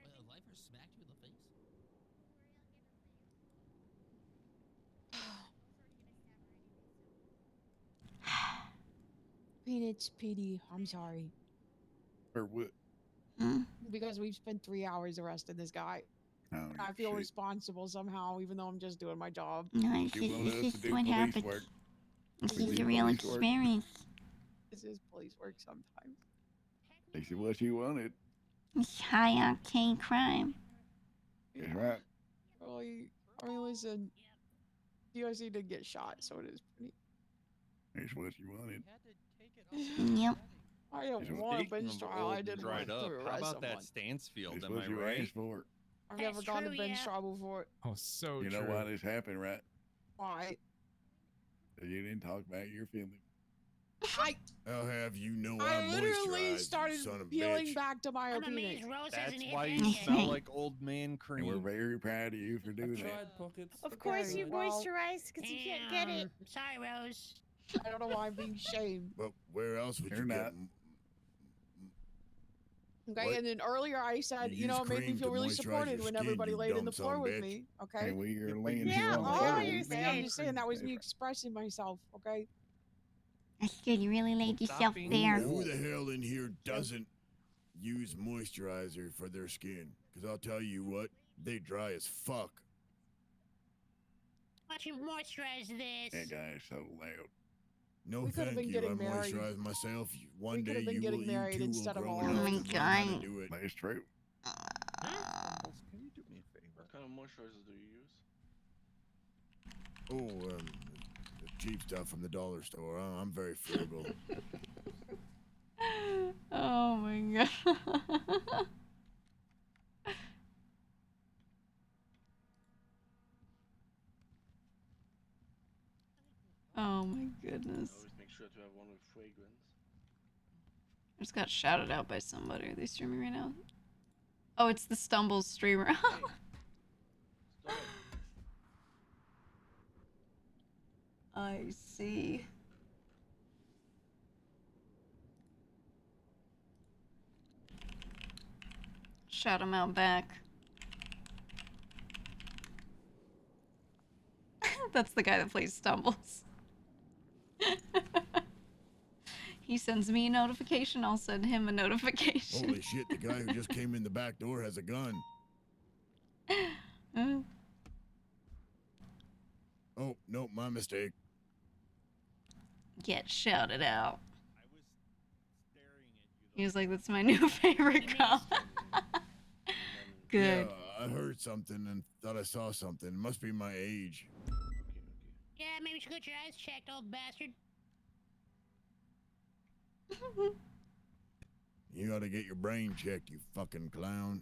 A lifer smacked you in the face? Peanits, PD, I'm sorry. Or what? Because we've spent 3 hours arresting this guy. Oh, I feel shit. responsible somehow, even though I'm just doing my job. No, it's You wanted us to just do what police happens. work. This We is do a real police work. experience. This is police work sometimes. They said what you wanted. It's high octane crime. That's right. I mean, listen, DRC did get shot, so it is pretty. That's what you wanted. Yep. I didn't Speaking want a of bench trial. old I didn't want dried to up. How arrest about someone. that Stansfield? That's Am what I you right? asked for. I've never That's gone to true, bench yeah. trial before. Oh, so You know why this happened, right? Why? You didn't talk about your feelings. I'll have you know I I'm literally moisturized, started you son of a peeling bitch. back to my I'm Peanits. amazed Rose That's hasn't hit why that you yet. smell like old man cream. And we're very proud of you for doing that. Pockets. Of course you moisturize because you can't get it. Sorry, Rose. I don't know why I'm being shamed. But where else would You're you not. get? Okay, What? and then earlier I said, You you know, use it made me cream feel to really moisturize supported your when skin, everybody you laid in dumb the son floor of a with bitch. me. Okay. And we are laying Yeah, here on the all floor. your Man, I'm skin. just saying that was me expressing myself. Okay. That's good. You really laid Stop yourself being bare. Who the hell in here doesn't use moisturizer for their skin? Because I'll tell you what, they dry as fuck. don't you moisturize this? That guy is so loud. No, We could have thank been you. I getting married. moisturize myself. One We could day have been you getting will, married you two instead will of grow all enough this. to learn how to do it. That's true. Can you do me a favor? What kind of moisturizer do you use? Oh, the cheap stuff from the dollar store. I'm very frugal. Oh my god. Oh my goodness. Always make sure to have one with fragrance. I just got shouted out by somebody. Are they streaming right now? Oh, it's the Stumbles streamer. I see. Shout him out back. That's the guy that plays Stumbles. He sends me a notification, I'll send him a notification. Holy shit, the guy who just came in the back door has a gun. Oh, no, my mistake. Get shouted out. He was like, that's my new favorite cop. Good. Yeah, I heard something and thought I saw something. It must be my age. Yeah, maybe you should get your eyes checked, old bastard. You gotta get your brain checked, you fucking clown.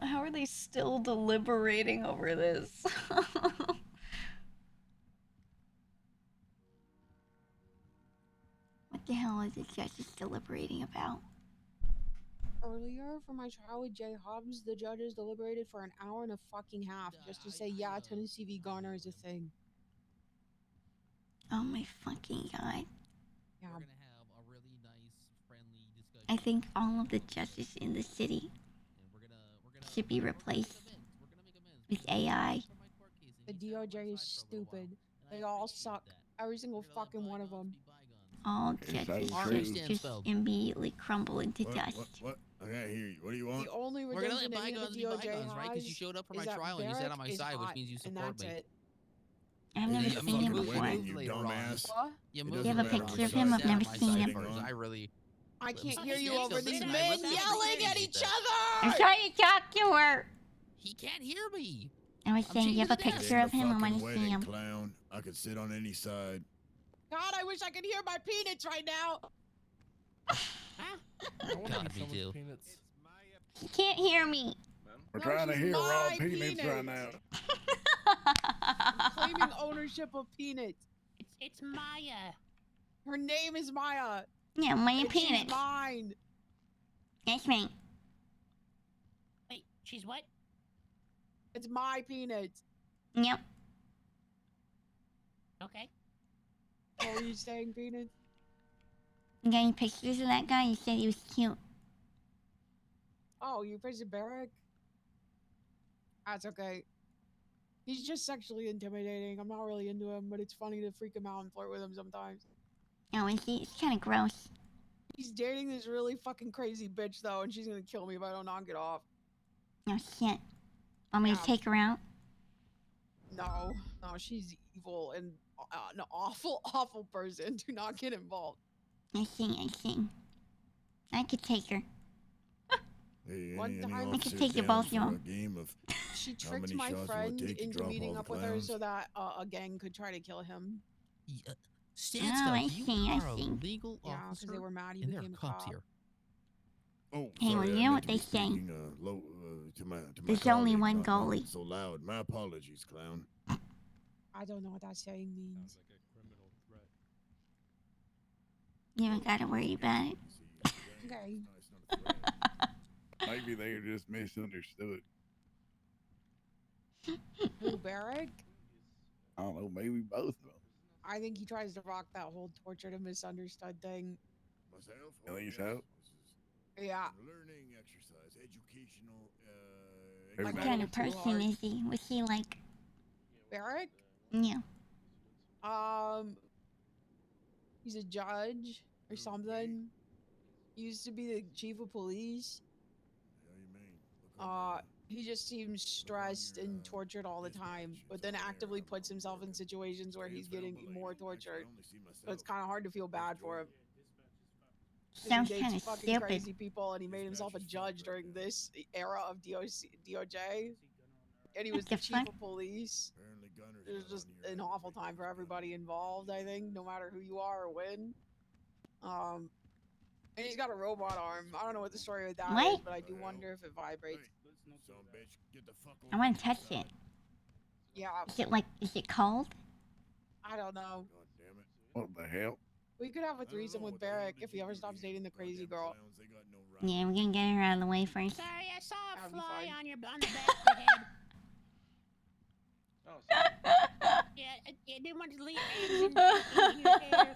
How are they still deliberating over this? What the hell is the judges deliberating about? Earlier, for my trial with Jay Hobbs, the judges deliberated for an hour and a fucking half just to say, yeah, Tennessee v. Garner is a thing. Oh my fucking god. Yeah. We're gonna have a really nice, friendly discussion. I think all of the judges in the city should be replaced with AI. The DOJ is stupid. They all suck. Every single fucking one of them. All judges should just immediately crumble into dust. What? I can't hear you. What do you want? The only We're gonna let redemption any of bygones the be DOJ bygones, right? Because you has showed up for my is that trial and you sat on my Barrick side, is which hot, means you and support that's me. it. I've never He's seen him fucking before. winning, you dumbass. What? You Do you have a picture of him? I've never seen him. I really. I can't Listen, hear you listen, over listen, these I men really yelling at appreciate each that. I'm other! trying to talk to her. He can't hear me. I was saying, you have a changing the picture of him? I want to see Wedding, him. clown. I could sit on any side. God, I wish I could hear my peanuts right now! God, me too. He can't hear me. We're No, trying to she's hear raw my peanuts right now. I'm claiming ownership of peanuts. It's Maya. Her name is Maya. Yeah, Maya and she's Peanits. mine. That's me. Wait, she's what? It's my peanuts. Yep. Okay. What were you saying, peanuts? You got any pictures of that guy? You said he was cute. Oh, you President Barrick? That's okay. He's just sexually intimidating. I'm not really into him, but it's funny to freak him out and flirt with him sometimes. Oh, is he? It's kind of gross. He's dating this really fucking crazy bitch, though, and she's gonna kill me if I don't knock it off. Oh, shit. Want me to take her out? No, she's evil and an awful, awful person. Do not get involved. I see. I could take her. Hey, One any time- I could officers take you down both, for you a know. game of She how tricked many my shots will it friend take to into drop meeting all up the with her clowns? so that a gang could try to kill him. Sandstone, I you see, I are a see. legal Yeah, because officer, they were mad he and there are became a cops cop. here. Oh, Hey, well, sorry, you I know meant what to they be say. speaking, low, to my There's only colleague, one not goalie. so loud. My apologies, clown. I don't know what that saying means. You don't gotta worry about it. Okay. Maybe they just misunderstood. Who, Barrick? I don't know. Maybe both of them. I think he tries to rock that whole tortured and misunderstood thing. Myself? At least so. Yeah. Learning exercise, educational. What Like, kind of too person hard. is he? Was he like? Barrick? Yeah. He's a judge or something. used to be the chief of police. He just seems stressed and tortured all the time, but then actively puts himself in situations where he's getting more tortured. So it's kind of hard to feel bad for him. Sounds He kind dates of fucking stupid. crazy people, and he made himself a judge during this era of DOJ. And he was the chief of police. It was just an awful time for everybody involved, I think, no matter who you are or when. And he's got a robot arm. I don't know what the story with that is, but I do wonder if it vibrates. I want to touch it. Yeah. Is it cold? I don't know. What the hell? We could have a threesome with Barrick if he ever stops dating the crazy girl. Yeah, we're gonna get her out of the way first. Sorry, I saw a That'd be fly fine. on the back of the head. Yeah, I didn't want to leave eggs in your hair.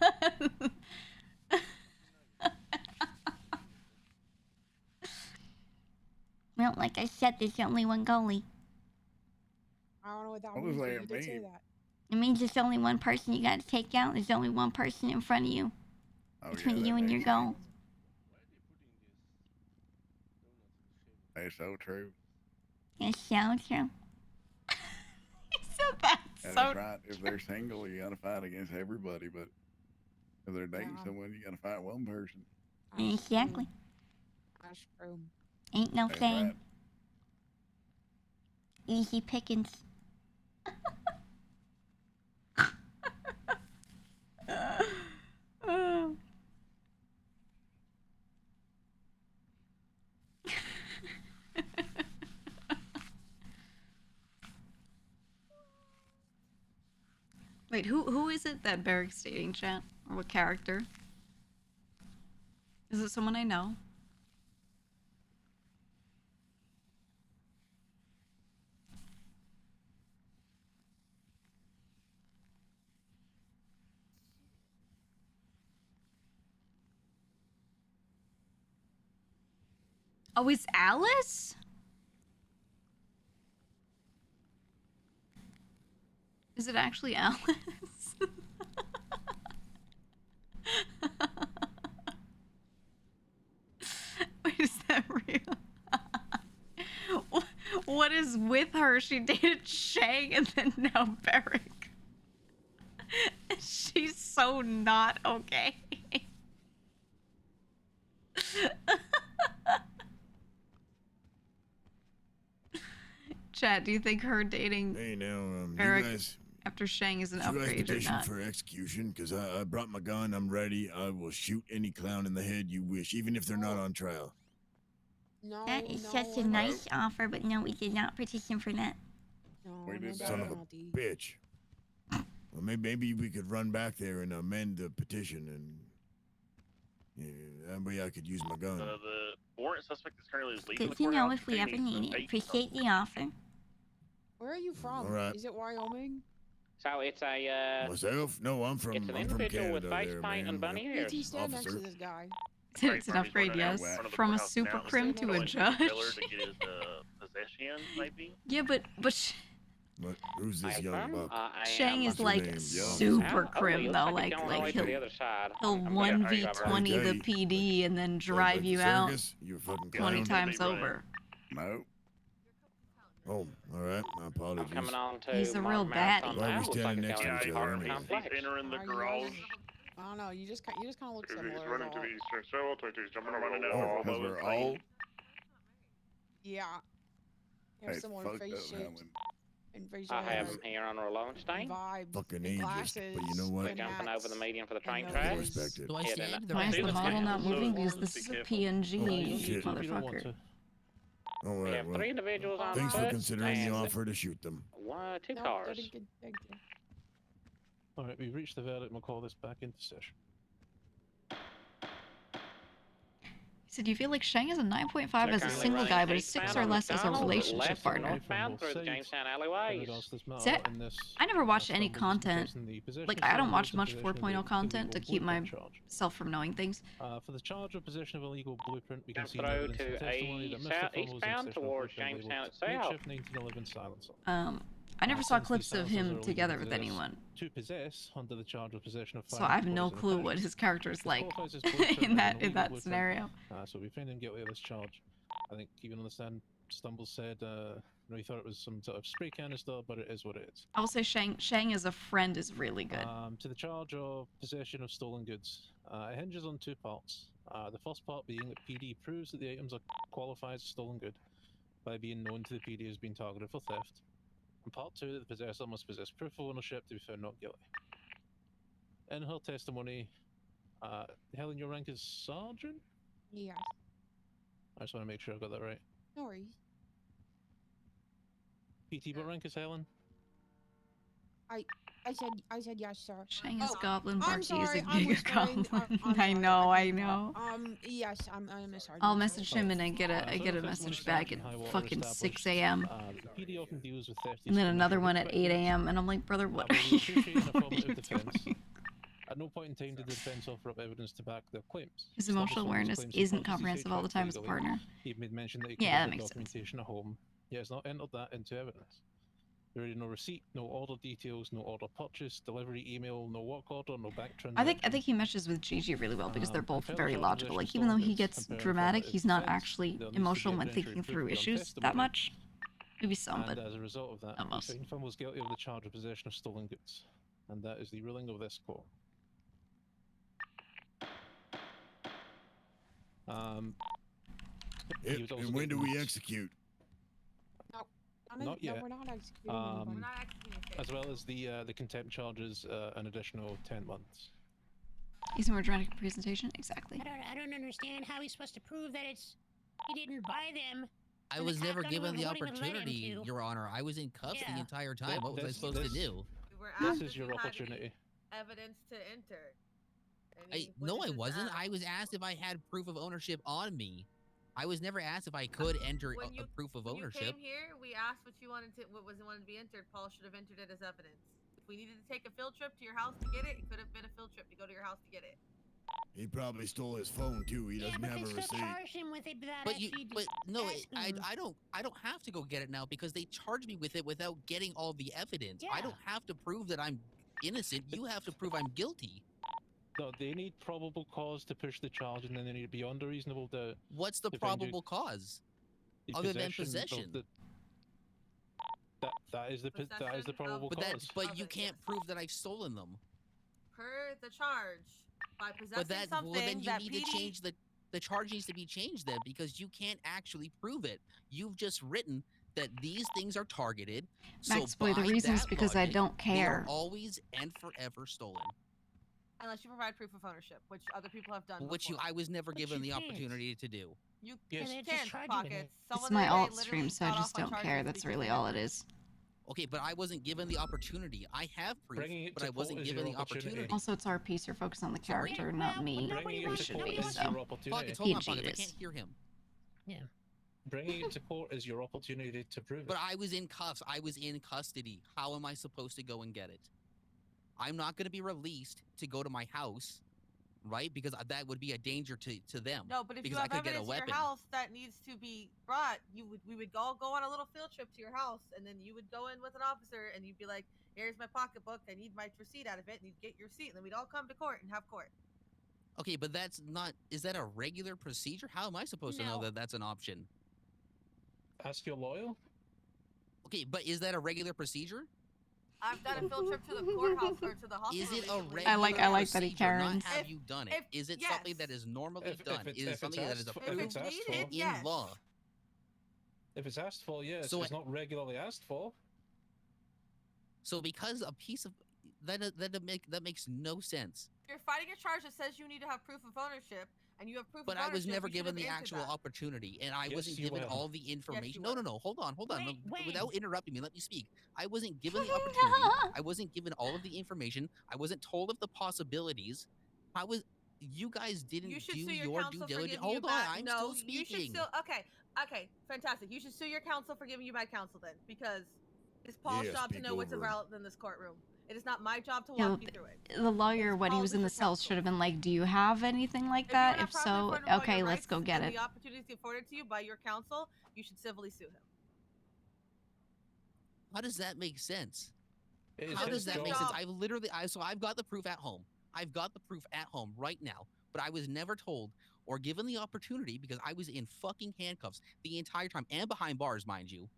Well, like I said, there's only one goalie. I don't know what that What means, does but that you did say mean? that. It means there's only one person you gotta take out. There's only one person in front of you. Between you and your goal. That's so true. It's so true. So that's And so. that's right. If they're single, you gotta fight against everybody, but if they're dating someone, you gotta fight one person. Exactly. That's true. Ain't no That's thing. right. Easy pickings. Wait, who is it that Barrick's dating, chat? Or what character? Is it someone I know? Oh, it's Alice? Is it actually Alice? Wait, is that real? What is with her? She dated Shang and then now Barrick. She's so not okay. Chad, do you think her dating Barrick you guys, after Shang is an you guys upgrade or petition not? for execution? Because I brought my gun. I'm ready. I will shoot any clown in the head you wish, even if they're not on trial. No, That is such a nice offer, but no, we did not petition for that. Son of a bitch. Well, maybe we could run back there and amend the petition, and that way I could use my gun. The warrant suspect is currently leaving Good the to know courthouse. if we ever need it. Appreciate the offer. Where are you from? All right. Is it Wyoming? So it's a Myself? No, I'm from it's an I'm from individual with Canada face there, paint man. and bunny ears. BT, stand next to Officer. this guy. It's an upgrade, yes. From a super crim to a judge. To get his possession, maybe. Yeah, but What? Who's this young buck? Shang is What's your like name? super crim though, like he'll 1v20 the PD and then drive like you the out circus? You a fucking 20 clown? times over. No. Oh, all right. My apologies. Coming on to He's a real Marathon baddie. Why are we now. Looks standing like next it's to each going other to be anyway? complex. He's entering the Are you garage. I don't know. You just kind of look similar. He's is running to all. the eastern trail. He's jumping around and Oh, because we're all Yeah. You have hey, similar fucked face up, shapes Helen. and facial I have hair him here on a loan stain. vibes. Fucking and ageist, glasses. but you know what? We're and jumping hats. over the median for the train no tracks. face. Respect it. Do I Yeah, stand? then- Do Why I is the stand? model not So, moving? Because this is a PNG, Oh, shit. If you don't want motherfucker. to. All We right, have well, 3 individuals on thanks for foot considering the and offer to shoot them. 2 No, cars. thank you. Alright, we've reached the verdict. We'll call this back into session. He said, you feel like Shang is a 9.5 They're as a currently single running guy, but a eastbound 6 or on less as a McDonald, relationship left and partner. northbound through the Saved Jamestown in alleyways. regards to this matter That- and this, I never watched any stumble content. contesting the possession Like, of I don't stolen watch goods and much possession of 4.0 illegal content to keep blueprint charge. myself from knowing things. For the charge of possession of illegal blueprint, we can And see through evidence to of testimony that Mr. Funnell was in eastbound possession of towards blueprint labeled Jamestown itself. Makeshift 1911 silencer. I never saw Since these clips of houses are him illegal together to with possess- anyone, To possess under the charge of possession of so fire I have no poison clue what effects. his character's This like qualifies as blueprint in as that an in illegal that blueprint. scenario. So we found him guilty of this charge. I think even on the stand, Stumble said, he thought it was some sort of spray canister, but it is what it is. I will say Shang as a friend is really good. To the charge of possession of stolen goods. It hinges on two parts. The first part being that PD proves that the items are qualified as a stolen good by being known to the PD as being targeted for theft. And part two, that the possessor must possess proof of ownership to be found not guilty. In her testimony, Helen, your rank is sergeant? Yes. I just want to make sure I got that right. No worries. PT, what rank is Helen? I said yes, sir. Shang is Goblin, I'm Barky is a sorry, I'm Giga whispering. Goblin. I'm I sorry, know, I couldn't know. talk. Yes, I'm a sergeant. I'll message him and then get a message back at fucking 6 a.m. The PD often deals with theft. And then another one at 8 a.m. And I'm like, brother, what are you doing? At no point in time did the defense offer up evidence to back their claims. His emotional awareness isn't comprehensive all the time as a partner. He made mention that he Yeah, that kept makes sense. documentation at home. He has not entered that into evidence. There is no receipt, no order details, no order purchase, delivery email, no work order, no bank transaction. I think he meshes with Gigi really well because they're both very logical. Like even though he gets dramatic, he's not actually emotional when thinking through issues that much. Maybe some, but as a result of that, not most. we find Finn was guilty of the charge of possession of stolen goods, and that is the ruling of this court. And when do we execute? Not yet. No, we're not executing anybody. We're not executing shit. As well as the contempt charges, an additional 10 months. Isn't dramatic presentation? Exactly. I don't understand how he's supposed to prove that he didn't buy them. I and was the never cop given the wouldn't let him opportunity, to. Your Honor. I was in cuffs the Yeah. entire time. What was I This- supposed to do? We were This asked is if your you had opportunity. any evidence to enter. No, I wasn't. I was asked if I had proof of ownership on me. I was never asked if I could enter a proof of When ownership. you came here, we asked what you wanted to, what wanted to be entered. Paul should have entered it as evidence. If we needed to take a field trip to your house to get it, it could have been a field trip to go to your house to get it. He probably stole his phone too. He doesn't have a receipt. Him with it without But actually no, asking him. I don't have to go get it now because they charged me with it without getting all the evidence. I Yeah. don't have to prove that I'm innocent. You have to prove I'm guilty. No, they need probable cause to push the charge, and then they need beyond a reasonable doubt. What's the to find you probable cause? the Other than of possession. That is the probable cause. But you can't prove that I've stolen them. Per the charge, by possessing But that something well, then you that need PD to change the charge needs to be changed then because you can't actually prove it. You've just written that these things are targeted. Max so Boy, the by reason is that because I logic, don't they are care. always and forever stolen. unless you provide proof of ownership, which other people have done. Which before. I was never given the you can't. opportunity to do. You Yes. can't pockets. It's my alt stream, so I just don't care. That's really all it is. Okay, but I wasn't given the opportunity. I have proof, Bringing it but to I wasn't court is given your the opportunity. Also, it's our piece. You're focused on the character, not me. Bringing it We to should court be, is so. your opportunity. Pockets, hold on, PG Pockets. I it can't is. hear him. Yeah. Bringing it to court is your opportunity to prove it. But I was in cuffs. I was in custody. How am I supposed to go and get it? I'm not going to be released to go to my house, right? Because that would be a danger to them. No, but if because you I have could get a evidence in weapon. your house that needs to be brought, we would all go on a little field trip to your house, and then you would go in with an officer, and you'd be like, "Here's my pocketbook. I need my receipt out of it," and you'd get your receipt, and then we'd all come to court and have court. Okay, but that's not. Is that a regular procedure? How am I supposed to know that that's an option? Ask your lawyer. Okay, but is that a regular procedure? I've done a field trip to the courthouse or to the hospital. Is it a recently. regular I like that he procedure? Not Karens. have you done it? Is it something that is normally If done? it's- Is if it it's something that is asked for- approved if it's asked for. in law? If it's asked for, yes. So it's not regularly asked for. So because a piece of that makes no sense. You're fighting a charge that says you need to have proof of ownership, and you have proof But of I ownership. was never you should given have the entered actual that. opportunity, and I Yes, wasn't you given will. all the information. you No, hold on. Wait. Without interrupting me, let me speak. I wasn't given the opportunity. I wasn't given all of the information. I wasn't told of the possibilities. I was. You guys didn't You should do sue your your counsel due for diligence. giving you Hold on, bad. I'm No, still you should speaking. still. Okay, fantastic. You should sue your counsel for giving you bad counsel then, because it's Paul's Yeah, job to speak know what's over him. irrelevant in this courtroom. It is not my job to Yeah, walk you through it. the lawyer, when he was in the cell, should have been like, "Do you have anything like that? If so, okay, let's go get it." The opportunities afforded to you by your counsel, you should civilly sue him. How does that make sense? It's How his does that make job. sense? I've literally, so I've got the proof at home. I've got the proof at home right now, but I was never told or given the opportunity because I was in fucking handcuffs the entire time and behind bars, mind you.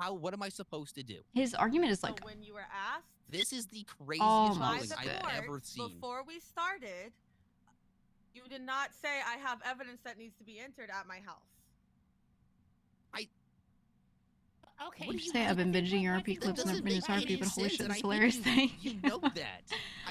What am I supposed to do? His argument is like, So when you were asked This is the craziest Almost ruling I've court, ever seen. before we started, you did not say I have evidence that needs to be entered at my house. Okay. What do you say? I've been binging your RP clips, never been to RP, but holy shit, and it's I hilarious think thing. you know that.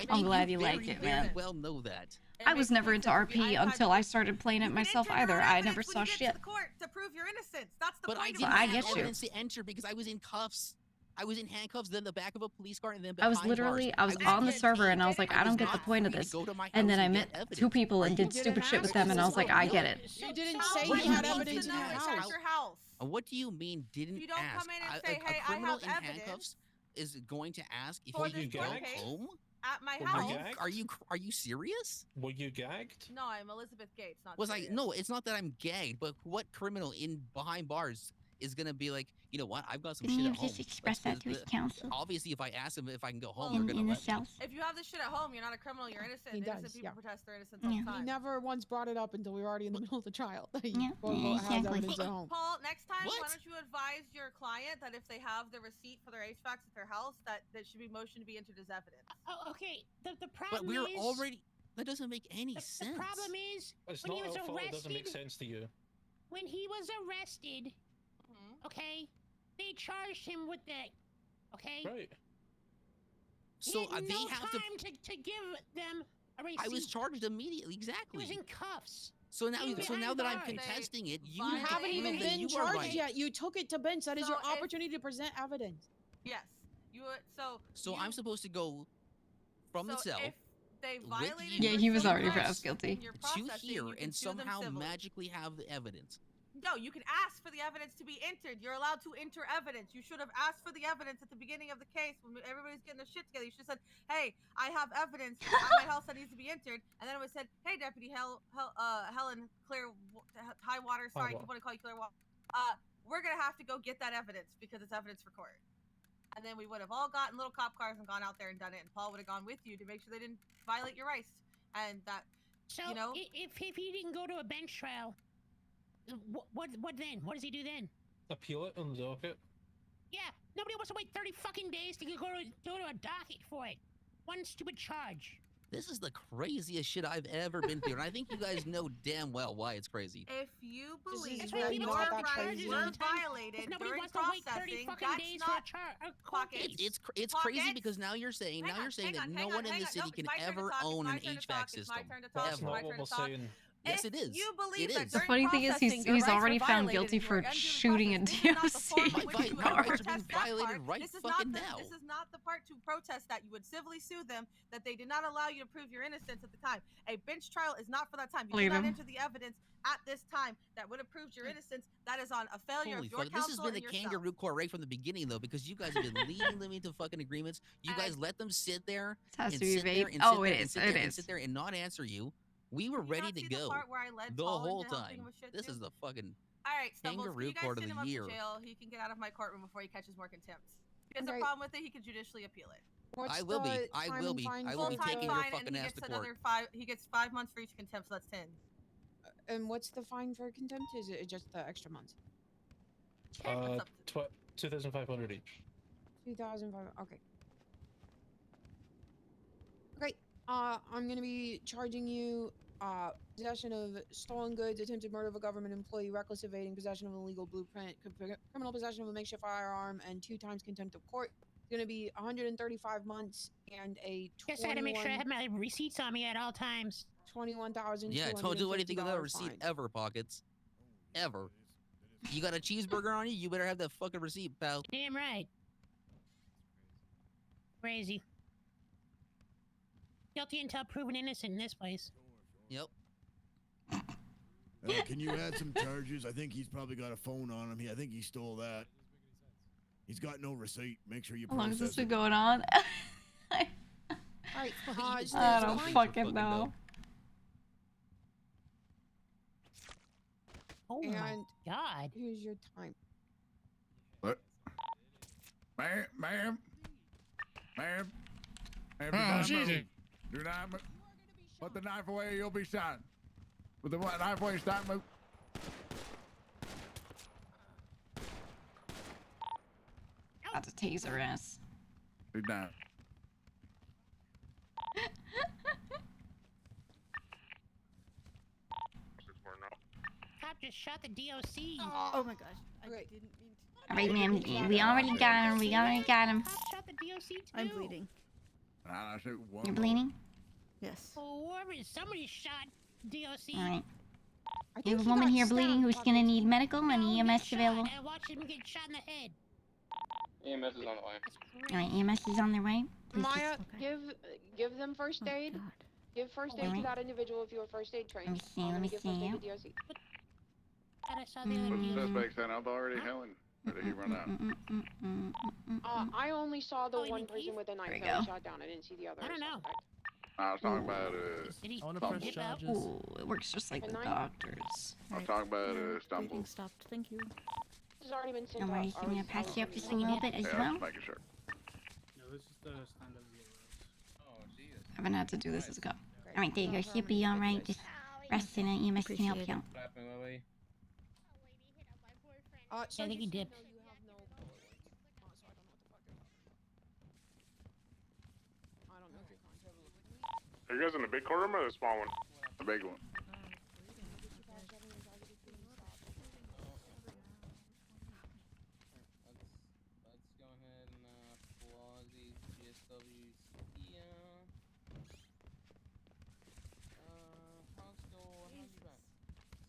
I'm glad you liked it, man. Well know that. I was never into RP until I started playing it myself either. I never saw shit. To the court to prove your innocence. That's the But I point didn't of it. I have get you. evidence to enter because I was in cuffs. I was in handcuffs, then the back of a police car, and then I behind was literally, bars. I was on the server and I was like, I don't get the point of free to this. go to my And then house I and met get evidence. 2 people and You did didn't stupid shit with ask them, and I was us. like, I get it. You didn't How say am you I had supposed evidence to in your know it's at house. your house? What do you mean didn't You don't ask? come in and say, a hey, I criminal have in evidence handcuffs is going to ask if for you this go court case home? at my Were house. you gagged? Are you serious? Were you gagged? No, I'm Elizabeth Gates, not Was serious. no, it's not that I'm gagged, but what criminal in behind bars is gonna be like, you know what? I've got some Didn't shit you at home. just express that to his counsel? Obviously, if I ask him if I can go home, In they're gonna the let me. cells? If you have this shit at home, you're not a criminal, you're innocent. He Innocent does, people yeah. protest their innocence all the He time. never once brought it up until we were already in the middle of the trial. He Yeah, quote, unquote, has exactly. evidence at home. Paul, next time, What? why don't you advise your client that if they have the receipt for their HVACs at their house, that should be motion to be entered as evidence. Oh, okay. The problem But we're is already. That doesn't make any the sense. problem is It's when not he was our fault. It doesn't make arrested. sense to you. When he was arrested, okay, they charged him with that. Okay. Right. So he had they no have to. time to give them a receipt. I was charged immediately. He Exactly. was in cuffs. So now, He was so now behind that I'm bars. contesting it, you You You haven't prove even that been you are charged right. yet. You took it to bench. That is So your if- opportunity to present evidence. Yes. So you, I'm supposed to go from the so cell if they with violated you Yeah, he was your already civil pronounced rights guilty. in your to processing, here you can and sue them somehow civilly. magically have the evidence. No, you can ask for the evidence to be entered. You're allowed to enter evidence. You should have asked for the evidence at the beginning of the case when everybody's getting their shit together. You should have said, "Hey, I have evidence at my house that needs to be entered," and then it was said, "Hey, Deputy Helen Highwater, sorry, I keep wanting to call you Clearwater. We're gonna have to go get that evidence because it's evidence for court." And then we would have all gotten little cop cars and gone out there and done it, and Paul would have gone with you to make sure they didn't violate your rights. And that, So you know, if he didn't go to a bench trial, what then? What does he do then? Appeal it on the docket. Yeah, nobody wants to wait 30 fucking days to go to a docket for it. One stupid charge. This is the craziest shit I've ever been through, and I think you guys know damn well why it's crazy. if you believe That's that why your people get rights charges were all the time. violated Nobody during wants to wait 30 processing, fucking that's days not for a court pockets. case. It's crazy Pockets. because now you're saying Hang on, that hang no on, one in hang the on. city Nope, can it's my turn to ever talk, own it's an my turn to HVAC talk, it's system. my turn to talk, That's it's Ever. my not what turn to we're talk. saying. Yes, If it is. you believe It that is. The during funny thing is, processing, your he's rights were already found violated guilty and you were for unduly shooting in processed. This is not the DOC. forum in which you would My rights are being protest that violated part. right This is fucking not now. This is not the part to protest that. You would civilly sue them that they did not allow you to prove your innocence at the time. A bench trial is not for that time. You did not Freedom. enter the evidence at this time that would have proved your innocence. That is on a failure Holy of your fuck! This has counsel been a and yourself. kangaroo court right from the beginning, though, because you guys have been leading them into fucking agreements. You guys let them sit there This has and to be sit there vague. and Oh, sit it there and is. sit It there and is. sit there and not answer you. We were Did you ready not to see go the part where I led the Paul whole into helping time. him with shit This too? is the fucking All right, Stumbles, can kangaroo you guys court of send the him up year. to jail? He can get out of my courtroom before he catches more contempt. If he has Okay. a problem with it, he can judicially appeal it. What's I will be. the I time will and be. fine I will for be Full-time taking your fine, and fucking he ass gets to court. another 5. He gets 5 months for each contempt, so that's 10. And what's the fine for contempt? Is it just the extra months? 2,500 each. 2,500. Okay. Okay. I'm gonna be charging you possession of stolen goods, attempted murder of a government employee, reckless evading, possession of an illegal blueprint, criminal possession of a makeshift firearm, and 2 times contempt of court. It's gonna be 135 months and a Guess I had to make sure I have my receipts on me at all times. 21,000. Yeah, don't do anything without a receipt ever, Pockets. Ever. You got a cheeseburger on you? You better have that fucking receipt, pal. Damn right. Crazy. Guilty until proven innocent in this place. Yep. Can you add some charges? I think he's probably got a phone on him. I think he stole that. He's got no receipt. Make sure you How long has this process been it. going on? Alright, I don't fucking know. Oh my And god. here's your time. What? Ma'am, ma'am, ma'am. Oh, Do not Jesus. move. Do not move. Put the knife away or you'll be shot. Put the knife away, stop move. About to tase her ass. Sit down. Cop just shot the DOC. Oh my gosh. I Okay. didn't mean to. All right, ma'am. We already got him. We already got him. Cop shot the DOC too. I'm bleeding. I shoot one You're more. bleeding? Yes. Oh, somebody shot DOC. All right. I You have a he woman got here bleeding stabbed, who's gonna need medical and No, EMS get shot. available. I watched him get shot in the head. EMS is on the way. All right, EMS is on their way. Please Maya, just- give them first aid. Give first aid to Alright. that individual if you are first aid trained. Let me see, I'm let gonna me give first see. aid to DOC. And I saw the other What's the DOC. suspect saying? I've already Helen. Or did he run out? I only saw the Oh, you one mean person Keith? with a There knife you that was go. shot down. I didn't see the other I don't know. suspect. I was talking about Did he I want to press dip out? charges. Ooh, it works just like the Good night. doctors. I was talking about stumble. Bleeding stopped. Thank you. This has already been sent No out. worries, I I'm gonna was- pass I you was up just a gonna- little bit as Yeah, well. just making sure. No, this is the stand-up view. Oh, Jesus. I haven't had to do this as a cop. All right, there you go. She'll be all right. Just rest in it. EMS can help you out. What happened, Lily? So I think he you said, dipped. no, you have no bullet wounds. So I don't know what the fuck you're talking about. I don't know if you're contact. Are you guys in the big courtroom or the small one? The big one. Let's go ahead and pause these GSWs here. How's you back?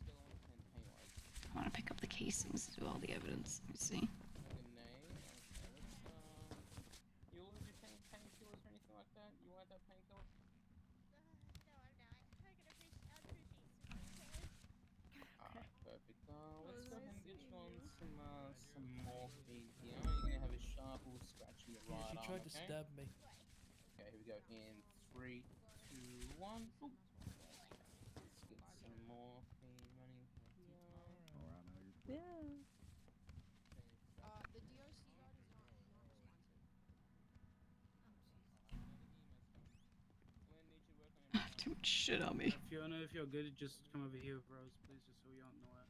Still on 10 paywise. I want to pick up the casings to do all the evidence. Let me see. Good night. Okay, let's you lose your painkillers or anything like that? You want that painkiller? Alright, perfect. Let's go ahead and get you on some morphine here. You're gonna have a sharp little scratch in your right She arm, tried to okay? stab me. Okay, here we go. In 3, 2, 1. Boom. Let's get some morphine running here. Yeah. The DOC guard is not responsive. I have too much shit on me. Fiona, if you're good, just come over here with Rose, please, just so we don't know that.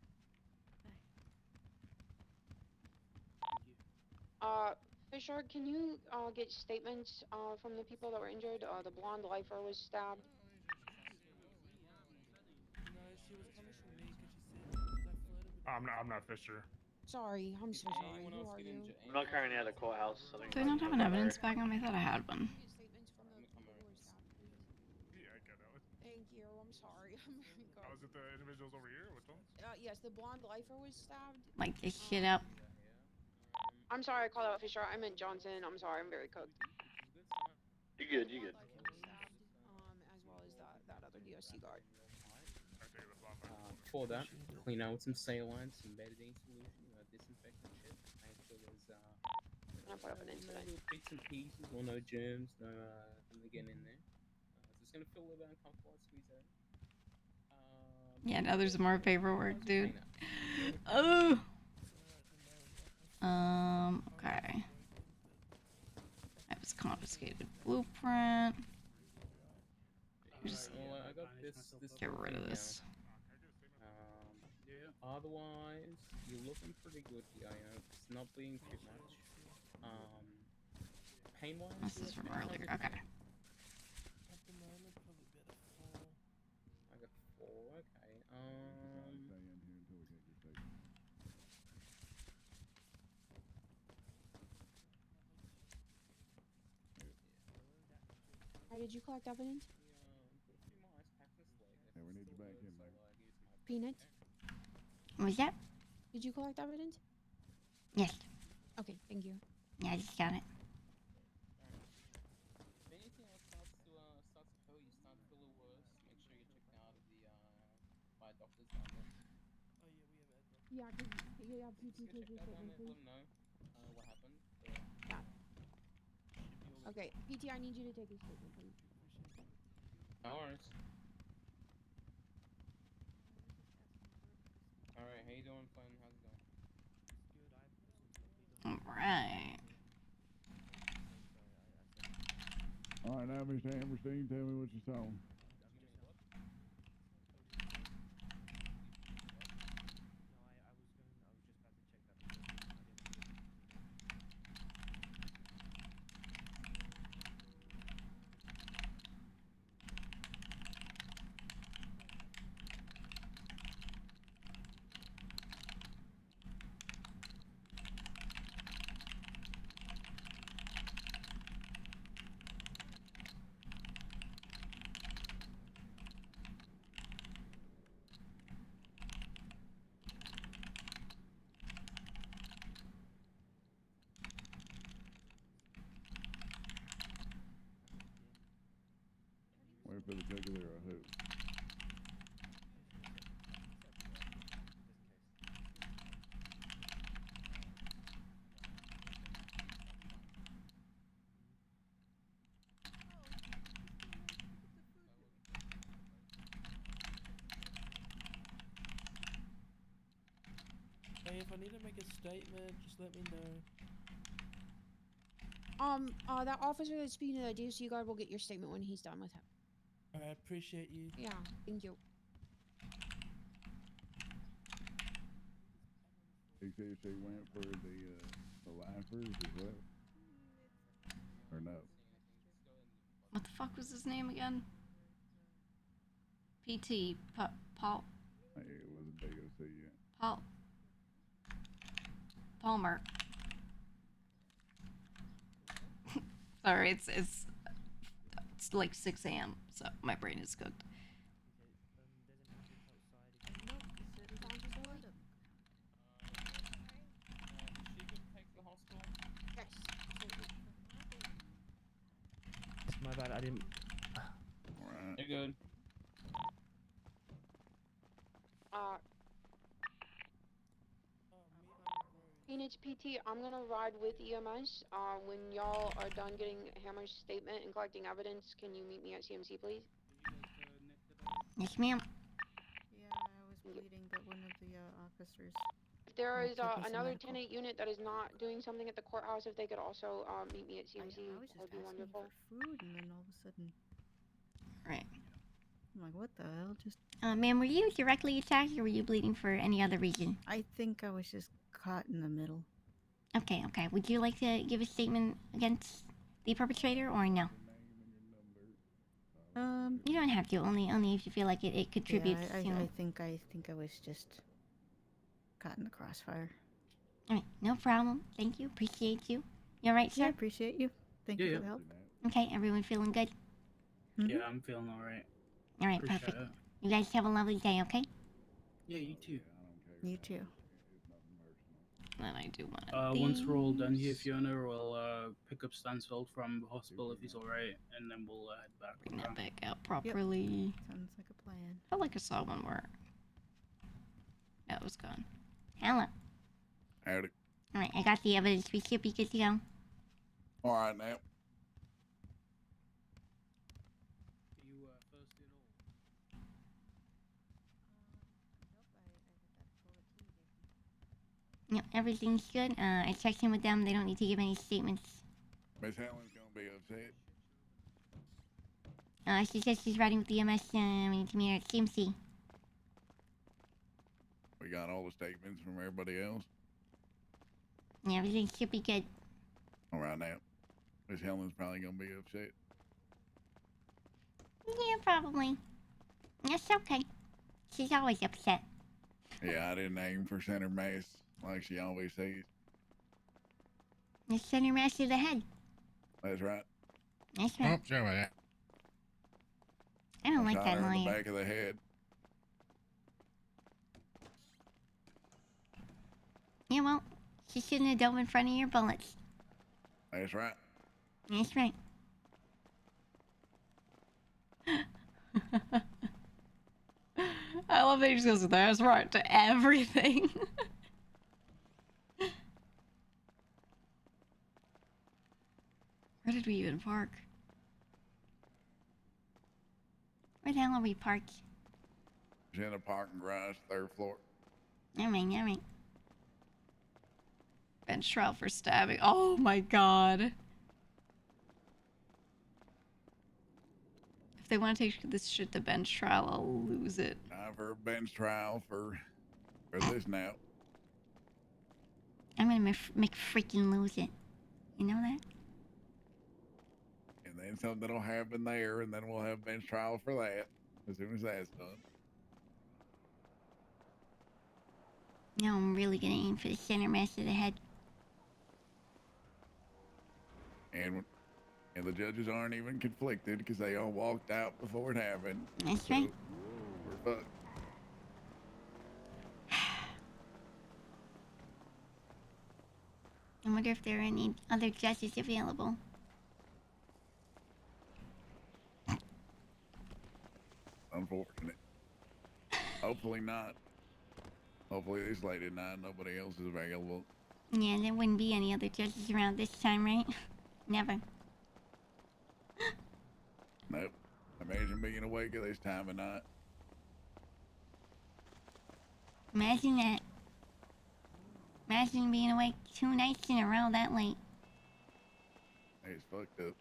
Thank you. Fisher, can you get statements from the people that were injured? The blonde lifer was stabbed. I'm not Fisher. Sorry, I'm so sorry. Who are you? I'm not currently at the courthouse. So Do I not have an evidence bag on me? I thought I had one. Get statements from the people who were stabbed, please. Yeah, I get it. Thank you. I'm sorry. I'm very Oh, is it the individuals over here? Which ones? Yes, the blonde lifer was stabbed. Like this shit up. I'm sorry I called out Fisher. I meant Johnson. I'm sorry. I'm very cooked. You good? You good? Lifer was stabbed, as well as that other DOC guard. For that, clean out with some saline, some betadine solution, disinfectant shit. Make sure there's I'm gonna put up an incident. little bits and pieces, or no germs, no nothing getting in there. So it's gonna feel a little bit uncomfortable. I'll squeeze that in. Yeah, now there's more paperwork, dude. Oh. Okay. I have his confiscated blueprint. Just Well, I got this get rid of this. Otherwise, you're looking pretty good here. You know, it's not bleeding too much. Pain-wise, This is from earlier. Okay. I got 4. Okay. Alright, did you collect evidence? Yeah, we need you back in, baby. Peanut? What was that? Did you collect evidence? Yes. Okay, thank you. Yeah, I just got it. If anything else starts to hurt, you start to feel a little worse, make sure you check out of the by doctors down there. Yeah, you have PT take your statement, Let please. them know what happened. Yeah. Okay, PT, I need you to take his statement, please. No worries. Alright, how you doing, Flynn? How's it going? All right. All right, now, Mr. Amberstein, tell me what you saw. Wait for the jugular or who? Hey, if I need to make a statement, just let me know. That officer that's speaking to the DOC guard will get your statement when he's done with him. I appreciate you. Yeah, thank you. He said she went for the lifers as well? Or no? What the fuck was his name again? PT. Paul. Hey, it wasn't DOC yet. Paul. Palmer. Sorry, it's like 6 a.m. so my brain is cooked. My bad, I didn't. Alright. You're good. Peanits PT, I'm gonna ride with EMS. When y'all are done getting Hammer's statement and collecting evidence, can you meet me at CMC, please? Yes, ma'am. Yeah, I was bleeding, but one of the officers. If there is took me some another medical. 10-8 unit that is not doing something at the courthouse, if they could also meet me at CMC, I was that would just be asking wonderful. for food, and then all of a sudden, Right. I'm like, what the hell? Just. Ma'am, were you directly attacked or were you bleeding for any other reason? I think I was just caught in the middle. Okay, okay. Would you like to give a statement against the perpetrator or no? You don't have to, only if you feel like it contributes, Yeah, you know. I think I was just caught in the crossfire. Alright, no problem. Thank you. Appreciate you. You alright, sir? Yeah, I appreciate you. Thank you for the help. Okay, everyone feeling good? Yeah, I'm feeling alright. Alright, Appreciate perfect. it. You guys have a lovely day, okay? Yeah, you too. You too. Then I do want Once we're all done here, Fiona, we'll pick up Stansfeld from the hospital if he's alright, and then we'll head back. Bring that back out properly. Sounds like a plan. I felt like I saw one where. Yeah, it was gone. Hello. Howdy. Alright, I got the evidence. We should be good to go. Alright, now. You first in all. Yep, everything's good. I checked in with them. They don't need to give any statements. Miss Helen's gonna be upset. She says she's riding with the MS. We need to meet her at CMC. We got all the statements from everybody else. Yeah, everything should be good. Alright, now. Miss Helen's probably gonna be upset. Yeah, probably. That's okay. She's always upset. Yeah, I didn't aim for center mass like she always says. The center mass of the head. That's right. That's right. Oh, sorry about that. I don't like Shot that her in the lawyer. back of the head. Yeah, well, she shouldn't have dove in front of your bullets. That's right. That's right. I love that he just goes, that's right, to everything. Where did we even park? Where the hell are we parked? She's in a parking garage, 3rd floor. Alright. Bench trial for stabbing. Oh my god. If they want to take this shit to bench trial, I'll lose it. Time for a bench trial for this now. I'm gonna make freaking lose it. You know that? And then something will happen there, and then we'll have bench trial for that as soon as that's done. Now I'm really gonna aim for the center mass of the head. And the judges aren't even conflicted because they all walked out before it happened. That's right. We're fucked. I wonder if there are any other judges available. Unfortunate. Hopefully not. Hopefully this late at night nobody else is available. Yeah, there wouldn't be any other judges around this time, right? Never. Nope. Imagine being awake at this time of night. Imagine that. Imagine being awake 2 nights in a row that late. Hey, it's fucked up.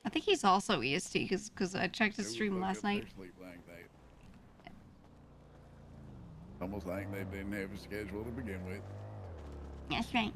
I think he's also EST because I checked his stream last night. Sleep like that. Almost like they didn't have a schedule to begin with. That's right.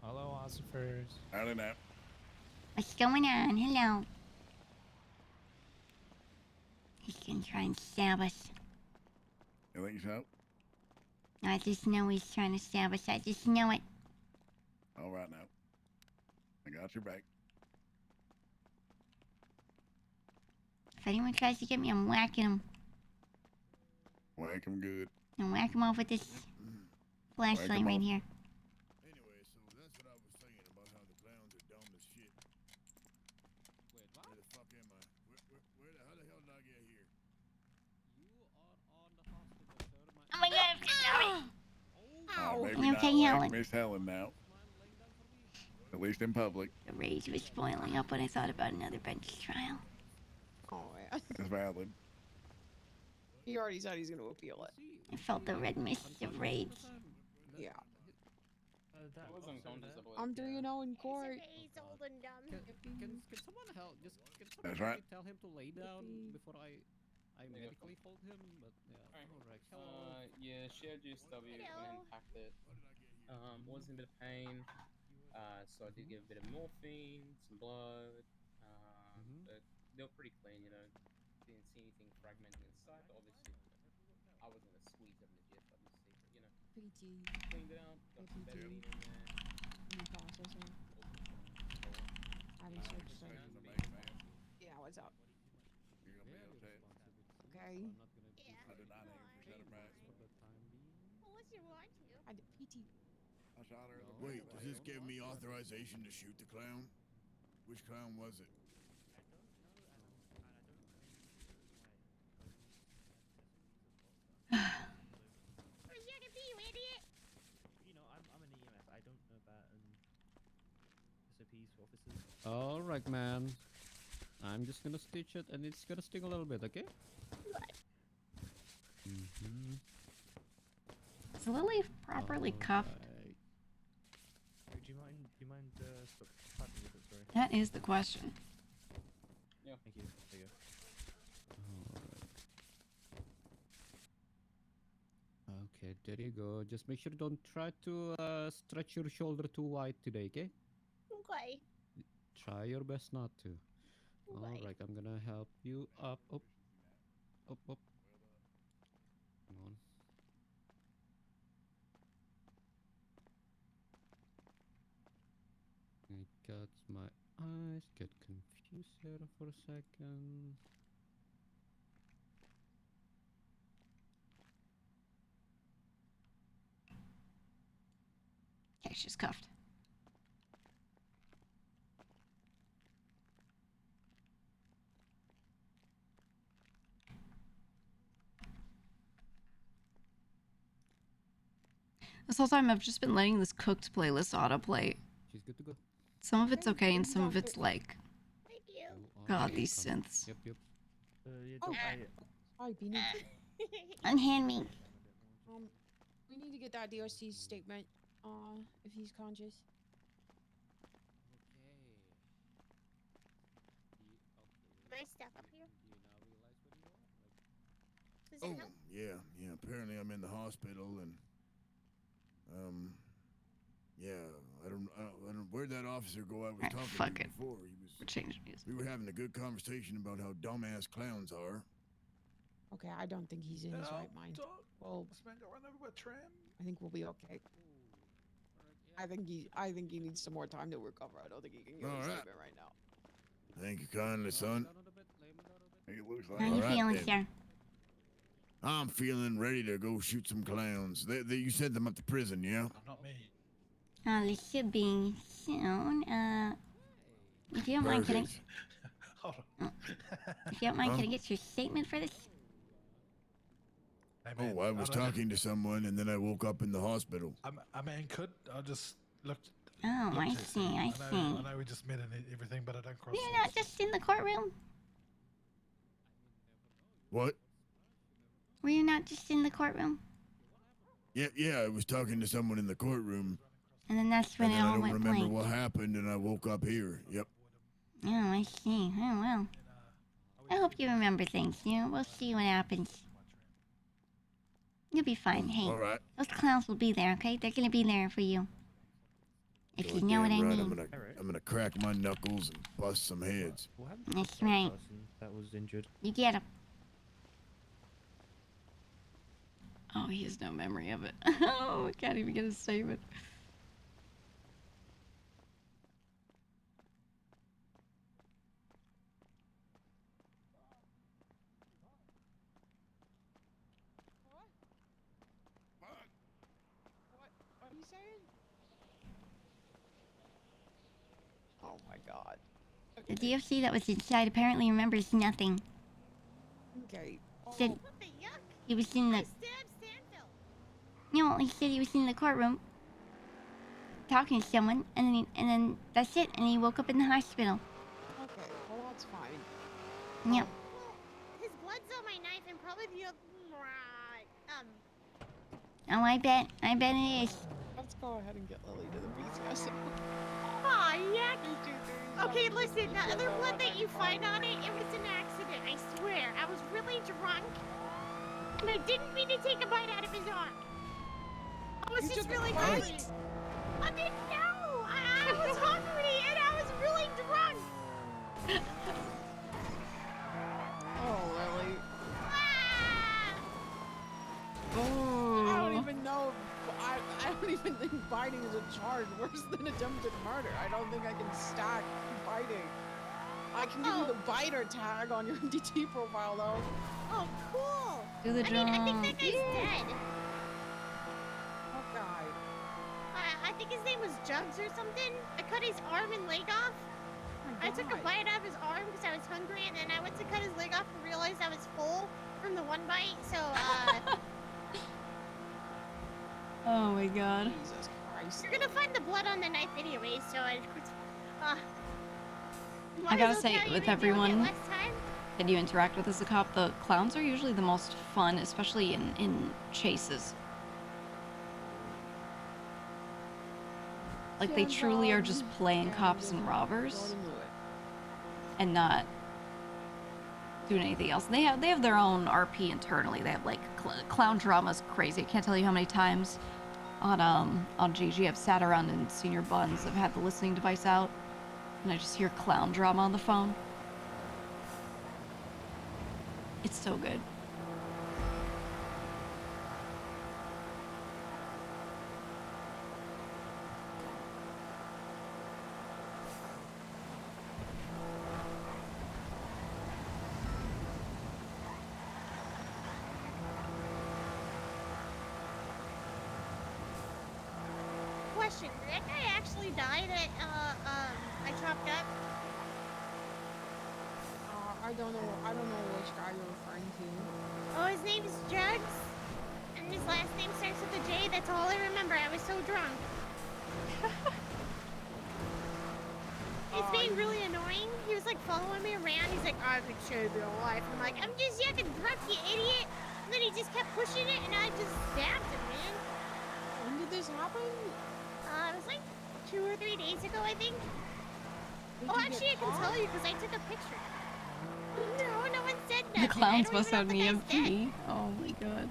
Hello, Ossifers. I don't know. What's going on? Hello. He's gonna try and stab us. You think so? I just know he's trying to stab us. I just know it. All right now. I got your back. If anyone tries to get me, I'm whacking him. Whack him good. And whack him off with this flashlight right here. Anyway, so that's what I was saying about how the clowns are dumb as shit. Wait, what? Where the fuck am I? How the hell did I get here? You are on the hospital, sir. Oh my god, I'm Maybe You not okay, like Helen? Miss Helen now. At least in public. The rage was boiling up when I thought about another bench trial. Oh, yeah. That's valid. He already said he's going to appeal it. I felt the red mist of rage. Yeah. That was unconscious. I'm 3-0 in court. He's old and dumb. Can someone help? Just can someone That's right. tell him to lay down before I medically hold him? But yeah, alright. Hello. Yeah, shared USW and packed it. Was in a bit of pain. So I did give a bit of morphine, some blood. But they were pretty clean, you know. Didn't see anything fragmenting inside, but obviously I wasn't gonna squeeze them in the GSWC, but you know. PT. Cleaned it out, got some bedding in there. New processing. Having search stuff. Yeah, what's up? You're gonna be upset. Okay. I did not aim for center back. Well, what's your want to? I did PT. I shot her in the Wait, back of does the this head. give me authorization to shoot the clown? Which clown was it? Where's you gonna be, you idiot? You know, I'm an EMS. I don't know about SOPs for officers. All right, man. I'm just gonna stitch it, and it's gonna sting a little bit, okay? Is Lily properly cuffed? you mind typing with it? Sorry. That is the question. Yeah. Thank you. There you go. Okay, there you go. Just make sure don't try to stretch your shoulder too wide today, okay? Okay. Try your best not to. All right, I'm gonna help you up. Up. Hang on. I got my eyes get confused here for a second. Okay, she's cuffed. This whole time I've just been letting this cooked playlist autoplay. She's good to go. Some of it's okay and some of it's like, God, these synths. Yep, yep. Sorry, Peanits. Unhand me. We need to get that DOC statement, if he's conscious. Can I step up here? Oh, yeah. Apparently I'm in the hospital and, yeah, I don't, where'd that officer go I was talking to before? We're changing music. We were having a good conversation about how dumbass clowns are. Okay, I don't think he's in his right mind. Well, I think we'll be okay. I think he needs some more time to recover. I don't think he can give a statement right now. Thank you kindly, son. He looks like How you feeling, sir? I'm feeling ready to go shoot some clowns. You sent them up to prison, yeah? Not me. They should be soon. If you don't mind, can I... If you don't mind, can I get your statement for this? Oh, I was talking to someone and then I woke up in the hospital. I mean, I just looked. Oh, I see. I see. I know we just met and everything, but I don't cross. You're not just in the courtroom. What? Were you not just in the courtroom? Yeah, I was talking to someone in the courtroom. And then that's when it all went I don't remember blank. what happened and I woke up here. Yep. Oh, I see. Oh, well. I hope you remember things. You know, we'll see what happens. You'll be fine. Hey, all right. Those clowns will be there, okay? They're gonna be there for you. If you know what I mean. I'm gonna crack my knuckles and bust some heads. That's right. That was injured. You get him. Oh, he has no memory of it. Oh, I can't even get a statement. What are you saying? Oh my god. The DFC that was inside apparently remembers nothing. Okay. Said he was in the... No, he said he was in the courtroom talking to someone, and then that's it, and he woke up in the hospital. Okay, well that's fine. Yep. His blood's on my knife and probably the Oh, I bet it is. Let's go ahead and get Lily to the BCS. Aw, yeah. Okay, listen, the other blood that you find on it, it was an accident, I swear. I was really drunk, and I didn't mean to take a bite out of his arm. I was just really hungry. I didn't know. I was hungry, and I was really drunk. Oh, Lily. Oh. I don't even know. I don't even think biting is a charge worse than attempted murder. I don't think I can stack biting. I can give you the biter tag on your DT profile, though. Oh, cool. Do the job. I think that guy's dead. What guy? I think his name was Jugs or something. I cut his arm and leg off. I took a bite out of his arm because I was hungry, and then I went to cut his leg off and realized I was full from the one bite, so, Oh my god. Jesus Christ. You're gonna find the blood on the knife anyway, so I gotta say, with everyone that you interact with as a cop, the clowns are usually the most fun, especially in chases. Like they truly are just playing cops and robbers and not doing anything else. They have their own RP internally. They have like clown drama's crazy. I can't tell you how many times on GG I've sat around in senior buns. I've had the listening device out and I just hear clown drama on the phone. It's so good. Question: did that guy actually die that I chopped up? I don't know which guy you're referring to. Oh, his name is Jugs, and his last name starts with a J. That's all I remember. I was so drunk. It's being really annoying. He was like following me around. He's like, I could save your life. I'm like, I'm just yucking drunk, you idiot. And then he just kept pushing it, and I just stabbed him, man. When did this happen? It was like 2 or 3 days ago, I think. Oh, actually, I can tell you because I took a picture. No one said nothing. The clowns must have an EMP. Oh my god.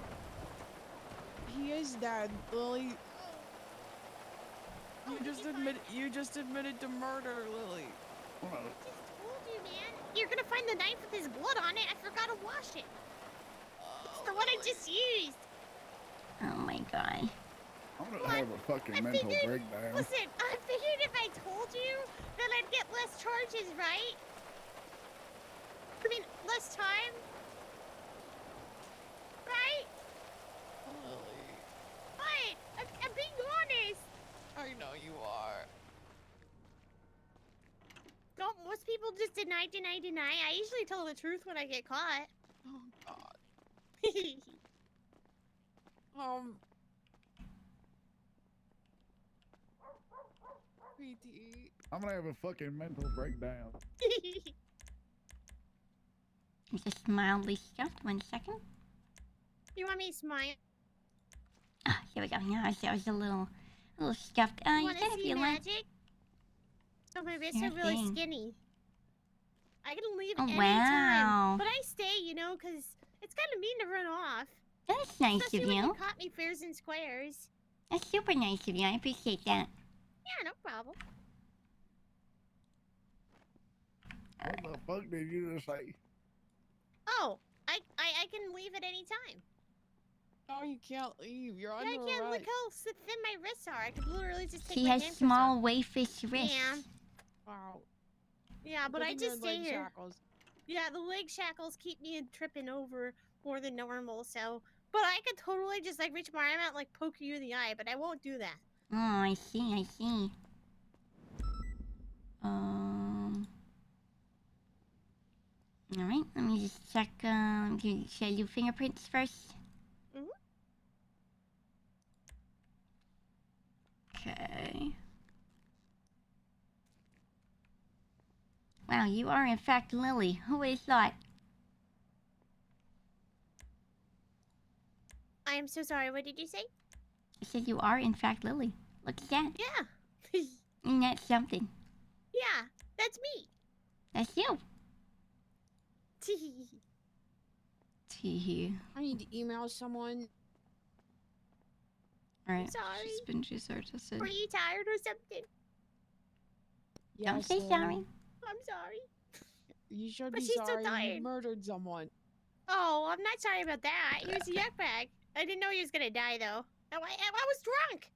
He is dead, Lily. You just admitted to murder, Lily. I just told you, man. You're gonna find the knife with his blood on it. I forgot to wash it. It's the one I just used. Oh my god. I'm gonna have a fucking mental breakdown. Listen, I figured if I told you, then I'd get less charges, right? I mean, less time. Right? Lily. What? I'm being honest. I know you are. Don't most people just deny? I usually tell the truth when I get caught. Oh god. PT. I'm gonna have a fucking mental breakdown. I'm just mildly stuffed. 1 second. You want me to smile? Ah, here we go. No, I was a little stuffed. You You want can to if see you magic? like. So my wrists Sure are really thing. skinny. I can leave Oh, anytime. wow. But I stay, you know, because it's kind of mean to run off. That's nice Especially of when you. you caught me fairs and squares. That's super nice of you. I appreciate that. Yeah, no problem. What the fuck did you just say? Oh, I can leave at any time. No, you can't leave. You're Yeah, under I can't. arrest. Look how thin my wrists are. I could literally just take She my has handcuffs small off. waifish wrists. Yeah. Wow. Yeah, but Good I thing you're just in stay leg here. shackles. Yeah, the leg shackles keep me tripping over more than normal, so... But I could totally just, like, reach my arm out and, like, poke you in the eye, but I won't do that. Oh, I see. Alright, let me just check, should I do fingerprints first? Mm-hmm. Okay. Wow, you are in fact Lily. Who would have thought? I am so sorry, what did you say? I said you are in fact Lily. Look at that. Yeah. Isn't that something? Yeah, that's me. That's you. Teehee. I need to email someone. Alright. Sorry. She's been tested. Were you tired or something? Don't Yes, say Lily. sorry. I'm sorry. You should But be she's so sorry. You tired. murdered someone. Oh, I'm not sorry about that. He was a yuck bag. I didn't know he was gonna die though. I was drunk.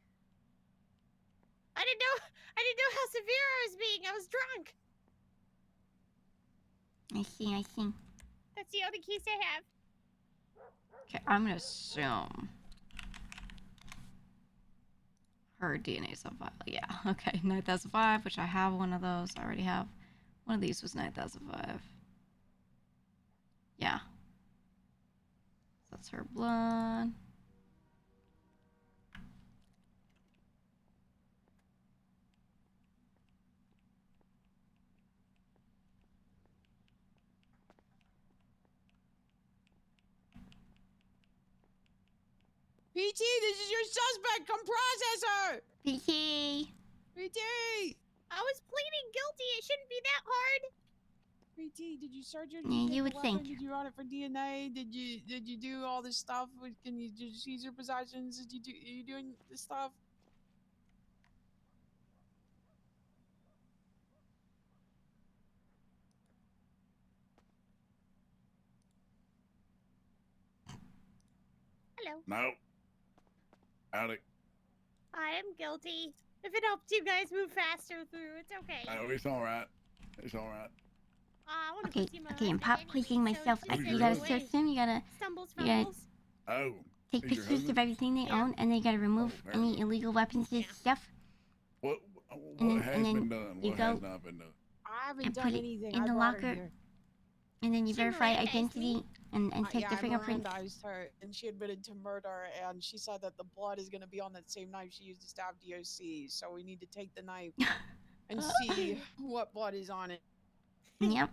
I didn't know how severe I was being. I was drunk. I see. That's the only case I have. Okay, I'm gonna assume her DNA is on file. Yeah, okay. 9005, which I have one of those. I already have. One of these was 9005. Yeah. That's her blood. PT, this is your suspect. Come process her. PT. Pretty! I was pleading guilty. It shouldn't be that hard. Pretty, did you search it? Did Yeah, take you the would weapon? think. Did you run it for DNA? Did you do all this stuff? Can you do Caesar possessions? Are you doing this stuff? Hello. No. Howdy. I am guilty. If it helps you guys move faster through, it's okay. Oh, it's all right. It's all right. I want to Okay, see my okay, I'm husband pop anyway, quizzing so myself. just You send gotta it away. search them. You gotta Stumbles, you gotta fumbles. Oh. take he's your pictures of husband? everything they own, and then you gotta remove any apparently. illegal weapons and stuff. What then- has and then been done? you What go has not been done? I haven't and done put it anything. in I the brought her locker, here. and then you She verify Mirandized identity me. and take Yeah, the I fingerprints. Mirandized her, and she admitted to murder, and she said that the blood is going to be on that same knife she used to stab DOC, so we need to take the knife and see what blood is on it. Yep.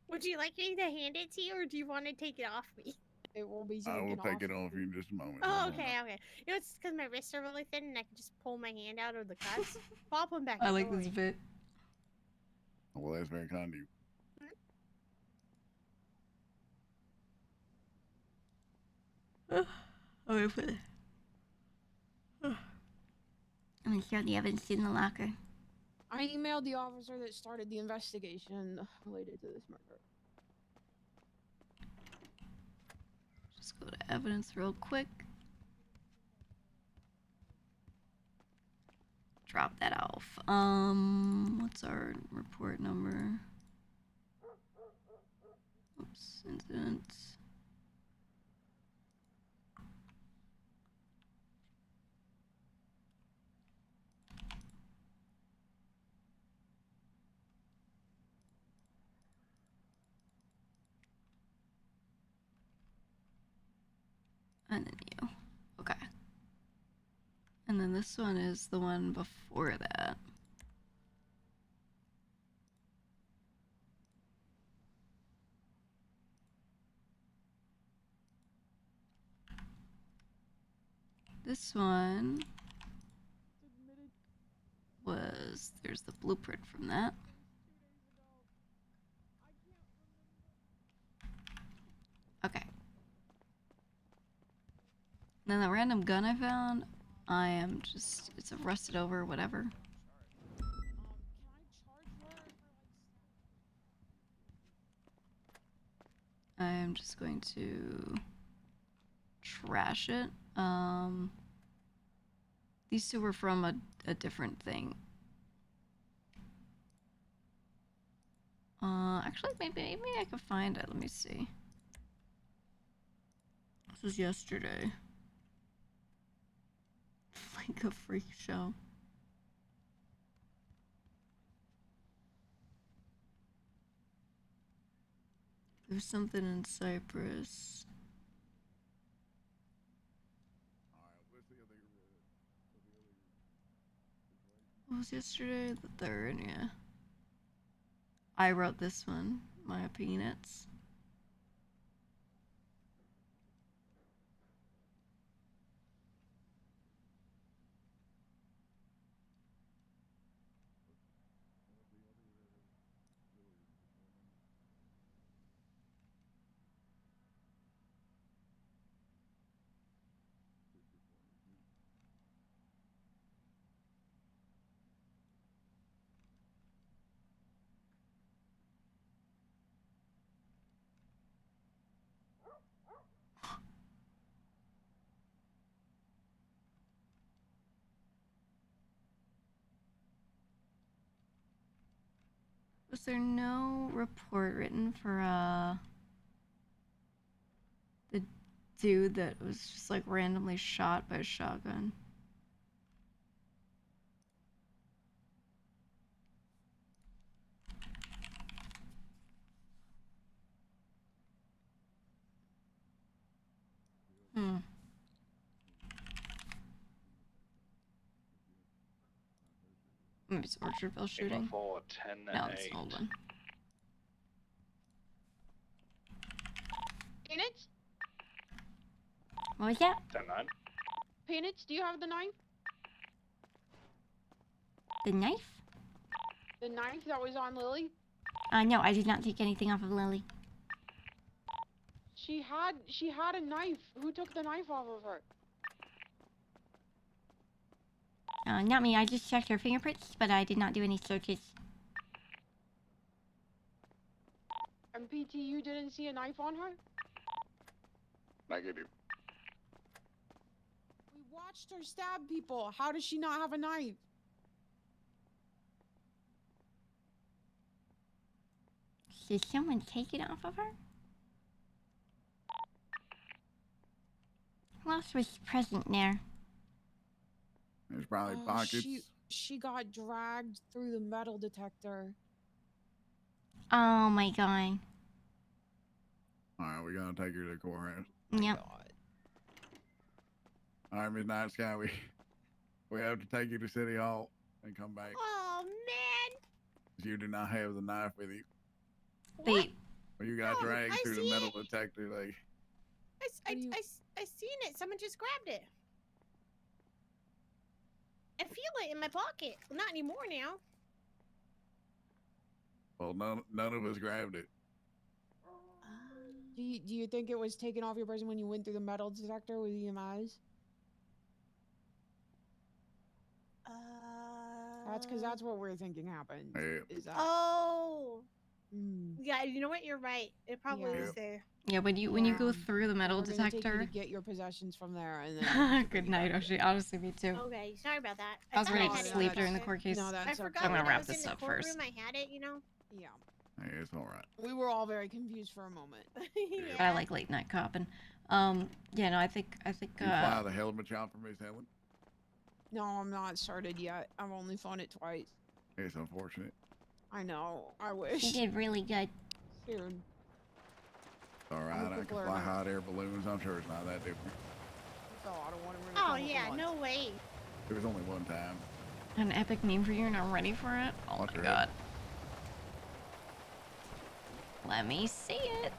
Would you like me to hand it to you, or do you want to take it off me? It will be I will taken take off. it off you in just a moment. Oh, Hold on. okay, okay. You know, it's because my wrists are really thin, and I can just pull my hand out of the cuts. Pop them back. I in, like don't this worry. bit. Well, that's very kind of you. I'm gonna put it. I'm gonna throw the evidence in the locker. I emailed the officer that started the investigation related to this murder. Just go to evidence real quick. Drop that off. What's our report number? Oops, incident. And then you. Okay. And then this one is the one before that. This one was, there's the blueprint from that. Okay. Then the random gun I found, I am just, it's a rusted over, whatever. I am just going to trash it. These two were from a different thing. Actually, maybe I could find it. Let me see. This was yesterday. Like a freak show. There's something in Cypress. What was yesterday? The 3rd, yeah. I wrote this one, my Peanits. Was there no report written for the dude that was just like randomly shot by a shotgun? Maybe it's Orchardville shooting. 4, 10, No, it's 8. an old one. Peanuts? What was that? 10-9. Peanits, do you have the knife? The knife? The knife that was on Lily? No, I did not take anything off of Lily. She had a knife. Who took the knife off of her? Not me. I just checked her fingerprints, but I did not do any searches. And PT, you didn't see a knife on her? Negative. We watched her stab people. How does she not have a knife? Did someone take it off of her? Who else was present there? There's probably Oh, pockets. She got dragged through the metal detector. Oh my god. All right, we're gonna take her to the courthouse. Yep. All right, Miss Night Sky, we have to take you to City Hall and come back. Oh man. You do not have the knife with you. Wait. Well, you got dragged I through the see metal it. detector. Like, I seen it. Someone just grabbed it. I feel it in my pocket. Well, not anymore now. well, none of us grabbed it. Do you think it was taken off your person when you went through the metal detector with EMIs? That's what we're thinking happened. Yeah. Is that? Oh. Mm. Yeah, you know what? You're right. It probably was there. Yeah, when you go through the metal We're gonna take you detector. to get your possessions from there, and then. Good night, Oshi. Honestly, me too. Okay, sorry about that. I was thought ready I to had it sleep in during the there. court case. No, that's I okay. forgot I'm gonna when I wrap was this in the up first. courtroom, I had it, you know. Yeah. Hey, it's all right. We were all very confused for a moment. But I like late night copping. Yeah, no, I think You fly the hell of a chopper, Miss Helen? No, I'm not started yet. I've only flown it twice. It's unfortunate. I know. I wish. You did really good. Soon. It's all right. I'm a I quick can learner. fly hot air balloons. I'm sure it's not that different. So I don't want to Oh yeah, no way. It was only one time. an epic meme for you and I'm ready for it. Oh Watch my your god. head. Let me see it.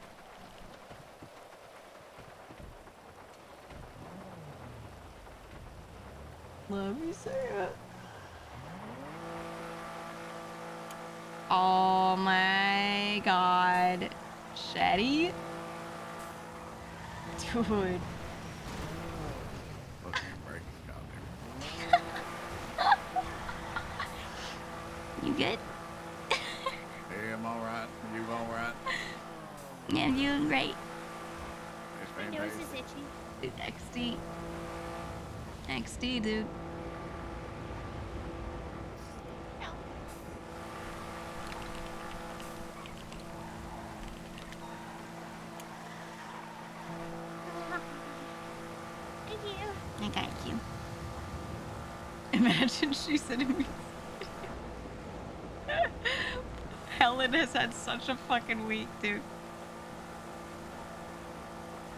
Let me see it. Oh my god. Shetty? Dude. Fucking break this goddamn. You good? Hey, I'm all right. You all right? Yeah, I'm doing great. It's My nose fantastic. is itchy. Dude, XD. XD, dude. Thank you. I got you. Imagine she said to me. Helen has had such a fucking week, dude.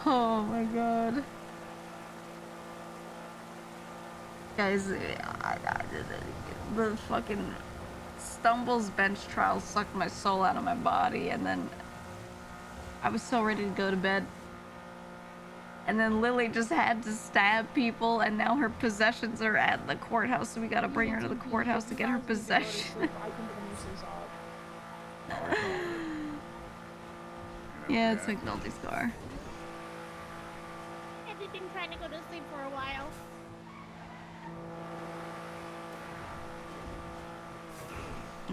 Oh my god. Guys, the fucking Stumbles bench trial sucked my soul out of my body, and then I was so ready to go to bed. And then Lily just had to stab people, and now her possessions are at the courthouse, so we gotta bring her to the courthouse to get her possessions. Yeah, it's McNulty's car. I've been trying to go to sleep for a while.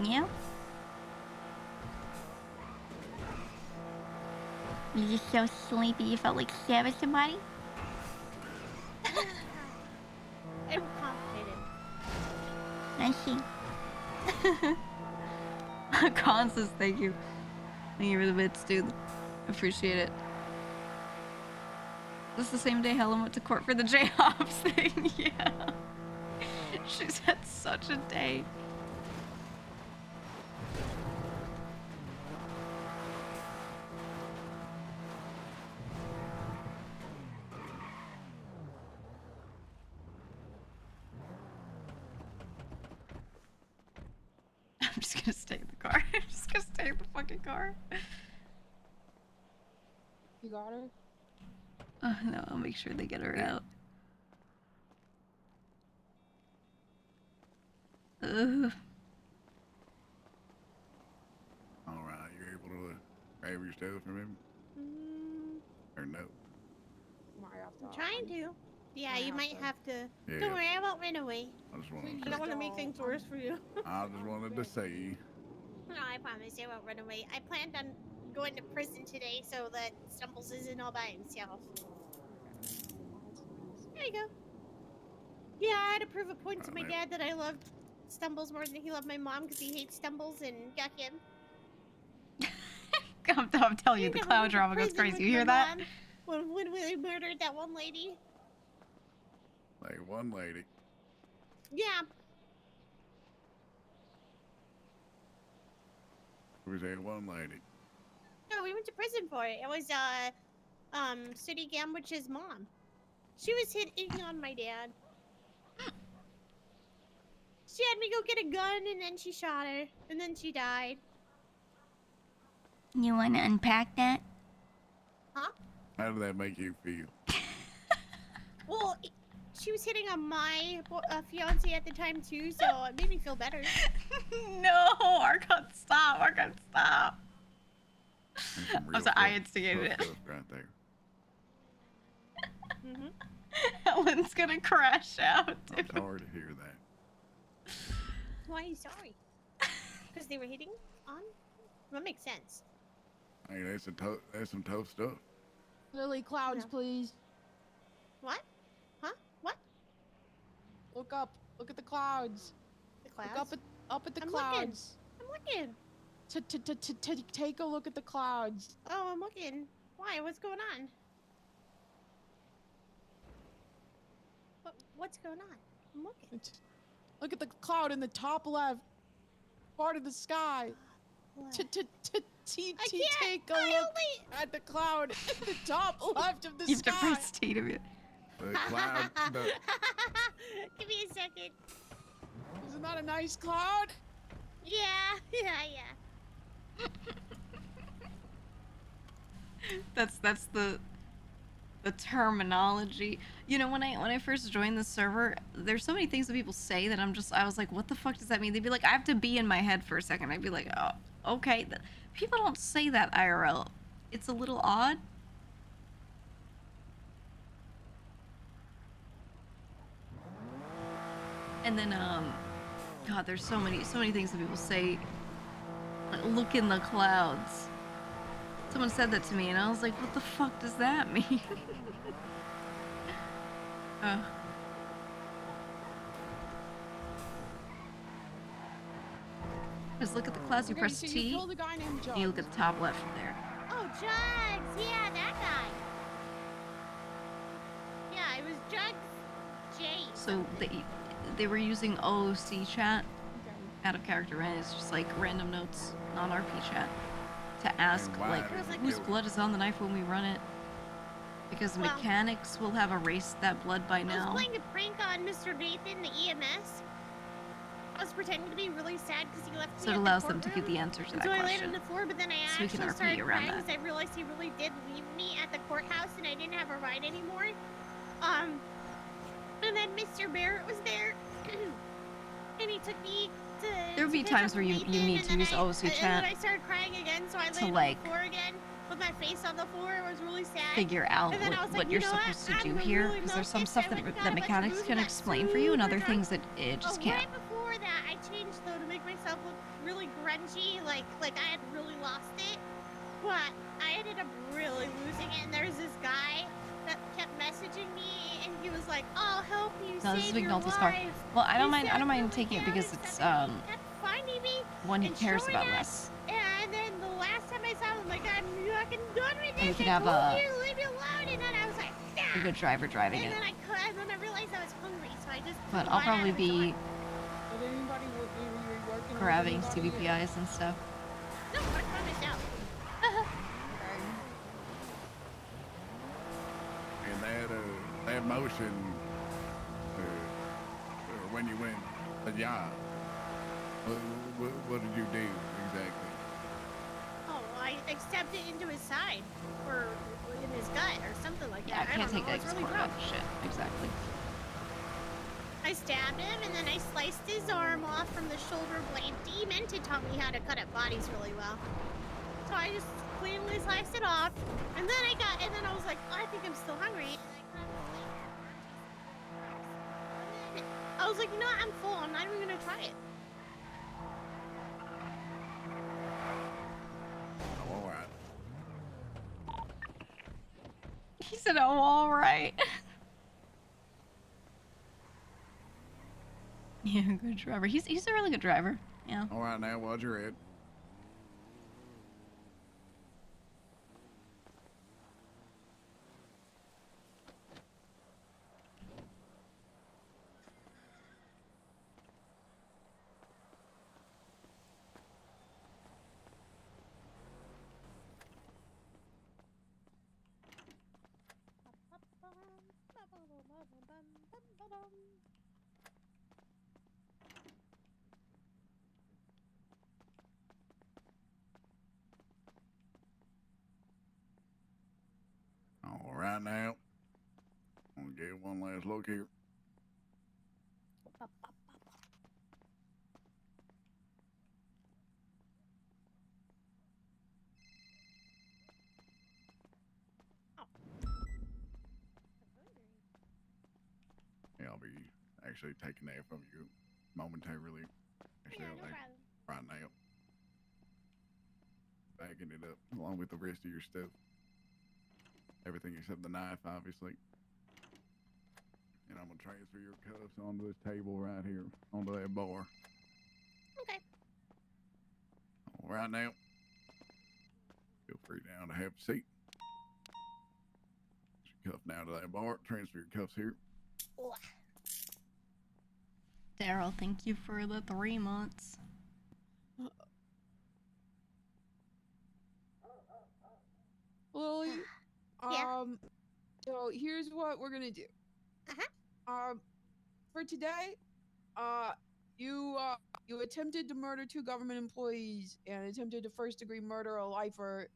Yeah? You're just so sleepy you felt like stabbing somebody? I'm complicated. I see. Con says thank you. Thank you for the bits, dude. Appreciate it. This is the same day Helen went to court for the J-Hops thing. Yeah. She's had such a day. I'm just gonna stay in the car. I'm just gonna stay in the fucking car. You got her? Oh no, I'll make sure they get her out. All right, you're able to grab your stuff from him, or no? I'm trying to. Yeah, you might have to. Yeah. Don't worry, I won't run away. I just wanted I to. don't want to make things worse for you. I just wanted to see. No, I promise I won't run away. I planned on going to prison today so that Stumbles isn't all by himself. There you go. Yeah, I had to prove a point to my dad that I loved Stumbles more than he loved my mom because he hates Stumbles and got him. I'm telling you, the cloud drama goes crazy. You hear that? When we murdered that one lady. Like one lady. Yeah. Who was that one lady? No, we went to prison for it. It was City Gambitch's mom. She was hitting on my dad. She had me go get a gun and then she shot her and then she died. You want to unpack that? Huh? How did that make you feel? Well, she was hitting on my fiance at the time too, so it made me feel better. No, Archon, stop. Archon, stop. I was I instigated it. Right there. Helen's gonna crash out. I'm sorry to hear that. Why are you sorry? Because they were hitting on? That makes sense. Hey, that's some tough stuff. Lily, clouds, please. What? Huh? What? Look up. Look at the clouds. The clouds? Look up at the I'm clouds. Looking. I'm looking. Take a look at the clouds. Oh, I'm looking. Why? What's going on? What's going on? I'm looking. Look at the cloud in the top left part of the sky. Take a look at the cloud at the top left of the You sky. have to press T to it. The cloud. Give me a second. Isn't that a nice cloud? Yeah. That's the terminology. You know, when I first joined the server, there's so many things that people say that I was like, what the fuck does that mean? They'd be like, I have to be in my head for a second. I'd be like, oh, okay. People don't say that IRL. It's a little odd. And then God, there's so many things that people say. Like, look in the clouds. Someone said that to me, and I was like, what the fuck does that mean? Just look at the clouds, you press so T, you killed a guy named and you look at the top left there. Oh, Jugs! Yeah, that guy. Yeah, it was Jugs J. So they were using OOC chat, out of character, and it's just like random notes, non-RP chat, to ask like whose blood is on the knife when we run it, because Well, mechanics will have erased that blood by I was now. playing a prank on Mr. Nathan, the EMS. I was pretending to be really sad because he left me So it at the allows them to courtroom. get the answer to And that so I laid question. on the floor, but then I So we can actually RP started around crying that. because I realized he really did leave me at the courthouse and I didn't have a ride anymore. And then Mr. Barrett was there, and he took me to. There would be pick up times where you Nathan, need and to then use OOC And then chat I started crying again, so I to, laid on like, the floor again with my face on the floor. It was really sad. Figure out And then I was what like, you're you know supposed to I'm do here, really because there's some focused. stuff I that, went and got that a bunch of mechanics booze can and got explain for you, and super other drunk. things that it just can't. Right before that, I changed though to make myself look really grungy, like I had really lost it. But I ended up really losing it, and there's this guy that kept messaging me, and he was like, "I'll help you No, this is save Big your Nolte's car. life." Well, I don't He mind. I said don't mind really taking it down because and it's stuff, and he kept finding me one he and cares showing about us. less. And then the last time I saw him, I'm like, I'm fucking done with And you this. can I have told you to leave me alone, and then I was like, a good driver driving and it. then I realized I was hungry, so I just. But took I'll one out probably of his arm. be grabbing CVPIs and stuff. No, I promised out. And that motion, when you went, what did you do exactly? Oh, I stabbed it into his side or in his gut or something like Yeah, that. I can't don't take know. eggs It's really for rough. that shit. Exactly. I stabbed him and then I sliced his arm off from the shoulder blade. Demented taught me how to cut up bodies really well. So I just cleanly sliced it off, and then I was like, oh, I think I'm still hungry. And I was like, you know what? I'm full. I'm not even gonna try it. All right. He said, "Oh, all right." Yeah, good driver. He's a really good driver. Yeah. All right, now what's your head? All right now. I'm gonna get one last look here. Yeah, I'll be actually taking that from you momentarily. Actually, Yeah, no like, problem. right now. Backing it up along with the rest of your stuff. Everything except the knife, obviously. And I'm gonna transfer your cuffs onto this table right here, onto that bar. Okay. All right now. Feel free now to have a seat. Cuff now to that bar. Transfer your cuffs here. Daryl, thank you for the 3 months. Lily, Yeah. so here's what we're gonna do. For today, you attempted to murder 2 government employees and attempted to first-degree murder a lifer.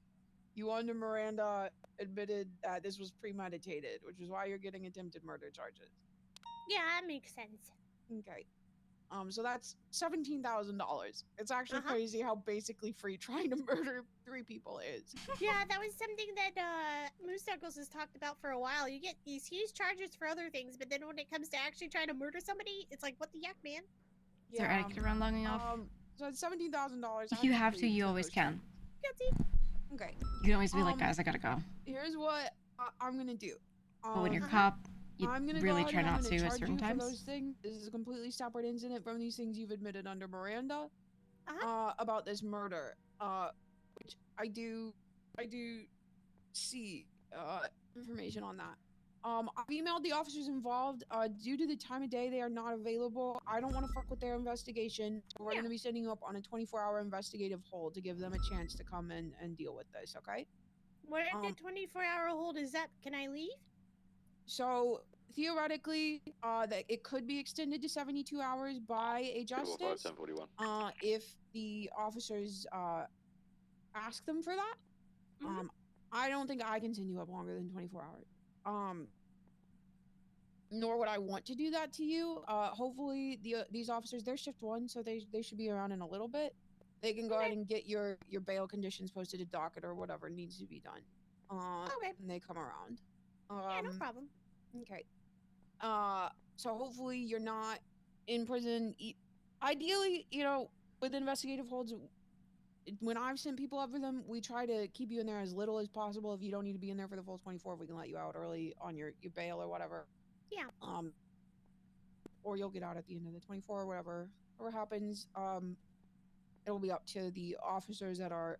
You, under Miranda, admitted that this was premeditated, which is why you're getting attempted murder charges. Yeah, that makes sense. Okay. So that's $17,000. It's actually crazy how basically free trying to murder 3 people is. Yeah, that was something that Moose Knuckles has talked about for a while. You get these huge charges for other things, but then when it comes to actually trying to murder somebody, it's like, what the yuck, man? Is there etiquette around logging off? So it's $17,000. If you have to, you always can. Guilty. Okay. You can always be like, guys, I gotta go. Here's what I'm gonna do. But when you're a cop, you I'm gonna really go try ahead and not I'm gonna to at charge certain you times. For those things. This is a completely separate incident from these things you've admitted under Miranda. About this murder. Which I do see information on that. I've emailed the officers involved. Due to the time of day, they are not available. I don't want to fuck with their investigation. So we're gonna be setting you up on a 24-hour investigative hold to give them a chance to come in and deal with this. Okay? What the 24-hour hold is up? Can I leave? So theoretically, that it could be extended to 72 hours by a justice. If the officers ask them for that. I don't think I can send you up longer than 24 hours. Nor would I want to do that to you. Hopefully these officers, they're shift 1, so they should be around in a little bit. They can go ahead and get your bail conditions posted to docket or whatever needs to be done. And they come around. Yeah, no problem. Okay. So hopefully you're not in prison. Ideally, with investigative holds, when I've sent people up for them, we try to keep you in there as little as possible. If you don't need to be in there for the full 24, we can let you out early on your bail or whatever. Yeah. Or you'll get out at the end of the 24 or whatever happens. It'll be up to the officers that are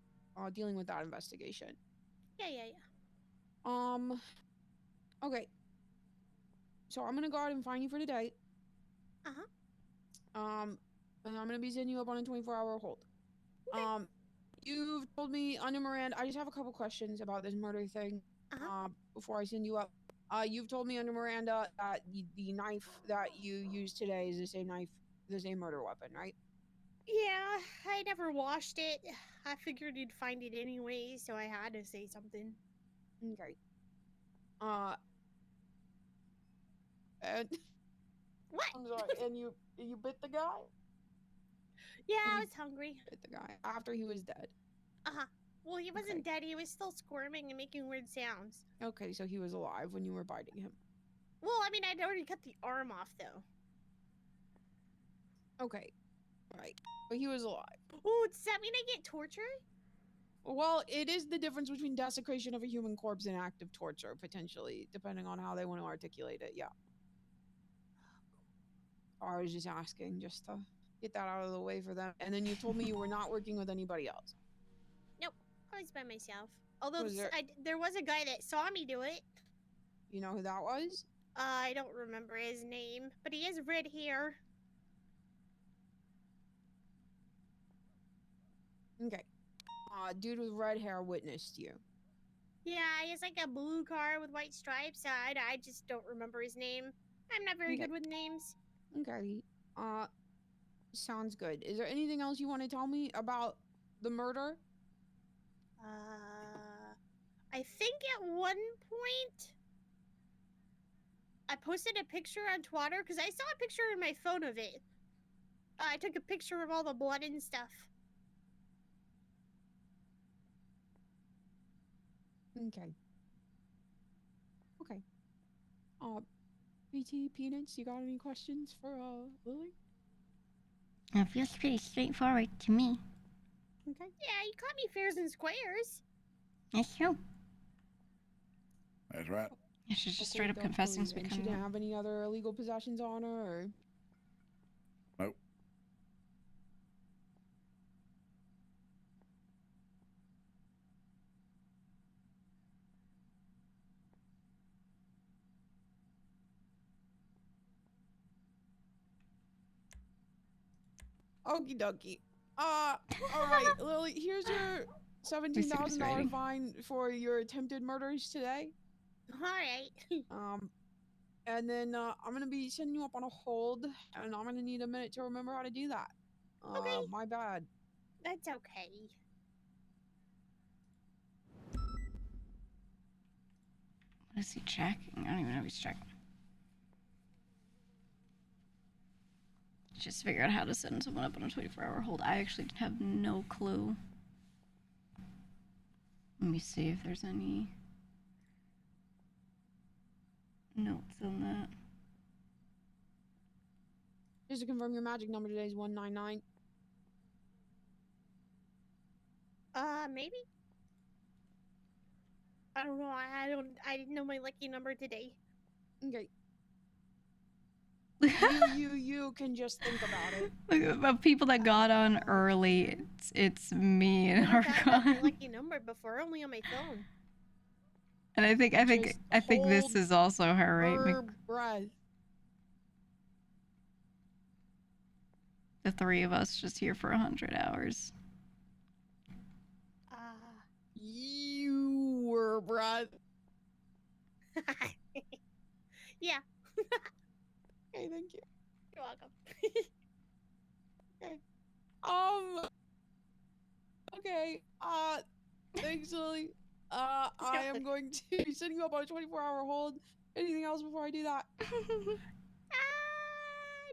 dealing with that investigation. Yeah. Okay. So I'm gonna go out and fine you for today. And I'm gonna be sending you up on a 24-hour hold. Okay. You've told me under Miranda. I just have a couple questions about this murder thing. Before I send you up. You've told me under Miranda that the knife that you used today is the same knife, the same murder weapon, right? Yeah, I never washed it. I figured you'd find it anyway, so I had to say something. Okay. And what? I'm sorry. And you bit the guy? Yeah, And I you was hungry. bit the guy after he was dead. Well, he wasn't dead. He was still squirming and making weird sounds. Okay, so he was alive when you were biting him. Well, I mean, I'd already cut the arm off, though. Okay, right. But he was alive. Oh, does that mean I get tortured? Well, it is the difference between desecration of a human corpse and active torture, potentially, depending on how they want to articulate it, yeah. I was just asking, just to get that out of the way for them. And then you told me you were not working with anybody else. Nope, I was by myself. Although Was there was a guy that saw me do it. You know who that was? I don't remember his name, but he has red hair. Okay. Dude with red hair witnessed you. Yeah, he has like a blue car with white stripes. I just don't remember his name. I'm not very good with names. Okay. Sounds good. Is there anything else you want to tell me about the murder? I think at one point I posted a picture on Twitter because I saw a picture in my phone of it. I took a picture of all the blood and stuff. Okay. Okay. PT, Peanits, you got any questions for, Lily? It feels pretty straightforward to me. Okay. Yeah, you caught me fairs and squares. That's true. That's right. Yeah, she's just straight up confessing to And she becoming. didn't have any other illegal possessions on her, or? Nope. Okie dokie. All right, Lily, here's your $17,000 fine for your attempted murders today. All right. And then I'm gonna be sending you up on a hold, and I'm gonna need a minute to remember how to do that. Okay. My bad. That's okay. What is he checking? I don't even know if he's checking. Just figure out how to send someone up on a 24-hour hold. I actually have no clue. Let me see if there's any notes on that. Just to confirm, your magic number today is 199. Maybe. I don't know. I didn't know my lucky number today. Okay. you can just think about it. Look, about people that got on early, it's me and I've had my Archon. lucky number before, only on my phone. And I think this is also her, right? Her breath. The three of us just here for 100 hours. You were breath. Yeah. Okay, thank you. You're welcome. Okay, thanks, Lily. I am going to be setting you up on a 24-hour hold. Anything else before I do that?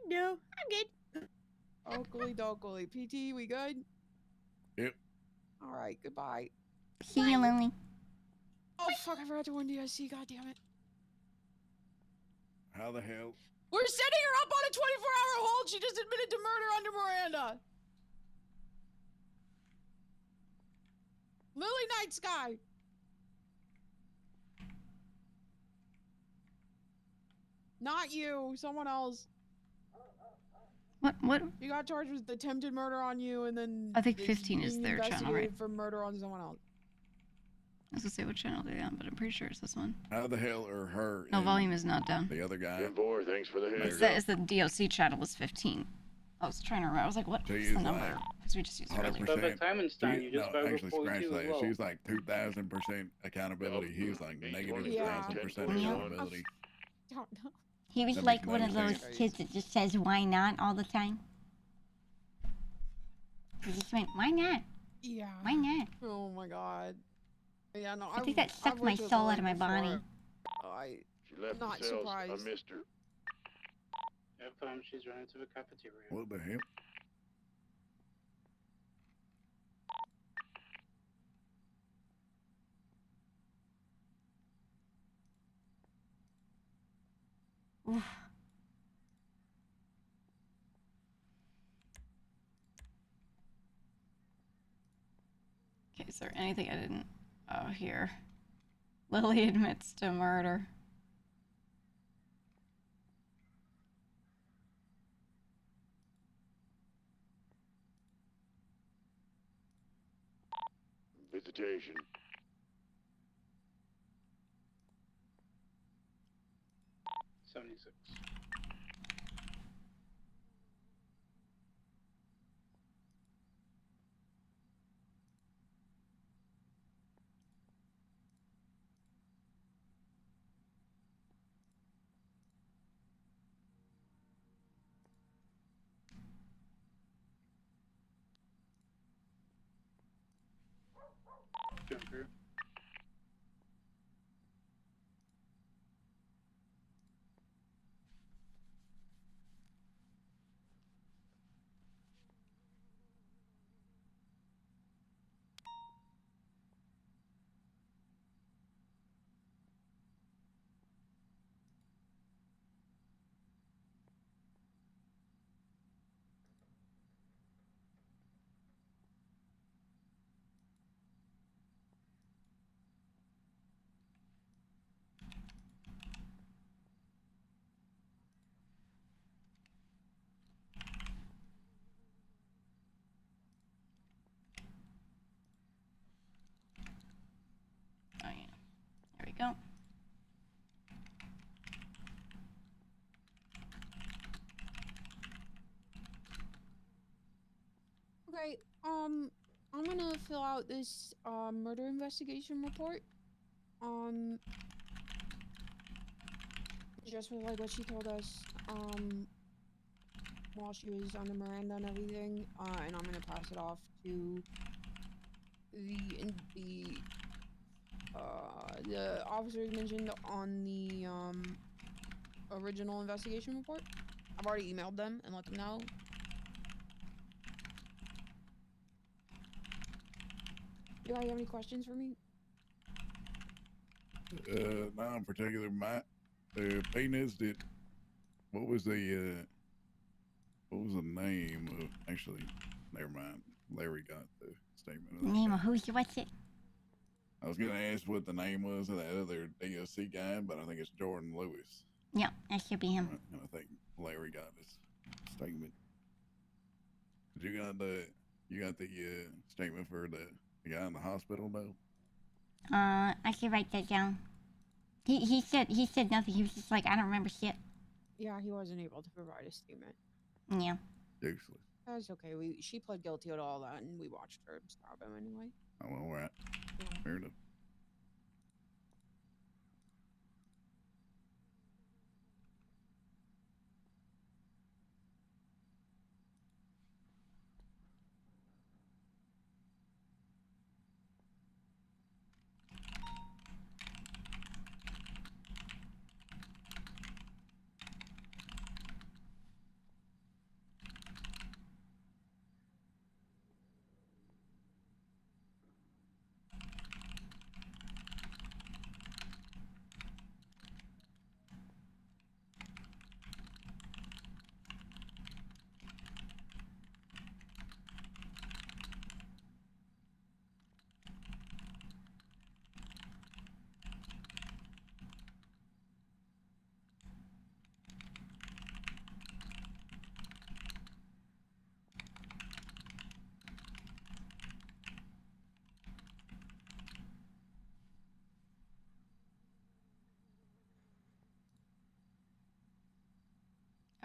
No, I'm good. Oakley dokley. PT, we good? Yep. Alright, goodbye. See you, Lily. Oh, fuck, I forgot to warn DSC, goddammit. How the hell? We're setting her up on a 24-hour hold. She just admitted to murder under Miranda. Lily Night Sky. Not you, someone else. What? You got charged with attempted murder on you, and then I think it's 15 is being their channel, right? investigated for murder on someone else. I was gonna say what channel they're on, but I'm pretty sure it's this one. How the hell are her? No, and volume is not down. The other guy. Thanks for the It's the DOC channel was 15. I was trying to remember. I was like, what is the number? Because we just used it earlier. 100%. No, actually, scratch that. She was like 2,000% accountability. He was like negative 1,000% accountability. Don't know. He was That like makes one no of those sense. kids that just says, why not, all the time. I just went, why not? Yeah. Why not? Oh my god. Yeah, no, I think that sucked my soul out of my body. She left Not the cells. surprised. I missed her. Yep, she's running to the cafeteria. What the hell? Oof. Okay, is there anything I didn't... Oh, here. Lily admits to murder. Visitation. Jumper. Oh, yeah. There we go. Okay, I'm gonna fill out this murder investigation report. Just with like what she told us while she was on the Miranda and everything, and I'm gonna pass it off to the officers mentioned on the original investigation report. I've already emailed them and let them know. Do you have any questions for me? Not in particular. Peanits did. What was the name of? Actually, never mind. Larry got the statement. Of that Name guy. of who's what's it? I was gonna ask what the name was of that other DOC guy, but I think it's Jordan Lewis. Yeah, that should be him. And I think Larry got his statement. Did you got the statement for the guy in the hospital though? I should write that down. He said nothing. He was just like, I don't remember shit. Yeah, he wasn't able to provide a statement. Yeah. Useless. That's okay. She pled guilty to all that, and we watched her stab him anyway. Oh, all right. Fair enough.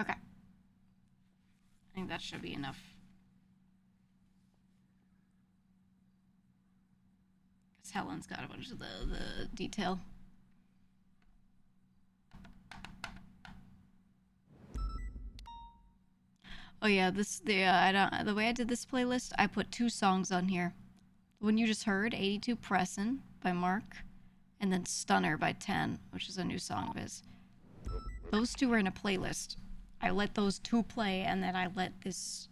Okay. I think that should be enough. Because Helen's got a bunch of the detail. Oh yeah, the way I did this playlist, I put 2 songs on here. The one you just heard, 82 Pressin' by Mark, and then Stunner by 10, which is a new song of his. Those 2 are in a playlist. I let those 2 play, and then I let this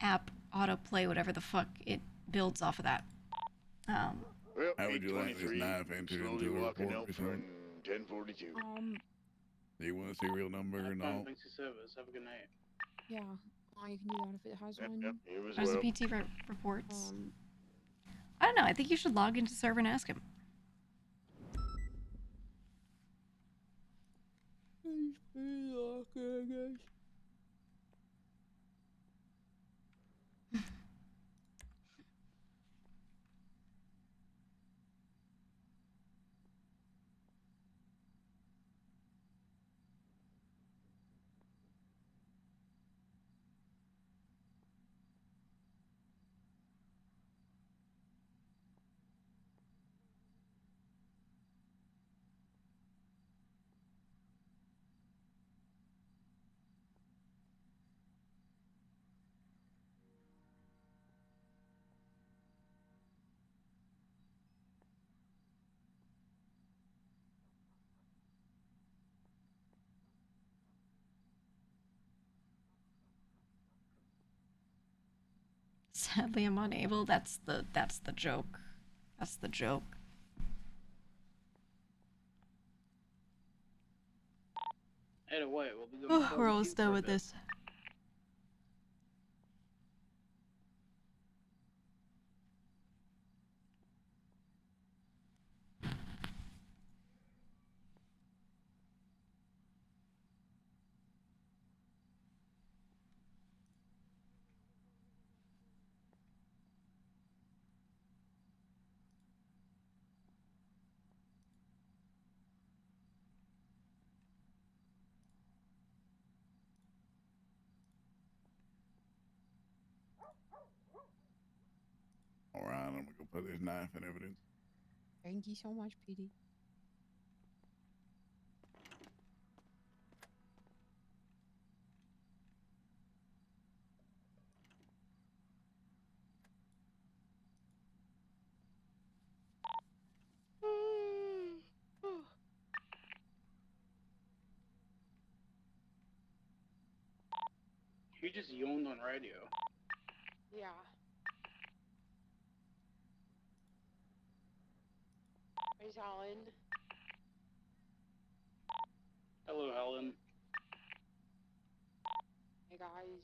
app autoplay whatever the fuck it builds off of that. How would you like this knife entered into the report, Miss Hunt? 1042. Do you want a serial number or not? Thanks for service. Have a good night. Yeah. You can do that if it has one. There's the PT reports. I don't know. I think you should log into server and ask him. Sadly, I'm unable. That's the joke. That's the joke. Either way, we'll be going We're almost done with this. All right, I'm gonna go put this knife in evidence. Thank you so much, PD. He just yawned on radio. Yeah. Where's Helen? Hello, Helen. Hey guys.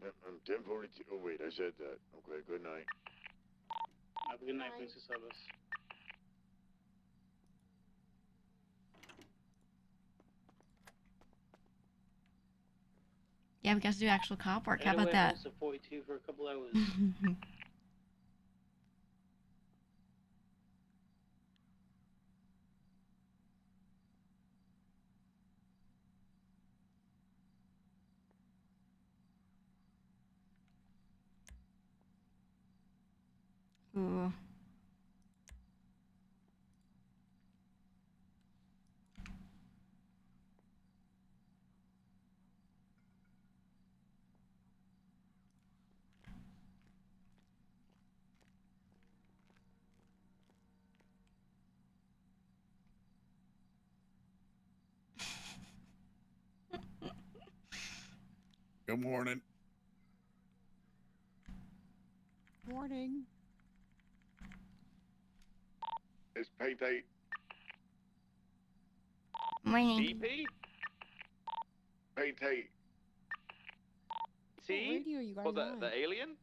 I'm 1042. Oh, wait, I said that. Okay, good night. Have a good night. Thanks for service. Yeah, we got to do actual cop work. How Either about way, that? Also 42 for a couple hours. Ooh. Good morning. Morning. It's Payday. Morning. DP? Payday. What radio you guys on? The alien?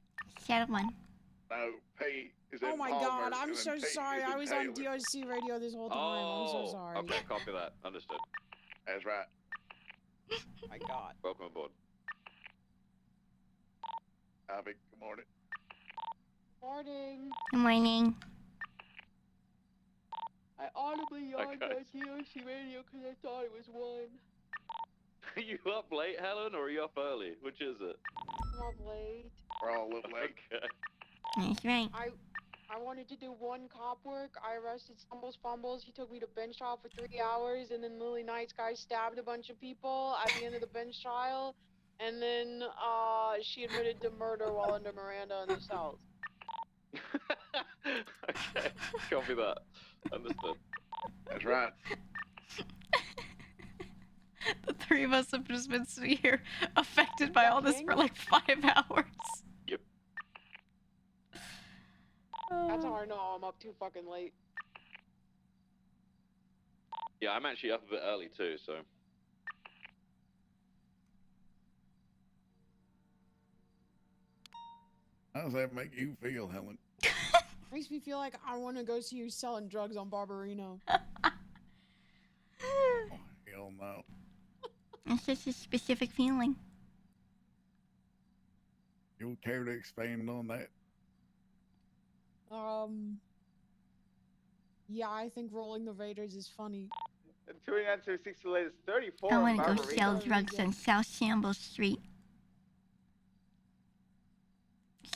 Shadow one. No, Pay is Oh in my Palmer, god, I'm and so then Tate sorry. is in I was on Taylor. DOC radio this whole time. I'm so sorry. Okay, copy that. Understood. That's right. My god. Welcome aboard. Avi, good morning. Morning. Good morning. I audibly yawned Okay. on DOC radio because I thought it was 1. Are you up late, Helen, or are you up early? Which is it? I'm up late. We're all up late. Okay. That's right. I wanted to do one cop work. I arrested Stumbles Fumbles. He took me to bench trial for 3 hours, and then Lily Knight's guy stabbed a bunch of people at the end of the bench trial, and then she admitted to murder while under Miranda in the cells. Okay, copy that. Understood. That's right. The three of us have just been sitting here affected by all this for like 5 hours. Yep. That's how I know I'm up too fucking late. Yeah, I'm actually up a bit early too, so. How does that make you feel, Helen? Makes me feel like I want to go see you selling drugs on Barbarino. Hell no. It's just a specific feeling. You care to expand on that? Yeah, I think rolling the Raiders is funny. 29 to 60 latest 34. I want to go Barbarino. sell drugs on South Shambles Street.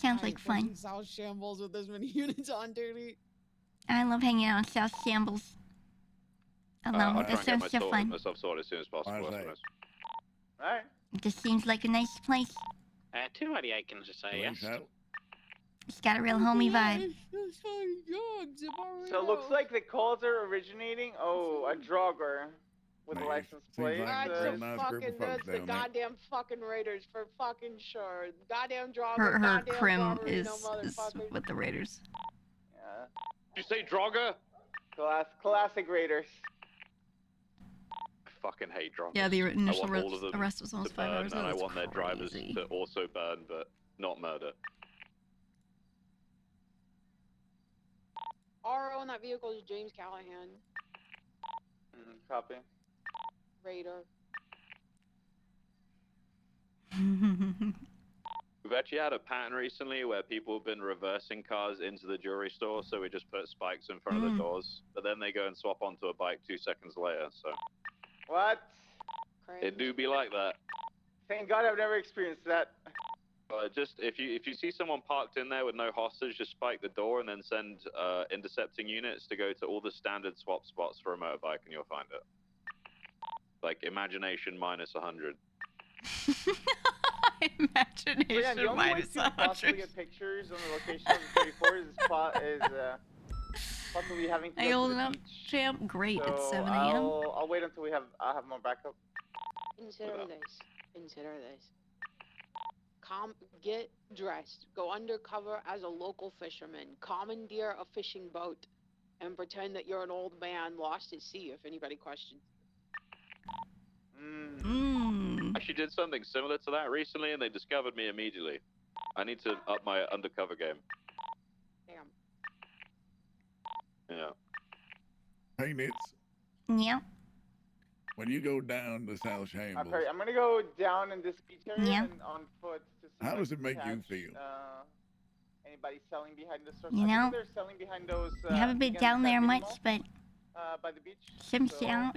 Sounds like fun. South Shambles with this many units on duty. I love hanging out on South Shambles. Alone. I'll That try and sounds get so my fun. myself sorted as soon as possible. Why is that's that? nice. Alright. It just seems like a nice place. 288 can just say yes. It's got a real homey vibe. So it looks like the calls are originating. Oh, a drugger with a license plate. like That's real the nice fucking, group of folks that's the down there. goddamn fucking Raiders for fucking sure. Goddamn Drago, Her goddamn crim Barbarino, is motherfuckers. with the Raiders. Yeah. Did you say Draga? Classic Raiders. I fucking hate drunk. Yeah, the initial I want all of them arrest was almost to 5 burn, hours. and I That's want their drivers crazy. to also burn, but not murder. RO in that vehicle is James Callahan. Copy. Raider. We've actually had a pattern recently where people have been reversing cars into the jewelry store, so we just put spikes in front of the doors, but then they go and swap onto a bike 2 seconds later, so. What? It do be like that. Thank God I've never experienced that. Just if you see someone parked in there with no hostage, just spike the door and then send intercepting units to go to all the standard swap spots for a motorbike, and you'll find it. Like imagination minus 100. Imagination Yeah, the only way minus to possibly 100. get pictures on the location of the 34 is possibly having to I go to hold the it up, beach. champ. Great. So It's 7 a.m. I'll wait until I'll have more backup. Consider this. Consider this. Get dressed. Go undercover as a local fisherman. Commandeer a fishing boat. And pretend that you're an old man lost at sea if anybody questions. Mm. Actually did something similar to that recently, and they discovered me immediately. I need to up my undercover game. Damn. Yeah. Peanits, Yeah. when you go down to South Shambles, Okay, I'm gonna go down in this beach area Yeah. and on foot to see how if I does it can make you catch, feel? Anybody selling behind the stores? You I know, think they're selling behind those. I haven't been against down that there mini much, mall, but by the beach. somehow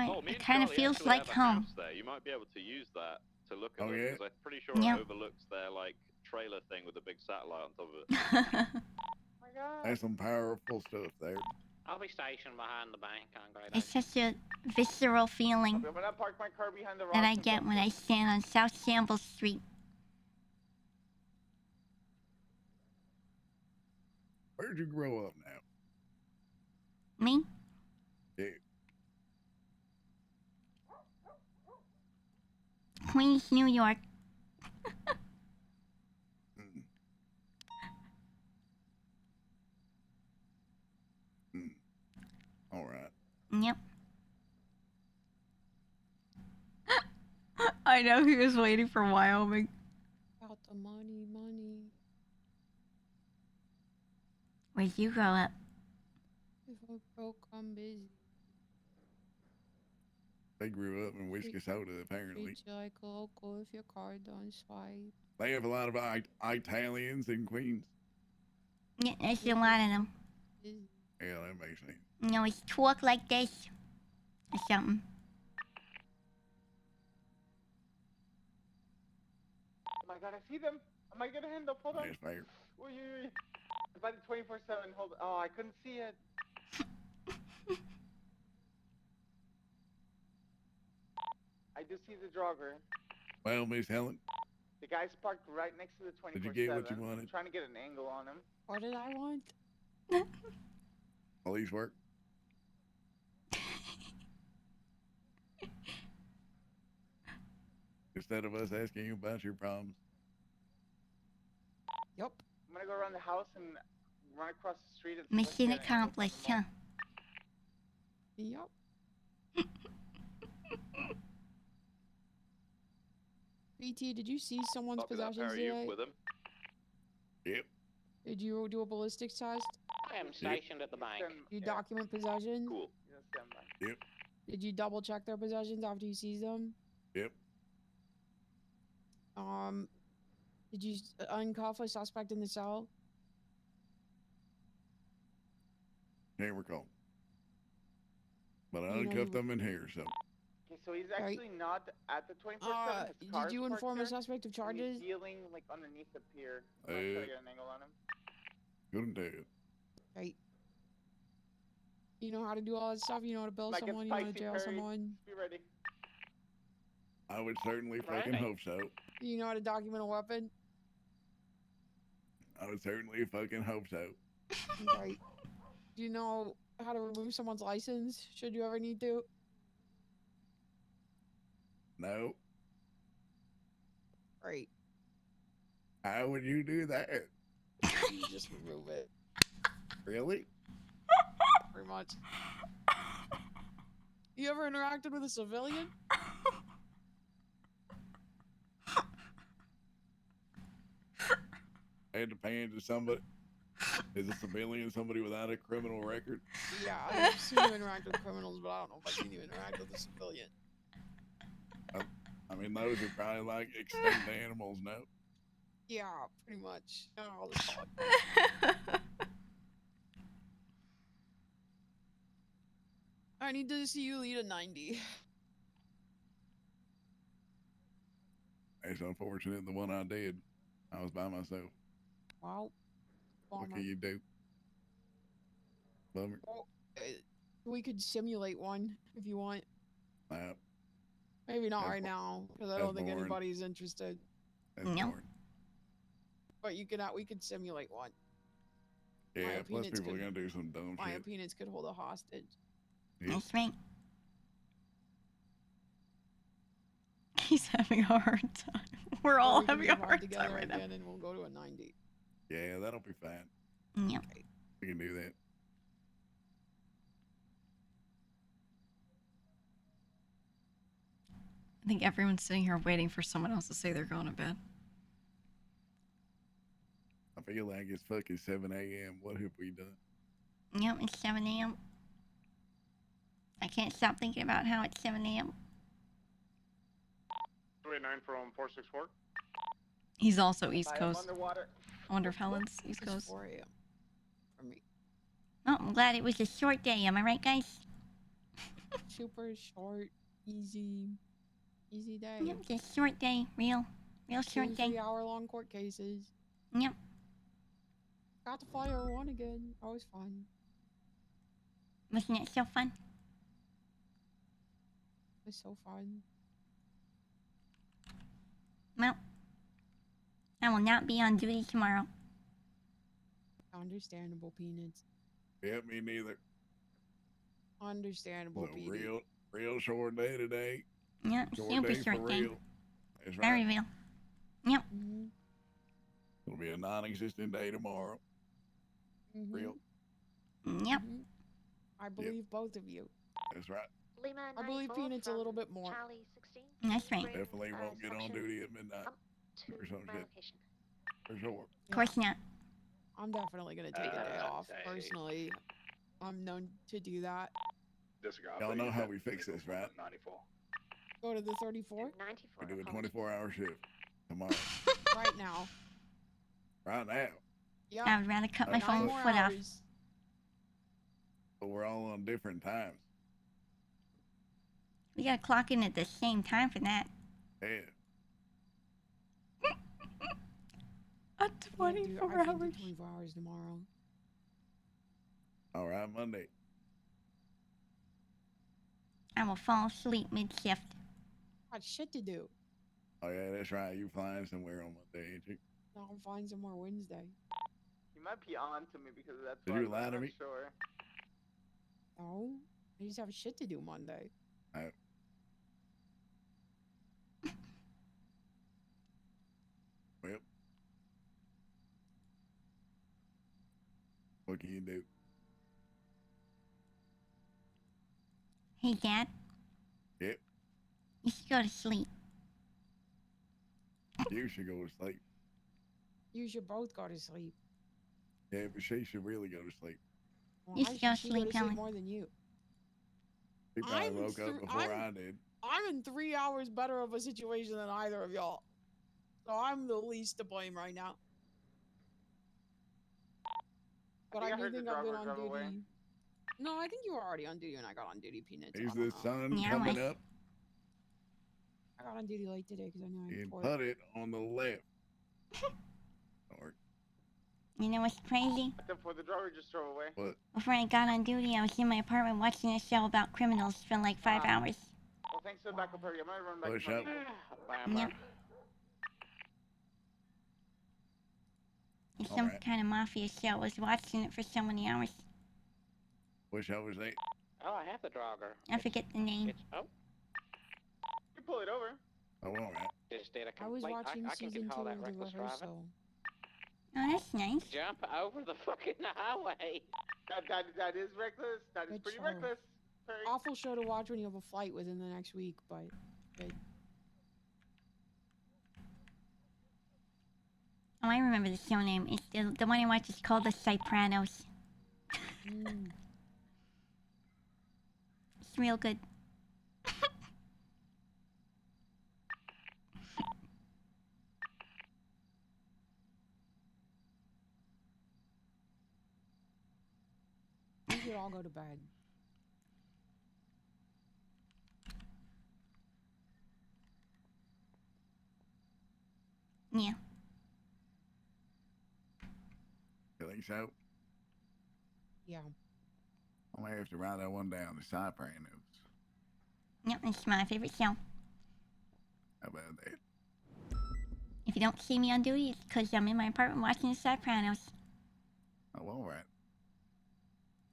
Oh, me it and kind of Charlie feels actually like have a home. house there. You might be able to use that to look at Oh, them, yeah? because I'm pretty sure Yeah. it overlooks their like trailer thing with a big satellite on top of it. Oh my God. There's some powerful stuff there. I'll be stationed behind the bank on Great It's Oak. such a visceral feeling Okay, I'm gonna park my car behind the rocks. that I and get stuff. when I stand on South Shambles Street. Where'd you grow up now? Me? Yeah. Queens, New York. All right. Yep. I know he was waiting for Wyoming. About the money, money. Where'd you grow up? If I broke, I'm busy. They grew up in whiskey soda, apparently. Treat you like a local if your card don't swipe. They have a lot of Italians in Queens. Yeah, there's a lot of them. Yeah, that makes sense. You always talk like this or something. Oh my God, I see them. I might get a hand up. Hold on. That's fair. Oy, oy, oy. By the 24/7. Hold. Oh, I couldn't see it. I do see the jogger. Well, Miss Helen, The guy's parked right next to the 24/7. did you get what you wanted? I'm trying to get an angle on him. What did I want? Police work. Instead of us asking you about your problems. Yep. I'm gonna go around the house and run across the street. And Mission accomplished, huh? Yep. BT, did you see someone's Copy that, possessions Perry, you today? with him? Yep. Did you do a ballistics test? I am stationed at the bank. You document possession? Cool. Yep. Did you double check their possessions after you seized them? Yep. Did you uncuff a suspect in the cell? Can't recall. But I You know uncuffed you- them in here, so. Okay, so he's actually not at the 24/7. His did car's you parked inform a there, suspect of and charges? He's dealing like underneath the pier. I'm trying to get an angle on him. Couldn't do it. Right. You know how to do all that stuff? You know how to bill Like it's someone? You know how to spicy, jail Perry. someone? Be ready. I would certainly fucking Right. hope so. You know how to document a weapon? I would certainly fucking hope so. Right. Do you know how to remove someone's license? Should you ever need to? No. Right. How would you do that? You just remove it. Really? Pretty much. You ever interacted with a civilian? It depends if somebody is a civilian, somebody without a criminal record. Yeah, I've seen you interact with criminals, but I don't know if I've seen you interact with a civilian. I mean, those are probably like extinct animals, no? Yeah, pretty much. Oh, the fuck. I need to see you lead a 90. It's unfortunate the one I did. I was by myself. Wow. What Bummer. can you do? Bummer. Well, we could simulate one if you want. Maybe not That's right bo- now, because I that's don't think boring. anybody's interested. That's No. boring. But we could simulate one. Yeah, My plus Peanits people are could- gonna do some dumb My shit. Peanits could hold a hostage. Yeah. That's right. He's having a hard time. We're Or all we can having a move on hard together time right now. again, and we'll go to a 90. Yeah, that'll be fine. Yep. We can do that. I think everyone's sitting here waiting for someone else to say they're going to bed. I feel like it's fucking 7 a.m. What have we done? Yep, it's 7 a.m. I can't stop thinking about how it's 7 a.m. 289 from 464. He's also East I am Coast. underwater. I wonder if Helen's East It's Coast. 4 a.m. for me. Oh, I'm glad it was a short day. Am I right, guys? Super short, easy day. Yep, just short day. Real short 2 day. 3-hour-long court cases. Yep. Got to fly over one again. Always fun. Wasn't it so fun? It was so fun. Well, I will not be on duty tomorrow. Understandable, Peanuts. Yep, me neither. Understandable, So Peanut. real short day today. Yep, Short super day for short day. real. That's Very right. real. Yep. Mm-hmm. It'll be a non-existent day tomorrow. Mm-hmm. Real. Yep. I believe both of you. That's right. I believe Peanuts a little bit more. That's right. Definitely won't get on duty at midnight or some shit. For sure. Of course not. I'm definitely gonna take a day off. Personally, I'm known to do that. Y'all know how we fix this, right? Go to the 34 We do a 24-hour shift tomorrow. right now. Right now. Yep. I would rather cut my 9 phone more foot off. hours. But we're all on different times. We gotta clock in at the same time for that. Yeah. Not 24 I can't do hours. 24 hours tomorrow. All right, Monday. I will fall asleep mid-shift. Got shit to do. Oh yeah, that's right. You flying somewhere on Monday, ain't you? No, I'm flying somewhere Wednesday. You might be on to me because of that. Did you lie to me? Sure. No, I just have shit to do Monday. Well, what can you do? Hey, Dad. Yep. You should go to sleep. You should go to sleep. You should both go to sleep. Yeah, but she should really go to sleep. Well, You I should go should she go sleep, to sleep Helen. more than you. She probably I'm woke up before I did. I'm in 3 hours better of a situation than either of y'all. So I'm the least to blame right now. But I do think I've been on duty. Away. No, I think you were already on duty when I got on duty, Peanits. Is I don't the know. sun Yeah, coming right. up? I got on duty late today because I know I had And court. put it on the left. Or You know what's crazy? Before the driver just drove away. what? Before I got on duty, I was in my apartment watching a show about criminals for like 5 hours. Well, thanks for the backup, Harry. I'm gonna run back Push to my up. vehicle. Yep. It's some Alright. kind of mafia show. I was watching it for so many hours. Wish I was there. Oh, I have the Draugr. I forget the name. It's oh, You pull it over. Oh, all right. just did a I was complaint. watching I can season call 2 that of the reckless driving. rehearsal. Oh, that's nice. Jump over the fucking highway. That is reckless. That is Good pretty show. reckless. Harry. Awful show to watch when you have a flight within the next week, but good. Oh, I remember the show name. It's the one I watched is called The Sopranos. Mm. It's real good. We should all go to bed. Yeah. You think so? Yeah. I may have to write that one down. The Cypress. Yep, it's my favorite show. How about that? If you don't see me on duty, it's because I'm in my apartment watching The Sopranos. Oh, all right.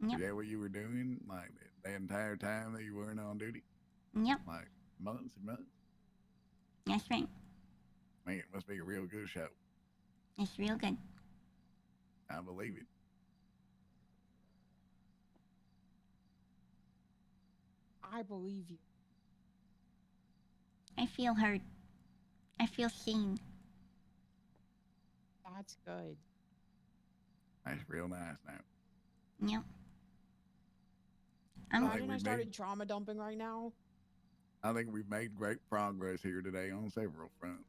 Yep. Is that what you were doing? Like the entire time that you weren't on duty? Yep. Like months and months? That's right. Man, it must be a real good show. It's real good. I believe it. I believe you. I feel heard. I feel seen. That's good. That's real nice now. Yep. Imagine I started trauma dumping right now. I think we've made great progress here today on several fronts.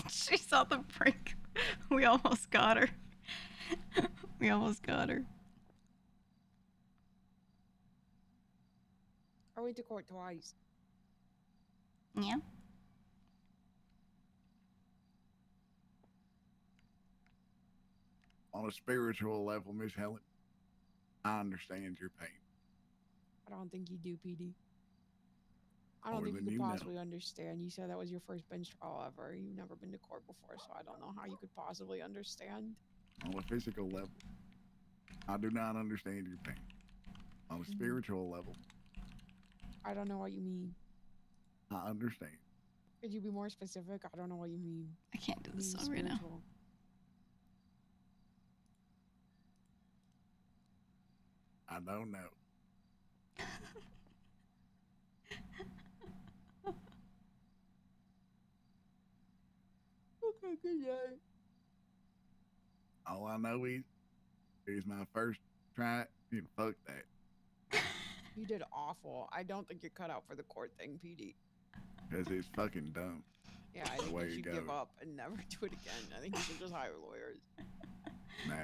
She saw the break. We almost got her. We almost got her. I went to court twice. Yeah. On a spiritual level, Miss Helen, I understand your pain. I don't think you do, PD. I don't More think than you you could know. possibly understand. You said that was your first bench trial ever. You've never been to court before, so I don't know how you could possibly understand. On a physical level, I do not understand your pain. On a spiritual level, I don't know what you mean. I understand. Could you be more specific? I don't know what you mean. I can't do this Mean song right now. spiritual. I don't know. Okay, good day. All I know is my first try. You know, fuck that. You did awful. I don't think you're cut out for the court thing, PD. Because it's fucking dumb. Yeah, I The think way you it should give goes. up and never do it again. I think you should just hire lawyers. Nah,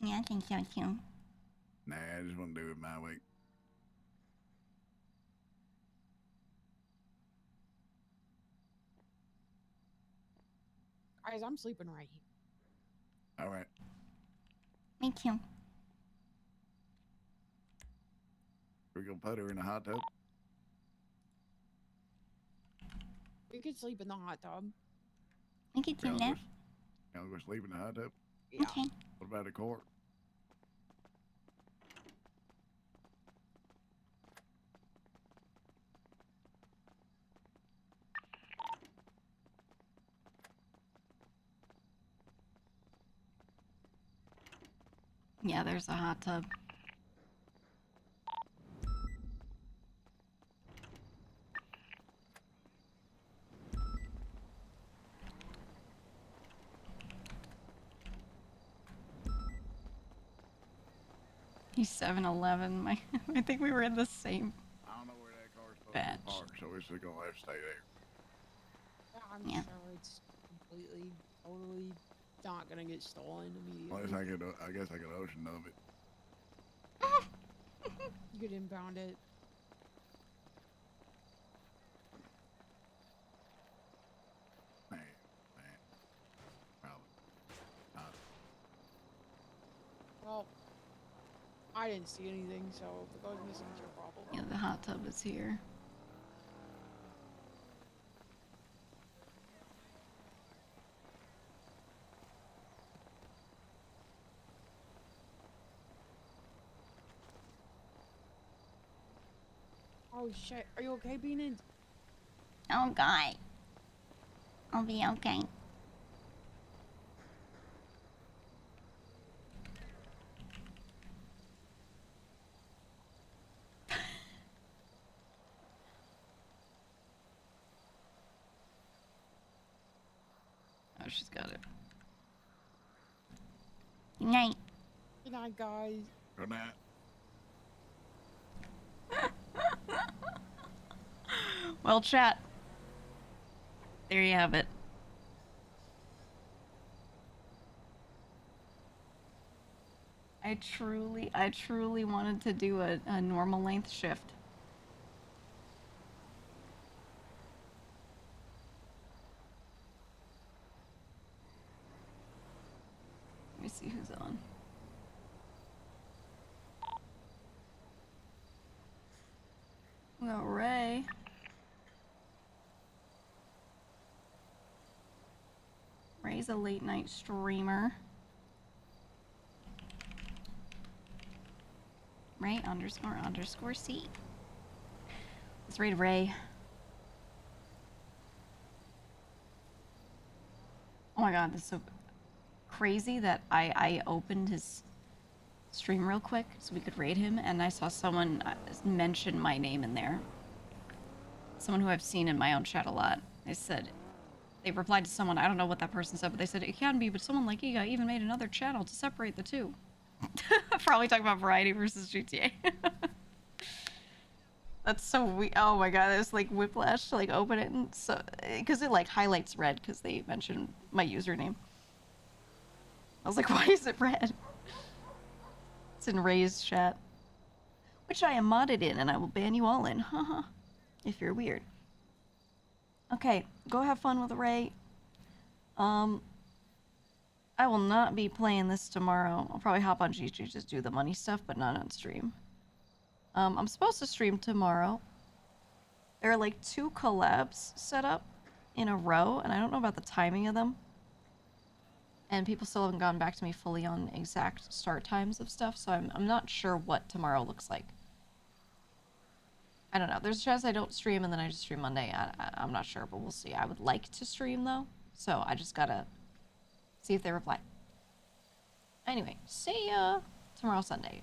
Yeah, I think so too. nah, I just want to do it my way. Guys, I'm sleeping right here. All right. Me too. We're gonna put her in the hot tub. You could sleep in the hot tub. We could do that. Y'all go sleep in the hot tub. Yeah. Okay. What about the court? Yeah, there's a hot tub. He's 7-Eleven. I think we were in the same I don't know where that car's supposed batch. to park, so it's gonna have to stay there. I'm sure it's completely, totally not gonna get stolen immediately. Unless I guess I could ocean of it. You could impound it. Man. Probably. Well, I didn't see anything, so if it goes missing, it's your problem. Yeah, the hot tub is here. Oh shit, are you okay, Peanits? Oh God. I'll be okay. Oh, she's got it. Good night. Good night, guys. Good night. Well, chat. There you have it. I truly wanted to do a normal length shift. Let me see who's on. We got Ray. Ray's a late night streamer. Ray __C. Let's raid Ray. Oh my god, this is so crazy that I opened his stream real quick so we could raid him, and I saw someone mention my name in there. Someone who I've seen in my own chat a lot. They replied to someone, I don't know what that person said, but they said it can be, but someone like GEEGA even made another channel to separate the two. Probably talking about Variety versus GTA. That's so weird. Oh my god, it's like whiplash to like open it, and so because it like highlights red because they mentioned my username. I was like, why is it red? It's in Ray's chat, which I am modded in, and I will ban you all in. Haha. If you're weird. Okay, go have fun with Ray. I will not be playing this tomorrow. I'll probably hop on GG, just do the money stuff, but not on stream. I'm supposed to stream tomorrow. There are like 2 collabs set up in a row, and I don't know about the timing of them. And people still haven't gotten back to me fully on exact start times of stuff, so I'm not sure what tomorrow looks like. I don't know. There's a chance I don't stream and then I just stream Monday. I'm not sure, but we'll see. I would like to stream though, so I just gotta see if they reply. Anyway, see ya tomorrow Sunday.